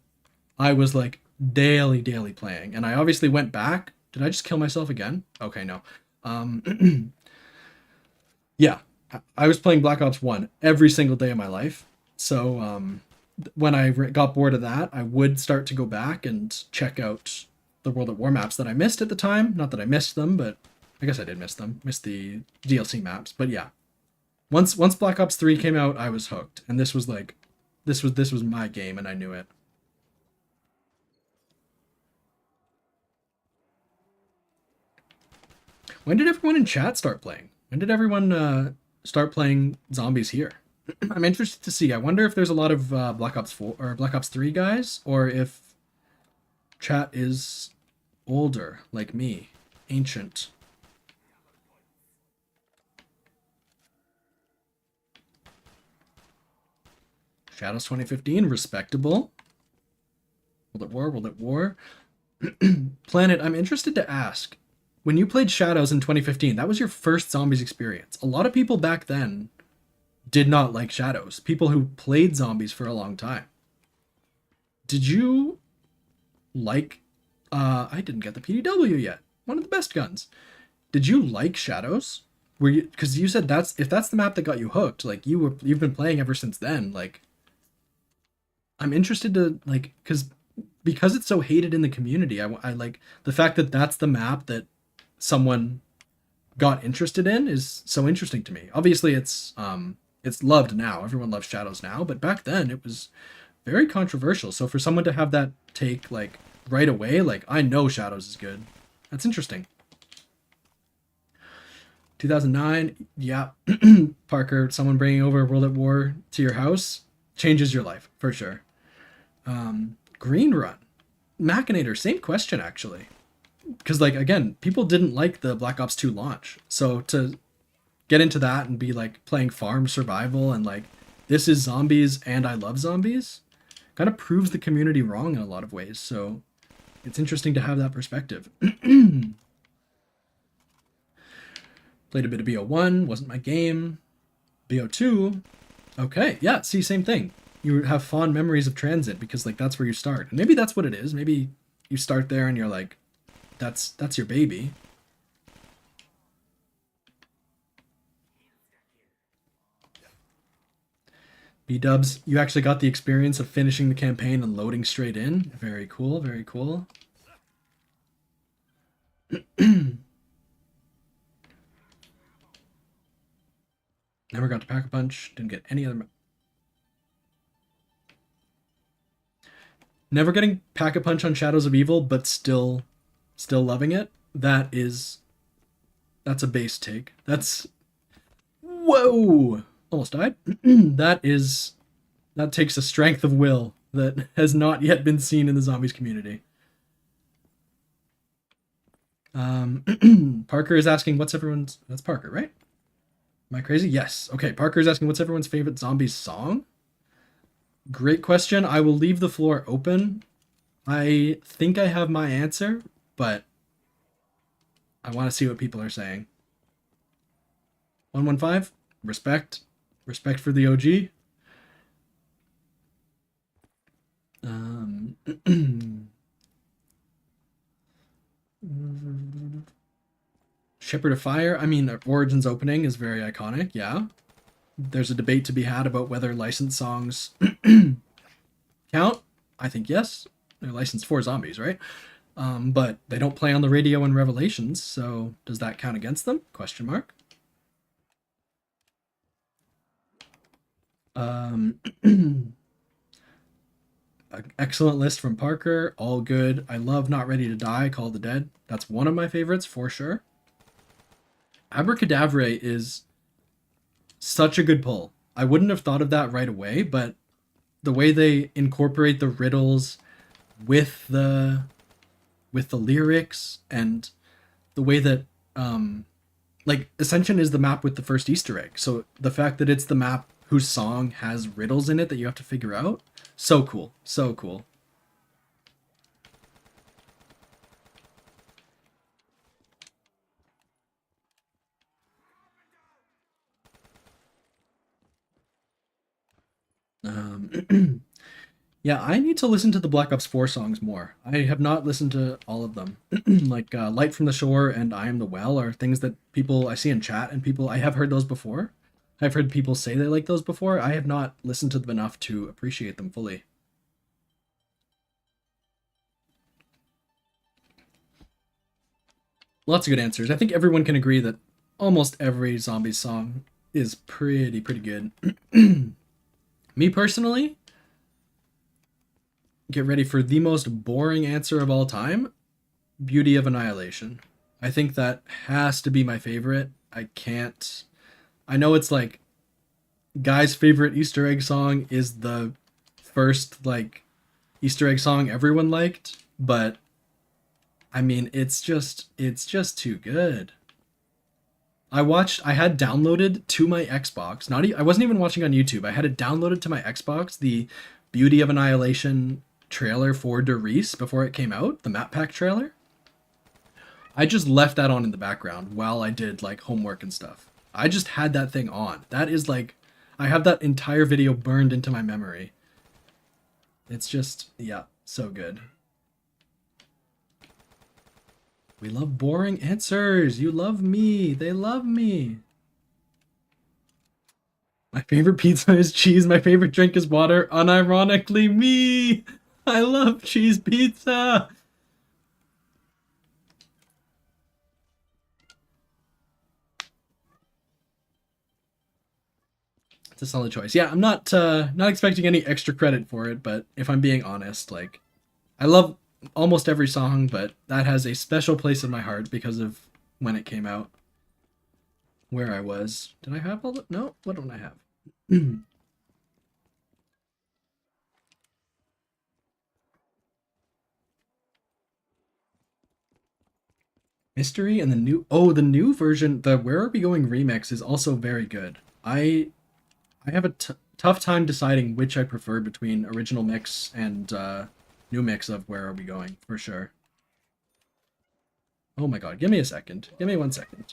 I was like daily playing. And I obviously went back Did I just kill myself again? Okay, no. Um, yeah, I was playing Black Ops 1 every single day of my life. So when I got bored of that, I would start to go back and check out the World at War maps that I missed at the time. Not that I missed them, but I guess I did miss them. Missed the DLC maps. But yeah, once Black Ops 3 came out, I was hooked. And this was like this was my game and I knew it. When did everyone in chat start playing? When did everyone start playing zombies here? I'm interested to see. I wonder if there's a lot of Black Ops 4 or Black Ops 3 guys, or if chat is older, like me, ancient. Shadows 2015, respectable. World at War, World at War. Planet, I'm interested to ask. When you played Shadows in 2015, that was your first zombies experience. A lot of people back then did not like Shadows. People who played zombies for a long time. Did you like I didn't get the PDW yet. One of the best guns. Did you like Shadows? Were you, because you said that's if that's the map that got you hooked, like you've been playing ever since then. Like I'm interested to like because it's so hated in the community. I like the fact that that's the map that someone got interested in is so interesting to me. Obviously it's loved now. Everyone loves Shadows now, but back then it was very controversial. So for someone to have that take like right away, like I know Shadows is good. That's interesting. 2009, yeah. Parker, someone bringing over World at War to your house changes your life for sure. Green Run, Machinator, same question actually. Because like again, people didn't like the Black Ops 2 launch, so to get into that and be like playing farm survival and like this is zombies and I love zombies, kind of proves the community wrong in a lot of ways. So it's interesting to have that perspective. Played a bit of BO1, wasn't my game. BO2, okay, yeah, see, same thing. You have fond memories of Transit because like that's where you start. And maybe that's what it is. Maybe you start there and you're like, that's your baby. B dubs, you actually got the experience of finishing the campaign and loading straight in. Very cool, very cool. Never got to Pack a Punch. Didn't get any other. Never getting Pack a Punch on Shadows of Evil, but still loving it. That's a base take. That's whoa, almost died. That takes a strength of will that has not yet been seen in the zombies community. Parker is asking what's everyone's. That's Parker, right? Am I crazy? Yes. Okay. Parker is asking what's everyone's favorite zombies song. Great question. I will leave the floor open. I think I have my answer, but I want to see what people are saying. 115, respect. Respect for the OG. Um, Shepherd of Fire. I mean, Origins opening is very iconic. Yeah. There's a debate to be had about whether licensed songs count. I think yes. They're licensed for zombies, right? But they don't play on the radio in Revelations, so does that count against them? Question mark. Um, excellent list from Parker. All good. I love Not Ready to Die, Call the Dead. That's one of my favorites for sure. Abracadabra is such a good pull. I wouldn't have thought of that right away, but the way they incorporate the riddles with the lyrics and the way that like Ascension is the map with the first Easter egg. So the fact that it's the map whose song has riddles in it that you have to figure out, so cool. So cool. Um Yeah, I need to listen to the Black Ops 4 songs more. I have not listened to all of them. Like Light from the Shore and I Am the Well are things that people I see in chat, and people I have heard those before. I've heard people say they like those before. I have not listened to them enough to appreciate them fully. Lots of good answers. I think everyone can agree that almost every zombie song is pretty good. Me personally, get ready for the most boring answer of all time, Beauty of Annihilation. I think that has to be my favorite. I can't. I know it's like Guy's favorite Easter egg song is the first like Easter egg song everyone liked, but I mean it's just too good. I had downloaded to my Xbox. I wasn't even watching on YouTube. I had it downloaded to my Xbox the Beauty of Annihilation trailer for Derice before it came out, the map pack trailer. I just left that on in the background while I did like homework and stuff. I just had that thing on. That is like I have that entire video burned into my memory. It's just yeah, so good. We love boring answers. You love me. They love me. My favorite pizza is cheese. My favorite drink is water. Unironically, me. I love cheese pizza. It's a solid choice. Yeah, I'm not expecting any extra credit for it, but if I'm being honest, like I love almost every song, but that has a special place in my heart because of when it came out, where I was. Did I have all the no? What don't I have? Mystery and the new version, the Where Are We Going remix is also very good. I have a tough time deciding which I prefer between original mix and new mix of Where Are We Going for sure. Oh my god, give me a second. Give me 1 second.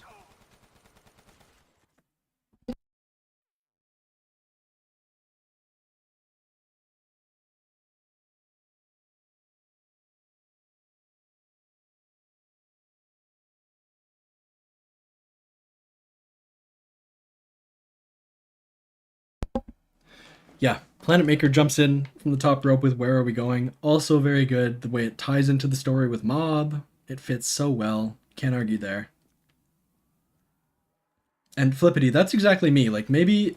Yeah, Planet Maker jumps in from the top rope with Where Are We Going. Also very good. The way it ties into the story with Mob, it fits so well. Can't argue there. And Flippity, that's exactly me. Like maybe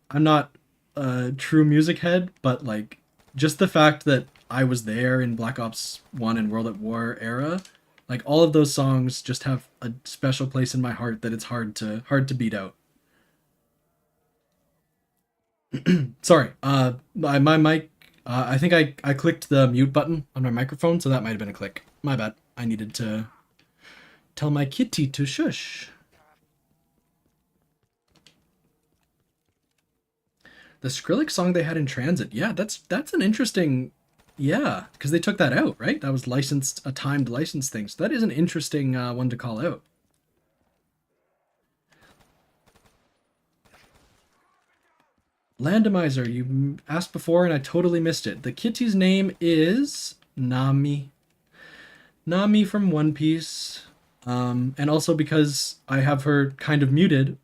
I'm not a true music head, but like just the fact that I was there in Black Ops 1 and World at War era, like all of those songs just have a special place in my heart that it's hard to beat out. Sorry, my mic. I think I clicked the mute button on my microphone, so that might have been a click. My bad. I needed to tell my kitty to shush. The Skrillex song they had in Transit. Yeah, that's an interesting. Yeah, because they took that out, right? That was licensed a timed license thing. So that is an interesting one to call out. Randomizer, you asked before and I totally missed it. The kitty's name is Nami. Nami from One Piece. And also because I have her kind of muted,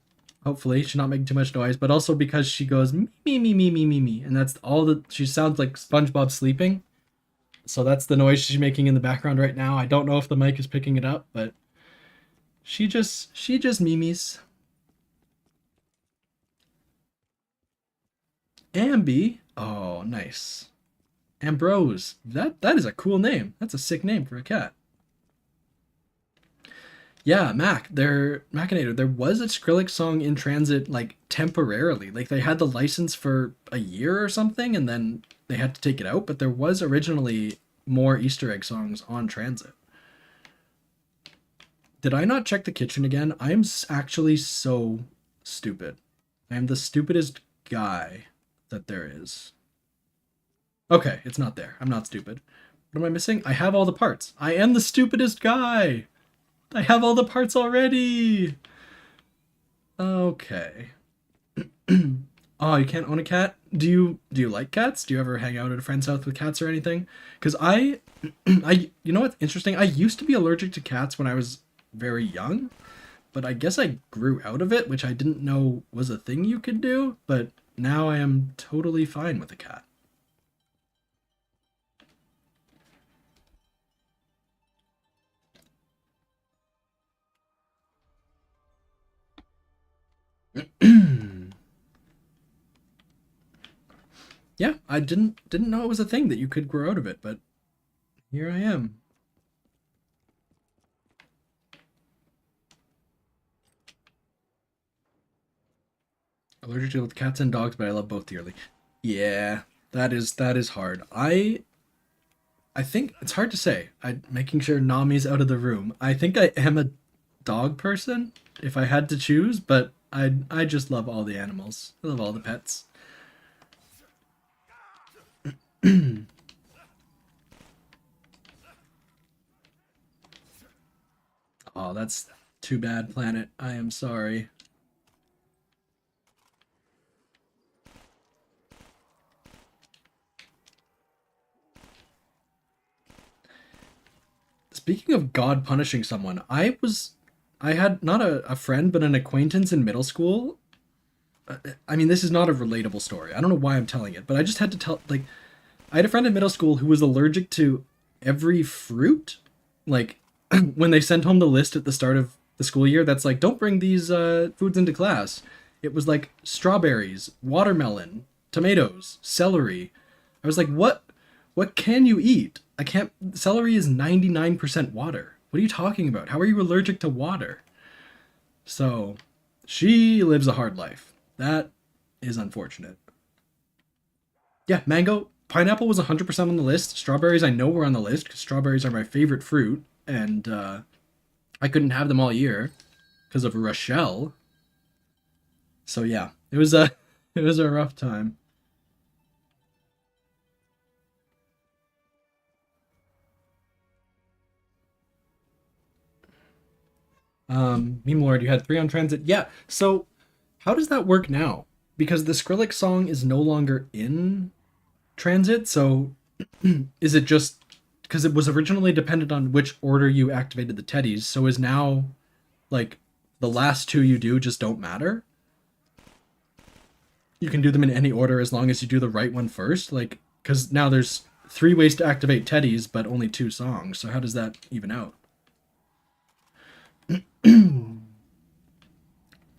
hopefully she's not making too much noise, but also because she goes me me me me me me me, and that's all that she sounds like SpongeBob sleeping. So that's the noise she's making in the background right now. I don't know if the mic is picking it up, but she just memes. Ambi. Oh, nice. Ambrose. That is a cool name. That's a sick name for a cat. Yeah, Machinator. There was a Skrillex song in transit like temporarily. Like they had the license for a year or something and then they had to take it out, but there was originally more Easter egg songs on transit. Did I not check the kitchen again? I'm actually so stupid. I am the stupidest guy that there is. Okay, it's not there. I'm not stupid. What am I missing? I have all the parts. I am the stupidest guy. I have all the parts already. Okay. Oh, you can't own a cat? Do you like cats? Do you ever hang out at a friend's house with cats or anything? Because I, I you know what's interesting? I used to be allergic to cats when I was very young, but I guess I grew out of it, which I didn't know was a thing you could do. But now I am totally fine with a cat. Yeah, I didn't know it was a thing that you could grow out of it, but here I am. Allergic to both cats and dogs, but I love both dearly. Yeah, that is hard. I think it's hard to say. I making sure Nami's out of the room. I think I am a dog person if I had to choose, but I just love all the animals. I love all the pets. Oh, that's too bad, planet. I am sorry. Speaking of God punishing someone, I had not a friend but an acquaintance in middle school. I mean, this is not a relatable story. I don't know why I'm telling it, but I just had to tell like I had a friend in middle school who was allergic to every fruit. Like when they sent home the list at the start of the school year, that's like, don't bring these foods into class. It was like strawberries, watermelon, tomatoes, celery. I was like, what? What can you eat? I can't. Celery is 99% water. What are you talking about? How are you allergic to water? So, she lives a hard life. That is unfortunate. Yeah, mango, pineapple was 100% on the list. Strawberries, I know were on the list because strawberries are my favorite fruit, and I couldn't have them all year because of Rochelle. So yeah, it was a it was a rough time. Meme Lord, you had three on transit. Yeah. So how does that work now? Because the Skrillex song is no longer in transit. So is it just because it was originally dependent on which order you activated the teddies? So is now like the last two you do just don't matter? You can do them in any order as long as you do the right one first. Like because now there's three ways to activate teddies, but only two songs. So how does that even out?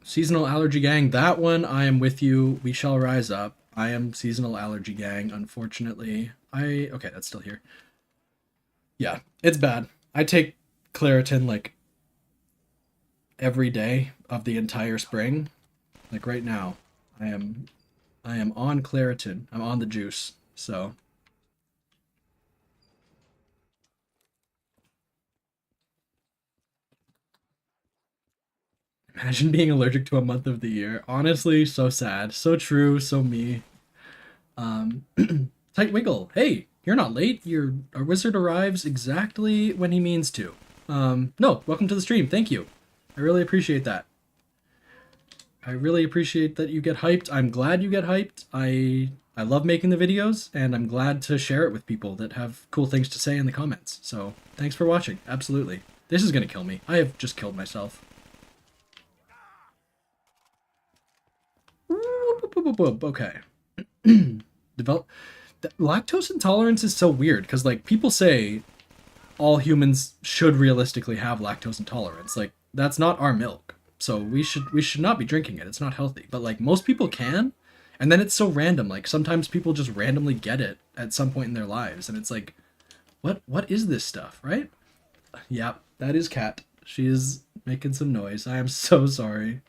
Seasonal allergy gang. That one, I am with you. We shall rise up. I am seasonal allergy gang. Unfortunately, I okay. That's still here. Yeah, it's bad. I take Claritin like every day of the entire spring. Like right now, I am I am on Claritin. I'm on the juice. So imagine being allergic to a month of the year. Honestly, so sad. So true. So me. Um, Tight Wiggle. Hey, you're not late. Our wizard arrives exactly when he means to. No, welcome to the stream. Thank you. I really appreciate that. I really appreciate that you get hyped. I'm glad you get hyped. I love making the videos, and I'm glad to share it with people that have cool things to say in the comments. So thanks for watching. Absolutely. This is gonna kill me. I have just killed myself. Okay. Develop. Lactose intolerance is so weird because like people say all humans should realistically have lactose intolerance. Like that's not our milk. So we should not be drinking it. It's not healthy. But like most people can. And then it's so random. Like sometimes people just randomly get it at some point in their lives and it's like what is this stuff, right? Yeah, that is Cat. She is making some noise. I am so sorry.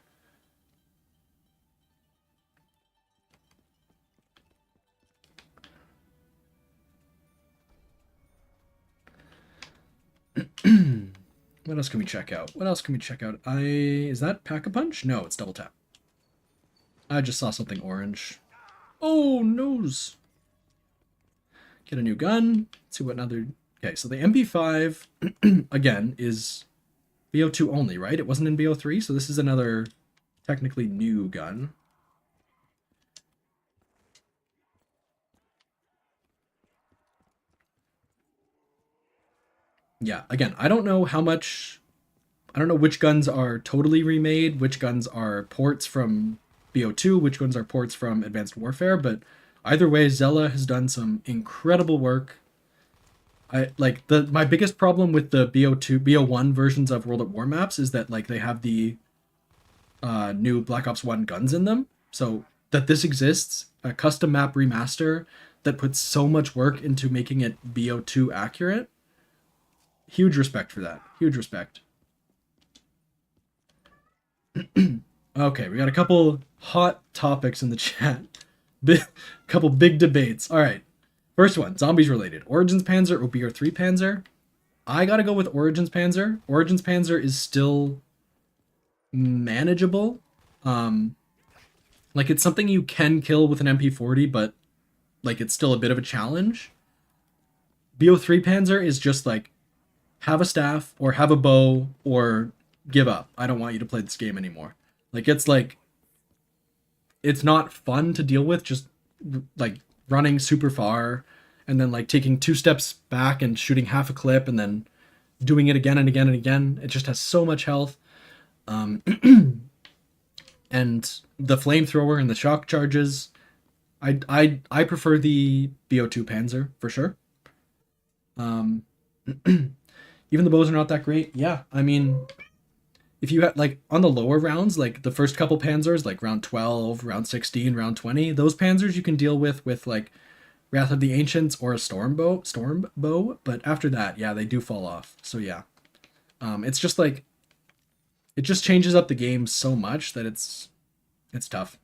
What else can we check out? What else can we check out? I is that Pack a Punch? No, it's double tap. I just saw something orange. Oh, nose. Get a new gun. Let's see what another. Okay, so the MP5 again is BO2 only, right? It wasn't in BO3, so this is another technically new gun. Yeah, again, I don't know how much. I don't know which guns are totally remade, which guns are ports from BO2, which guns are ports from Advanced Warfare, but either way, Zella has done some incredible work. I like the my biggest problem with the BO2 BO1 versions of World at War maps is that like they have the new Black Ops 1 guns in them. So that this exists, a custom map remaster that puts so much work into making it BO2 accurate. Huge respect for that. Huge respect. Okay, we got a couple hot topics in the chat. Couple big debates. All right. First one, zombies related. Origins Panzer or BR3 Panzer? I gotta go with Origins Panzer. Origins Panzer is still manageable. Um, like it's something you can kill with an MP40, but like it's still a bit of a challenge. BO3 Panzer is just like have a staff or have a bow or give up. I don't want you to play this game anymore. Like it's not fun to deal with just like running super far and then like taking two steps back and shooting half a clip and then doing it again and again and again. It just has so much health. Um, and the flamethrower and the shock charges. I prefer the BO2 Panzer for sure. Um, even the bows are not that great. Yeah, I mean, if you had like on the lower rounds, like the first couple panzers, like round 12, round 16, round 20, those panzers you can deal with like Wrath of the Ancients or a storm bow, but after that, yeah, they do fall off. So yeah. It's just like it just changes up the game so much that it's tough.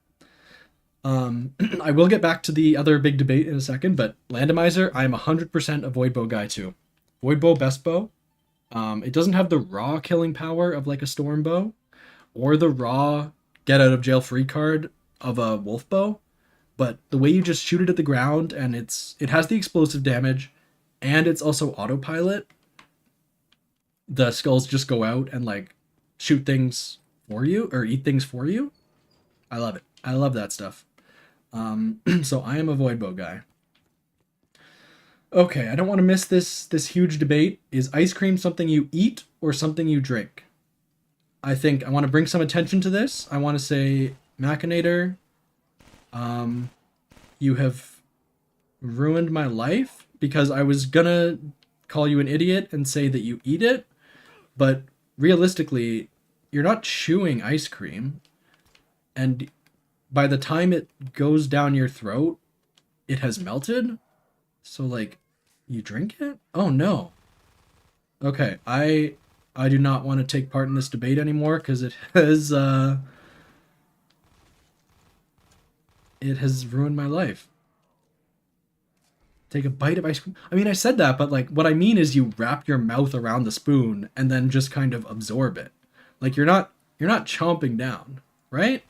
I will get back to the other big debate in a second, but Randomizer, I'm 100% a Void Bow guy too. Void Bow, best bow. It doesn't have the raw killing power of like a Storm Bow, or the raw get out of jail free card of a Wolf Bow, but the way you just shoot it at the ground and it has the explosive damage, and it's also autopilot. The skulls just go out and like shoot things for you or eat things for you. I love it. I love that stuff. So I am a Void Bow guy. Okay, I don't want to miss this huge debate. Is ice cream something you eat or something you drink? I think I want to bring some attention to this. I want to say, Machinator, you have ruined my life because I was gonna call you an idiot and say that you eat it, but realistically, you're not chewing ice cream, and by the time it goes down your throat, it has melted. So like, you drink it? Oh no. Okay, I do not want to take part in this debate anymore because it has ruined my life. Take a bite of ice cream. I mean, I said that, but like what I mean is you wrap your mouth around the spoon and then just kind of absorb it. Like you're not chomping down, right?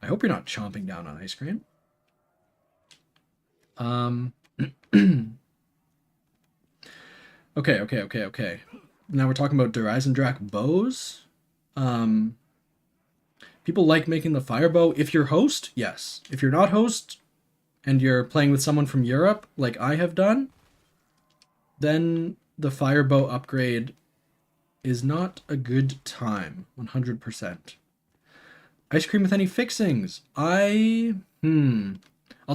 I hope you're not chomping down on ice cream. Um okay. Now we're talking about Derizen Drac bows. Um People like making the fire bow. If you're host, yes. If you're not host and you're playing with someone from Europe, like I have done, then the fire bow upgrade is not a good time. 100%. Ice cream with any fixings? I'll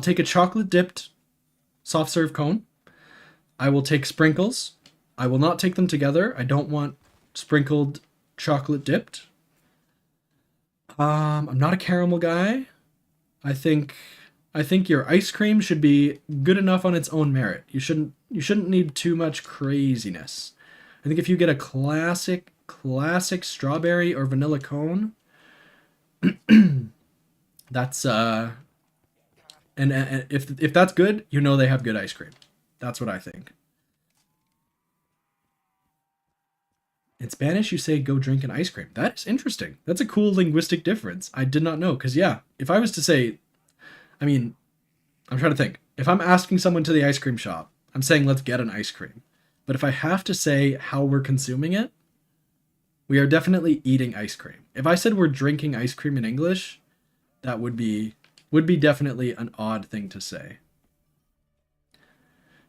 take a chocolate dipped soft serve cone. I will take sprinkles. I will not take them together. I don't want sprinkled chocolate dipped. I'm not a caramel guy. I think I think your ice cream should be good enough on its own merit. You shouldn't need too much craziness. I think if you get a classic strawberry or vanilla cone, that's and if that's good, you know they have good ice cream. That's what I think. In Spanish, you say go drink an ice cream. That is interesting. That's a cool linguistic difference. I did not know. Because, yeah, if I was to say, I mean, I'm trying to think. If I'm asking someone to the ice cream shop, I'm saying let's get an ice cream. But if I have to say how we're consuming it, we are definitely eating ice cream. If I said we're drinking ice cream in English, that would be definitely an odd thing to say.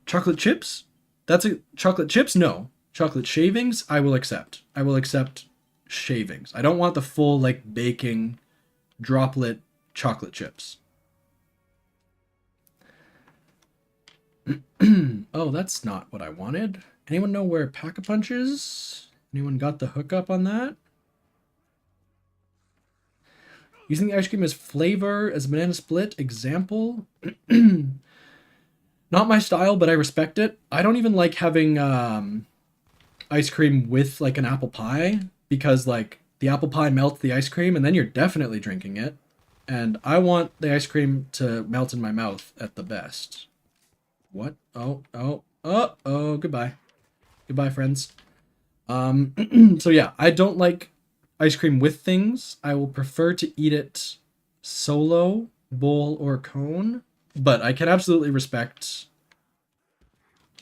Chocolate chips? That's a chocolate chips. No, chocolate shavings. I will accept. I will accept shavings. I don't want the full like baking droplet chocolate chips. Oh, that's not what I wanted. Anyone know where Pack-a-Punch is? Anyone got the hookup on that? Using the ice cream as flavor, as a banana split example. Not my style, but I respect it. I don't even like having ice cream with like an apple pie because like the apple pie melts the ice cream and then you're definitely drinking it. And I want the ice cream to melt in my mouth at the best. What? Oh, goodbye. Goodbye, friends. So yeah, I don't like ice cream with things. I will prefer to eat it solo, bowl, or cone. But I can absolutely respect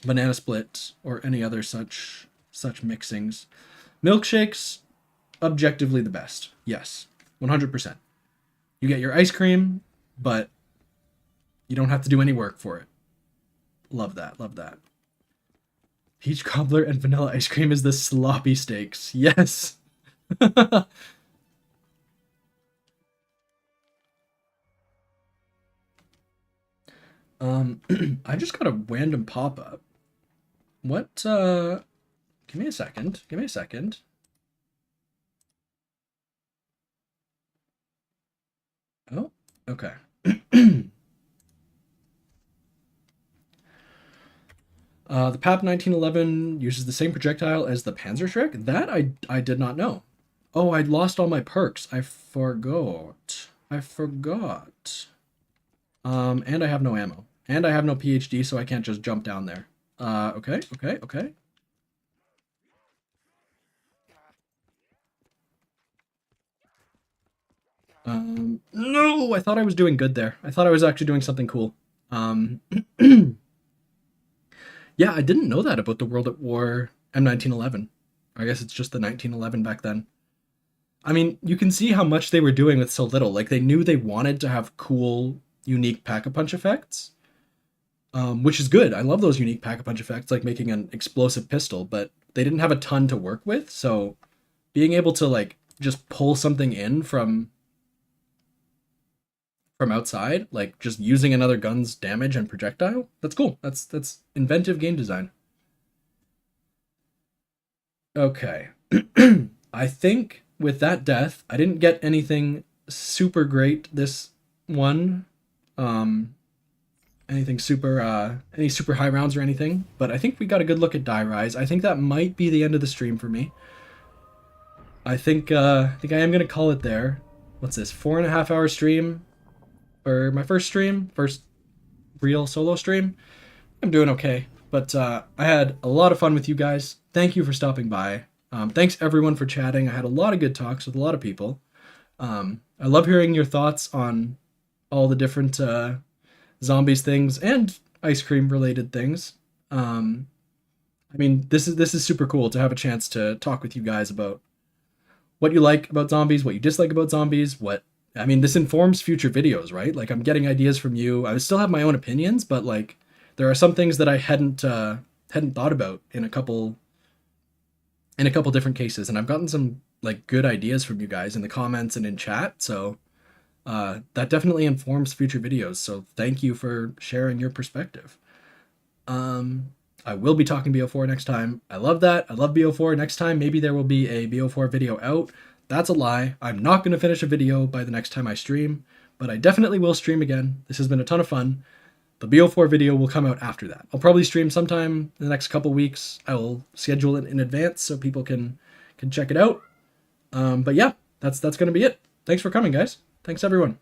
banana split or any other such mixings. Milkshakes, objectively the best. Yes, 100%. You get your ice cream, but you don't have to do any work for it. Love that. Love that. Peach cobbler and vanilla ice cream is the sloppy steaks. Yes. I just got a random pop-up. What give me a second. Give me a second. Oh, okay. The PAP 1911 uses the same projectile as the Panzerschreck? That I did not know. Oh, I lost all my perks. I forgot. I forgot. And I have no ammo. And I have no PhD, so I can't just jump down there. Okay. No, I thought I was doing good there. I thought I was actually doing something cool. Yeah, I didn't know that about the World at War M1911. I guess it's just the 1911 back then. I mean, you can see how much they were doing with so little. Like, they knew they wanted to have cool, unique pack-a-punch effects, which is good. I love those unique pack-a-punch effects, like making an explosive pistol, but they didn't have a ton to work with, so being able to, like, just pull something in from outside, like just using another gun's damage and projectile, that's cool. That's inventive game design. Okay. I think with that death, I didn't get anything super great this one. Um anything super any super high rounds or anything, but I think we got a good look at Die Rise. I think that might be the end of the stream for me. I think I am gonna call it there. What's this? 4.5 hour stream for my first stream, first real solo stream. I'm doing okay, but I had a lot of fun with you guys. Thank you for stopping by. Thanks everyone for chatting. I had a lot of good talks with a lot of people. I love hearing your thoughts on all the different zombies things and ice cream related things. I mean, this is super cool to have a chance to talk with you guys about what you like about zombies, what you dislike about zombies, what I mean, this informs future videos, right? Like I'm getting ideas from you. I still have my own opinions, but like there are some things that I hadn't thought about in a couple different cases, and I've gotten some like good ideas from you guys in the comments and in chat. So that definitely informs future videos. So thank you for sharing your perspective. I will be talking BO4 next time. I love that. I love BO4. Next time, maybe there will be a BO4 video out. That's a lie. I'm not going to finish a video by the next time I stream, but I definitely will stream again. This has been a ton of fun. The BO4 video will come out after that. I'll probably stream sometime in the next couple weeks. I will schedule it in advance so people can check it out. But yeah, that's going to be it. Thanks for coming, guys. Thanks, everyone.